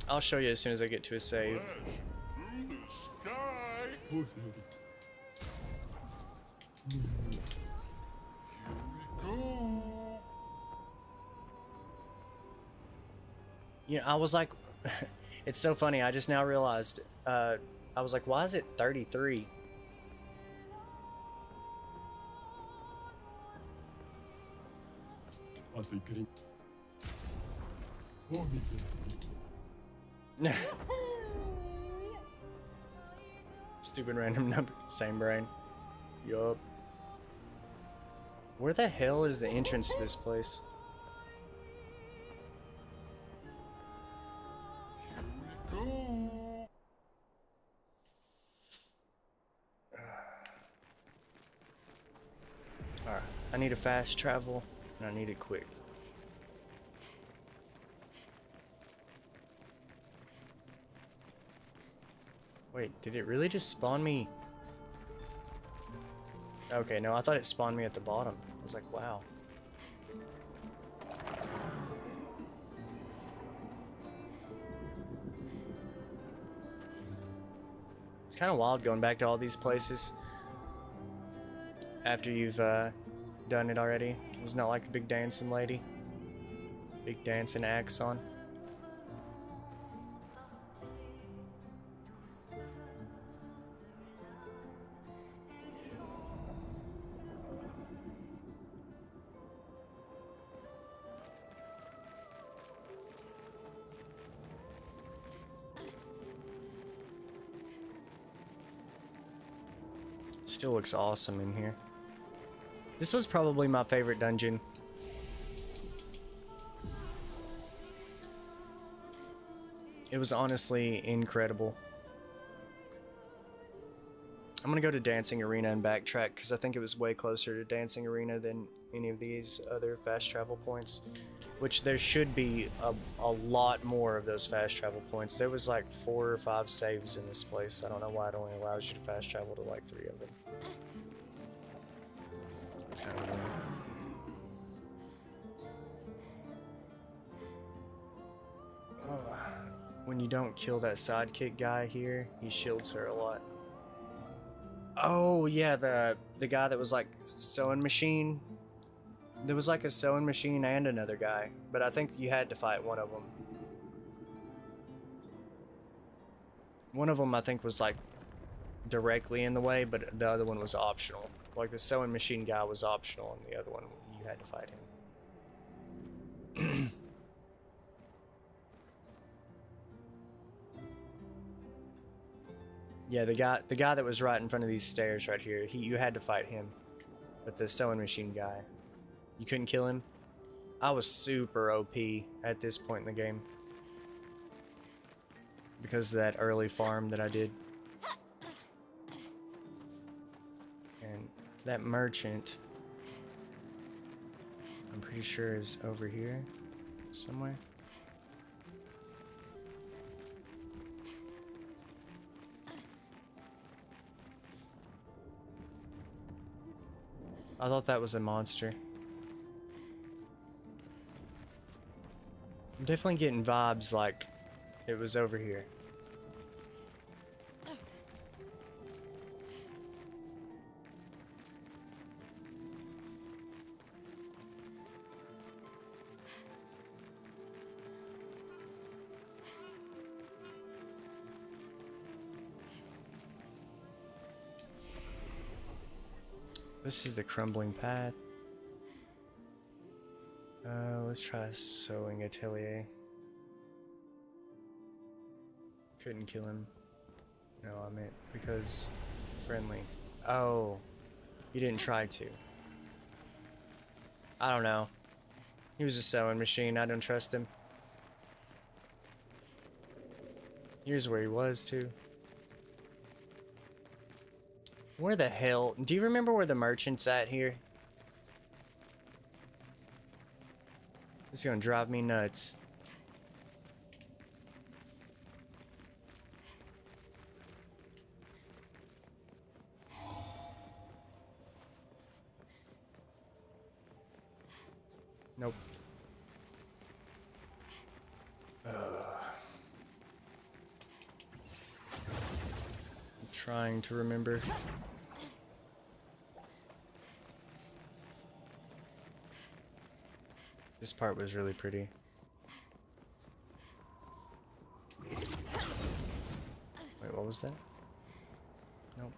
I'll show you as soon as I get to a save. Through the sky. Here we go. You know, I was like, it's so funny. I just now realized. I was like, why is it 33? Stupid random number. Same brain. Yup. Where the hell is the entrance to this place? Alright, I need a fast travel, and I need it quick. Wait, did it really just spawn me? Okay, no, I thought it spawned me at the bottom. I was like, wow. It's kind of wild going back to all these places after you've done it already. It's not like a big dancing lady. Big dancing axe on. Still looks awesome in here. This was probably my favorite dungeon. It was honestly incredible. I'm gonna go to Dancing Arena and backtrack because I think it was way closer to Dancing Arena than any of these other fast travel points. Which there should be a lot more of those fast travel points. There was like 4 or 5 saves in this place. I don't know why it only allows you to fast travel to like 3 of them. It's kind of annoying. When you don't kill that sidekick guy here, he shields her a lot. Oh yeah, the guy that was like sewing machine. There was like a sewing machine and another guy, but I think you had to fight one of them. One of them I think was like directly in the way, but the other one was optional. Like the sewing machine guy was optional, and the other one you had to fight him. Yeah, the guy that was right in front of these stairs right here, you had to fight him. But the sewing machine guy, you couldn't kill him. I was super OP at this point in the game because of that early farm that I did. And that merchant, I'm pretty sure is over here somewhere. I thought that was a monster. I'm definitely getting vibes like it was over here. This is the crumbling path. Let's try sewing atelier. Couldn't kill him. No, I meant because friendly. Oh, you didn't try to. I don't know. He was a sewing machine. I don't trust him. Here's where he was too. Where the hell? Do you remember where the merchant's at here? This is gonna drive me nuts. Nope. I'm trying to remember. This part was really pretty. Wait, what was that? Nope.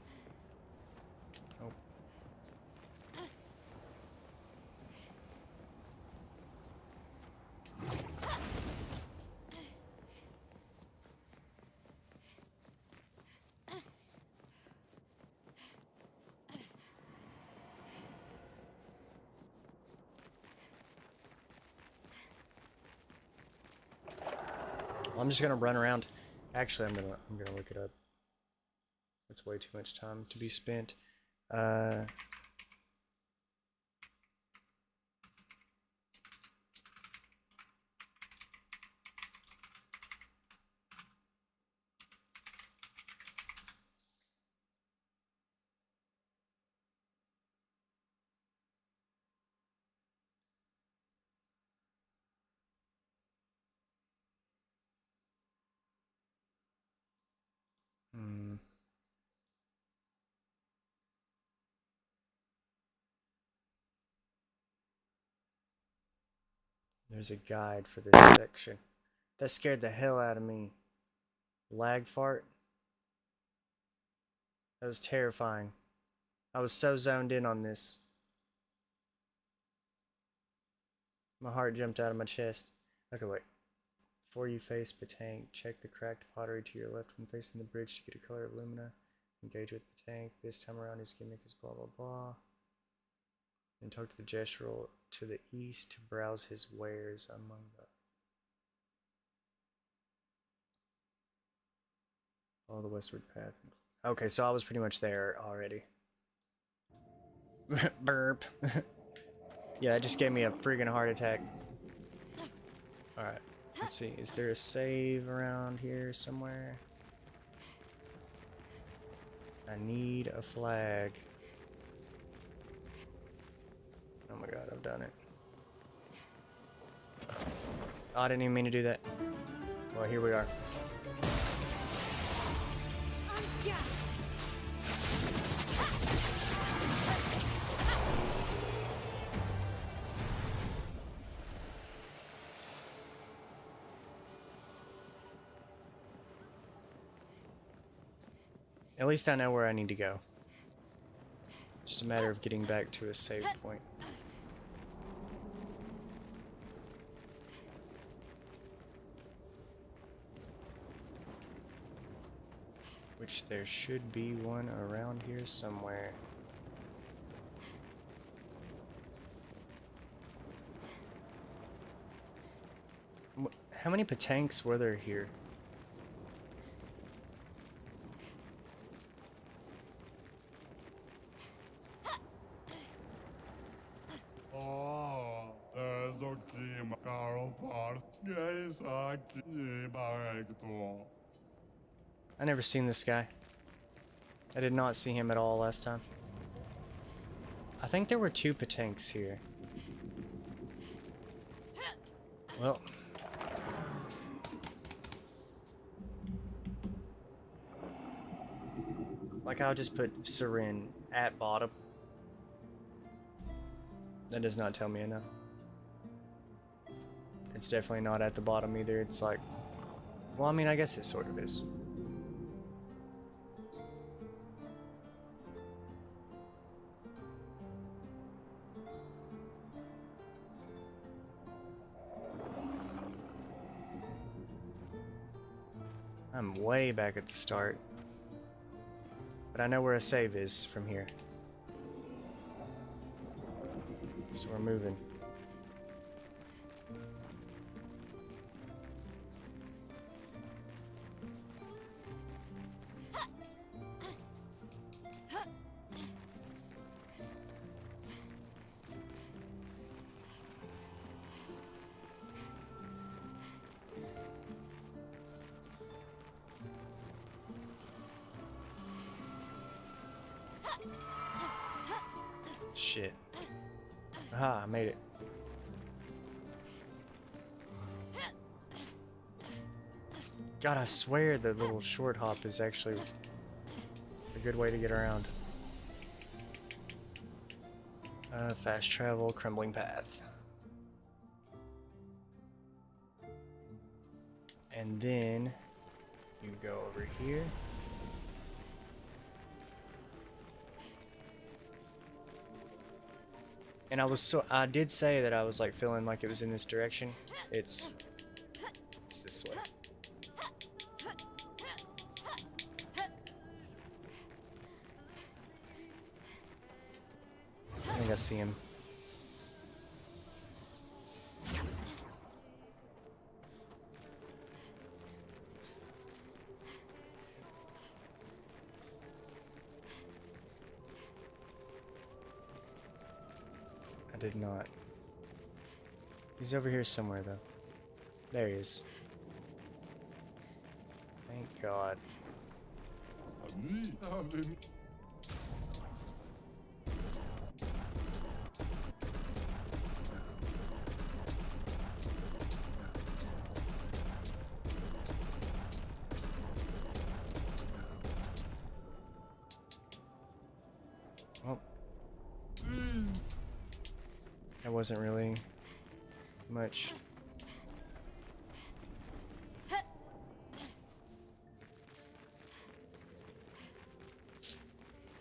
Nope. I'm just gonna run around. Actually, I'm gonna look it up. It's way too much time to be spent. There's a guide for this section. That scared the hell out of me. Lag fart. That was terrifying. I was so zoned in on this. My heart jumped out of my chest. Okay, wait. Before you face Batank, check the cracked pottery to your left when facing the bridge to get a color of lumina. Engage with the tank. This time around his gimmick is blah blah blah. And talk to the gestural to the east to browse his wares among the... Follow the westward path. Okay, so I was pretty much there already. Burp. Yeah, that just gave me a freaking heart attack. Alright, let's see. Is there a save around here somewhere? I need a flag. Oh my god, I've done it. Oh, I didn't even mean to do that. Well, here we are. At least I know where I need to go. Just a matter of getting back to a save point. Which there should be one around here somewhere. How many Patanks were there here? I never seen this guy. I did not see him at all last time. I think there were 2 Patanks here. Well. Like I'll just put Sirin at bottom. That does not tell me enough. It's definitely not at the bottom either. It's like, well, I mean, I guess it sort of is. I'm way back at the start. But I know where a save is from here. So we're moving. Shit. Aha, I made it. God, I swear the little short hop is actually a good way to get around. Fast travel, crumbling path. And then you go over here. And I did say that I was like feeling like it was in this direction. It's this way. I think I see him. I did not. He's over here somewhere, though. There he is. Thank God. Well. That wasn't really much.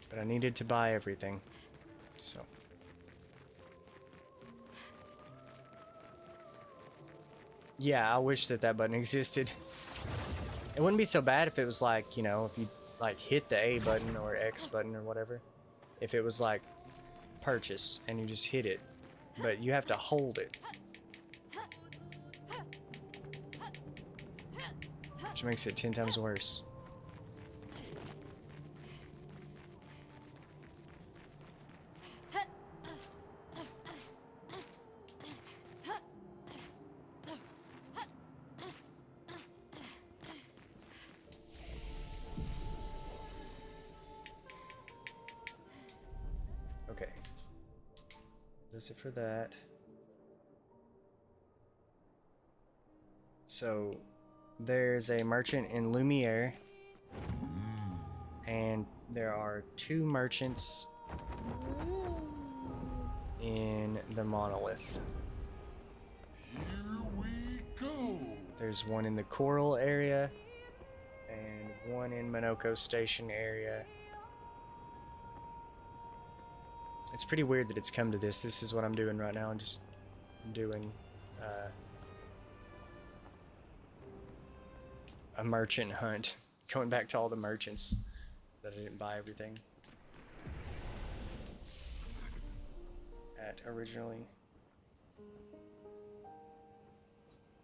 But I needed to buy everything, so. Yeah, I wish that button existed. It wouldn't be so bad if it was like, you know, if you like hit the A button or X button or whatever. If it was like purchase and you just hit it, but you have to hold it. Which makes it 10 times worse. Okay. That's it for that. So there's a merchant in Lumiere, and there are 2 merchants in the Monolith. Here we go. There's one in the Coral area and one in Minoko Station area. It's pretty weird that it's come to this. This is what I'm doing right now. I'm just doing a merchant hunt. Going back to all the merchants that I didn't buy everything at originally.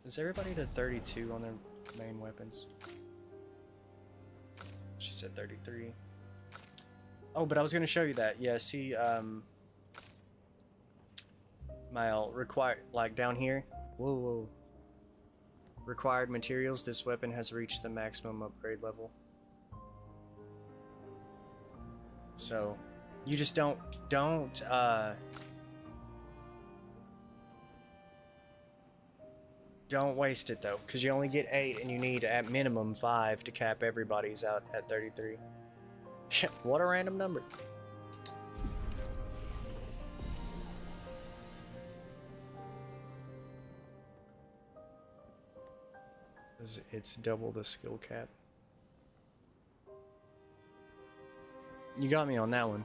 Is everybody to 32 on their main weapons? She said 33. Oh, but I was going to show you that. Yeah, see, Mile, like down here. Whoa. Required materials. This weapon has reached the maximum upgrade level. So, you just don't waste it though, because you only get 8 and you need at minimum 5 to cap everybody's out at 33. What a random number. It's double the skill cap. You got me on that one.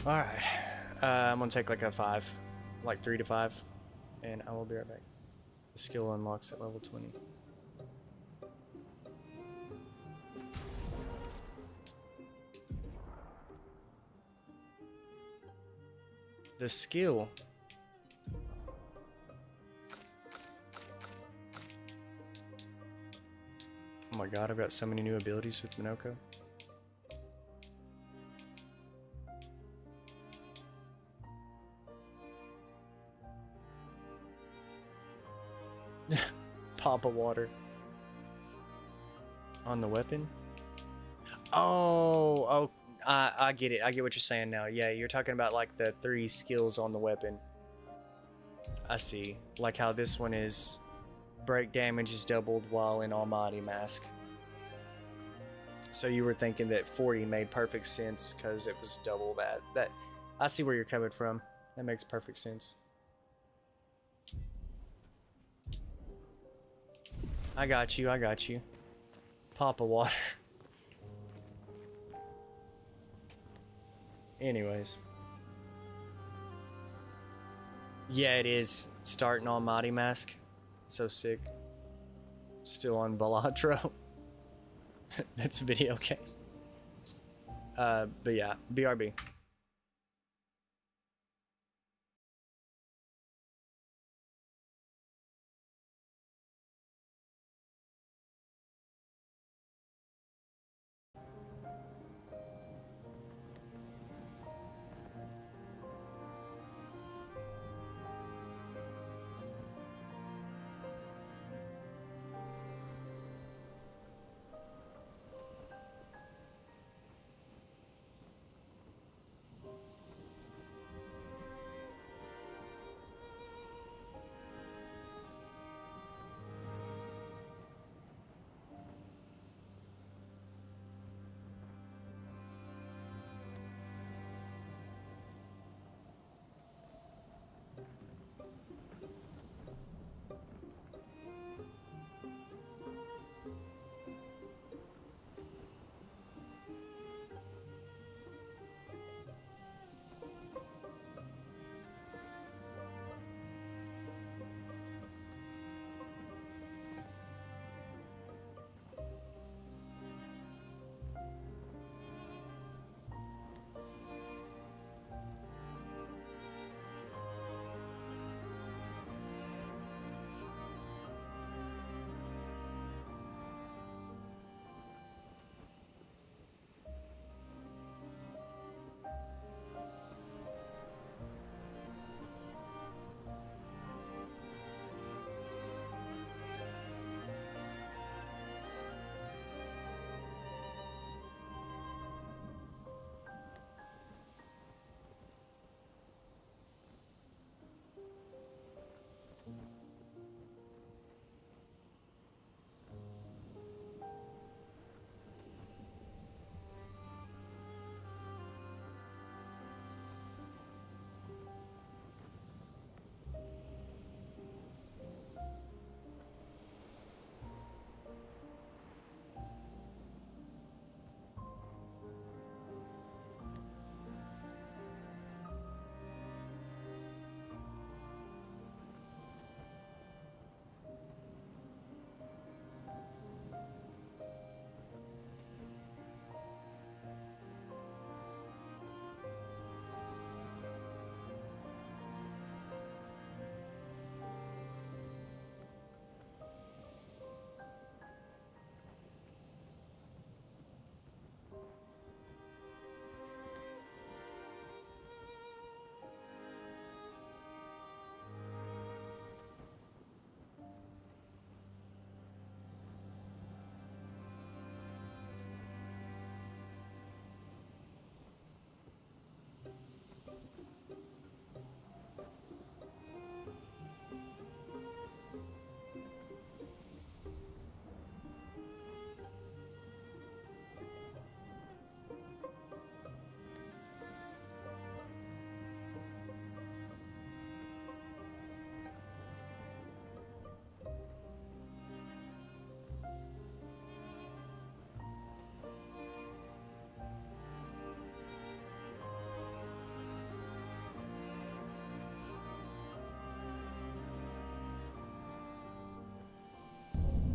Alright. I'm gonna take like a 5. Like 3 to 5. And I will be right back. The skill unlocks at level 20. The skill. Oh my god, I've got so many new abilities with Minoko. Pop of water. On the weapon? Oh, I get it. I get what you're saying now. Yeah, you're talking about like the 3 skills on the weapon. I see. Like how this one is break damage is doubled while in Almighty Mask. So you were thinking that 40 made perfect sense because it was double that. I see where you're coming from. That makes perfect sense. I got you. Pop of water. Anyways. Yeah, it is. Starting on Mighty Mask. So sick. Still on Balatro. That's a video game. But yeah, BRB.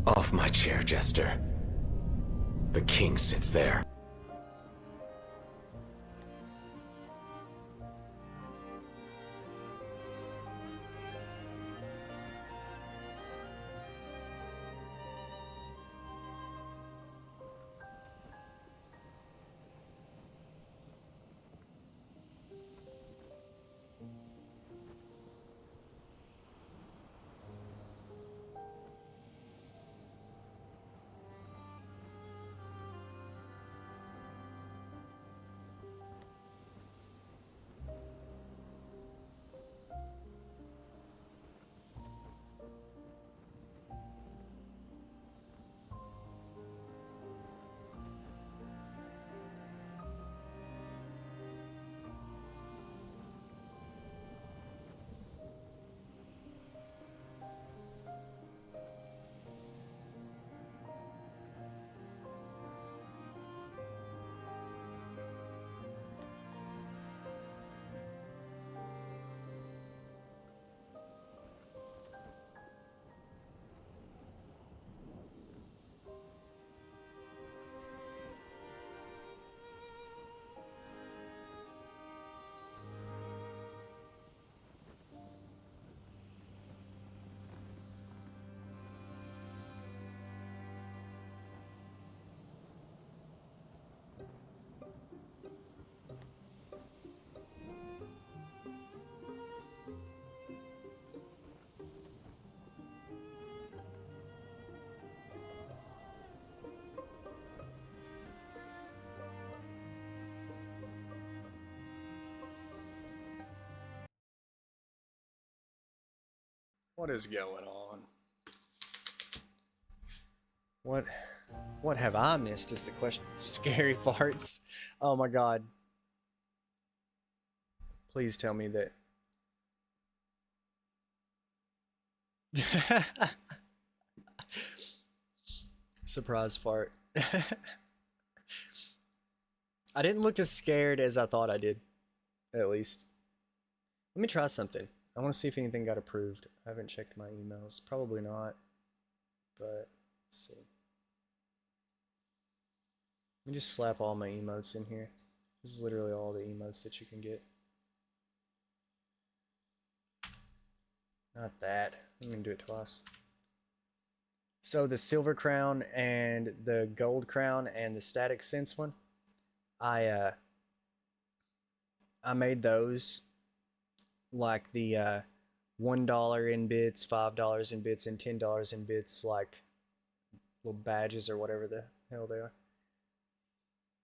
Off my chair, Jester. The king sits there. What is going on? What have I missed is the question. Scary farts. Oh my god. Please tell me that. Surprise fart. I didn't look as scared as I thought I did. At least. Let me try something. I want to see if anything got approved. I haven't checked my emails. Probably not. But, let's see. Let me just slap all my emotes in here. This is literally all the emotes that you can get. Not that. I'm going to do it twice. So the silver crown and the gold crown and the static sense one, I made those like the $1 in bits, $5 in bits, and $10 in bits, like little badges or whatever the hell they are.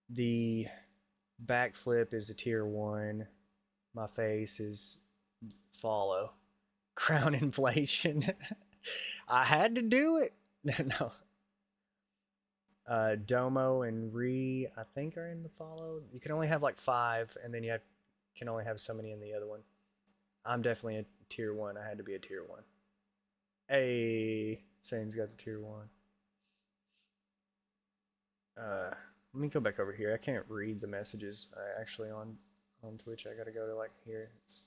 The backflip is a tier 1. My face is follow. Crown inflation. I had to do it. No. Domo and Re, I think, are in the follow. You can only have like 5, and then you can only have so many in the other one. I'm definitely a tier 1. I had to be a tier 1. Hey, Sane's got the tier 1. Let me go back over here. I can't read the messages actually on Twitch. I gotta go to like here. It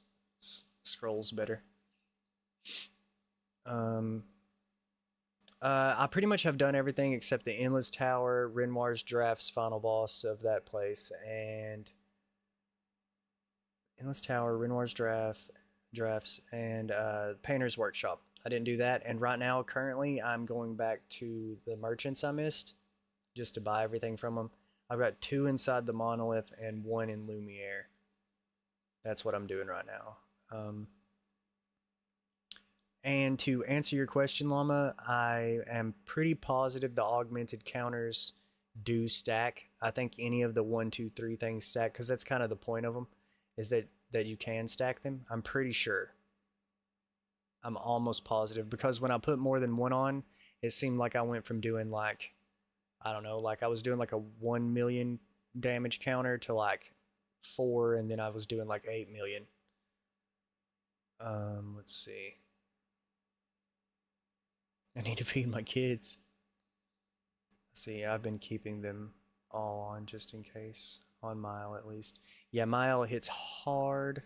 scrolls better. I pretty much have done everything except the Endless Tower, Renoir's Draft's final boss of that place, and Endless Tower, Renoir's Drafts, and Painter's Workshop. I didn't do that, and right now, currently, I'm going back to the merchants I missed, just to buy everything from them. I've got 2 inside the Monolith and 1 in Lumiere. That's what I'm doing right now. And to answer your question, Llama, I am pretty positive the augmented counters do stack. I think any of the 1, 2, 3 things stack, because that's kind of the point of them, is that you can stack them. I'm pretty sure. I'm almost positive, because when I put more than 1 on, it seemed like I went from doing like, I don't know, like I was doing like a 1 million damage counter to like 4, and then I was doing like 8 million. Let's see. I need to feed my kids. See, I've been keeping them all on just in case. On Mile, at least. Yeah, Mile hits hard.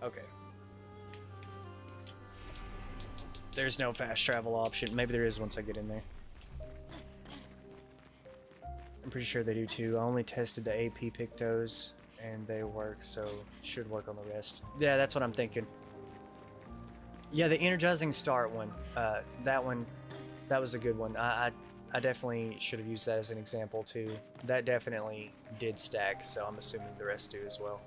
Okay. There's no fast travel option. Maybe there is once I get in there. I'm pretty sure they do too. I only tested the AP Pictos and they work, so should work on the rest. Yeah, that's what I'm thinking. Yeah, the Energizing Start one. That one, that was a good one. I definitely should have used that as an example too. That definitely did stack, so I'm assuming the rest do as well.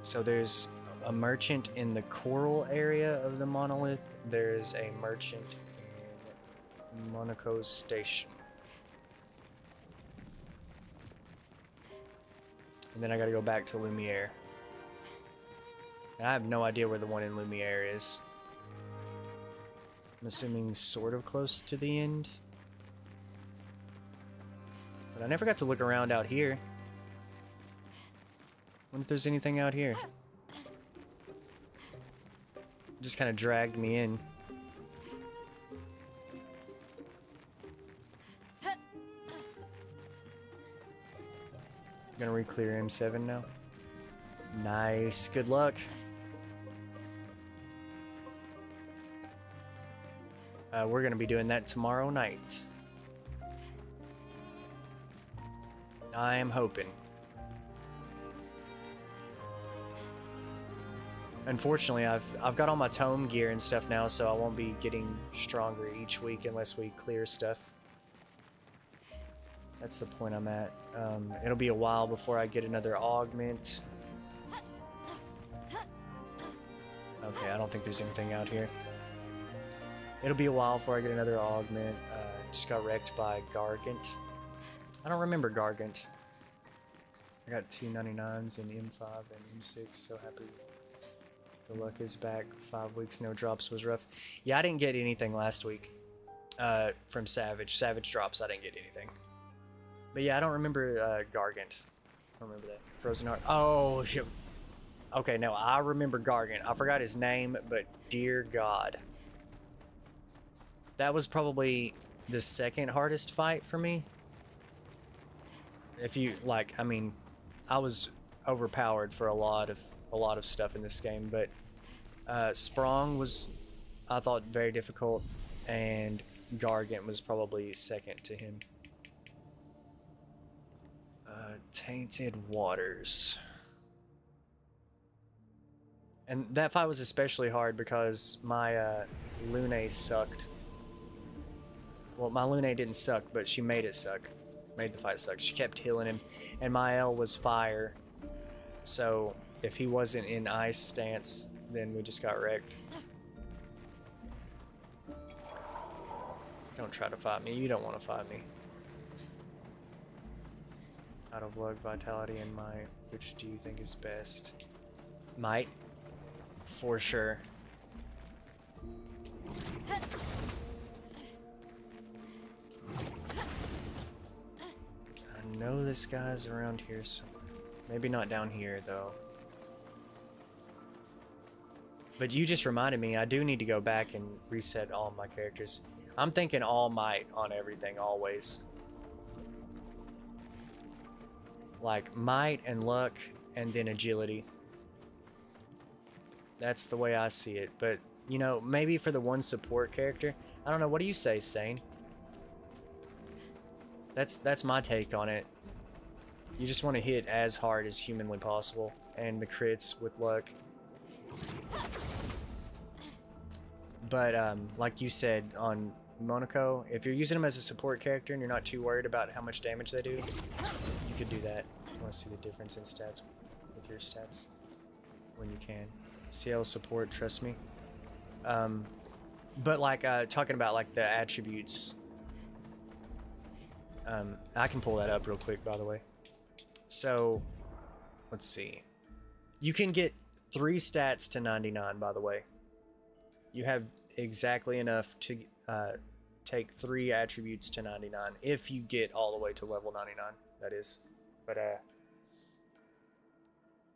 So there's a merchant in the coral area of the monolith. There's a merchant in Monaco Station. And then I gotta go back to Lumiere. And I have no idea where the one in Lumiere is. I'm assuming sort of close to the end. But I never got to look around out here. Wonder if there's anything out here. Just kind of dragged me in. Gonna re-clear M7 now. Nice. Good luck. We're gonna be doing that tomorrow night. I am hoping. Unfortunately, I've got all my tome gear and stuff now, so I won't be getting stronger each week unless we clear stuff. That's the point I'm at. It'll be a while before I get another augment. Okay, I don't think there's anything out here. It'll be a while before I get another augment. Just got wrecked by Gargant. I don't remember Gargant. I got 299s in M5 and M6, so happy. The luck is back. 5 weeks, no drops was rough. Yeah, I didn't get anything last week from Savage. Savage drops, I didn't get anything. But yeah, I don't remember Gargant. I don't remember that. Frozen Heart. Oh, shoot. Okay, no, I remember Gargant. I forgot his name, but dear God. That was probably the second hardest fight for me. If you, like, I mean, I was overpowered for a lot of stuff in this game, but Sprong was, I thought, very difficult, and Gargant was probably second to him. Tainted Waters. And that fight was especially hard because my Lune sucked. Well, my Lune didn't suck, but she made it suck. Made the fight suck. She kept healing him, and my L was fire. So if he wasn't in ice stance, then we just got wrecked. Don't try to fight me. You don't want to fight me. Out of luck, vitality, and might. Which do you think is best? Might. For sure. I know this guy's around here somewhere. Maybe not down here, though. But you just reminded me, I do need to go back and reset all my characters. I'm thinking all might on everything, always. Like, might and luck, and then agility. That's the way I see it. But, you know, maybe for the one support character, I don't know, what do you say, Sane? That's my take on it. You just want to hit as hard as humanly possible, and the crits with luck. But, like you said, on Monaco, if you're using them as a support character and you're not too worried about how much damage they do, you could do that. You want to see the difference in stats with your stats when you can. CL support, trust me. But like talking about like the attributes, I can pull that up real quick, by the way. So let's see. You can get 3 stats to 99, by the way. You have exactly enough to take 3 attributes to 99 if you get all the way to level 99, that is. But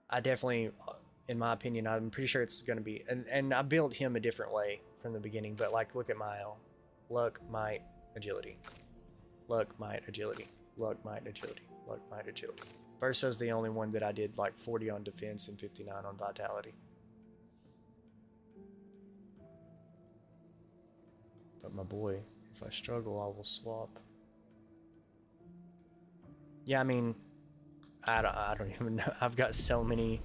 I definitely, in my opinion, I'm pretty sure it's going to be, and I built him a different way from the beginning, but like, look at my luck, might, agility. Luck, might, agility. Luck, might, agility. Luck, might, agility. Verso's the only one that I did like 40 on defense and 59 on vitality. But my boy, if I struggle, I will swap. Yeah, I mean, I don't even know. I've got so many.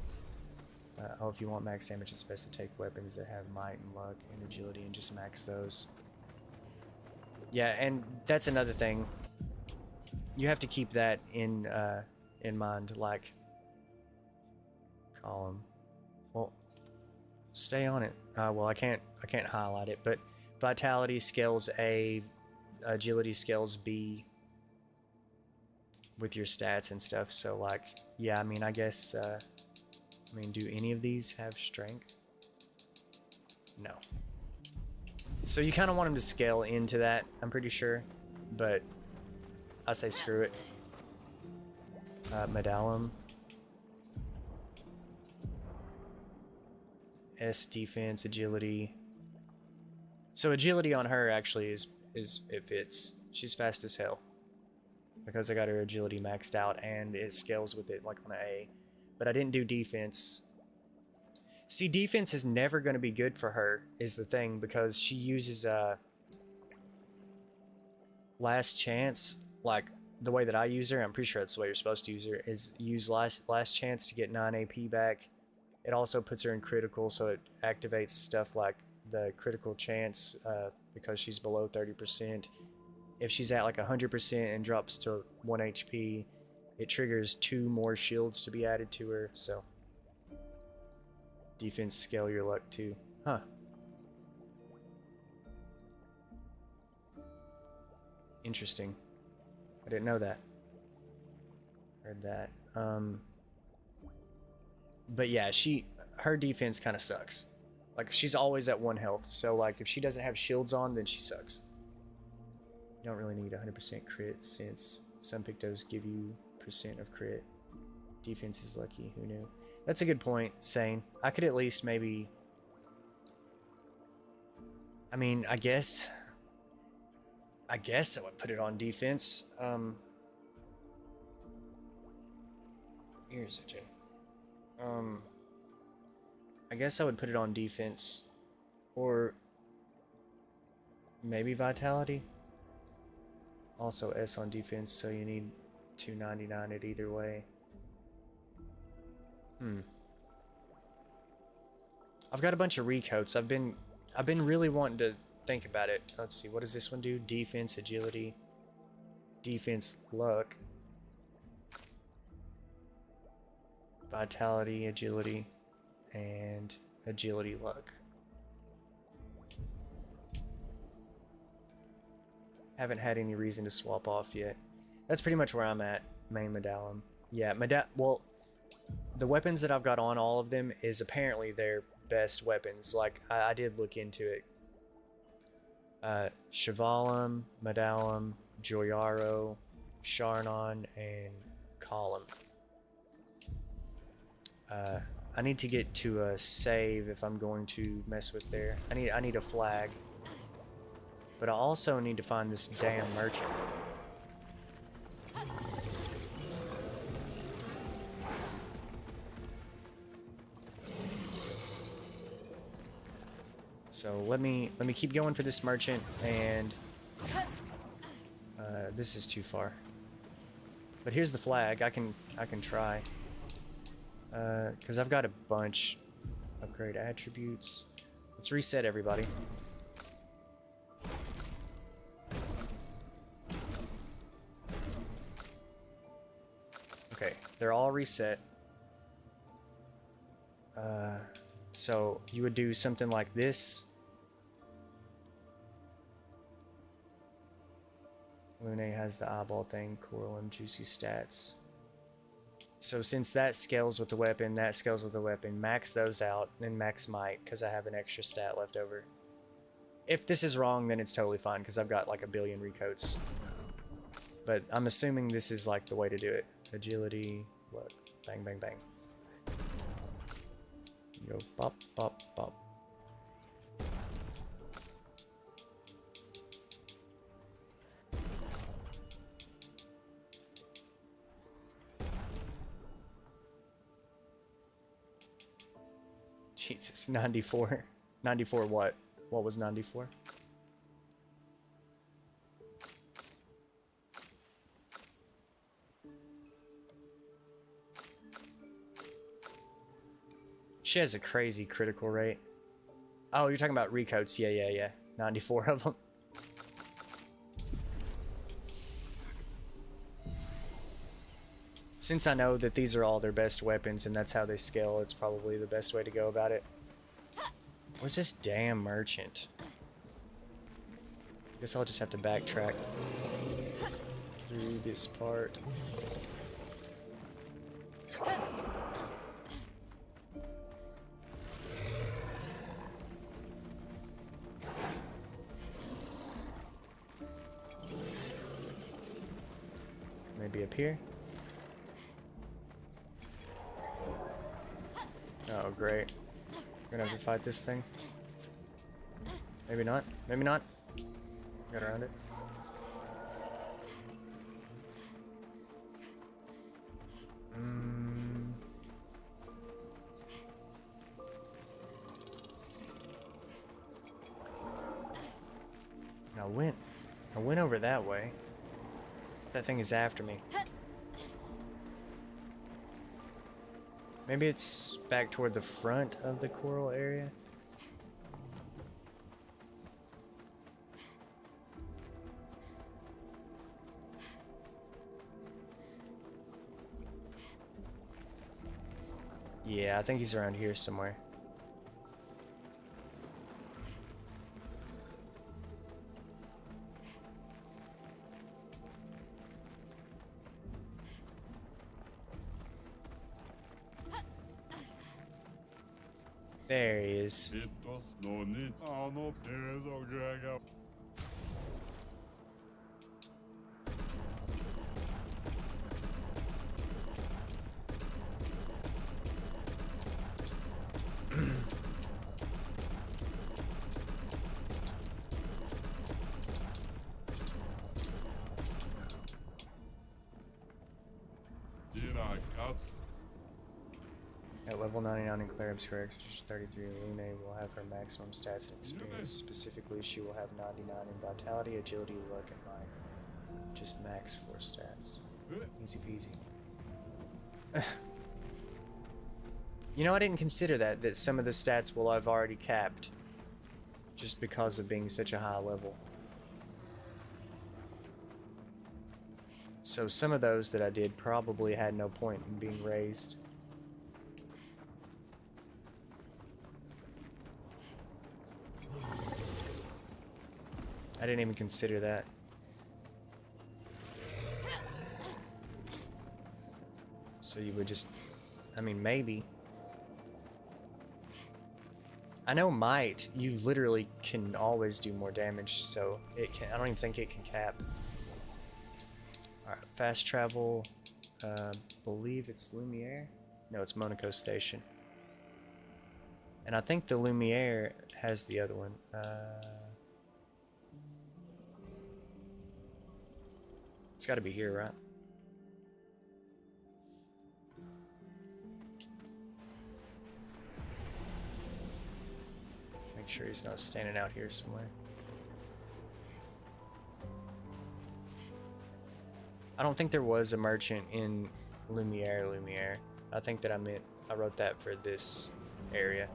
Oh, if you want max damage, it's best to take weapons that have might and luck and agility and just max those. Yeah, and that's another thing. You have to keep that in mind. Like, column. Well, stay on it. Well, I can't highlight it, but vitality scales A, agility scales B with your stats and stuff. So like, yeah, I mean, I guess. I mean, do any of these have strength? No. So you kind of want them to scale into that, I'm pretty sure. But I say screw it. Medallum. S defense, agility. So agility on her actually is it fits. She's fast as hell. Because I got her agility maxed out and it scales with it like on an A. But I didn't do defense. See, defense is never going to be good for her, is the thing, because she uses last chance. Like, the way that I use her, I'm pretty sure that's the way you're supposed to use her, is use last chance to get 9 AP back. It also puts her in critical, so it activates stuff like the critical chance because she's below 30%. If she's at like 100% and drops to 1 HP, it triggers 2 more shields to be added to her, so defense scale your luck too. Huh. Interesting. I didn't know that. Heard that. But yeah, her defense kind of sucks. Like, she's always at 1 health, so like if she doesn't have shields on, then she sucks. You don't really need 100% crit since some Pictos give you % of crit. Defense is lucky, who knew? That's a good point, Sane. I could at least maybe... I mean, I guess I would put it on defense. Here's it, I guess I would put it on defense. Or maybe vitality. Also S on defense, so you need 299 it either way. I've got a bunch of recoats. I've been really wanting to think about it. Let's see, what does this one do? Defense, agility, defense, luck, vitality, agility, and agility, luck. Haven't had any reason to swap off yet. That's pretty much where I'm at. Main medallum. Yeah, well, the weapons that I've got on all of them is apparently their best weapons. Like, I did look into it. Chevalum, Medallum, Joyaro, Sharnon, and Column. I need to get to a save if I'm going to mess with there. I need a flag. But I also need to find this damn merchant. So let me keep going for this merchant, and this is too far. But here's the flag. I can try. Because I've got a bunch. Upgrade attributes. Let's reset everybody. Okay, they're all reset. So you would do something like this. Lune has the eyeball thing, Coralum, juicy stats. So since that scales with the weapon, that scales with the weapon, max those out, and max might, because I have an extra stat left over. If this is wrong, then it's totally fine, because I've got like a billion recoats. But I'm assuming this is like the way to do it. Agility, look, bang, bang, bang. Go bop, bop, bop. Jesus, 94. 94 what? What was 94? She has a crazy critical rate. Oh, you're talking about recoats. Yeah. 94 of them. Since I know that these are all their best weapons and that's how they scale, it's probably the best way to go about it. Where's this damn merchant? Guess I'll just have to backtrack through this part. Maybe up here? Oh, great. We're gonna have to fight this thing. Maybe not. Maybe not. Get around it. I went over that way. That thing is after me. Maybe it's back toward the front of the coral area. Yeah, I think he's around here somewhere. There he is. At level 99 in Claire Obscure Exposition 33, Lune will have her maximum stats and experience. Specifically, she will have 99 in Vitality, Agility, Luck, and Might. Just max 4 stats. Easy peasy. You know, I didn't consider that some of the stats will have already capped. Just because of being such a high level. So some of those that I did probably had no point in being raised. I didn't even consider that. So you would just, I mean, maybe. I know might, you literally can always do more damage, so it can, I don't even think it can cap. Alright, fast travel, believe it's Lumiere? No, it's Monaco Station. And I think the Lumiere has the other one. It's gotta be here, right? Make sure he's not standing out here somewhere. I don't think there was a merchant in Lumiere. I think that I wrote that for this area.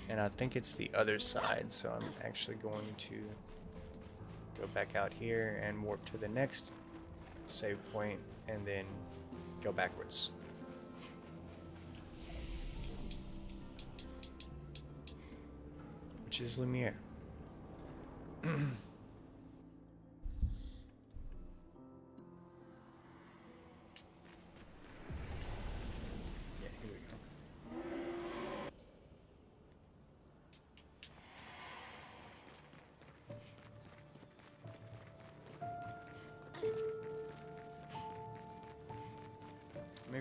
And I think it's the other side, so I'm actually going to go back out here and warp to the next save point and then go backwards. Which is Lumiere. Yeah, here we go.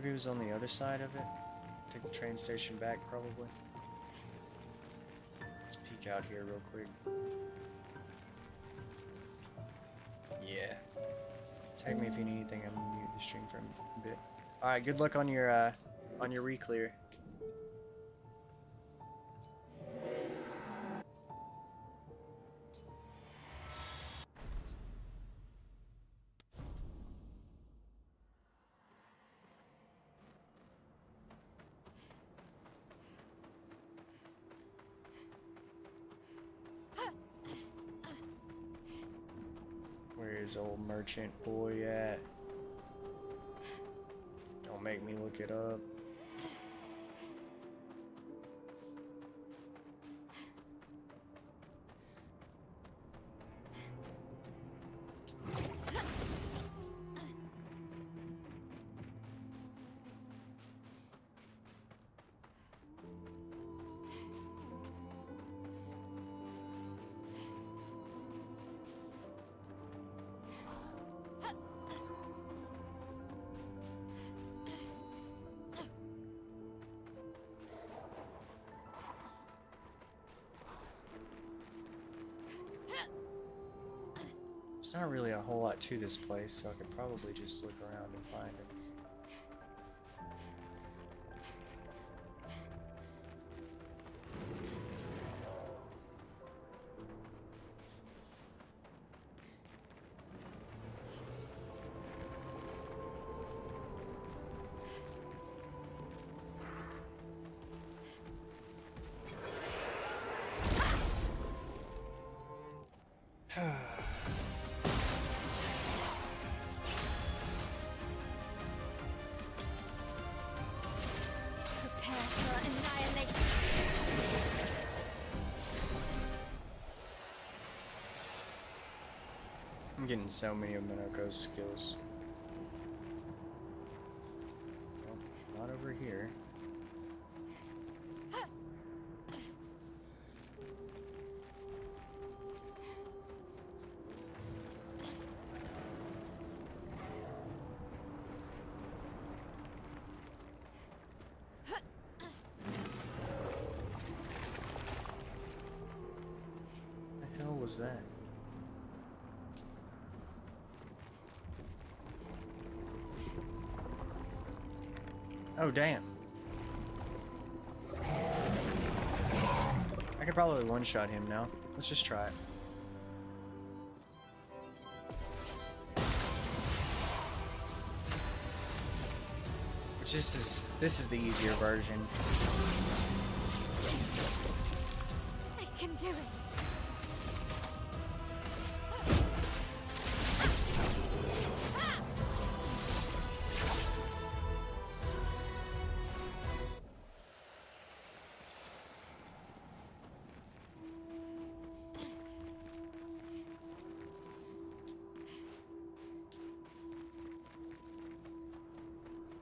he was on the other side of it. Take the train station back, probably. Let's peek out here real quick. Yeah. Tag me if you need anything. I'm gonna mute the stream for a bit. All right. Good luck on your re-clear. Where's old merchant boy at? Don't make me look it up. There's not really a whole lot to this place, so I could probably just look around and find it. Prepare for annihilation. I'm getting so many of Minoko's skills. Well, not over here. What the hell was that? Oh, damn. I could probably one-shot him now. Let's just try it. Which this is the easier version. I can do it.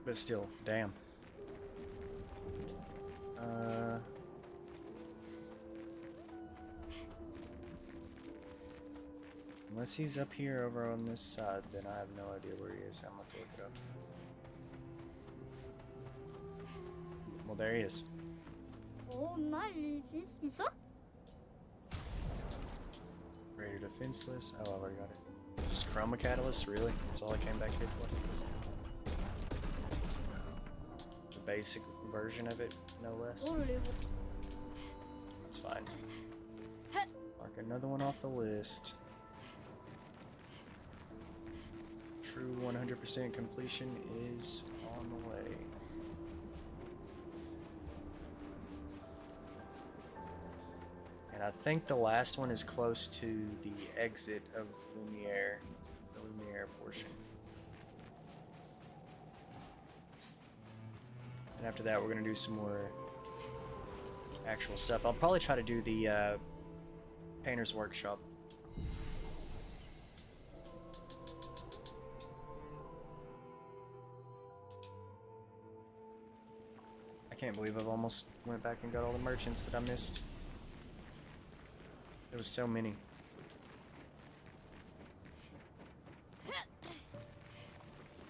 But still, damn. Unless he's up here over on this side, then I have no idea where he is. I'm gonna have to look it up. Well, there he is. Oh, nice. Raider defenseless. Oh, I've already got it. Just Chroma Catalyst, really? That's all I came back here for? The basic version of it, no less. That's fine. Mark another one off the list. True 100% completion is on the way. And I think the last one is close to the exit of Lumiere, the Lumiere portion. And after that, we're gonna do some more actual stuff. I'll probably try to do the Painter's Workshop. I can't believe I've almost went back and got all the merchants that I missed. There was so many.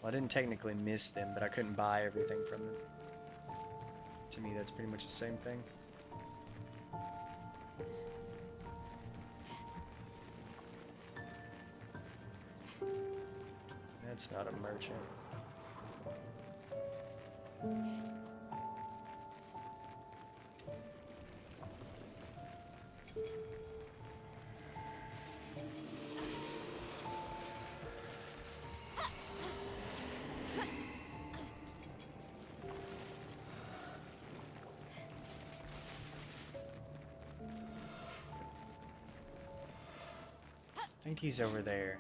Well, I didn't technically miss them, but I couldn't buy everything from them. To me, that's pretty much the same thing. That's not a merchant. I think he's over there.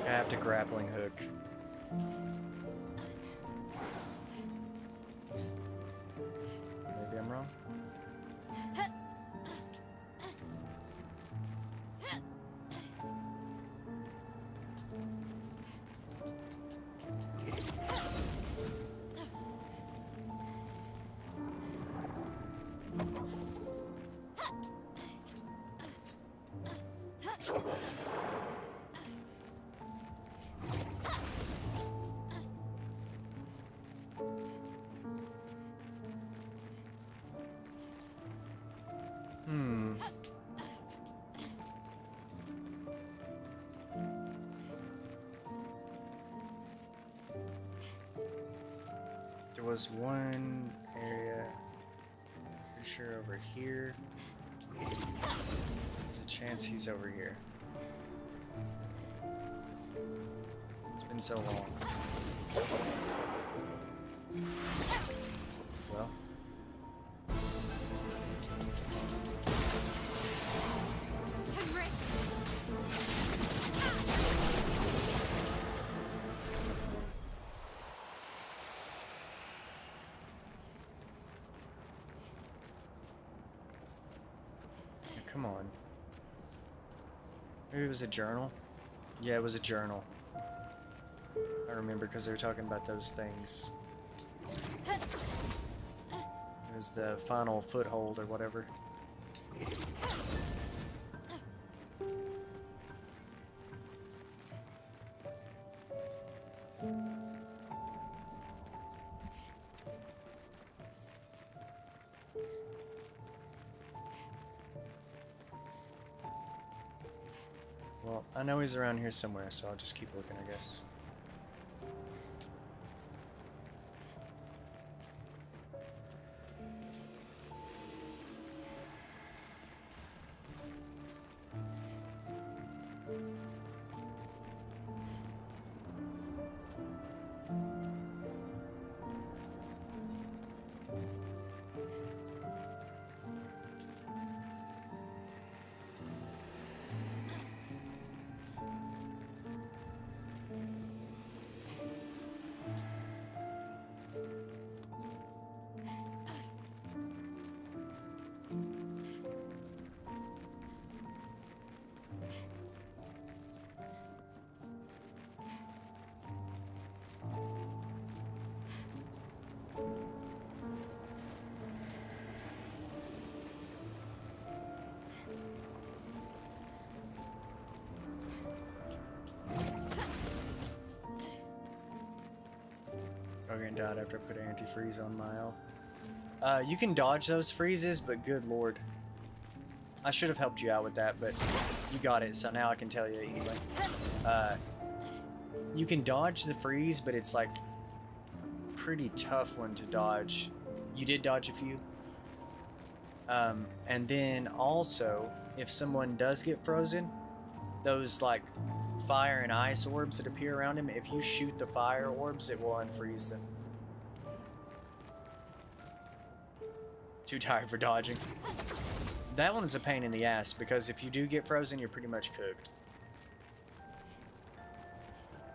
I have to grappling hook. Maybe I'm wrong. There was one area, pretty sure over here. There's a chance he's over here. It's been so long. Well. Come on. Maybe it was a journal? Yeah, it was a journal. I remember because they were talking about those things. It was the final foothold or whatever. Well, I know he's around here somewhere, so I'll just keep looking, I guess. Gargant died after I put antifreeze on Mile. You can dodge those freezes, but good lord. I should have helped you out with that, but you got it, so now I can tell you anyway. You can dodge the freeze, but it's like a pretty tough one to dodge. You did dodge a few. And then also, if someone does get frozen, those like fire and ice orbs that appear around him, if you shoot the fire orbs, it will unfreeze them. Too tired for dodging. That one's a pain in the ass, because if you do get frozen, you're pretty much cooked.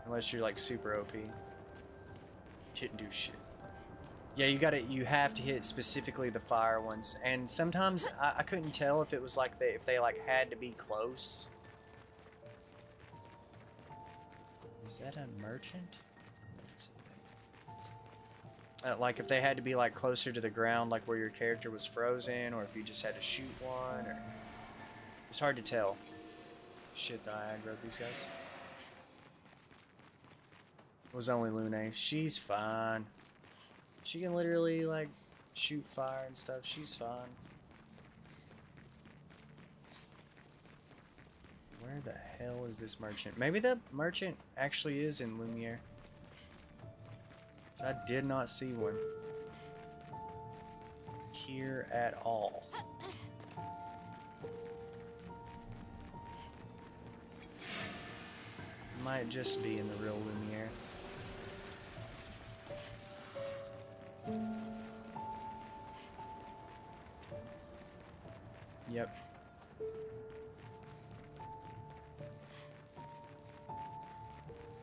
Unless you're like super OP. Didn't do shit. Yeah, you have to hit specifically the fire ones, and sometimes I couldn't tell if it was like if they like had to be close. Is that a merchant? Like if they had to be like closer to the ground, like where your character was frozen, or if you just had to shoot one, or it's hard to tell. Shit, that I aggroed these guys. It was only Lune. She's fine. She can literally, like, shoot fire and stuff. She's fine. Where the hell is this merchant? Maybe the merchant actually is in Lumiere. 'Cause I did not see one here at all. Might just be in the real Lumiere. Yep.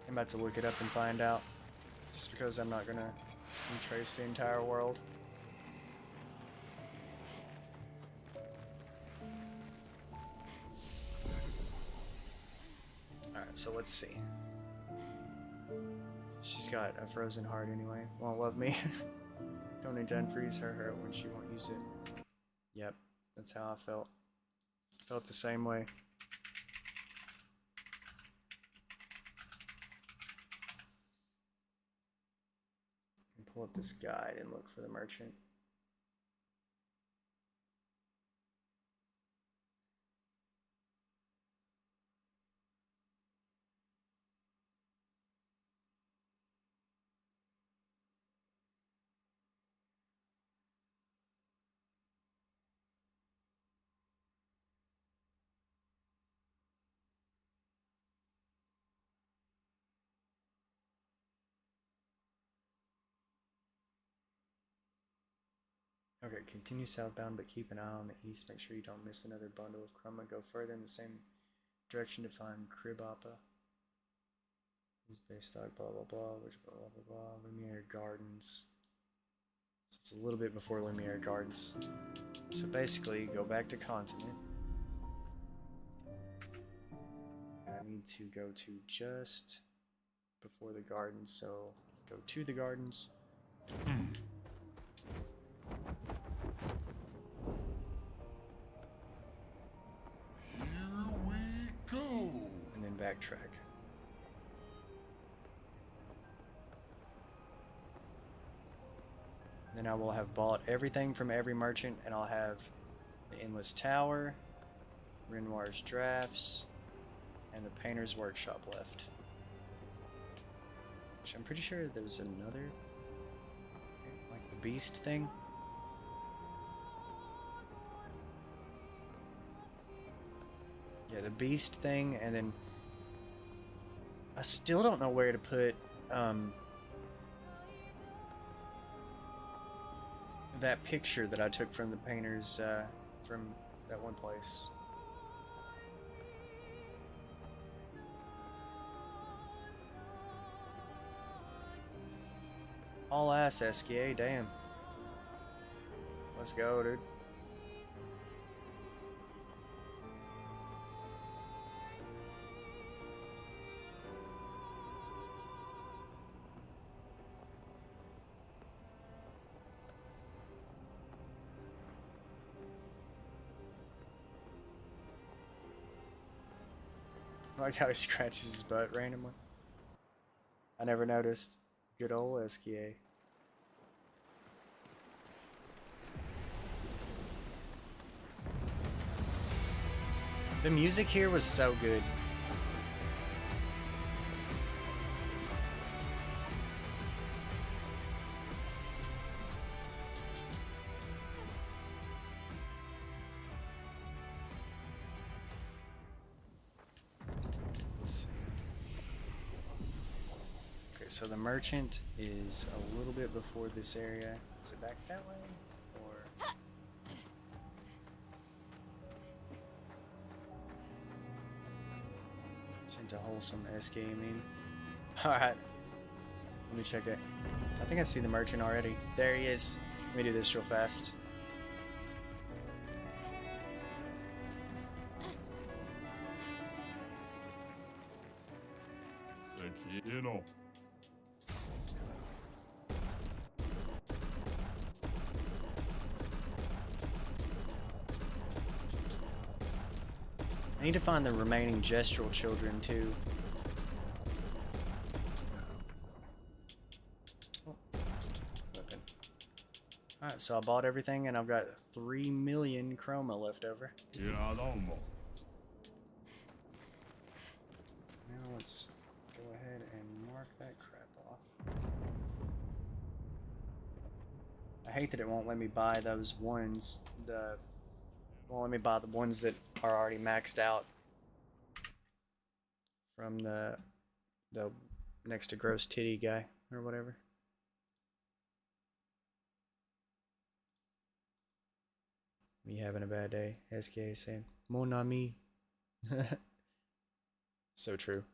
I'm about to look it up and find out. Just because I'm not gonna retrace the entire world. Alright, so let's see. She's got a frozen heart anyway. Won't love me. Don't need to unfreeze her when she won't use it. Yep, that's how I felt. Felt the same way. And pull up this guide and look for the merchant. Okay, continue southbound, but keep an eye on the east. Make sure you don't miss another bundle of Chroma. Go further in the same direction to find Crib Appa. He's base stock, blah blah blah, which blah blah blah. Lumiere Gardens. So it's a little bit before Lumiere Gardens. So basically, go back to Continent. I need to go to just before the gardens, so go to the gardens. And then backtrack. Then I will have bought everything from every merchant, and I'll have the Endless Tower, Renoir's Drafts, and the Painter's Workshop left. Which I'm pretty sure there was another, like the Beast thing. Yeah, the Beast thing, and then I still don't know where to put that picture that I took from the painters from that one place. All ass SKA, damn. Let's go, dude. I like how he scratches his butt randomly. I never noticed. Good old SKA. The music here was so good. So the merchant is a little bit before this area. Is it back that way? Or it's into wholesome SK, I mean. Alright. Let me check it. I think I see the merchant already. There he is. Let me do this real fast. You know. I need to find the remaining gestural children too. Oh, weapon. Alright, so I bought everything and I've got 3 million chroma left over. Now let's go ahead and mark that crap off. I hate that it won't let me buy those ones. Won't let me buy the ones that are already maxed out from the next to gross titty guy or whatever. Me having a bad day. SKA saying, Mon ami. So true.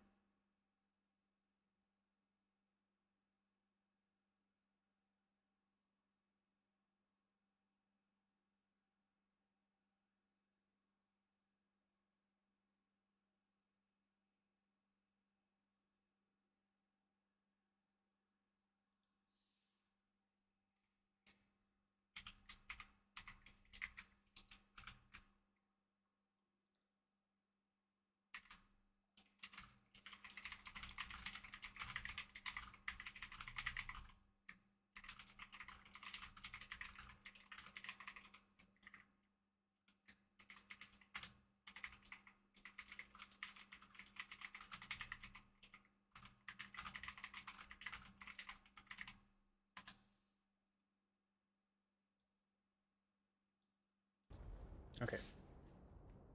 Okay.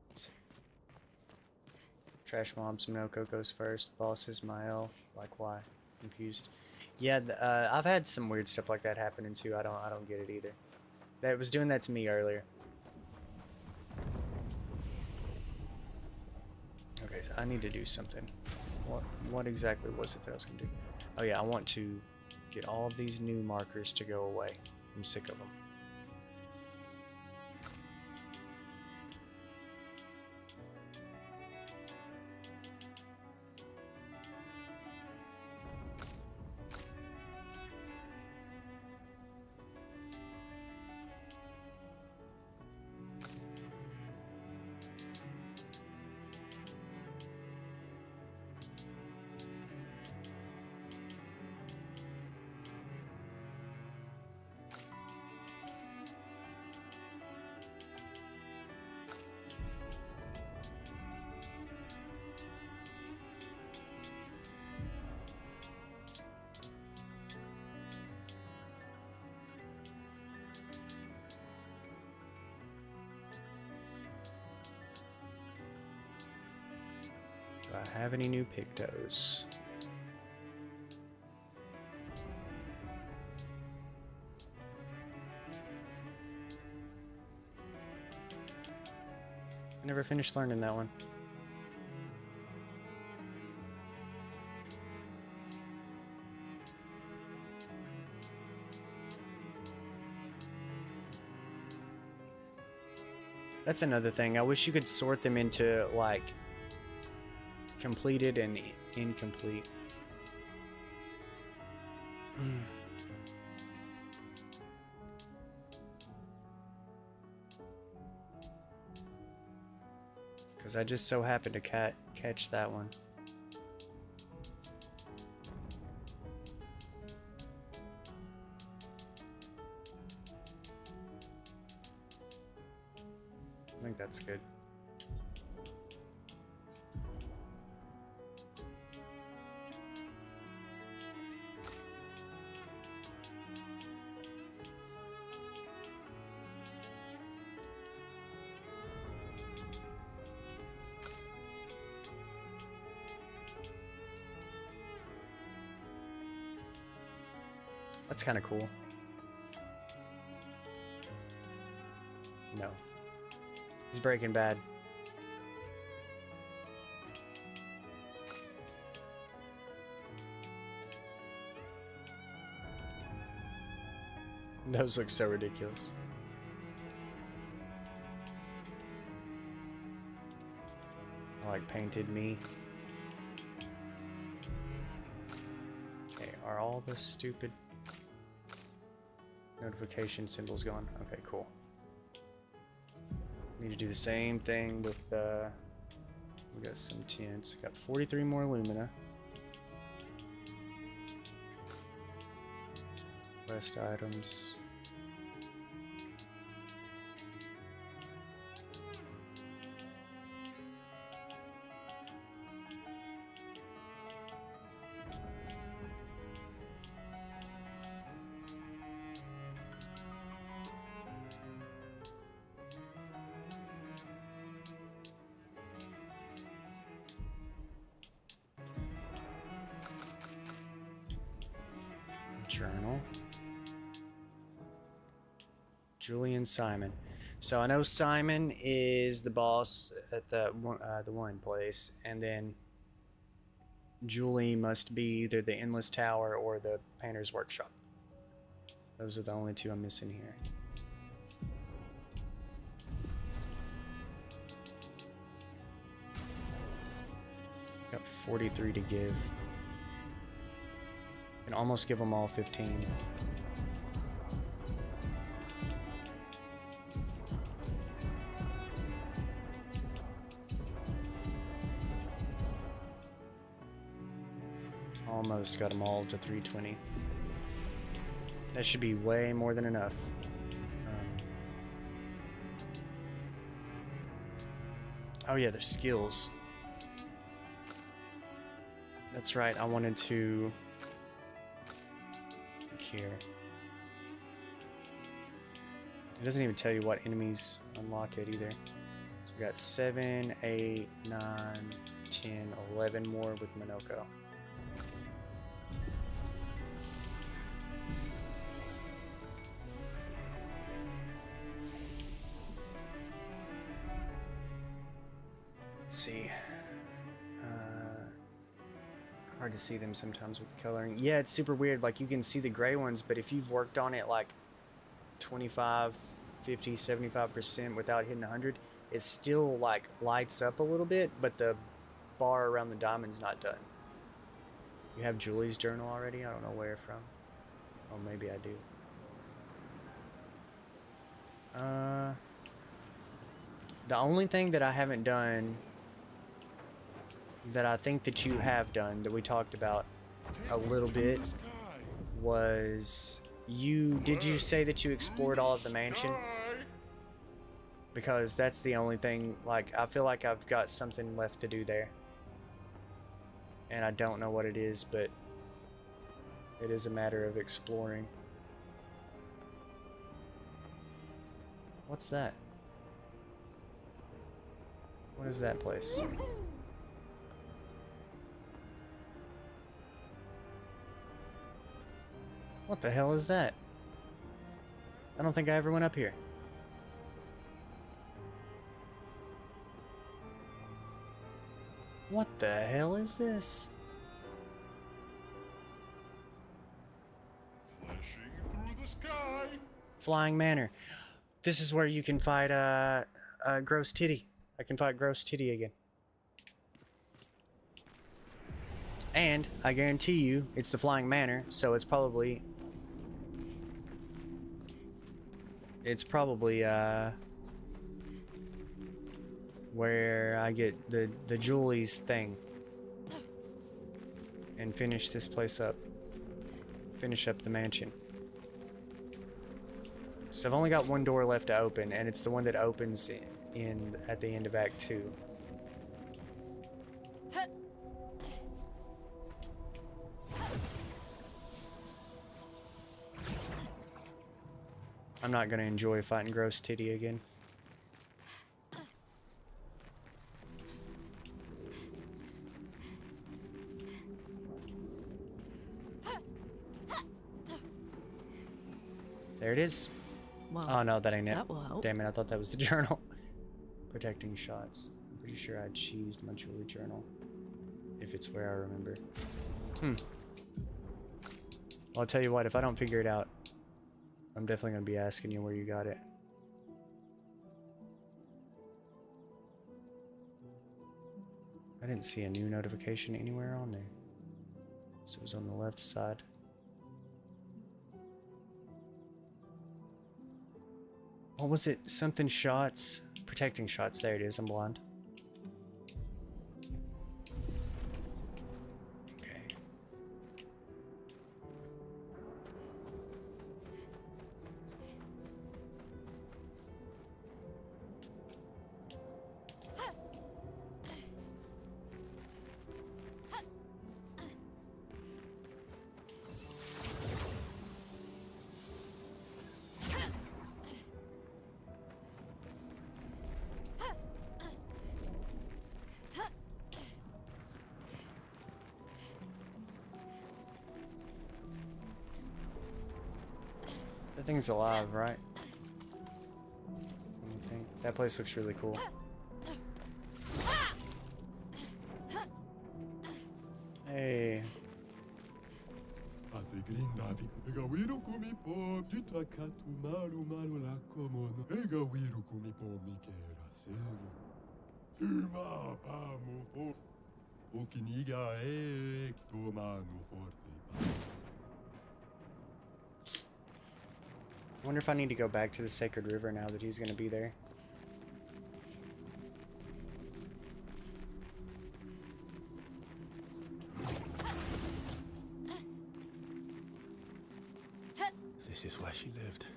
Let's see. Trash Mom Suminoko goes first. Boss Ismael. Like why? Confused. Yeah, I've had some weird stuff like that happening too. I don't get it either. That was doing that to me earlier. Okay, so I need to do something. What exactly was it that I was gonna do? Oh yeah, I want to get all of these new markers to go away. I'm sick of them. Do I have any new Pictos? I never finished learning that one. That's another thing. I wish you could sort them into, like, completed and incomplete. Because I just so happened to catch that one. I think that's good. That's kind of cool. No. He's Breaking Bad. Those look so ridiculous. I like painted me. Okay, are all the stupid notification symbols gone? Okay, cool. Need to do the same thing with We got some tints. Got 43 more Lumina. Quest items. Journal. Julian Simon. So I know Simon is the boss at the one place, and then Julie must be either the Endless Tower or the Painter's Workshop. Those are the only two I'm missing here. Got 43 to give. Can almost give them all 15. Almost got them all to 320. That should be way more than enough. Oh yeah, their skills. That's right, I wanted to... Look here. It doesn't even tell you what enemies unlock it either. So we got 7, 8, 9, 10, 11 more with Minoko. Let's see. Hard to see them sometimes with the coloring. Yeah, it's super weird. Like, you can see the gray ones, but if you've worked on it like 25, 50, 75% without hitting 100, it still like lights up a little bit, but the bar around the diamond's not done. You have Julie's journal already? I don't know where from. Oh, maybe I do. The only thing that I haven't done that I think that you have done, that we talked about a little bit, was did you say that you explored all of the mansion? Because that's the only thing, like, I feel like I've got something left to do there. And I don't know what it is, but it is a matter of exploring. What's that? What is that place? What the hell is that? I don't think I ever went up here. What the hell is this? Flashing through the sky. Flying Manor. This is where you can fight Gross Titty. I can fight Gross Titty again. And I guarantee you it's the Flying Manor, so it's probably where I get the Julie's thing and finish this place up. Finish up the mansion. So I've only got one door left to open, and it's the one that opens at the end of Act 2. I'm not gonna enjoy fighting Gross Titty again. There it is. Well, oh no, that ain't it. that will help. Damn it, I thought that was the journal. Protecting shots. I'm pretty sure I cheesed my Julie journal. If it's where I remember. I'll tell you what, if I don't figure it out, I'm definitely going to be asking you where you got it. I didn't see a new notification anywhere on there. So it was on the left side. What was it? Something shots? Protecting shots. There it is. I'm blind. That thing's alive, right? I think that place looks really cool. Hey. I wonder if I need to go back to the Sacred River now that he's going to be there. This is where she lived.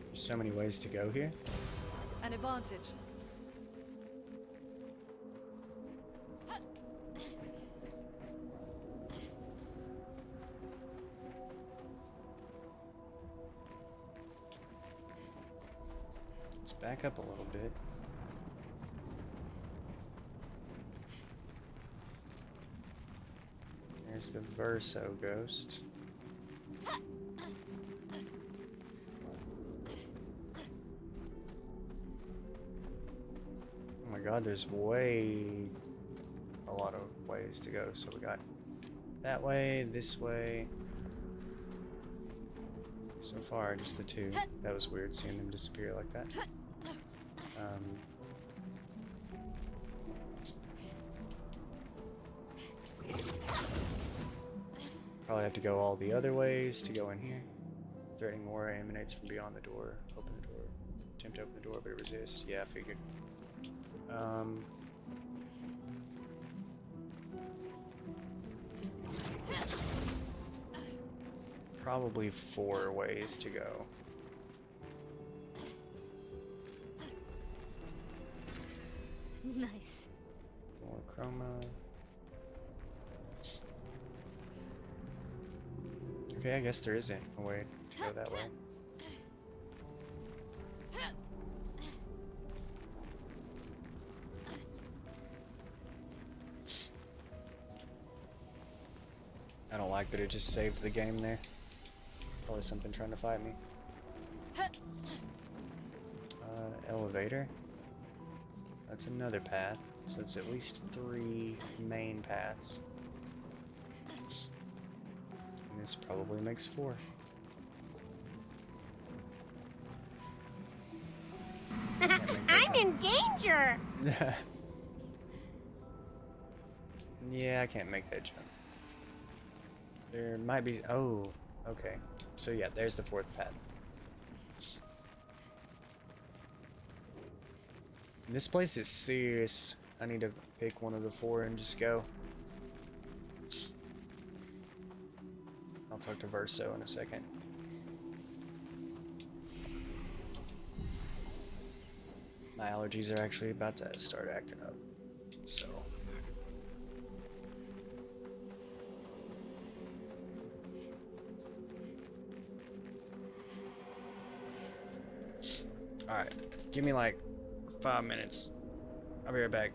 There's so many ways to go here. An advantage. Let's back up a little bit. There's the Verso ghost. Oh my god, there's way a lot of ways to go. So we got that way, this way. So far, just the two. That was weird seeing them disappear like that. Probably have to go all the other ways to go in here. Threatening war emanates from beyond the door. Open the door. Attempt to open the door, but it resists. Yeah, I figured. Probably 4 ways to go. Nice. More chroma. Okay, I guess there isn't a way to go that way. I don't like that it just saved the game there. Probably something trying to fight me. Elevator. That's another path. So it's at least 3 main paths. And this probably makes 4. I'm in danger! Yeah, I can't make that jump. There might be... Oh, okay. So yeah, there's the 4th path. This place is serious. I need to pick one of the 4 and just go. I'll talk to Verso in a second. My allergies are actually about to start acting up, so... Alright, give me like 5 minutes. I'll be right back.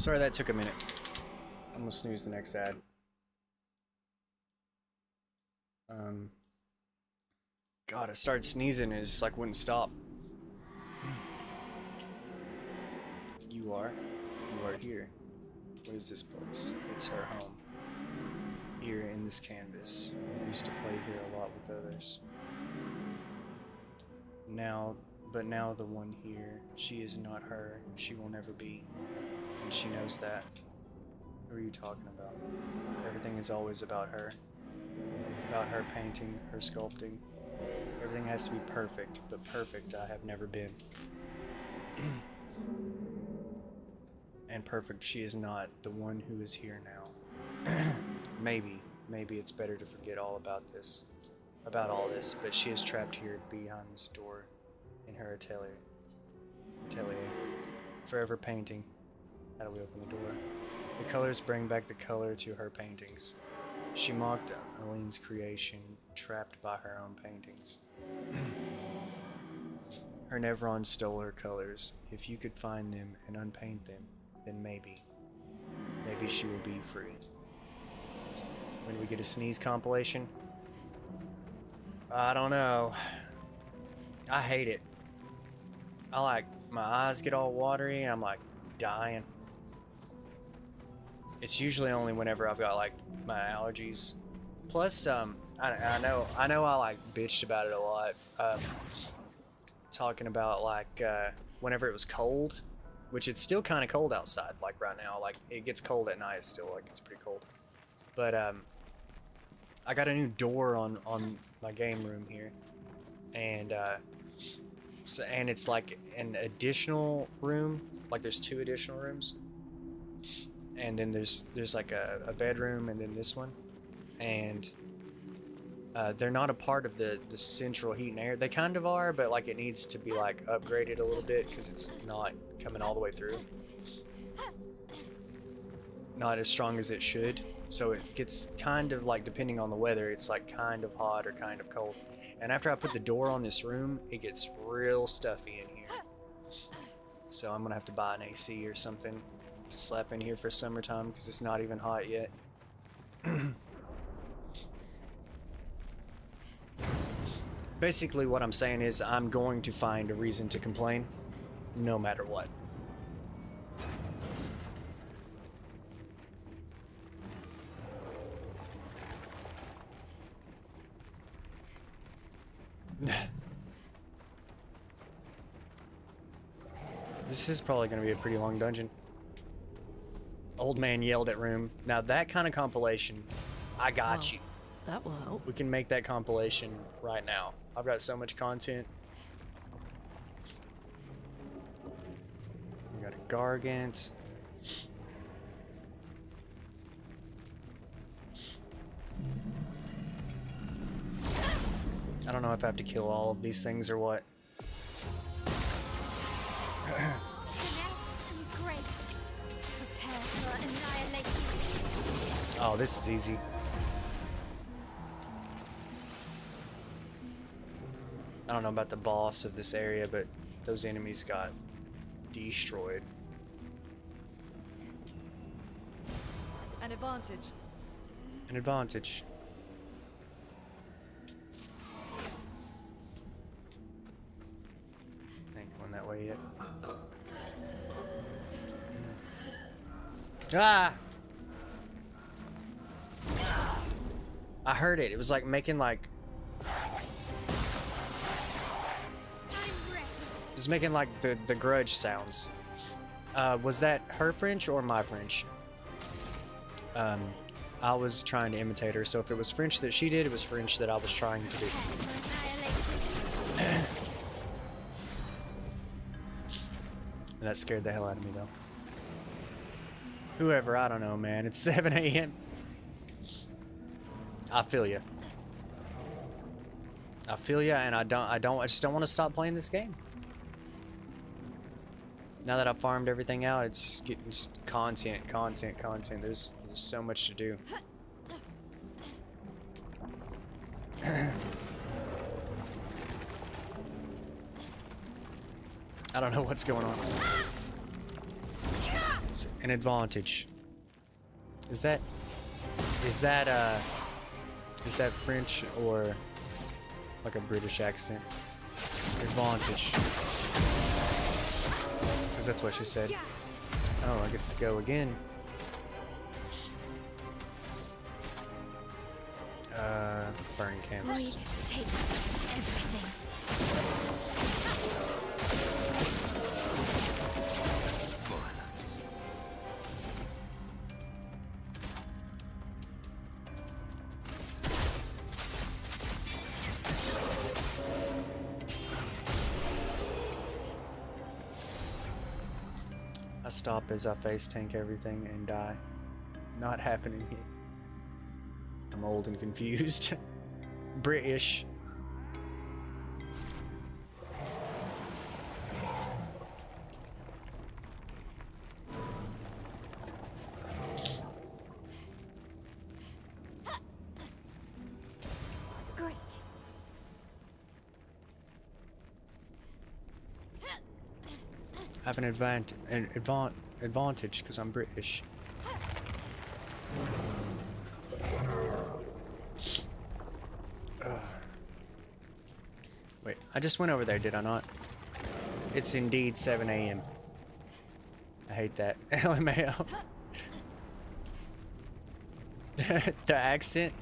Sorry that took a minute. I'm gonna snooze the next ad. God, I started sneezing and it just like wouldn't stop. You are here. What is this place? It's her home. Here in this canvas. I used to play here a lot with others. But now the one here, she is not her. She will never be. And she knows that. Who are you talking about? Everything is always about her. About her painting, her sculpting. Everything has to be perfect, but perfect I have never been. And perfect she is not, the one who is here now. Maybe it's better to forget all about all this, but she is trapped here behind this door in her atelier. Forever painting. How do we open the door? The colors bring back the color to her paintings. She mocked Aline's creation, trapped by her own paintings. Her Nevron stole her colors. If you could find them and unpaint them, then maybe she will be free. When we get a sneeze compilation? I don't know. I hate it. My eyes get all watery and I'm like dying. It's usually only whenever I've got like my allergies. Plus, I know I like bitched about it a lot. Talking about like whenever it was cold, which it's still kind of cold outside. Like right now, like it gets cold at night. Still, like it's pretty cold. But I got a new door on my game room here, and and it's like an additional room. Like there's 2 additional rooms. And then there's like a bedroom and then this one, and they're not a part of the central heat and air. They kind of are, but like it needs to be like upgraded a little bit because it's not coming all the way through. Not as strong as it should, so it gets kind of like, depending on the weather, it's like kind of hot or kind of cold. And after I put the door on this room, it gets real stuffy in here. So I'm gonna have to buy an AC or something to slap in here for summertime because it's not even hot yet. Basically what I'm saying is I'm going to find a reason to complain no matter what. This is probably going to be a pretty long dungeon. Old man yelled at room. Now that kind of compilation, I got you. That will help. We can make that compilation right now. I've got so much content. We got a Gargant. I don't know if I have to kill all of these things or what. Oh, this is easy. I don't know about the boss of this area, but those enemies got destroyed. An advantage. An advantage. Ain't going that way yet. Ah! I heard it. It was like making like... It was making like the grudge sounds. Was that her French or my French? I was trying to imitate her, so if it was French that she did, it was French that I was trying to do. And that scared the hell out of me though. Whoever, I don't know, man. It's 7 a.m. I feel ya. I feel ya, and I just don't want to stop playing this game. Now that I've farmed everything out, it's just getting just content. There's so much to do. I don't know what's going on. is an advantage. Is that French or like a British accent? Advantage. Because that's what she said. Oh, I get to go again. Burn canvas. Take everything. Violence. I stop as I face tank everything and die. Not happening here. I'm old and confused. British. Great. I have an advantage because I'm British. Wait, I just went over there, did I not? It's indeed 7 a.m. I hate that. LMAO. The accent.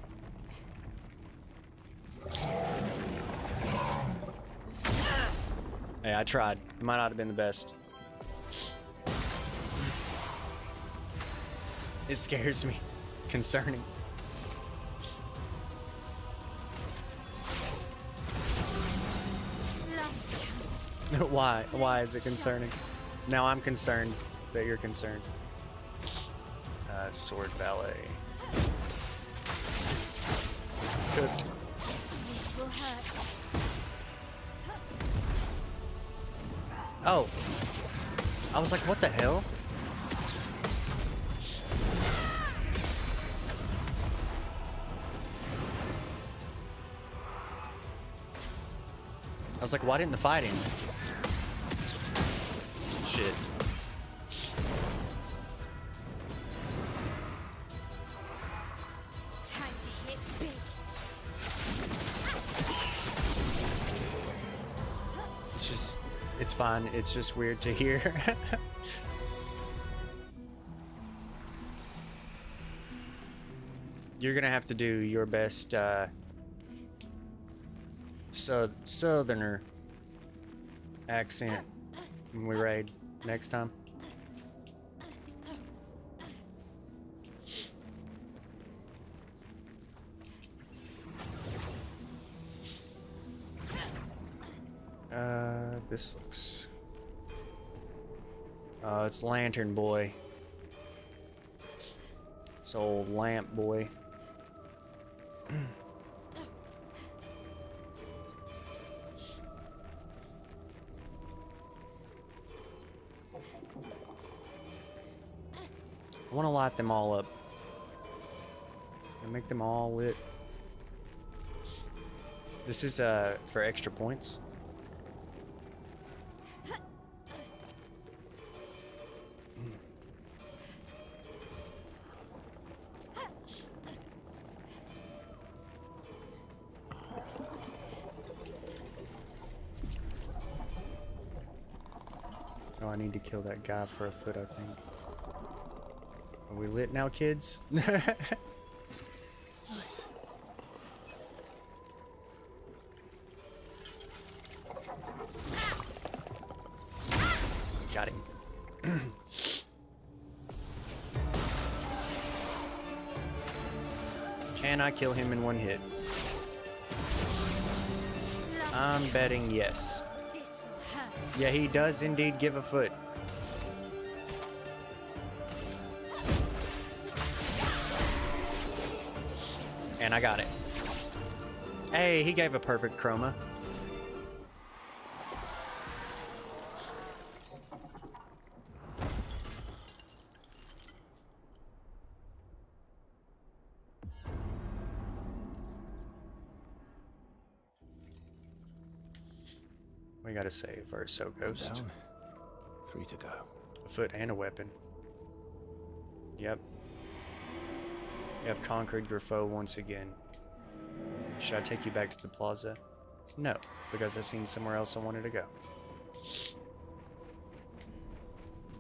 Hey, I tried. It might not have been the best. It scares me. Concerning. Last chance. Why? Why is it concerning? Now I'm concerned that you're concerned. Sword ballet. Cooked. This will hurt. Oh. I was like, what the hell? I was like, why didn't the fight end? Shit. Time to hit big. It's just, it's fine. It's just weird to hear. You're gonna have to do your best, southerner accent when we raid next time. This looks... it's Lantern Boy. It's old Lamp Boy. I want to light them all up and make them all lit. This is for extra points. Oh, I need to kill that guy for a foot, I think. Are we lit now, kids? Nice. Got him. Can I kill him in one hit? I'm betting yes. This will hurt. Yeah, he does indeed give a foot. And I got it. Hey, he gave a perfect chroma. We gotta save our So Ghost. Down. 3 to go. A foot and a weapon. Yep. You have conquered your foe once again. Should I take you back to the plaza? No, because I seen somewhere else I wanted to go.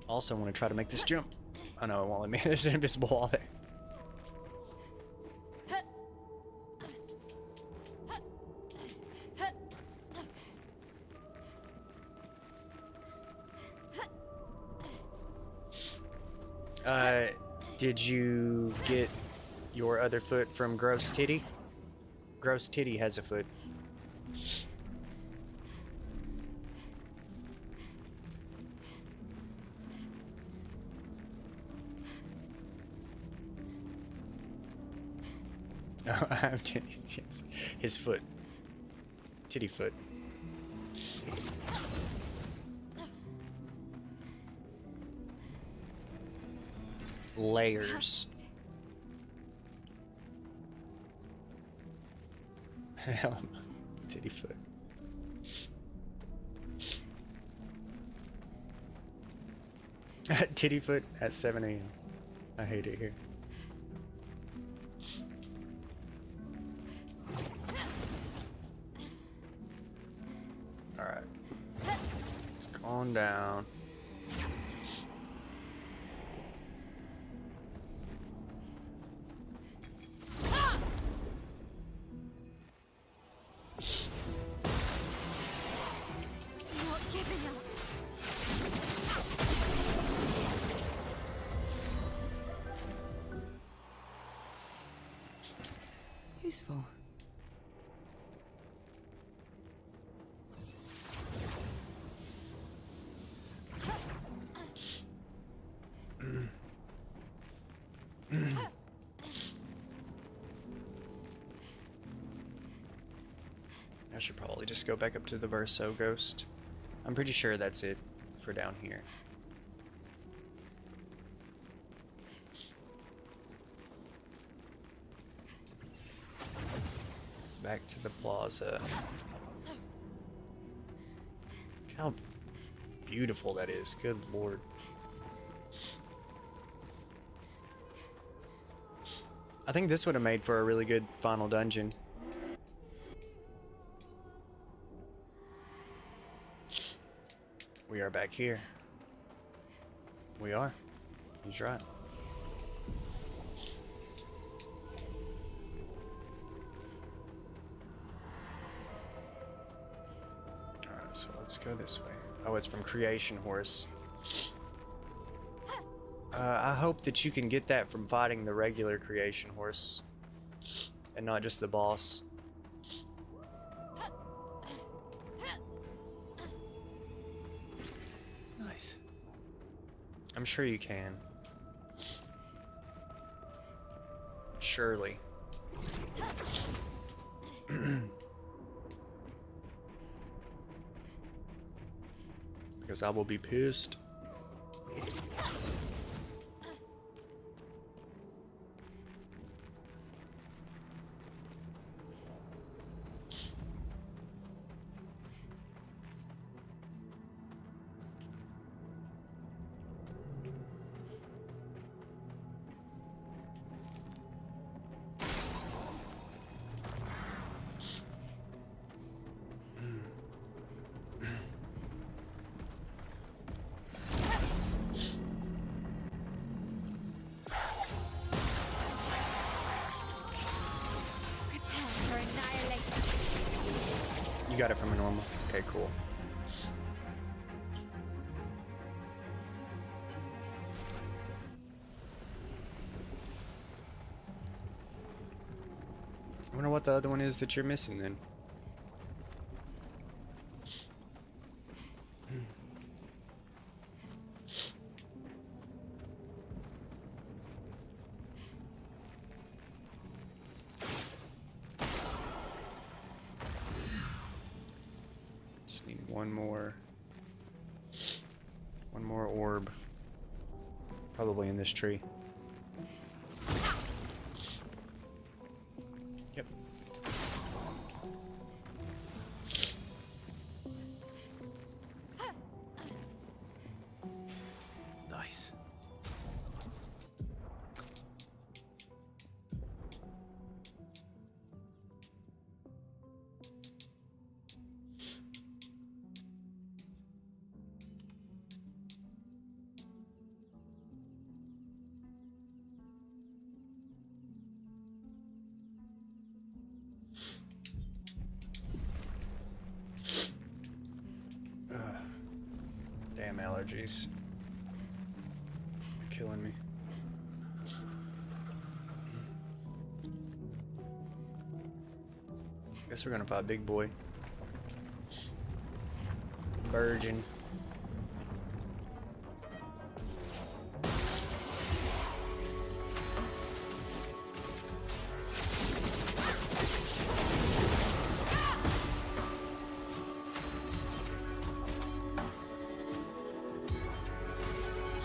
Also want to try to make this jump. Oh no, it won't let me. There's an invisible wall there. Did you get your other foot from Gross Titty? Gross Titty has a foot. Oh, I have Titty. Yes. His foot. Titty foot. Layers. Titty foot. Titty foot at 7 a.m. I hate it here. Alright. It's going down. Useful. I should probably just go back up to the Verso Ghost. I'm pretty sure that's it for down here. Back to the plaza. Look how beautiful that is. Good lord. I think this would have made for a really good final dungeon. We are back here. We are. He's right. Alright, so let's go this way. Oh, it's from Creation Horse. I hope that you can get that from fighting the regular Creation Horse. And not just the boss. Nice. I'm sure you can. Surely. Because I will be pissed. You got it from a normal. Okay, cool. I wonder what the other one is that you're missing then. Just need one more orb. Probably in this tree. Yep. Nice. allergies. They're killing me. Guess we're gonna fight Big Boy. Virgin.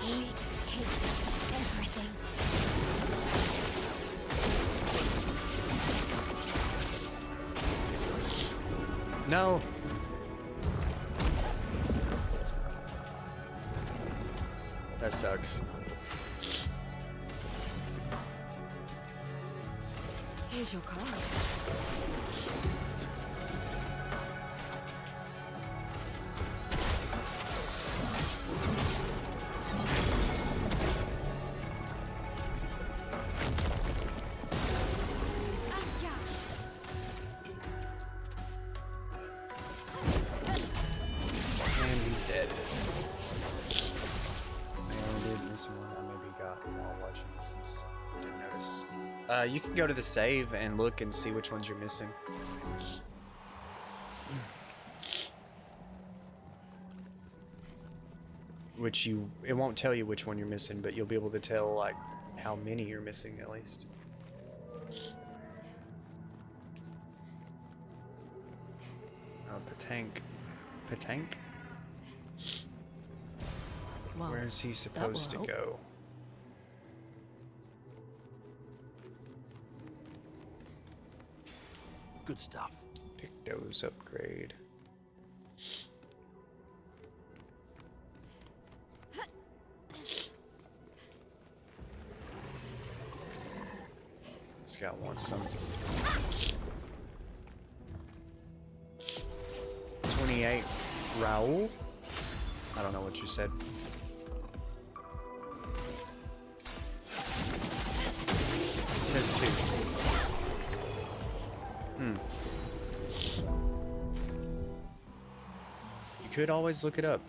We take everything. No. That sucks. Here's your card. And he's dead. I did miss one I maybe got while watching this. Since I didn't notice. You can go to the save and look and see which ones you're missing. It won't tell you which one you're missing, but you'll be able to tell like how many you're missing at least. Patank. Patank? Well, where is he that supposed to will help. go? Good stuff. Pictos upgrade. This guy wants some. 28. Raul? I don't know what you said. It says 2. You could always look it up.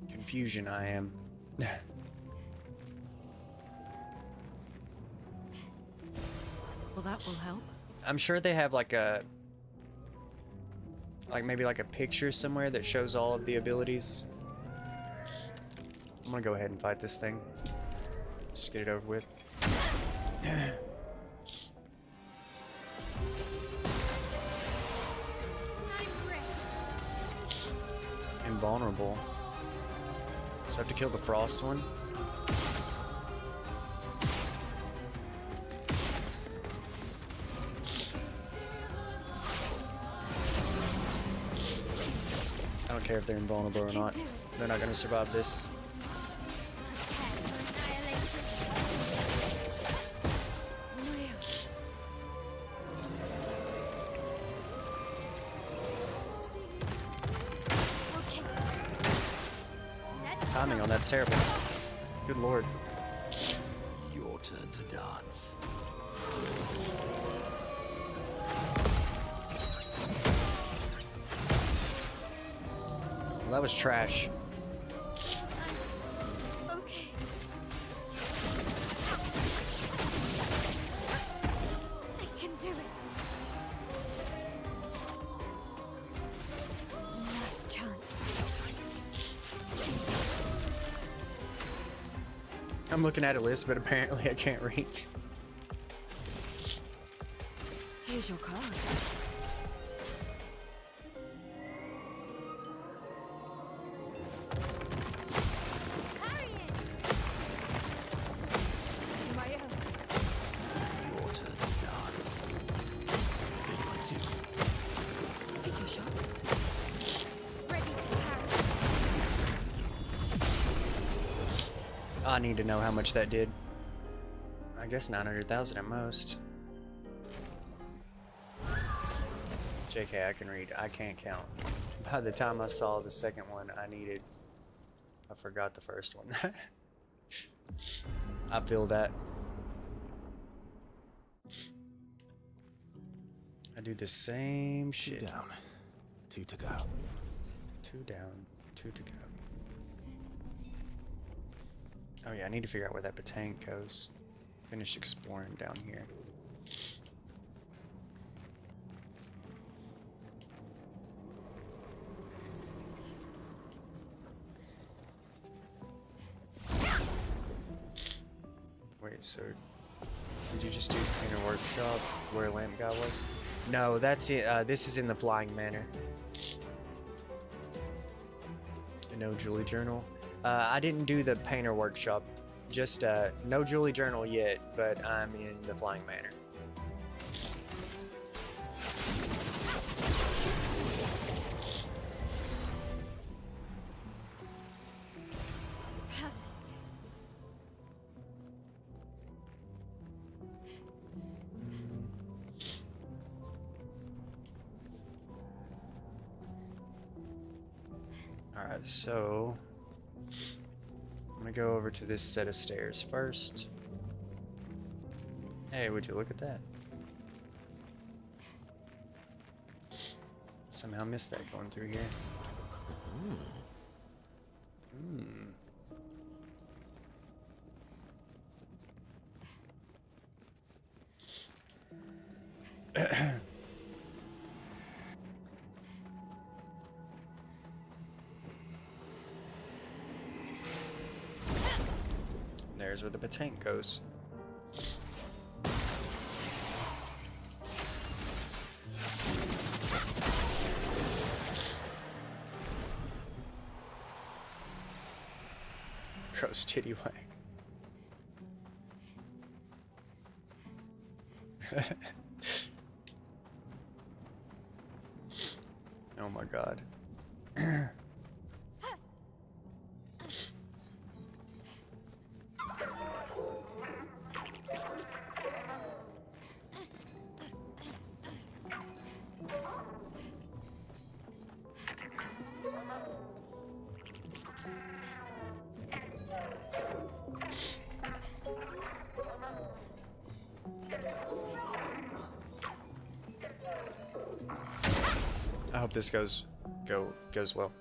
Confusion I am. Well, that will help. I'm sure they have like maybe like a picture somewhere that shows all of the abilities. I'm gonna go ahead and fight this thing. Just get it over with. Invulnerable. So I have to kill the frost one. I don't care if they're invulnerable or not. They're not gonna survive this. Timing on that's terrible. Good lord. Your turn to dance. Well, that was trash. Okay. I can do it. Last chance. I'm looking at a list, but apparently I can't reach. Here's your card. Your turn to dance. He likes you. Take your shot. Ready to parry. I need to know how much that did. I guess 900,000 at most. JK, I can read. I can't count. By the time I saw the second one, I forgot the first one. I feel that. I do the same Two shit. down, 2 to go. 2 down, 2 to go. Oh yeah, I need to figure out where that Batang goes. Finish exploring down here. Wait, so did you just do Painter Workshop where Lamp God was? No, that's it. This is in the Flying Manor. No Julie Journal. I didn't do the Painter Workshop. Just no Julie Journal yet, but I'm in the Flying Manor. Alright, so I'm gonna go over to this set of stairs first. Hey, would you look at that? Somehow missed that going through here. There's where the Batang goes. Gross titty wag. Oh my god. I hope this goes well.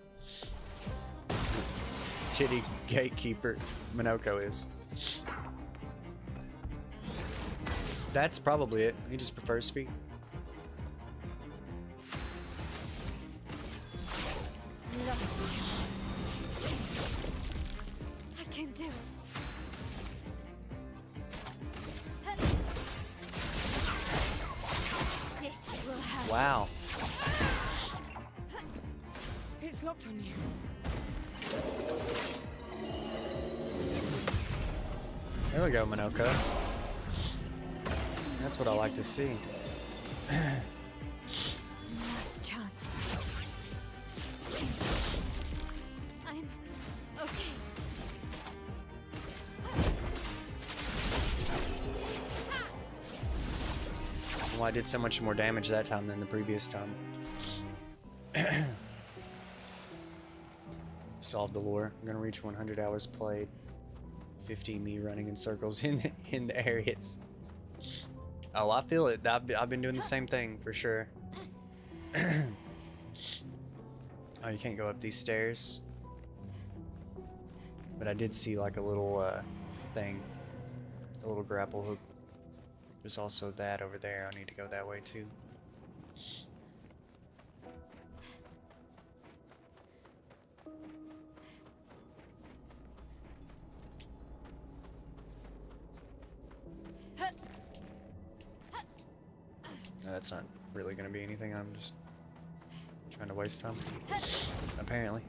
Titty gatekeeper Minoko is. That's probably it. He just prefers feet. Lost chance. I can do it. This will hurt. Wow. It's locked on you. There we go, Minoko. That's what I like to see. Last chance. I'm okay. Well, I did so much more damage that time than the previous time. Solved the lore. I'm gonna reach 100 hours played. 50 me running in circles in the areas. Oh, I feel it. I've been doing the same thing for sure. Oh, you can't go up these stairs. But I did see like a little thing, a little grapple hook. There's also that over there. I need to go that way too. No, that's not really going to be anything. I'm just trying to waste time. Apparently.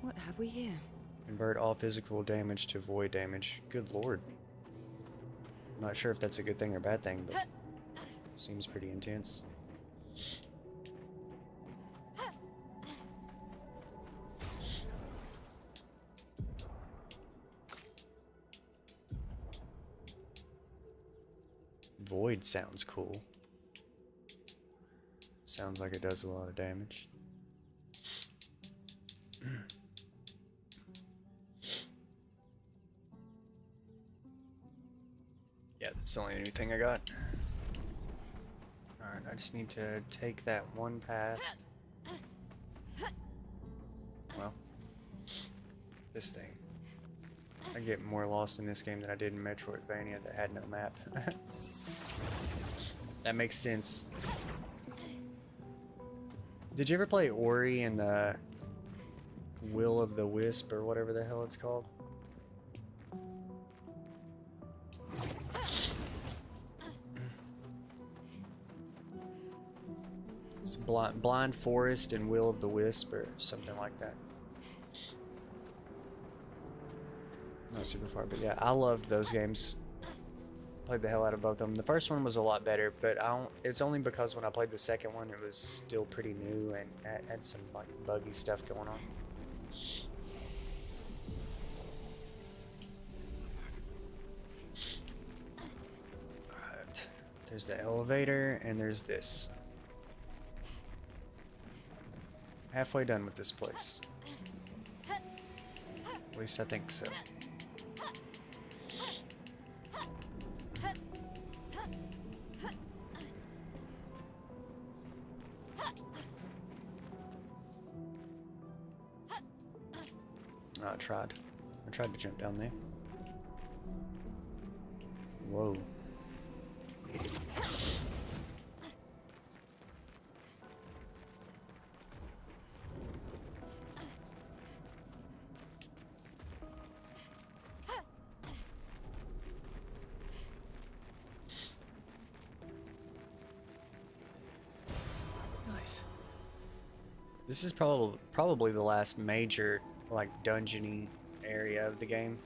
What have we here? Convert all physical damage to void damage. Good lord. I'm not sure if that's a good thing or bad thing, but seems pretty intense. Void sounds cool. Sounds like it does a lot of damage. Yeah, that's the only new thing I got. Alright, I just need to take that one path. Well, this thing. I get more lost in this game than I did in Metroidvania that had no map. That makes sense. Did you ever play Ori and the Will of the Wisp or whatever the hell it's called? It's Blind Forest and Will of the Wisp or something like that. Not super far, but yeah, I loved those games. Played the hell out of both of them. The first one was a lot better, but it's only because when I played the second one, it was still pretty new and had some like buggy stuff going on. Alright, there's the elevator and there's this. Halfway done with this place. At least I think so. I tried to jump down there. Whoa. Nice. This is probably the last major like dungeony area of the game.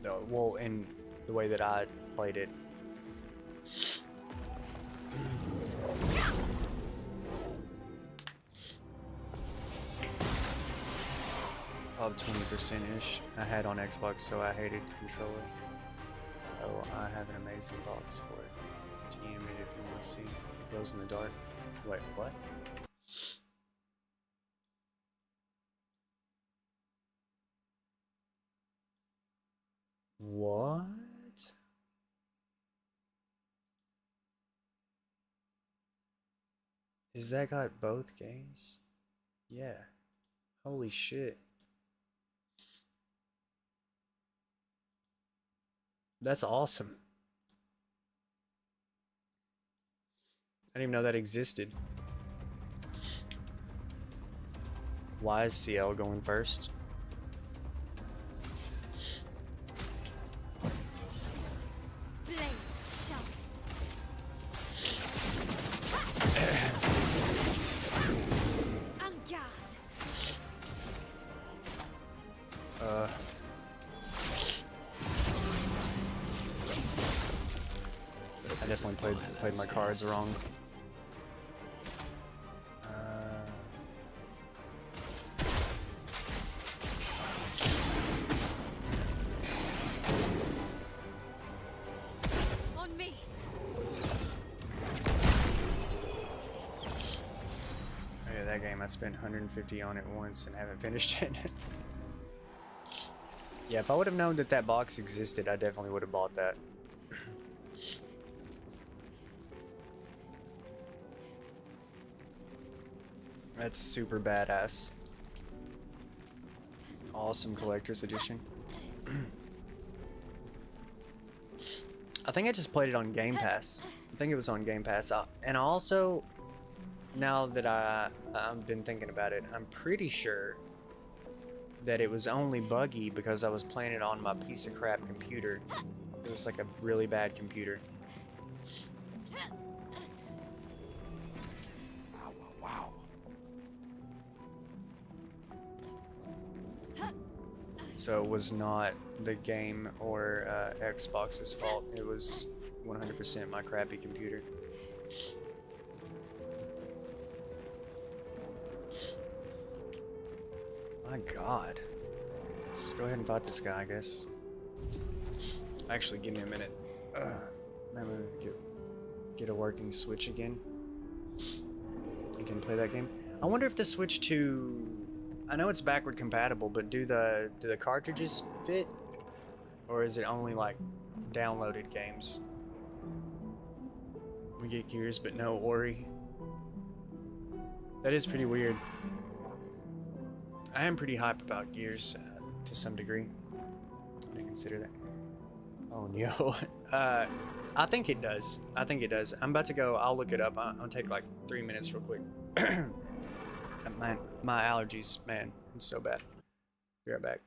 No, well, in the way that I played it. Of 20%-ish. I had on Xbox, so I hated controller. Oh, I have an amazing box for it. TM it if you want to see. It glows in the dark. Wait, what? What? Is that got both games? Yeah. Holy shit. That's awesome. I didn't even know that existed. Why is CL going first? I definitely played my cards wrong. On me. Oh yeah, that game I spent 150 on it once and haven't finished it. Yeah, if I would have known that that box existed, I definitely would have bought that. That's super badass. Awesome collector's edition. I think I just played it on Game Pass. I think it was on Game Pass. And also, now that I've been thinking about it, I'm pretty sure that it was only buggy because I was playing it on my piece of crap computer. It was like a really bad computer. Wow. So it was not the game or Xbox's fault. It was 100% my crappy computer. My god. Let's go ahead and fight this guy, I guess. Actually, give me a minute. Maybe get a working Switch again. You can play that game. I wonder if the Switch 2... I know it's backward compatible, but do the cartridges fit? Or is it only like downloaded games. We get Gears, but no Ori. That is pretty weird. I am pretty hype about Gears to some degree. I consider that. Oh no. I think it does. I think it does. I'm about to go. I'll look it up. I'll take like 3 minutes real quick. Man, my allergies, man, it's so bad. Be right back.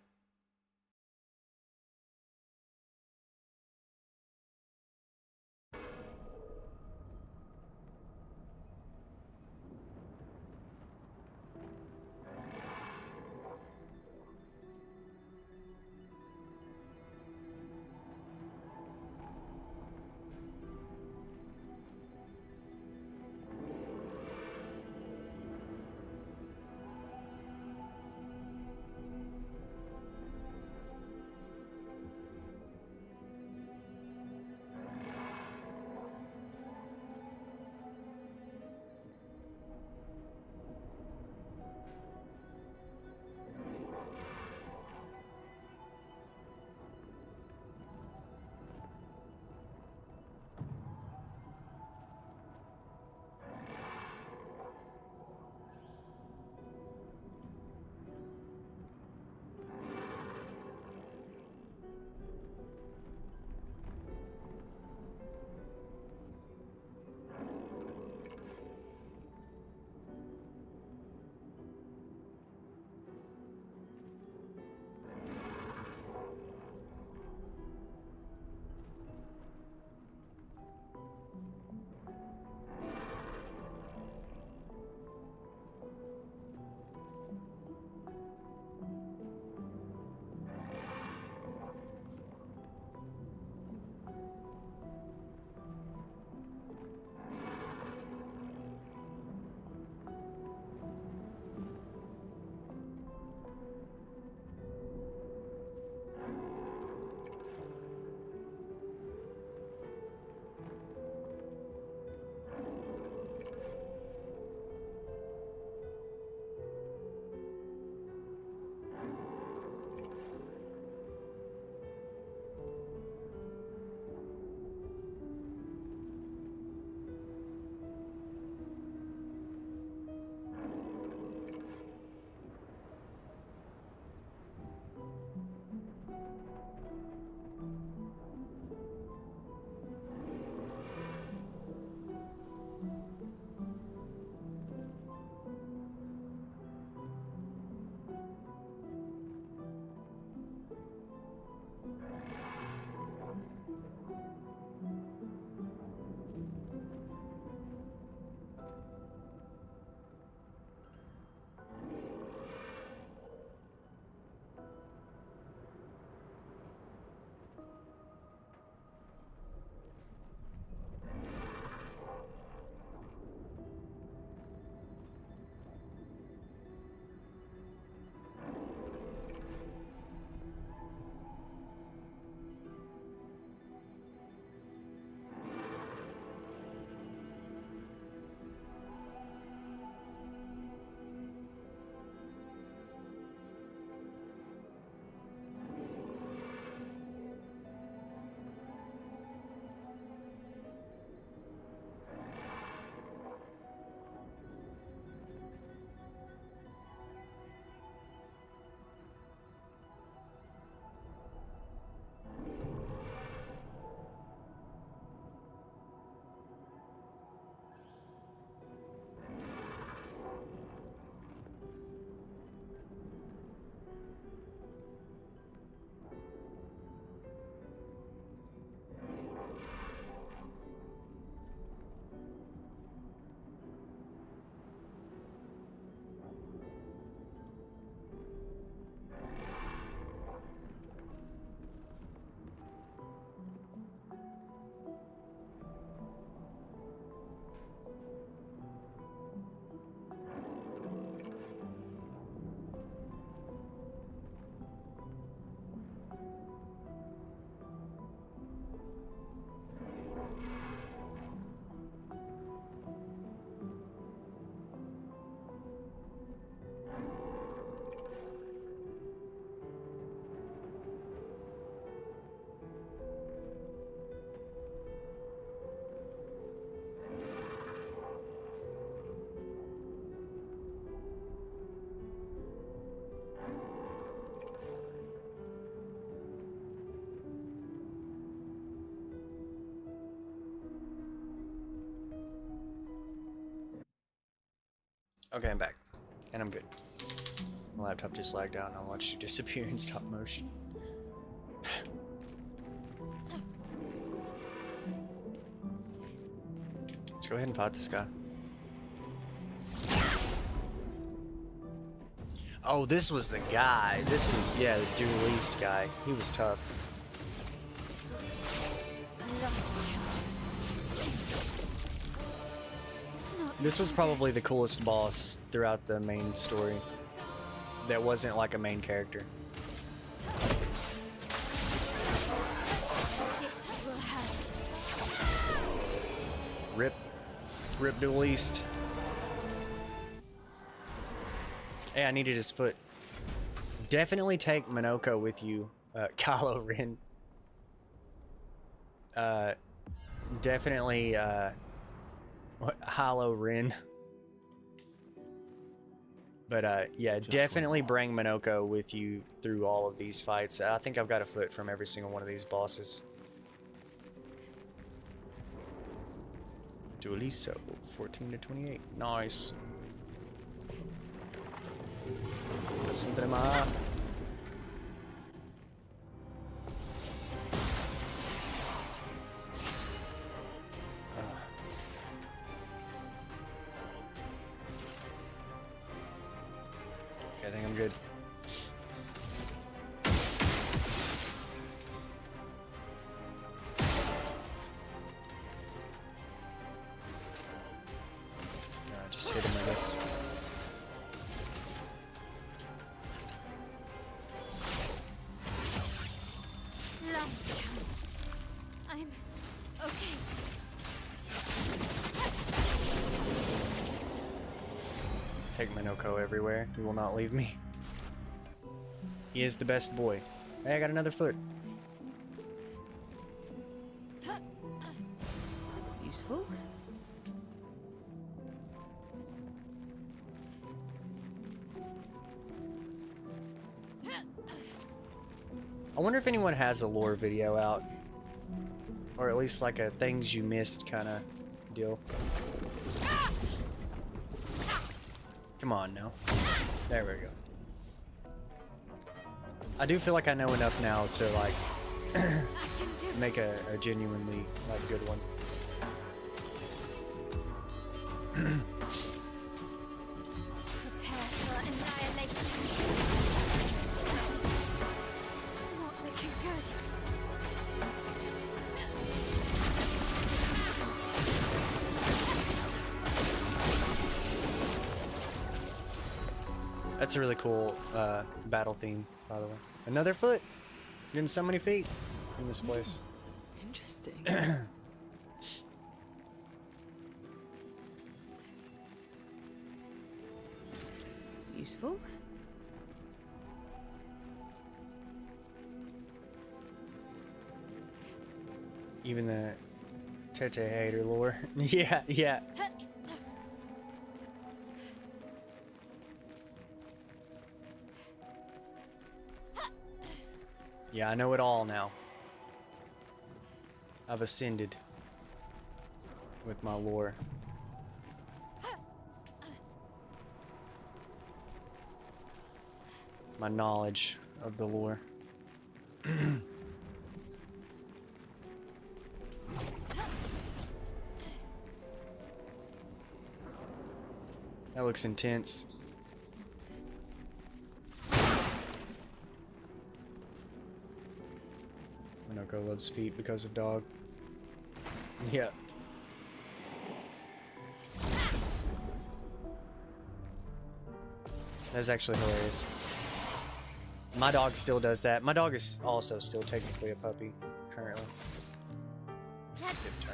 Okay, I'm back. And I'm good. My laptop just lagged out and I watched you disappear in stop motion. Let's go ahead and fight this guy. Oh, this was the guy. This was, yeah, the duelist guy. He was tough. This was probably the coolest boss throughout the main story. That wasn't like a main character. Rip. Rip duelist. Hey, I needed his foot. Definitely take Minoko with you, Kylo Ren. Definitely, Kylo Ren. But, yeah, definitely bring Minoko with you through all of these fights. I think I've got a foot from every single one of these bosses. Dueliso, 14 to 28. Nice. Listen to them. Okay, I think I'm good. Just hit him, I guess. Last chance. I'm okay. Take Minoko everywhere. He will not leave me. He is the best boy. Hey, I got another foot. Useful. I wonder if anyone has a lore video out. Or at least like a things you missed kind of deal. Come on now. There we go. I do feel like I know enough now to like make a genuinely like good one. Prepare for annihilation. Not looking good. That's a really cool battle theme, by the way. Another foot. Getting so many feet in this place. Interesting. Useful. Even the Tete hater lore. Yeah, yeah. Yeah, I know it all now. I've ascended with my lore. My knowledge of the lore. That looks intense. Minoko loves feet because of dog. Yeah. That's actually hilarious. My dog still does that. My dog is also still technically a puppy currently. Skip turn.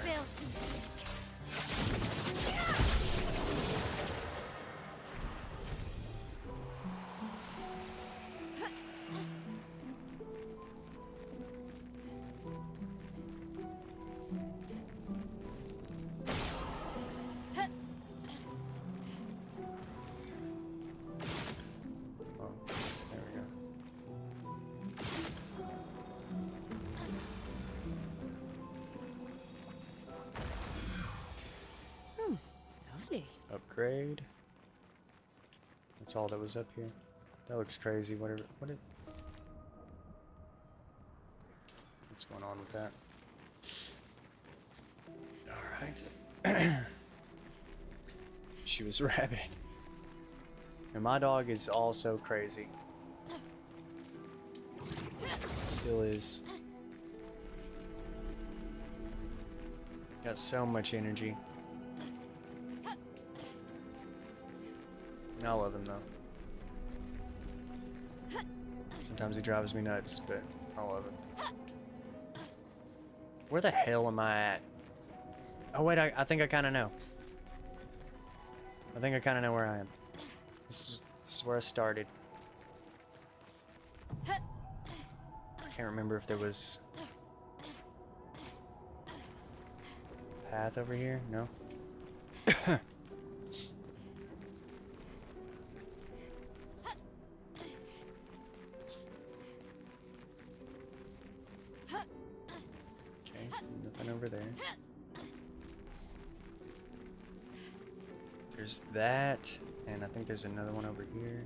Lovely. Upgrade. That's all that was up here. That looks crazy. Whatever. What's going on with that? Alright. She was rabid. And my dog is also crazy. Still is. Got so much energy. I love him though. Sometimes he drives me nuts, but I love him. Where the hell am I at? Oh wait, I think I kind of know. I think I kind of know where I am. This is where I started. I can't remember if there was a path over here. No. Okay, nothing over there. There's that, and I think there's another one over here.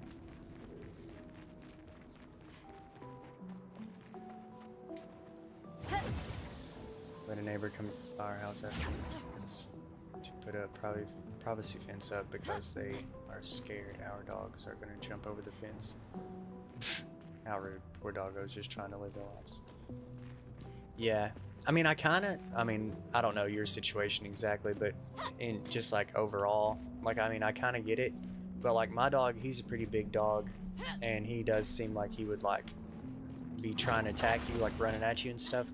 Let a neighbor come by our house asking us to put a privacy fence up because they are scared our dogs are going to jump over the fence. How rude. Poor doggos just trying to live their lives. Yeah. I mean, I don't know your situation exactly, but in just like overall, like, I mean, I kind of get it, but like my dog, he's a pretty big dog, and he does seem like he would like be trying to attack you, like running at you and stuff,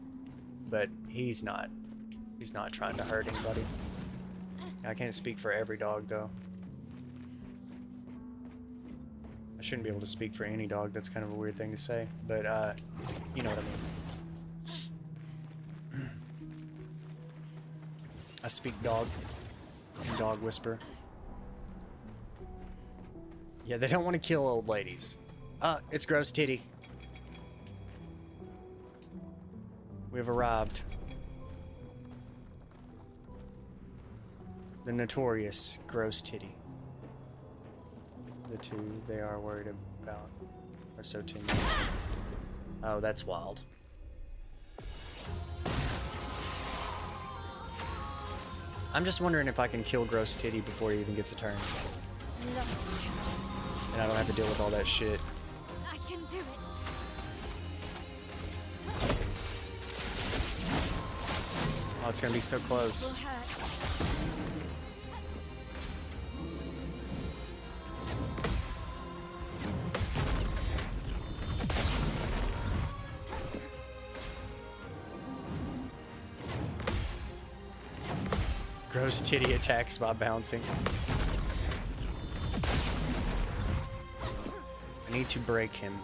but he's not trying to hurt anybody. I can't speak for every dog though. I shouldn't be able to speak for any dog. That's kind of a weird thing to say, but you know what I mean. I speak dog. Dog whisper. Yeah, they don't want to kill old ladies. It's Gross Titty. We've arrived. The notorious Gross Titty. The two they are worried about are so tender. Oh, that's wild. I'm just wondering if I can kill Gross Titty before he even gets a turn. Lost chance. And I don't have to deal with all that shit. I can do it. Oh, it's gonna be so close. Will hurt. Gross Titty attacks by bouncing. I need to break him.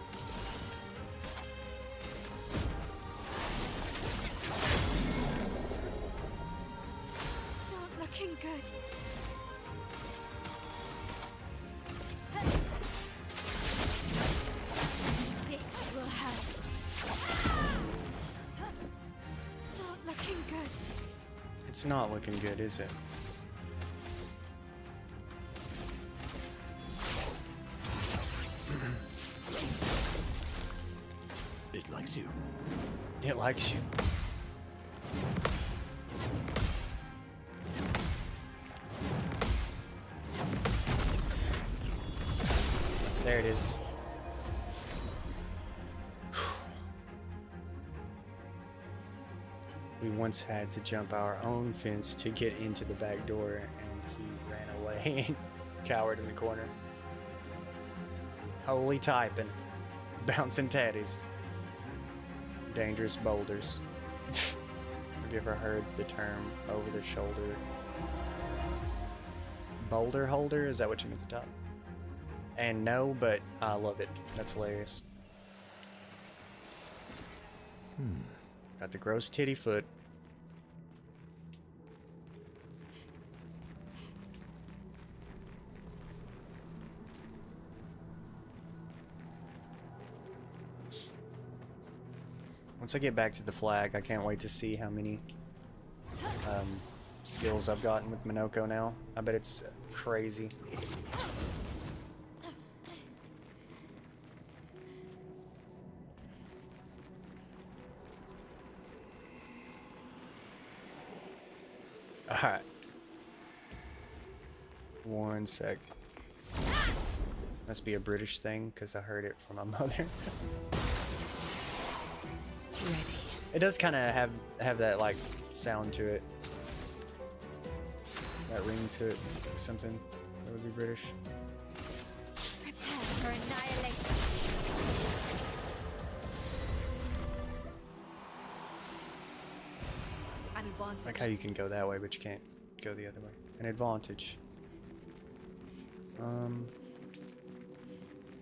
Not looking good. This will hurt. Not looking good. It's not looking good, is it? It likes you. It likes you. There it is. We once had to jump our own fence to get into the back door, and he ran away and cowered in the corner. Holy typing. Bouncing tatties. Dangerous boulders. Have you ever heard the term over the shoulder? Boulder holder? Is that what you meant at the top? And no, but I love it. That's hilarious. Got the Gross Titty foot. Once I get back to the flag, I can't wait to see how many skills I've gotten with Minoko now. I bet it's crazy. Alright. One sec. Must be a British thing, because I heard it from my mother. Ready. It does kind of have that, like, sound to it. That ring to it. Something that would be British. Prepare for annihilation. An advantage. Like how you can go that way, but you can't go the other way. An advantage.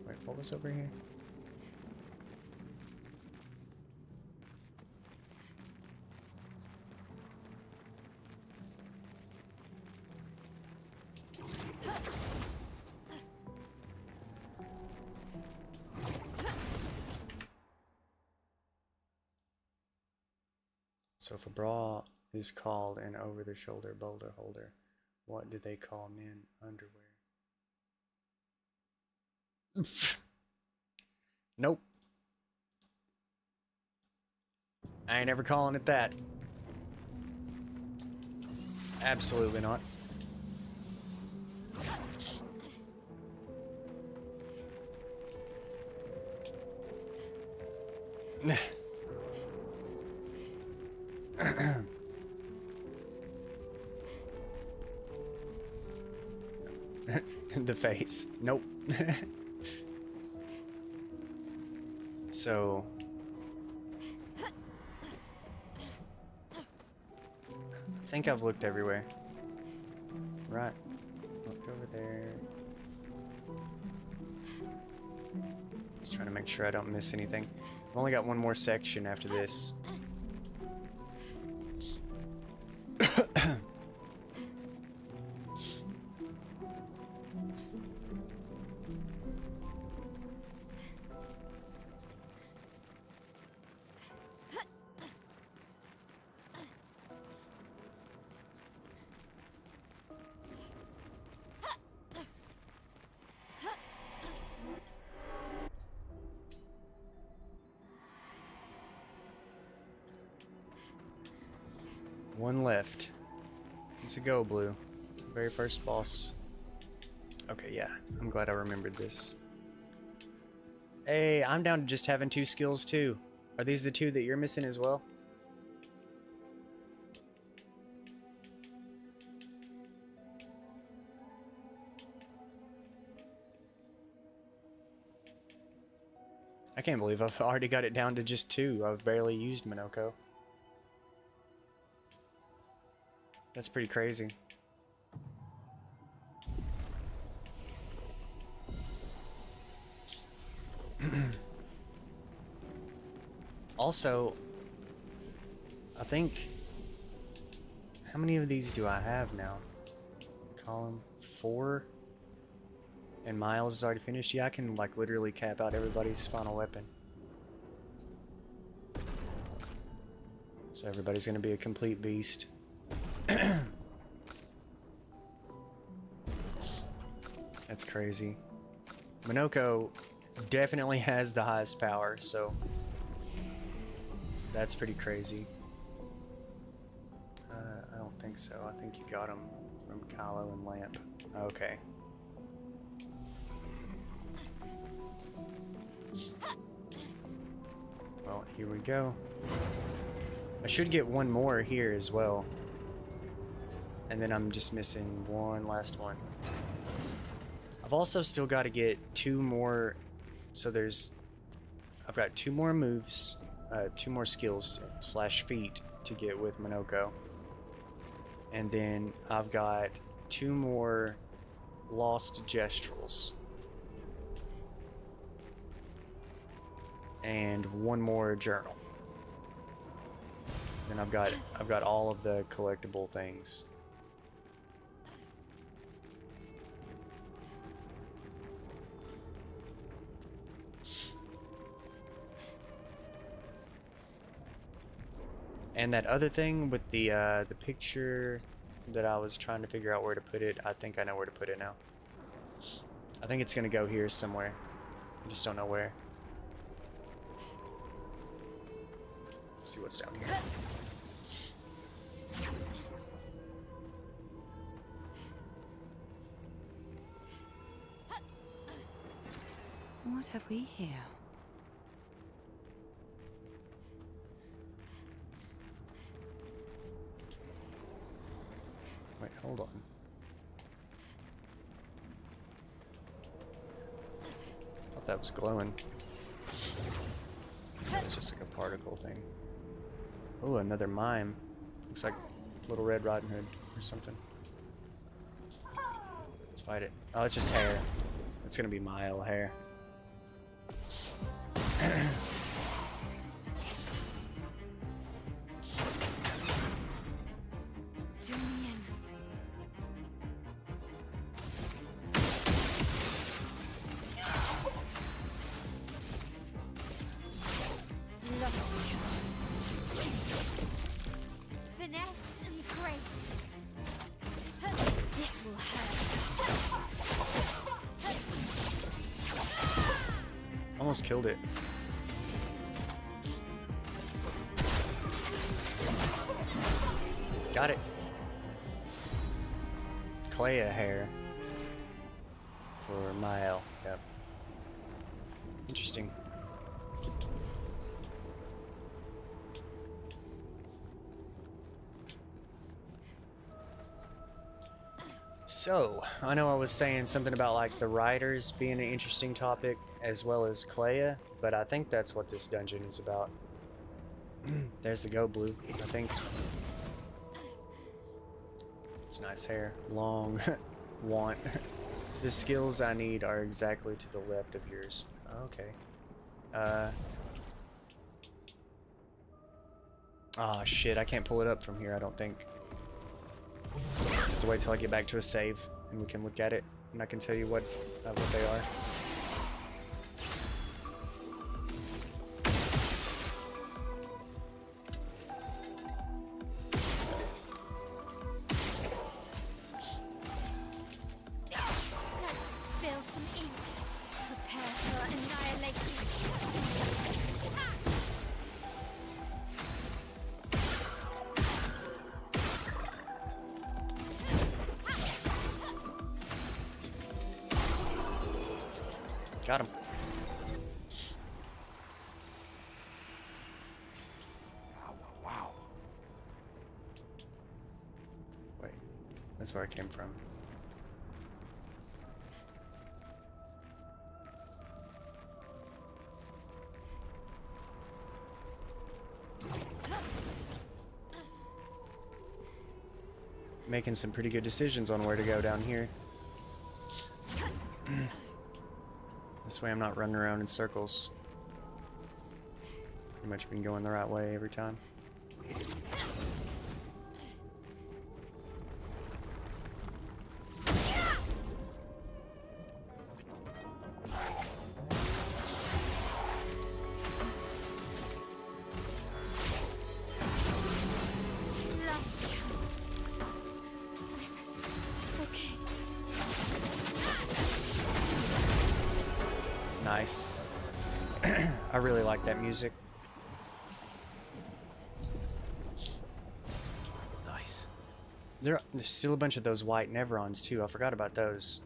Wait, what was over here? So if a bra is called an over-the-shoulder boulder holder, what do they call men underwear? Nope. I ain't ever calling it that. Absolutely not. The face. Nope. So I think I've looked everywhere. Right. Looked over there. Just trying to make sure I don't miss anything. I've only got one more section after this. One left. It's a go, Blue. Very first boss. Okay, yeah. I'm glad I remembered this. Hey, I'm down to just having 2 skills too. Are these the 2 that you're missing as well? I can't believe I've already got it down to just 2. I've barely used Minoko. That's pretty crazy. Also, I think... How many of these do I have now? Column 4? And Miles is already finished? Yeah, I can like literally cap out everybody's final weapon. So everybody's gonna be a complete beast. That's crazy. Minoko definitely has the highest power, so that's pretty crazy. I don't think so. I think you got him from Kylo and Lamp. Okay. Well, here we go. I should get one more here as well. And then I'm just missing one last one. I've also still got to get 2 more. So I've got 2 more moves, 2 more skills / feat to get with Minoko. And then I've got 2 more lost gestrals. And 1 more journal. Then I've got all of the collectible things. And that other thing with the picture that I was trying to figure out where to put it, I think I know where to put it now. I think it's gonna go here somewhere. I just don't know where. Let's see what's down here. What have we here? Wait, hold on. Thought that was glowing. It's just like a particle thing. Oh, another mime. Looks like Little Red Riding Hood or something. Let's fight it. Oh, it's just hair. It's gonna be Mile hair. Finesse and grace. This will hurt. Almost killed it. Got it. Clea hair for Mile. Yep. Interesting. So, I know I was saying something about like the riders being an interesting topic as well as Clea, but I think that's what this dungeon is about. There's the Go Blue, I think. It's nice hair. Long. Want. The skills I need are exactly to the left of yours. Okay. Oh shit, I can't pull it up from here, I don't think. I have to wait till I get back to a save and we can look at it and I can tell you what they are. Let's spill some ink. Prepare for annihilation. Got him. Wow. Wait, that's where I came from. Making some pretty good decisions on where to go down here. This way I'm not running around in circles. Pretty much been going the right way every time. Last chance. Okay. Nice. I really like that music. Nice. There's still a bunch of those white Nevrons too. I forgot about those.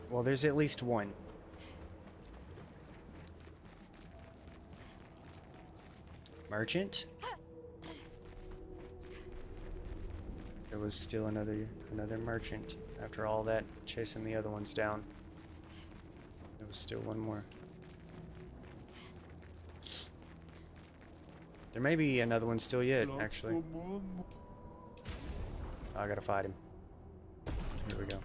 Well, there's at least one. Merchant? There was still another merchant after all that chasing the other ones down. There was still one more. There may be another one still yet, actually. I gotta fight him. Here we go.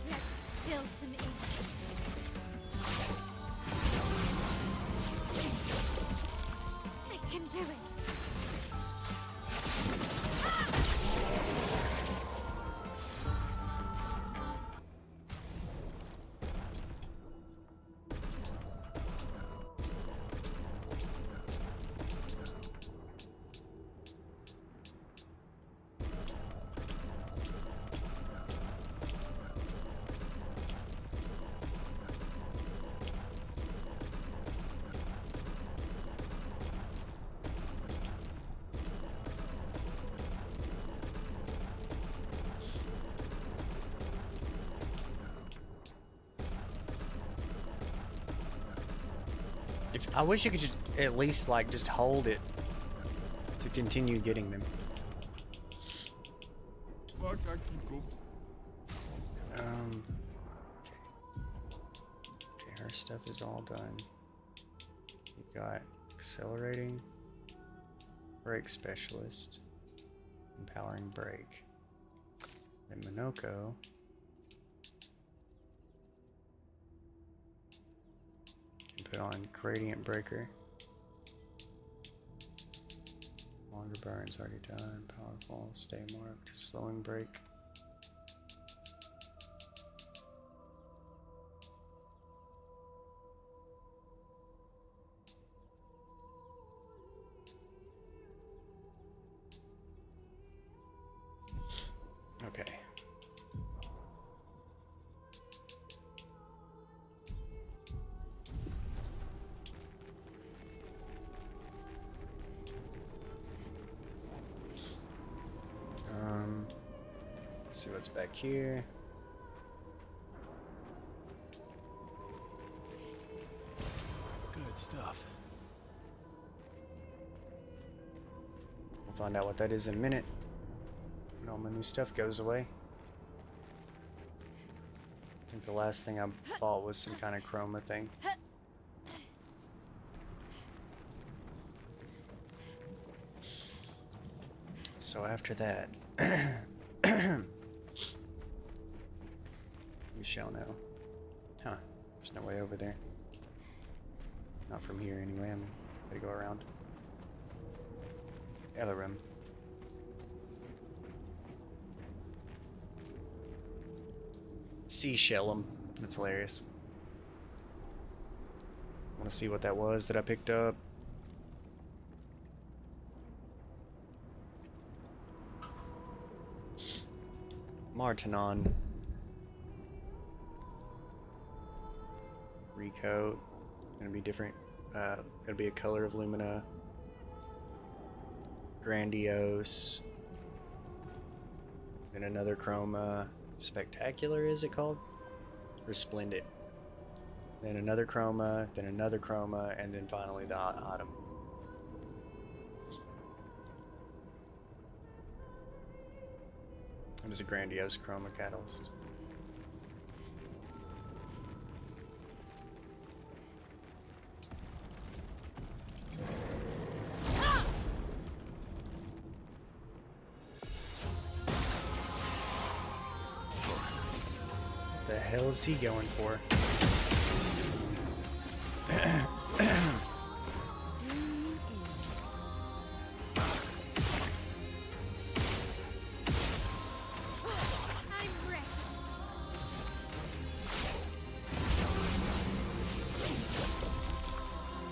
Let's spill some ink. I can do it. If I wish you could just at least like just hold it to continue getting them. Macaquico. Okay. Okay, her stuff is all done. We've got accelerating, brake specialist, empowering brake. Then Minoko. Can put on gradient breaker. Longer burns already done. Powerful, stay marked, slowing brake. Okay. Let's see what's back here. Good stuff. We'll find out what that is in a minute. When all my new stuff goes away. I think the last thing I bought was some kind of chroma thing. So after that, we shall know. Huh, there's no way over there. Not from here anyway, I'm gonna go around. Elarim. Seashellum. That's hilarious. Want to see what that was that I picked up. Martinon. Recoat. Gonna be different. Gonna be a color of Lumina. Grandiose. Then another chroma. Spectacular, is it called? Resplendent. Then another chroma, and then finally the autumn. It was a grandiose chroma catalyst. What the hell is he going for? I'm ready.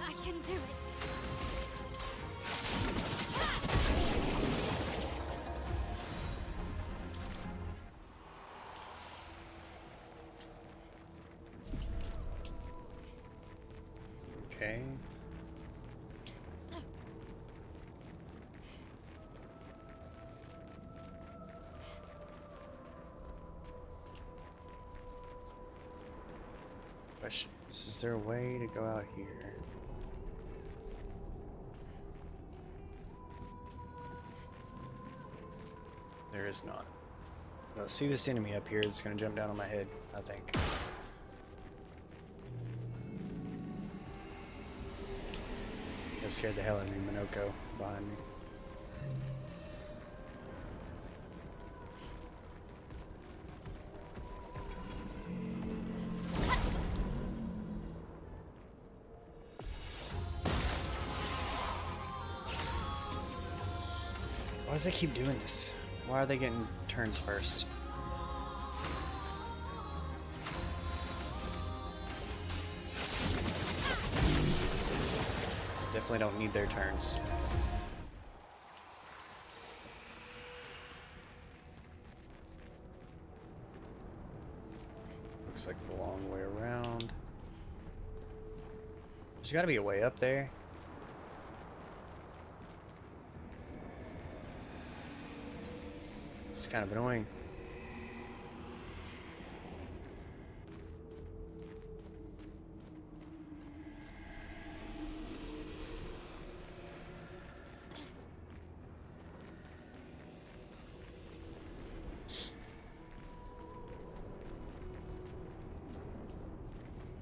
I can do it. Okay. Question is there a way to go out here? There is not. I'll see this enemy up here that's gonna jump down on my head, I think. That scared the hell out of me, Minoko behind me. Why does it keep doing this? Why are they getting turns first? Definitely don't need their turns. Looks like the long way around. There's gotta be a way up there. It's kind of annoying.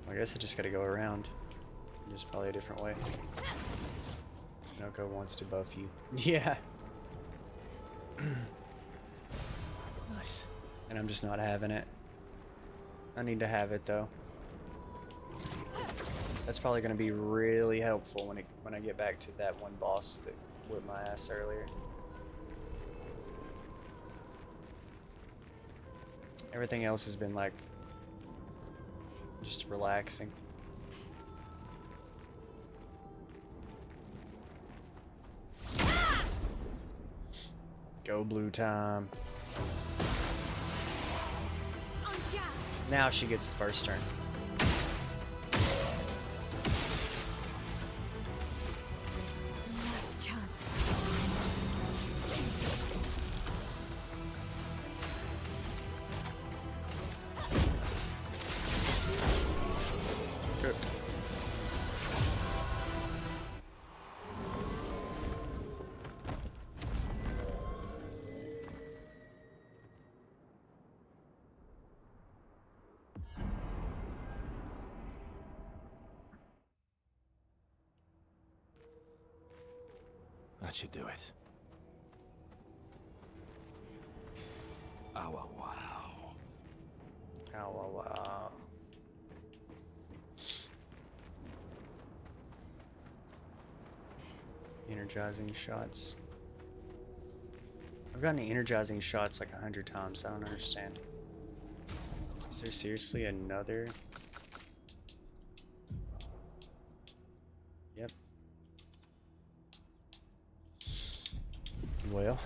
I guess I just gotta go around. Just probably a different way. Noko wants to buff you. Yeah. Nice. And I'm just not having it. I need to have it though. That's probably gonna be really helpful when I get back to that one boss that whipped my ass earlier. Everything else has been like just relaxing. Go blue time. Now she gets the first turn. Last chance. Cooked. That should do it. Oh, wow, wow. Oh, wow, wow. Energizing shots. I've gotten energizing shots like 100 times. I don't understand. Is there seriously another? Yep. Well,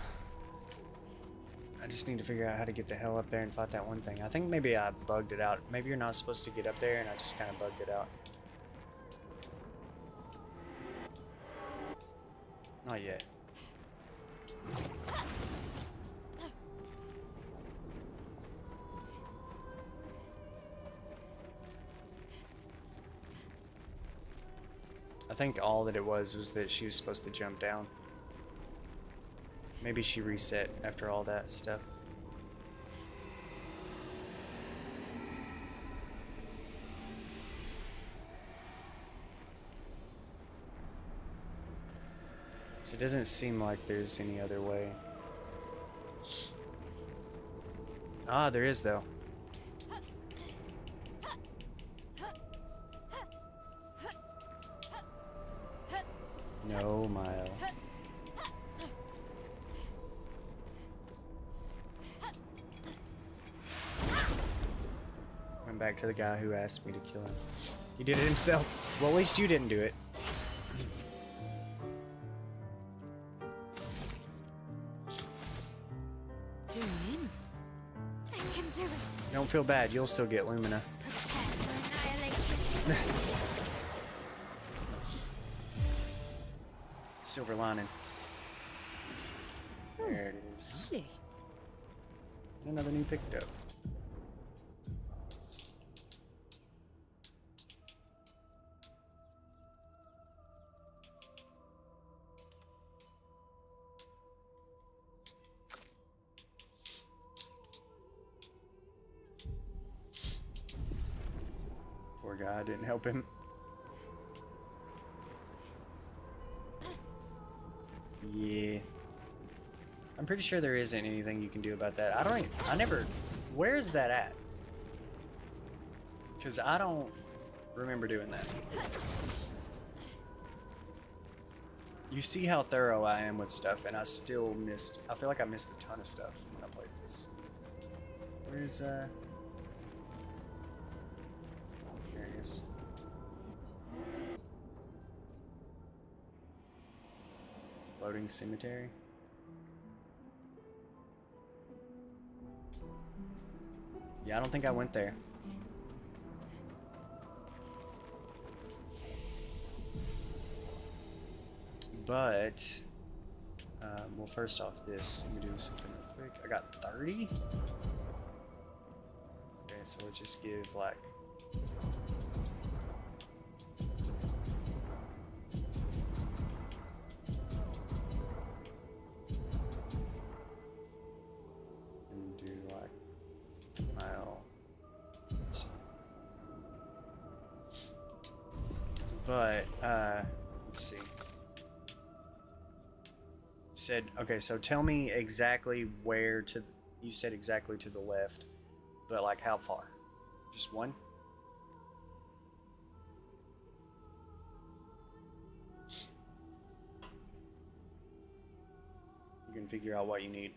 I just need to figure out how to get the hell up there and fight that one thing. I think maybe I bugged it out. Maybe you're not supposed to get up there and I just kind of bugged it out. Not yet. I think all that it was that she was supposed to jump down. Maybe she reset after all that stuff. So it doesn't seem like there's any other way. Ah, there is though. No, Mile. Went back to the guy who asked me to kill him. He did it himself. Well, at least you didn't do it. I can do it. Don't feel bad. You'll still get Lumina. Prepare for annihilation. Silver lining. There it is. Lovely. Another new picked up. Poor guy, didn't help him. Yeah. I'm pretty sure there isn't anything you can do about that. I never, where is that at? Because I don't remember doing that. You see how thorough I am with stuff, and I still missed, I feel like I missed a ton of stuff when I played this. Where's, there he is. Floating cemetery. Yeah, I don't think I went there. But, well, first off this, let me do something real quick. I got 30? Okay, so let's just give, like, and do, like, mile. So, But let's see. Said okay, so tell me exactly where to. You said exactly to the left, but like how far? Just one? You can figure out what you need.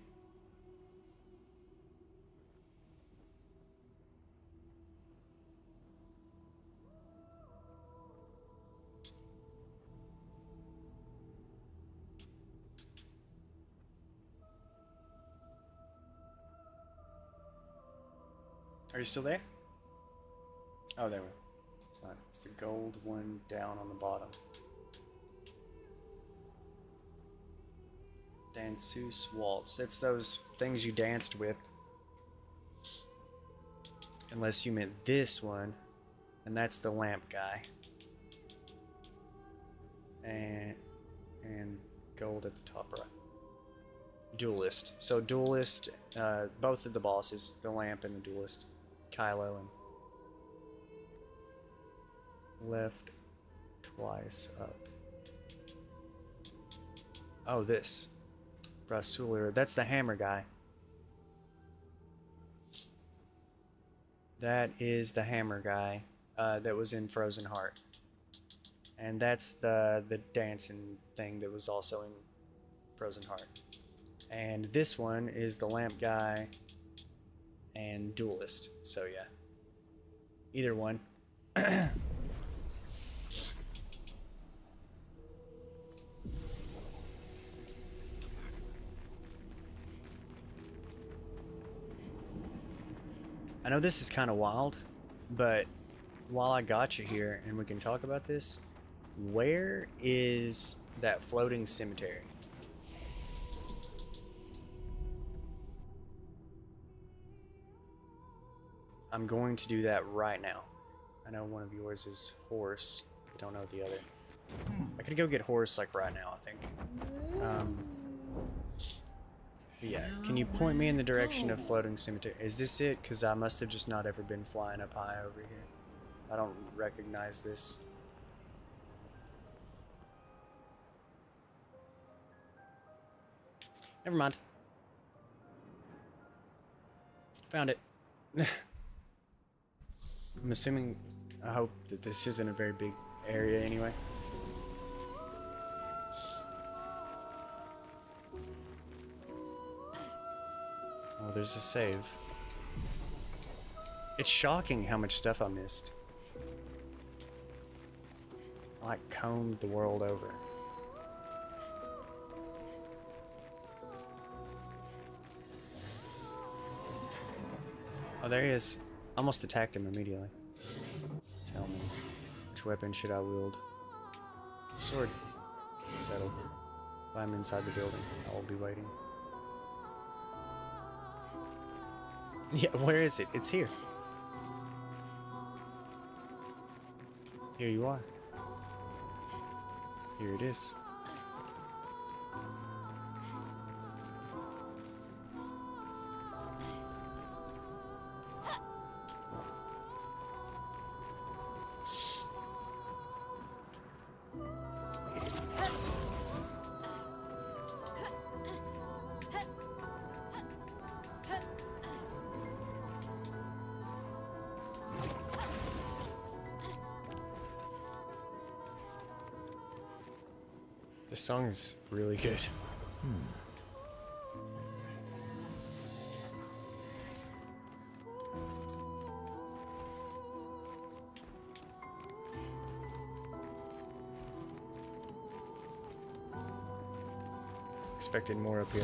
Are you still there? Oh, there we go. It's not. It's the gold one down on the bottom. Danseuse waltz. It's those things you danced with. Unless you meant this one. And that's the lamp guy. And gold at the top right. Duelist. So duelist, both of the bosses, the lamp and the duelist. Kylo and left twice up. Oh, this. Brasulir. That's the hammer guy. That is the hammer guy that was in Frozen Heart. And that's the dancing thing that was also in Frozen Heart. And this one is the lamp guy and duelist. So yeah. Either one. I know this is kind of wild, but while I got you here and we can talk about this, where is that floating cemetery? I'm going to do that right now. I know one of yours is horse. I don't know the other. I could go get horse like right now, I think. Yeah, can you point me in the direction of floating cemetery? Is this it? Because I must have just not ever been flying up high over here. I don't recognize this. Never mind. Found it. I'm assuming, I hope that this isn't a very big area anyway. Oh, there's a save. It's shocking how much stuff I missed. I like combed the world over. Oh, there he is. Almost attacked him immediately. Tell me, which weapon should I wield? Sword. It's settled. If I'm inside the building, I will be waiting. Yeah, where is it? It's here. Here you are. Here it is. This song is really good. Expected more up here.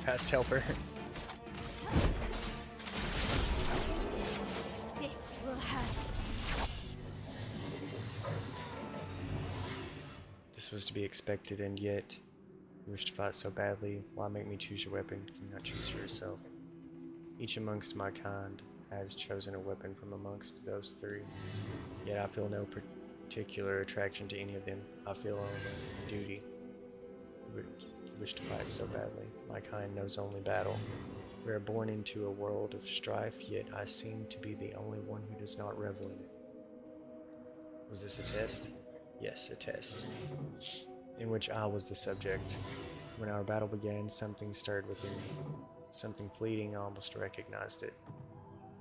Fast helper. This will hurt. This was to be expected, and yet You wish to fight so badly. Why make me choose your weapon? Can you not choose for yourself? Each amongst my kind has chosen a weapon from amongst those three. Yet I feel no particular attraction to any of them. I feel only duty. You wish to fight so badly. My kind knows only battle. We are born into a world of strife, yet I seem to be the only one who does not revel in it. Was this a test? Yes, a test, in which I was the subject. When our battle began, something stirred within me. Something fleeting, I almost recognized it.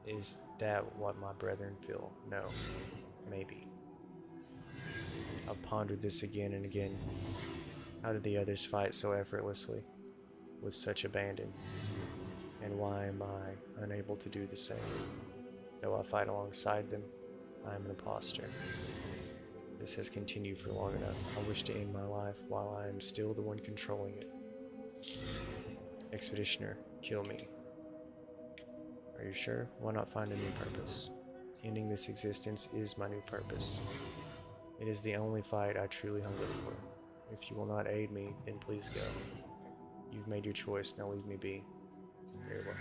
Is that what my brethren feel? No. Maybe. I've pondered this again and again. How did the others fight so effortlessly, with such abandon? And why am I unable to do the same? Though I fight alongside them, I am an imposter. This has continued for long enough. I wish to end my life while I am still the one controlling it. Expeditioner, kill me. Are you sure? Why not find a new purpose? Ending this existence is my new purpose. It is the only fight I truly hunger for. If you will not aid me, then please go. You've made your choice, now leave me be. Very well.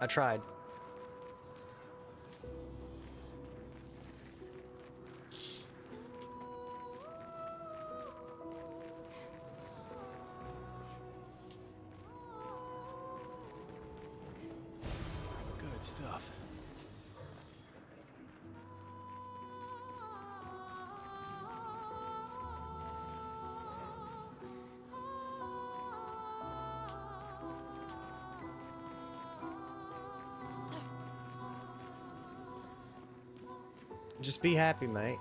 I tried. Good stuff. Just be happy, mate.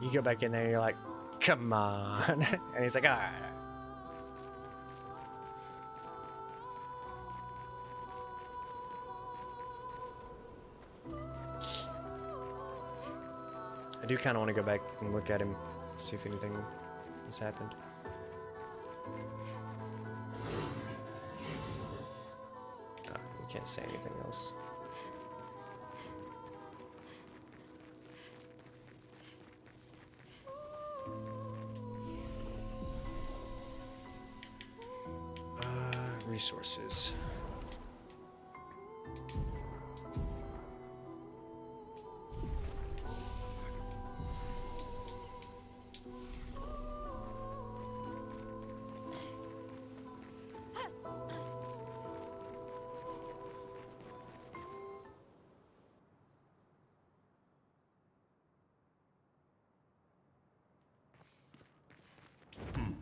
You go back in there and you're like, come on. And he's like, alright. I do kind of want to go back and look at him, see if anything has happened. Oh, we can't say anything else. Resources.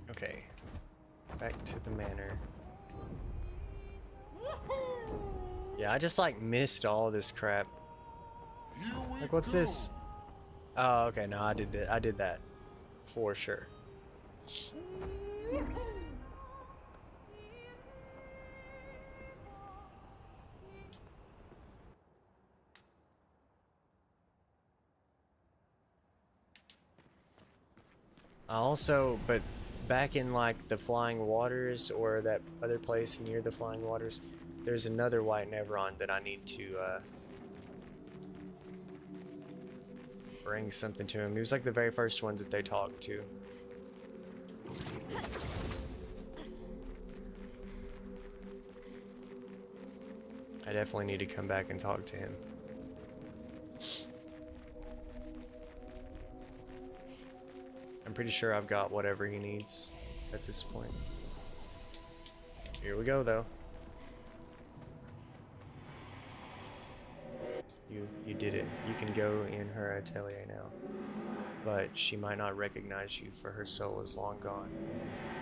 Okay, back to the manor. Yeah, I just like missed all this crap. Like, what's this? Oh, okay, no, I did that. I did that for sure. I also, but back in like the Flying Waters or that other place near the Flying Waters, there's another White Neveron that I need to bring something to him. He was like the very first one that they talked to. I definitely need to come back and talk to him. I'm pretty sure I've got whatever he needs at this point. Here we go, though. You did it. You can go in her atelier now. But she might not recognize you, for her soul is long gone.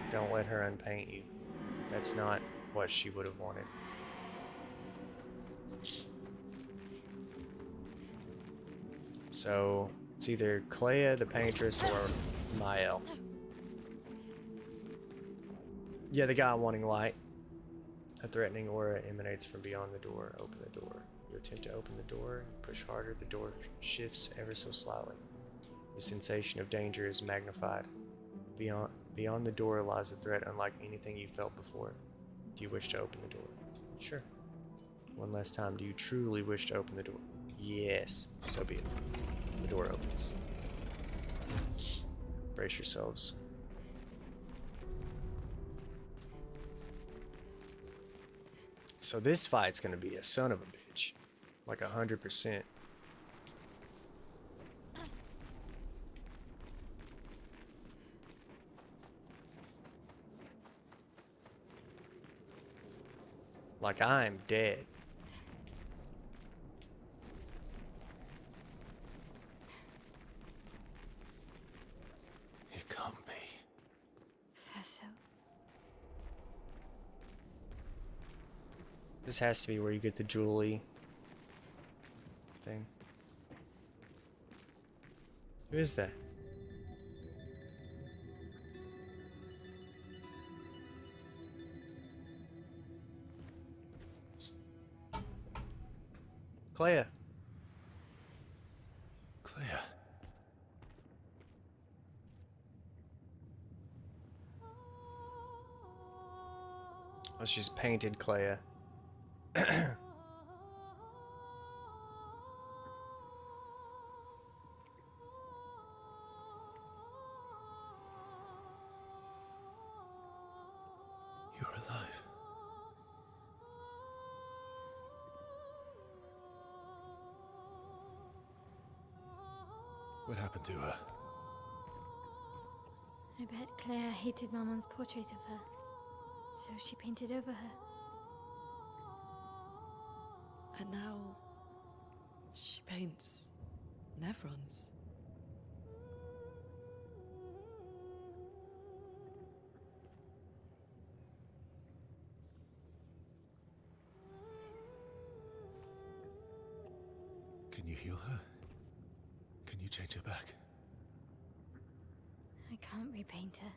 Don't let her unpaint you. That's not what she would have wanted. So, it's either Clea the Paintress or Mael. Yeah, the guy wanting light. A threatening aura emanates from beyond the door. Open the door. You attempt to open the door and push harder. The door shifts ever so slightly. The sensation of danger is magnified. Beyond Beyond the door lies a threat unlike anything you felt before. Do you wish to open the door? Sure. One last time, do you truly wish to open the door? Yes, so be it. The door opens. Brace yourselves. So this fight's gonna be a son of a bitch. Like 100%. Like I'm dead. It can't be. Faso. This has to be where you get the Julie thing. Who is that? Clea. Clea. Oh, she's painted Clea. You're alive. What happened to her? I bet Claire hated Maman's portrait of her, so she painted over her. And now she paints Nevrons. Can you heal her? Can you change her back? I can't repaint her.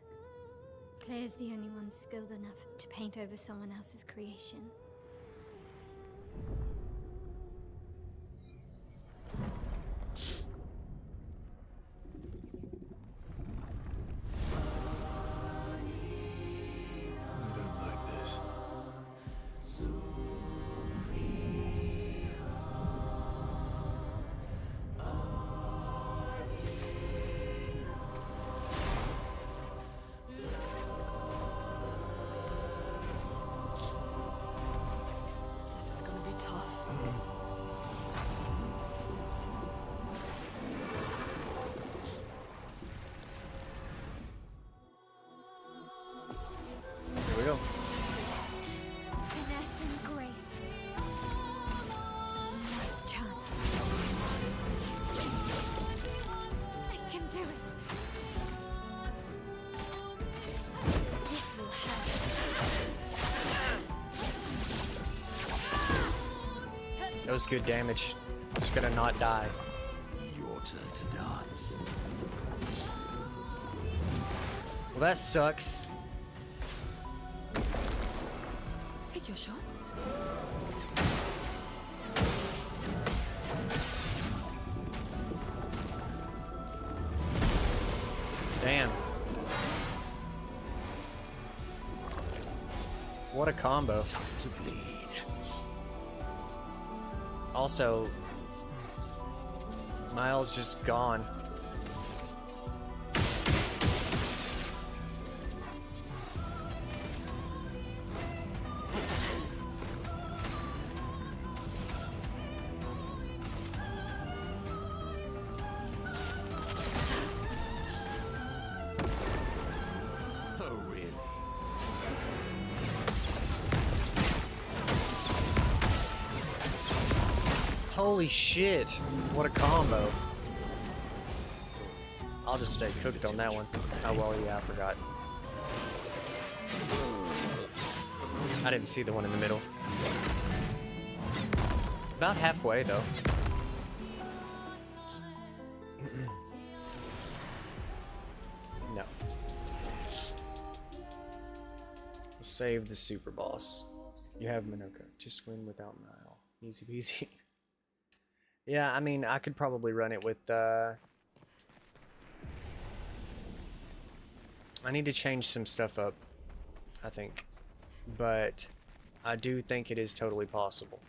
Claire's the only one skilled enough to paint over someone else's creation. I don't like this. This is gonna be tough. Here we go. Finesse and grace. Nice chance. I can do it. This will hurt. That was good damage. Just gonna not die. Your turn to dance. Well, that sucks. Take your shot. Damn. What a combo. Time to bleed. Also, Miles just gone. Oh, really? Holy shit. What a combo. I'll just stay cooked on that one. Oh, well, yeah, I forgot. I didn't see the one in the middle. About halfway, though. No. Save the super boss. You have Minoka. Just win without Nile. Easy peasy. Yeah, I mean, I could probably run it with, I need to change some stuff up, I think. But I do think it is totally possible.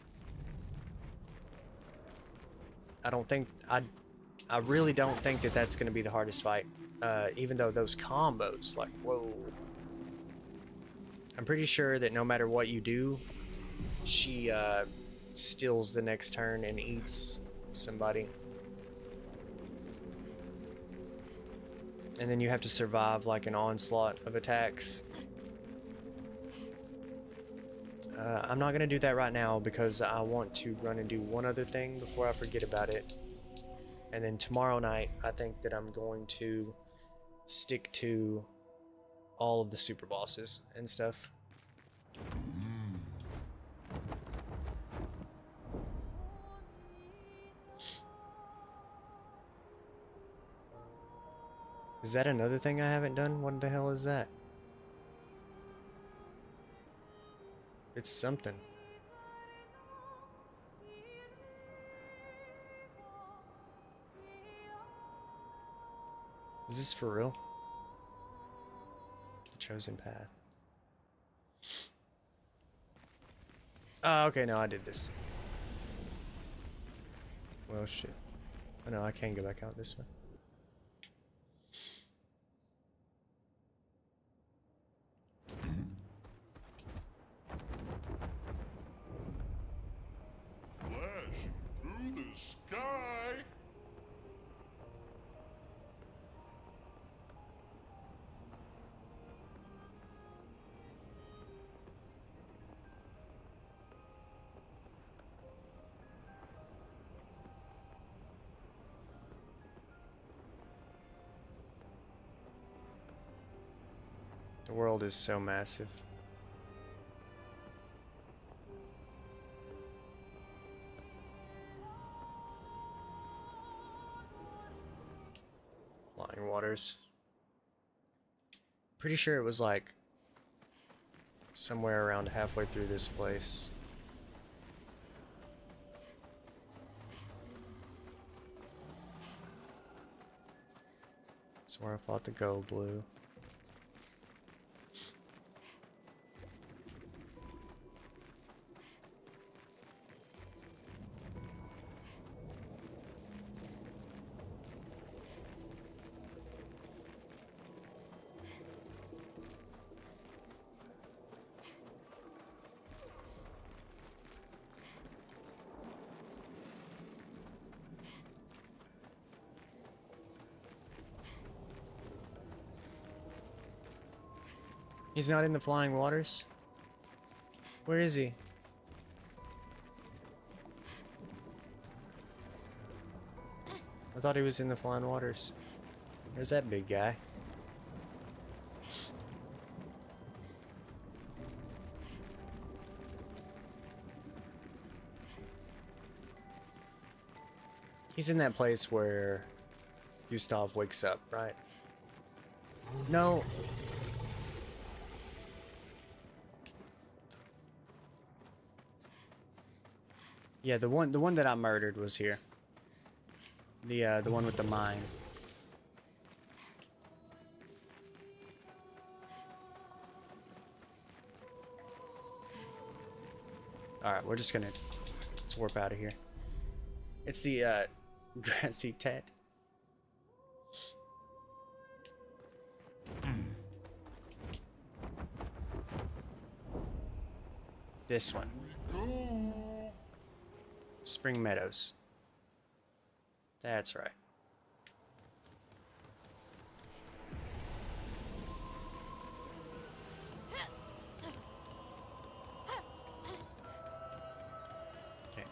I really don't think that that's going to be the hardest fight. Even though those combos, like, whoa. I'm pretty sure that no matter what you do, she steals the next turn and eats somebody. And then you have to survive like an onslaught of attacks. I'm not going to do that right now because I want to run and do one other thing before I forget about it. And then tomorrow night, I think that I'm going to stick to all of the super bosses and stuff. Is that another thing I haven't done? What the hell is that? It's something. Is this for real? The chosen path. Oh, okay, no, I did this. Well, shit. Oh, no, I can go back out this way. Flash through the sky. The world is so massive. Flying waters. Pretty sure it was like somewhere around halfway through this place. That's where I fought the Go Blue. He's not in the flying waters? Where is he? I thought he was in the flying waters. There's that big guy. He's in that place where Gustav wakes up, right? No. Yeah, the one that I murdered was here. The one with the mine. Alright, we're just gonna let's warp out of here. It's the grassy tat. This one. Spring Meadows. That's right. Okay.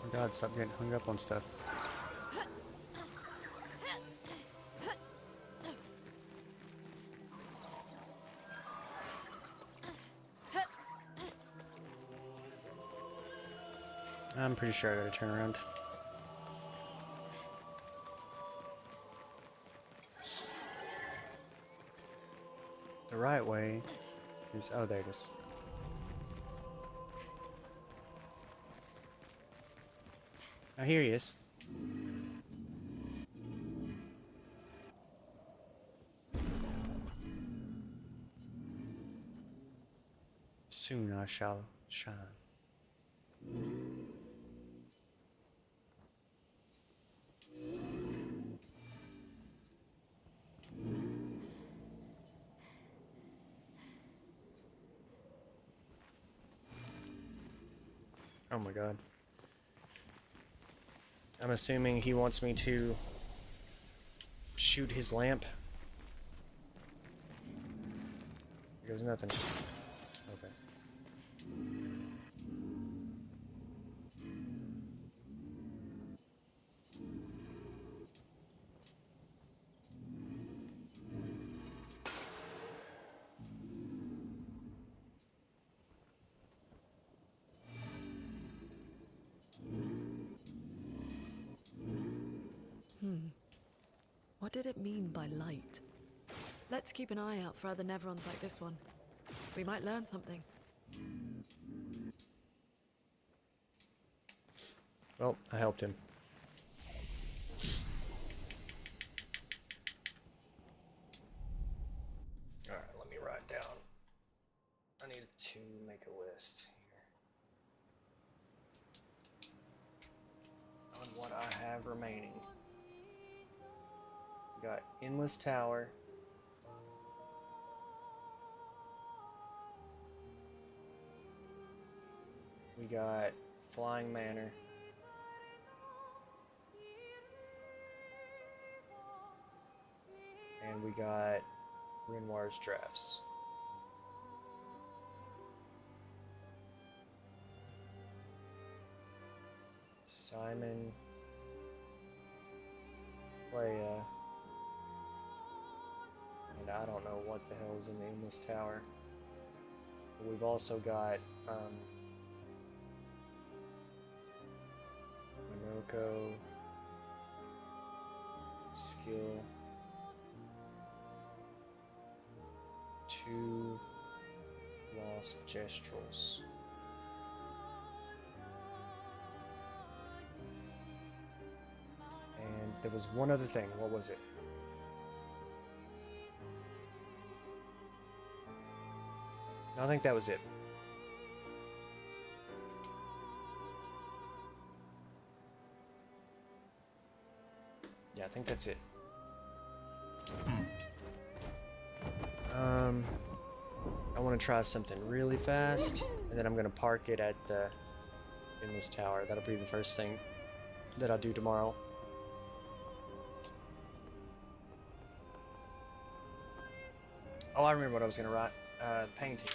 Oh God, stop getting hung up on stuff. I'm pretty sure I gotta turn around. The right way is... oh, there it is. Oh, here he is. Soon I shall shine. Oh my God. I'm assuming he wants me to shoot his lamp. Here goes nothing. Okay. What did it mean by light? Let's keep an eye out for other Nevrons like this one. We might learn something. Well, I helped him. Alright, let me write down. I need to make a list here on what I have remaining. We got Endless Tower. We got Flying Manor. And we got Renoir's Drafts. Simon, Leia, and I don't know what the hell is in the Endless Tower. But we've also got Monoko, Skill, 2 Lost Gestrels. And there was one other thing. What was it? No, I think that was it. Yeah, I think that's it. I want to try something really fast, and then I'm going to park it at Endless Tower. That'll be the first thing that I'll do tomorrow. Oh, I remember what I was going to write. Painting.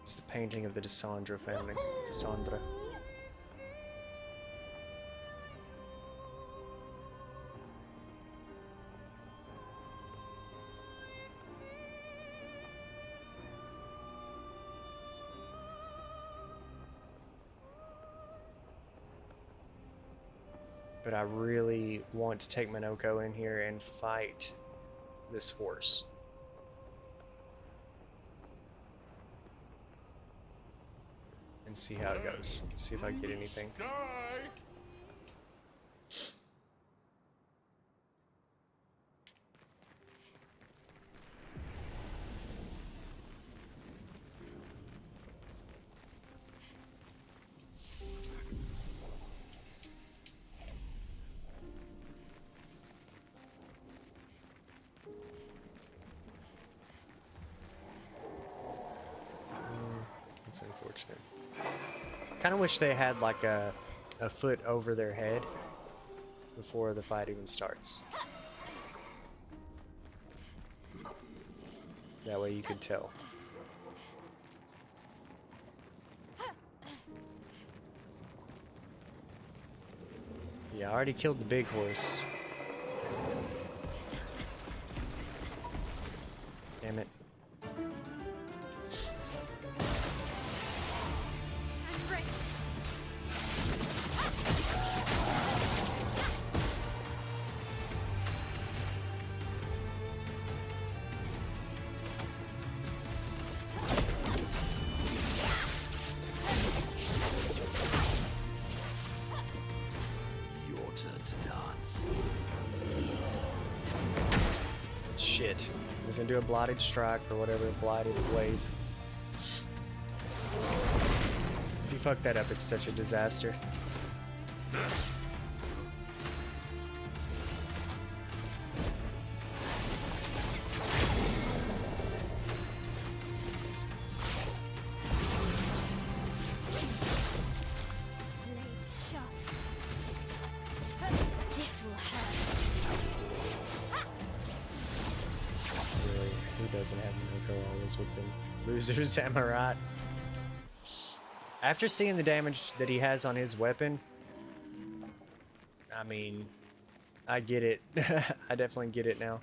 It's the painting of the Desandra family. Desandra. But I really want to take Monoko in here and fight this horse. And see how it goes. See if I get anything. It's unfortunate. Kind of wish they had like a a foot over their head before the fight even starts. That way you can tell. Yeah, I already killed the big horse. Damn it. Your turn to dance. Shit. He's gonna do a blighted strike or whatever, blighted blade. If you fuck that up, it's such a disaster. Blades sharp. This will hurt. Really, who doesn't have Minoko always with them? Losers, am I right? After seeing the damage that he has on his weapon, I mean, I get it. I definitely get it now.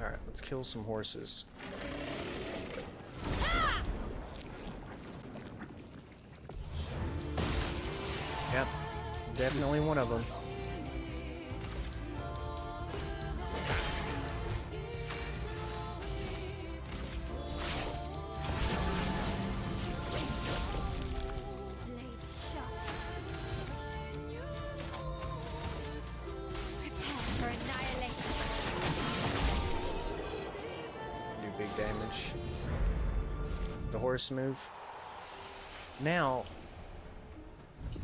Alright, let's kill some horses. Yep, definitely one of them. Blades sharp. Prepare for annihilation. Do big damage. The horse move. Now,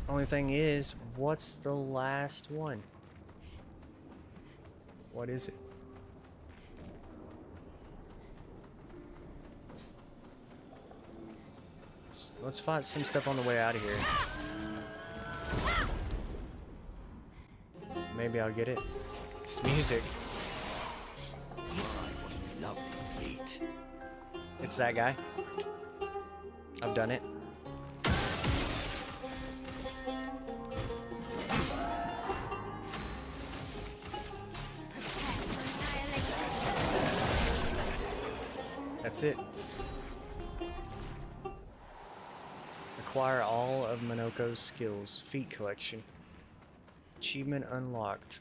only thing is, what's the last one? What is it? Let's fight some stuff on the way out of here. Maybe I'll get it. It's music. Lovely feet. It's that guy. I've done it. That's it. Acquire all of Minoko's skills. Feat collection. Achievement unlocked.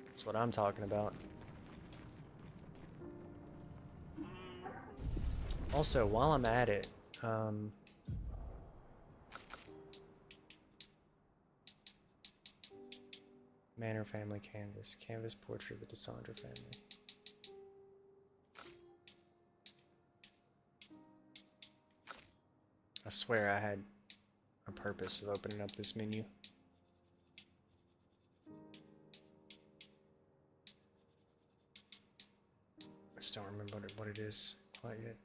That's what I'm talking about. Also, while I'm at it, Manor family canvas. Canvas portrait of the Desandra family. I swear I had a purpose of opening up this menu. I just don't remember what it is quite yet.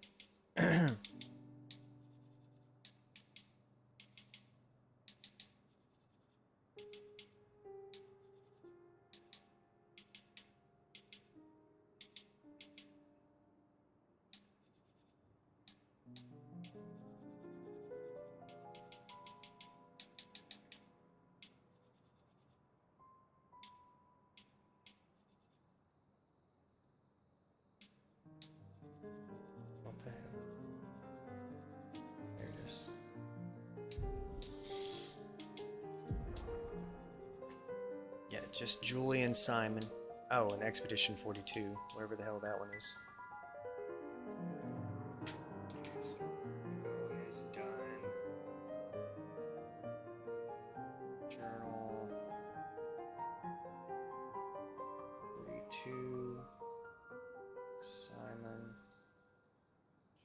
What the hell? There it is. Yeah, just Julie and Simon. Oh, and Expedition 42, wherever the hell that one is. Okay, so Minoko is done. Journal 42. Simon.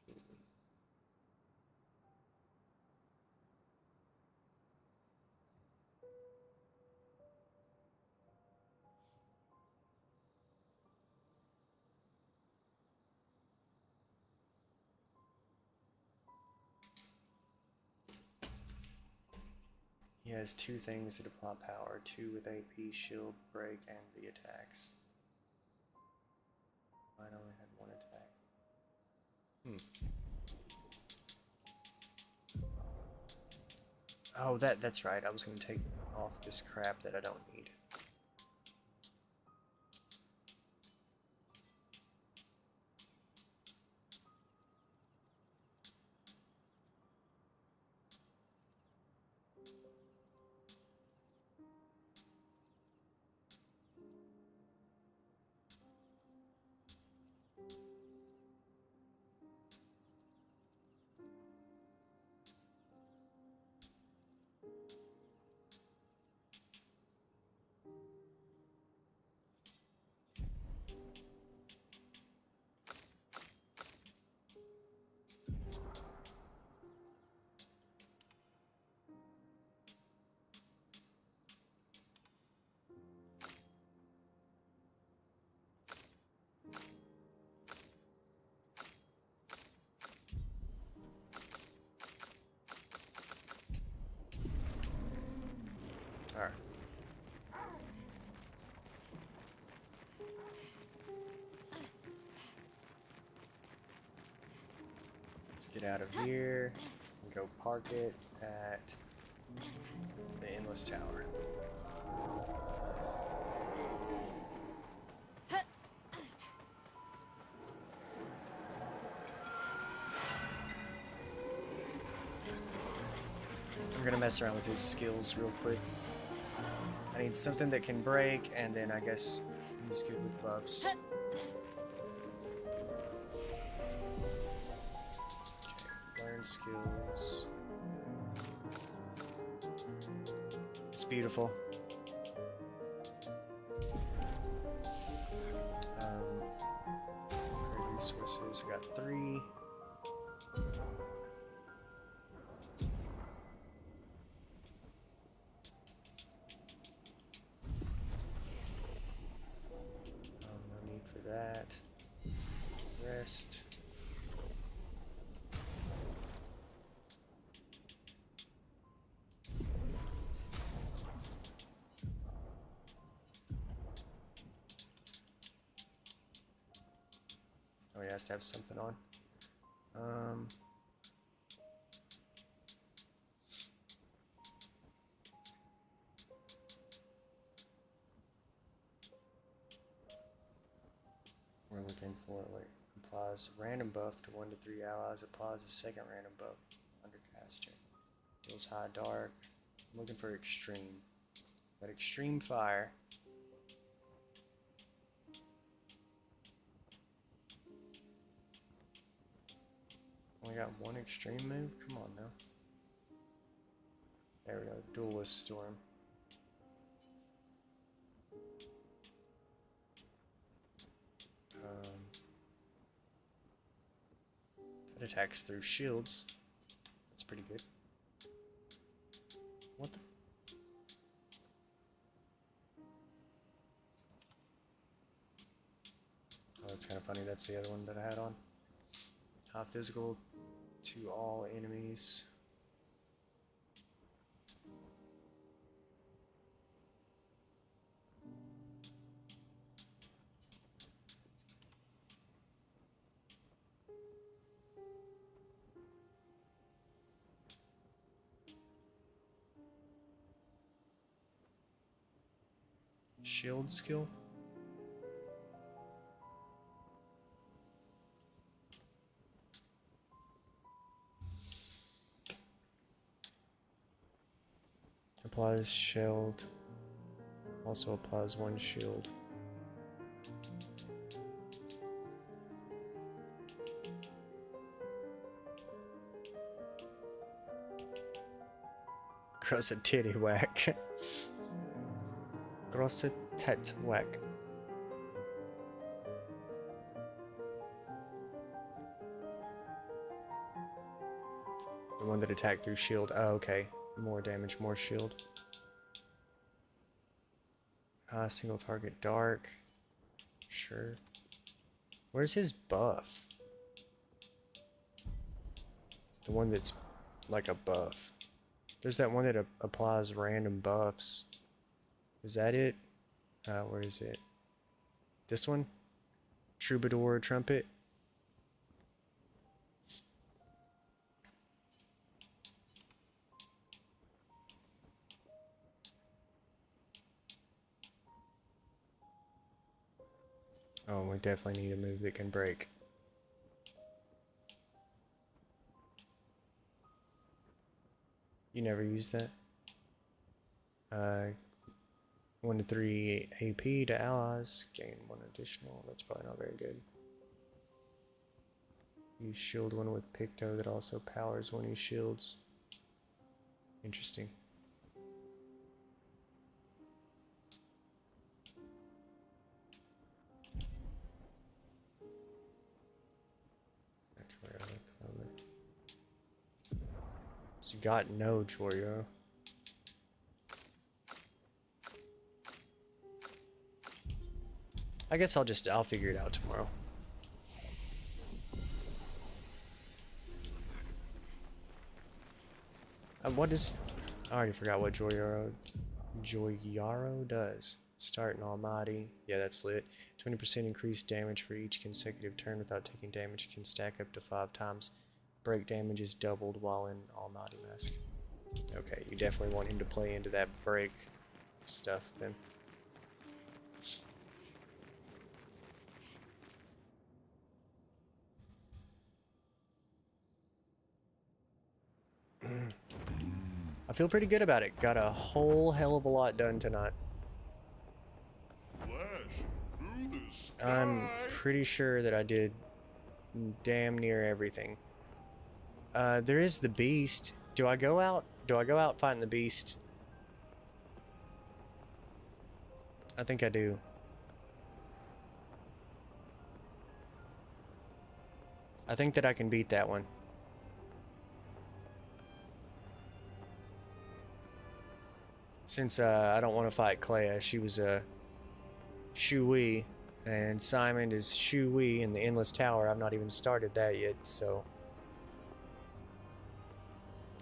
Julie. has 2 things that apply power, 2 with AP, shield, break, and the attacks. Mine only had 1 attack. Oh, that's right. I was going to take off this crap that I don't need. Alright. Let's get out of here and go park it at the Endless Tower. I'm gonna mess around with his skills real quick. I need something that can break, and then I guess he's good with buffs. Okay, learn skills. It's beautiful. Upgrade resources, I got 3. That rest. Oh, he has to have something on. We're looking for, wait, applies random buff to 1 to 3 allies, applies a second random buff under caster. Deals high dark. I'm looking for extreme. But extreme fire. Only got 1 extreme move? Come on now. There we go, Duelist Storm. That attacks through shields. That's pretty good. What the? Oh, that's kind of funny. That's the other one that I had on. High physical to all enemies. Shield skill? Applies shield. Also applies 1 shield. Gross a titty whack. Grosse tet whack. The one that attacked through shield. Oh, okay. More damage, more shield. Single target dark. Sure. Where's his buff? The one that's like a buff. There's that one that applies random buffs. Is that it? Where is it? This one? Troubadour Trumpet? Oh, we definitely need a move that can break. You never use that? 1 to 3 AP to allies. Gain 1 additional. That's probably not very good. Use shield 1 with Picto that also powers 1 of his shields. Interesting. So you got no Jorio. I guess I'll figure it out tomorrow. What is... I already forgot what Joyaro does. Start an Almighty. Yeah, that's lit. 20% increased damage for each consecutive turn without taking damage. Can stack up to 5 times. Break damage is doubled while in Almighty Mask. Okay, you definitely want him to play into that break stuff then. I feel pretty good about it. Got a whole hell of a lot done tonight. I'm pretty sure that I did damn near everything. There is the beast. Do I go out? Do I go out fighting the beast? I think I do. I think that I can beat that one. Since I don't want to fight Clea, she was a Shui, and Simon is Shui in the Endless Tower. I've not even started that yet, so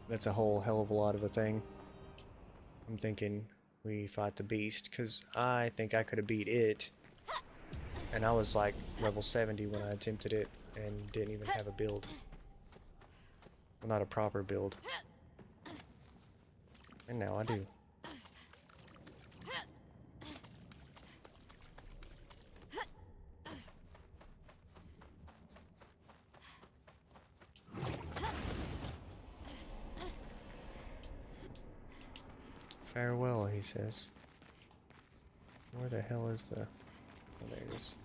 that's a whole hell of a lot of a thing. I'm thinking we fight the beast, because I think I could have beat it, and I was like level 70 when I attempted it, and didn't even have a build. Well, not a proper build. And now I do. Farewell, he says. Where the hell is the... Oh, there it is.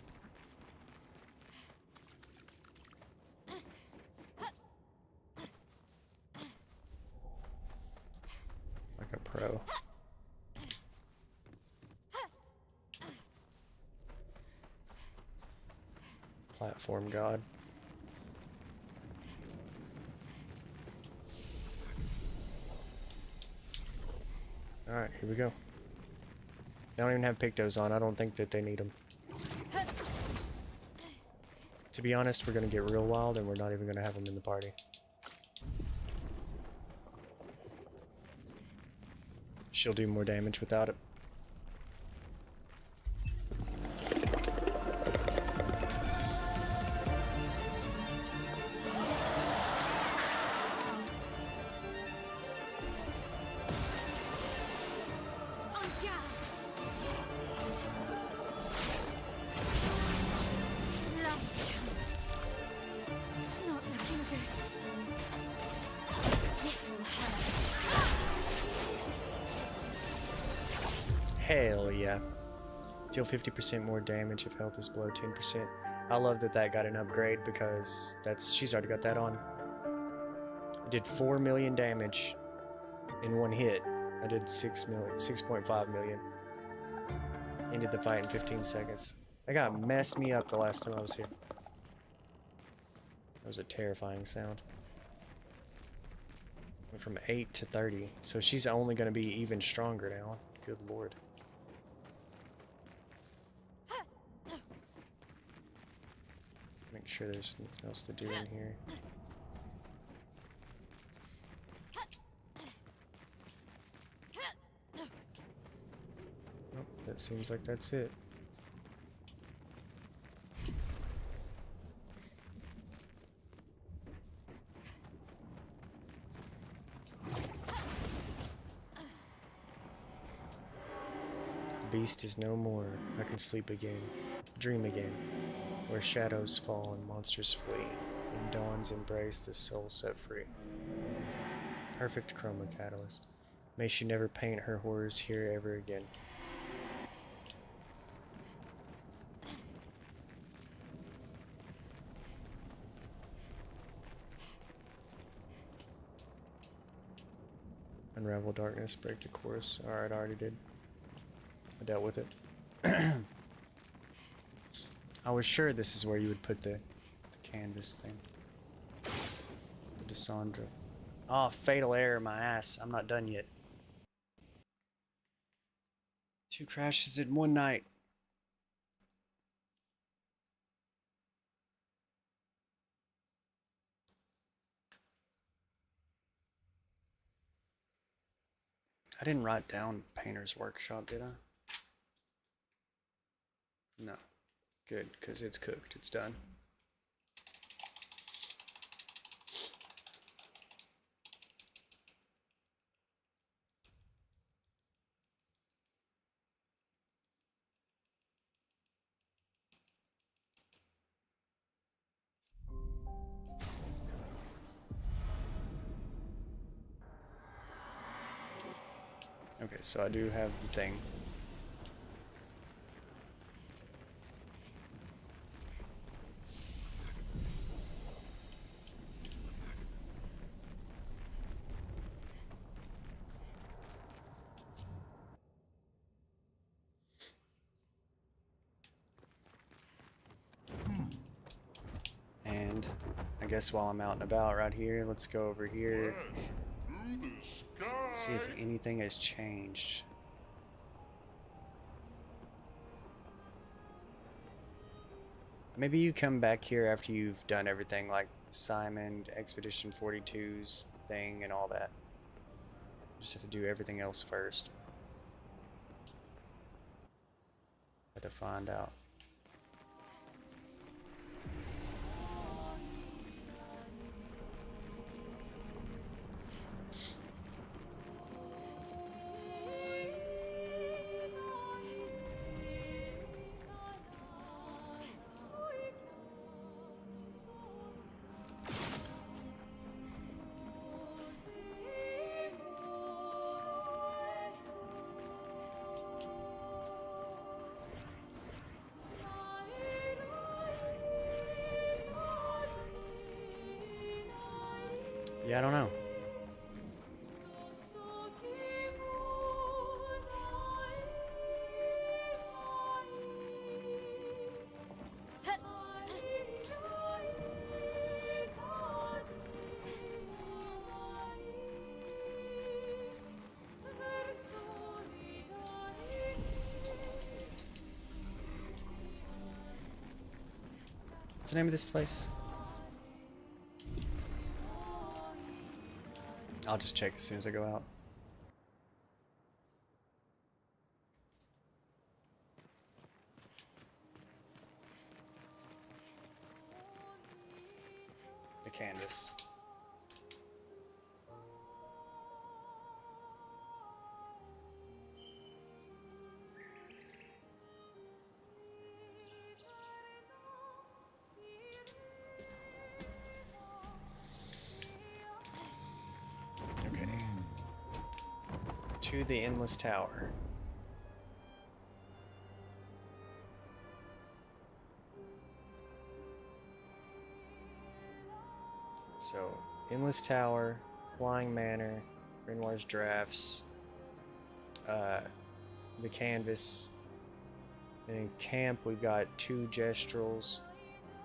Like a pro. Platform god. Alright, here we go. They don't even have Pictos on. I don't think that they need them. To be honest, we're going to get real wild and we're not even going to have them in the party. She'll do more damage without it. Hell yeah. Deal 50% more damage if health is below 10%. I love that that got an upgrade because she's already got that on. I did 4 million damage in one hit. I did 6.5 million. Ended the fight in 15 seconds. That guy messed me up the last time I was here. That was a terrifying sound. Went from 8 to 30. So she's only going to be even stronger now. Good lord. Make sure there's nothing else to do in here. seems like that's it. The beast is no more. I can sleep again, dream again, where shadows fall and monsters flee. In dawn's embrace, the soul set free. Perfect chroma catalyst. May she never paint her horrors here ever again. Unravel darkness, break the course. Alright, I already did. I dealt with it. I was sure this is where you would put the canvas thing. The Desandra. Oh, fatal error, my ass. I'm not done yet. 2 crashes in one night. I didn't write down Painter's Workshop, did I? No. Good, because it's cooked. It's done. Okay, so I do have the thing. And I guess while I'm out and about right here, let's go over here. See if anything has changed. Maybe you come back here after you've done everything, like Simon, Expedition 42's thing and all that. Just have to do everything else first. Had to find out. Yeah, I don't know. What's the name of this place? I'll just check as soon as I go out. The canvas. To the Endless Tower. So, Endless Tower, Flying Manor, Renoir's Drafts, the Canvas, and in camp we've got 2 Gestrels.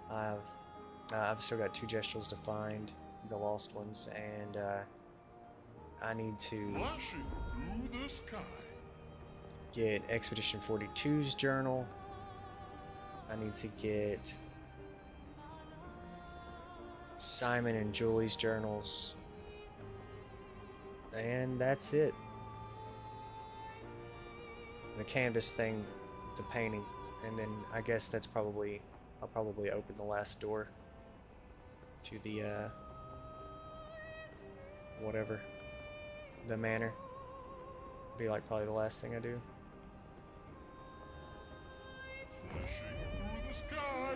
I've still got 2 Gestrels to find, the lost ones, and I need to Flashing through the sky. get Expedition 42's journal. I need to get Simon and Julie's journals. And that's it. the canvas thing, the painting, and then I guess that's probably, I'll probably open the last door to the whatever, the manor. Be like probably the last thing I do. Flashing through the sky.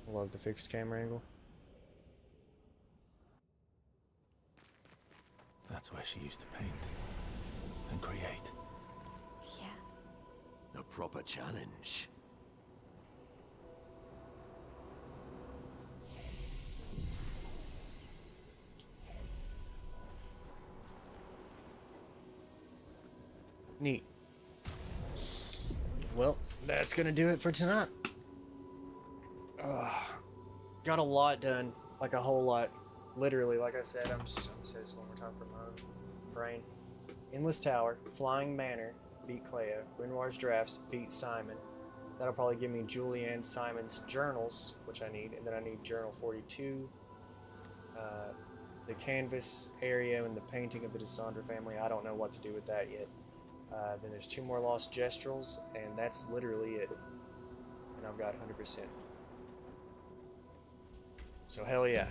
Love the fixed camera angle. That's where she used to paint and create. Yeah. A proper challenge. Neat. Well, that's gonna do it for tonight. Got a lot done, like a whole lot. Literally, like I said, I'm gonna say this one more time from my own brain. Endless Tower, Flying Manor, beat Cleo. Renoir's Drafts, beat Simon. That'll probably give me Julianne Simon's journals, which I need, and then I need Journal 42. The canvas area and the painting of the Desandra family, I don't know what to do with that yet. Then there's 2 more Lost Gestrels, and that's literally it. And I've got 100%. So hell yeah.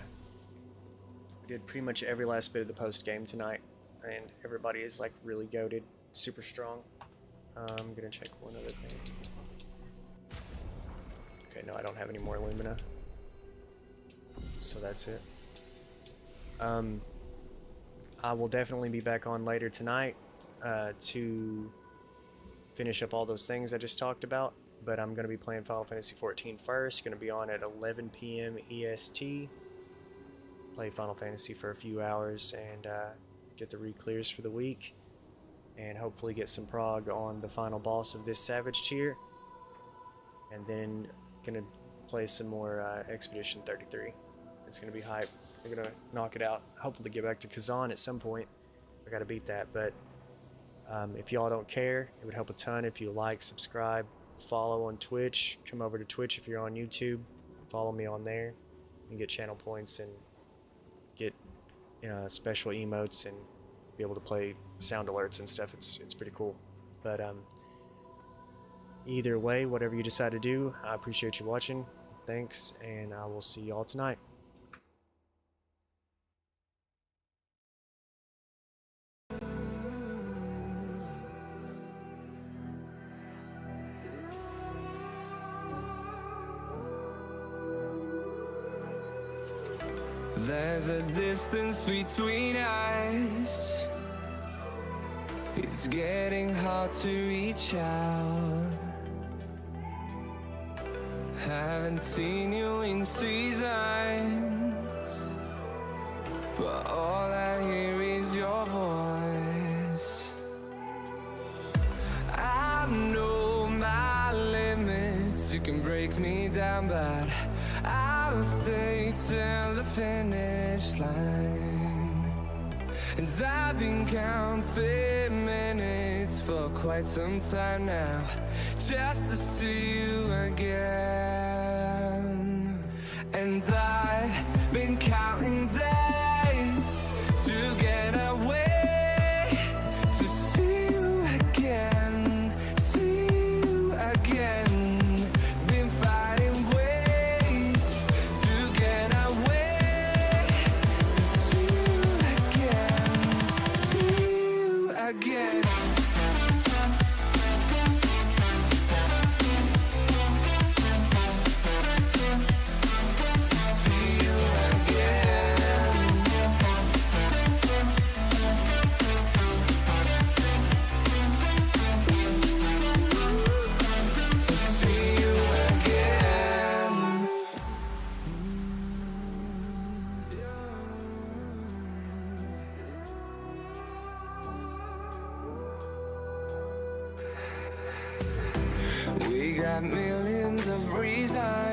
We did pretty much every last bit of the post game tonight, and everybody is like really goated, super strong. I'm gonna check one other thing. Okay, no, I don't have any more Lumina. So that's it. I will definitely be back on later tonight to finish up all those things I just talked about, but I'm going to be playing Final Fantasy XIV first. Going to be on at 11 p.m. EST. Play Final Fantasy for a few hours and get the re-clears for the week, and hopefully get some prog on the final boss of this Savage tier, and then going to play some more Expedition 33. It's going to be hype. We're going to knock it out. Hopefully get back to Kazan at some point. I got to beat that, but if y'all don't care, it would help a ton if you like, subscribe, follow on Twitch. Come over to Twitch if you're on YouTube. Follow me on there. You can get channel points and get special emotes and be able to play sound alerts and stuff. It's pretty cool. But either way, whatever you decide to do, I appreciate you watching. Thanks, and I will see y'all tonight. There's a distance between us. It's getting hard to reach out. Haven't seen you in seasons, but all I hear is your voice. I know my limits. You can break me down, but I'll stay till the finish line. And I've been counting minutes for quite some time now, just to see you again. And I've been counting days to get away, to see you again, see you again. Been fighting ways to get away, to see you again. We got millions of reasons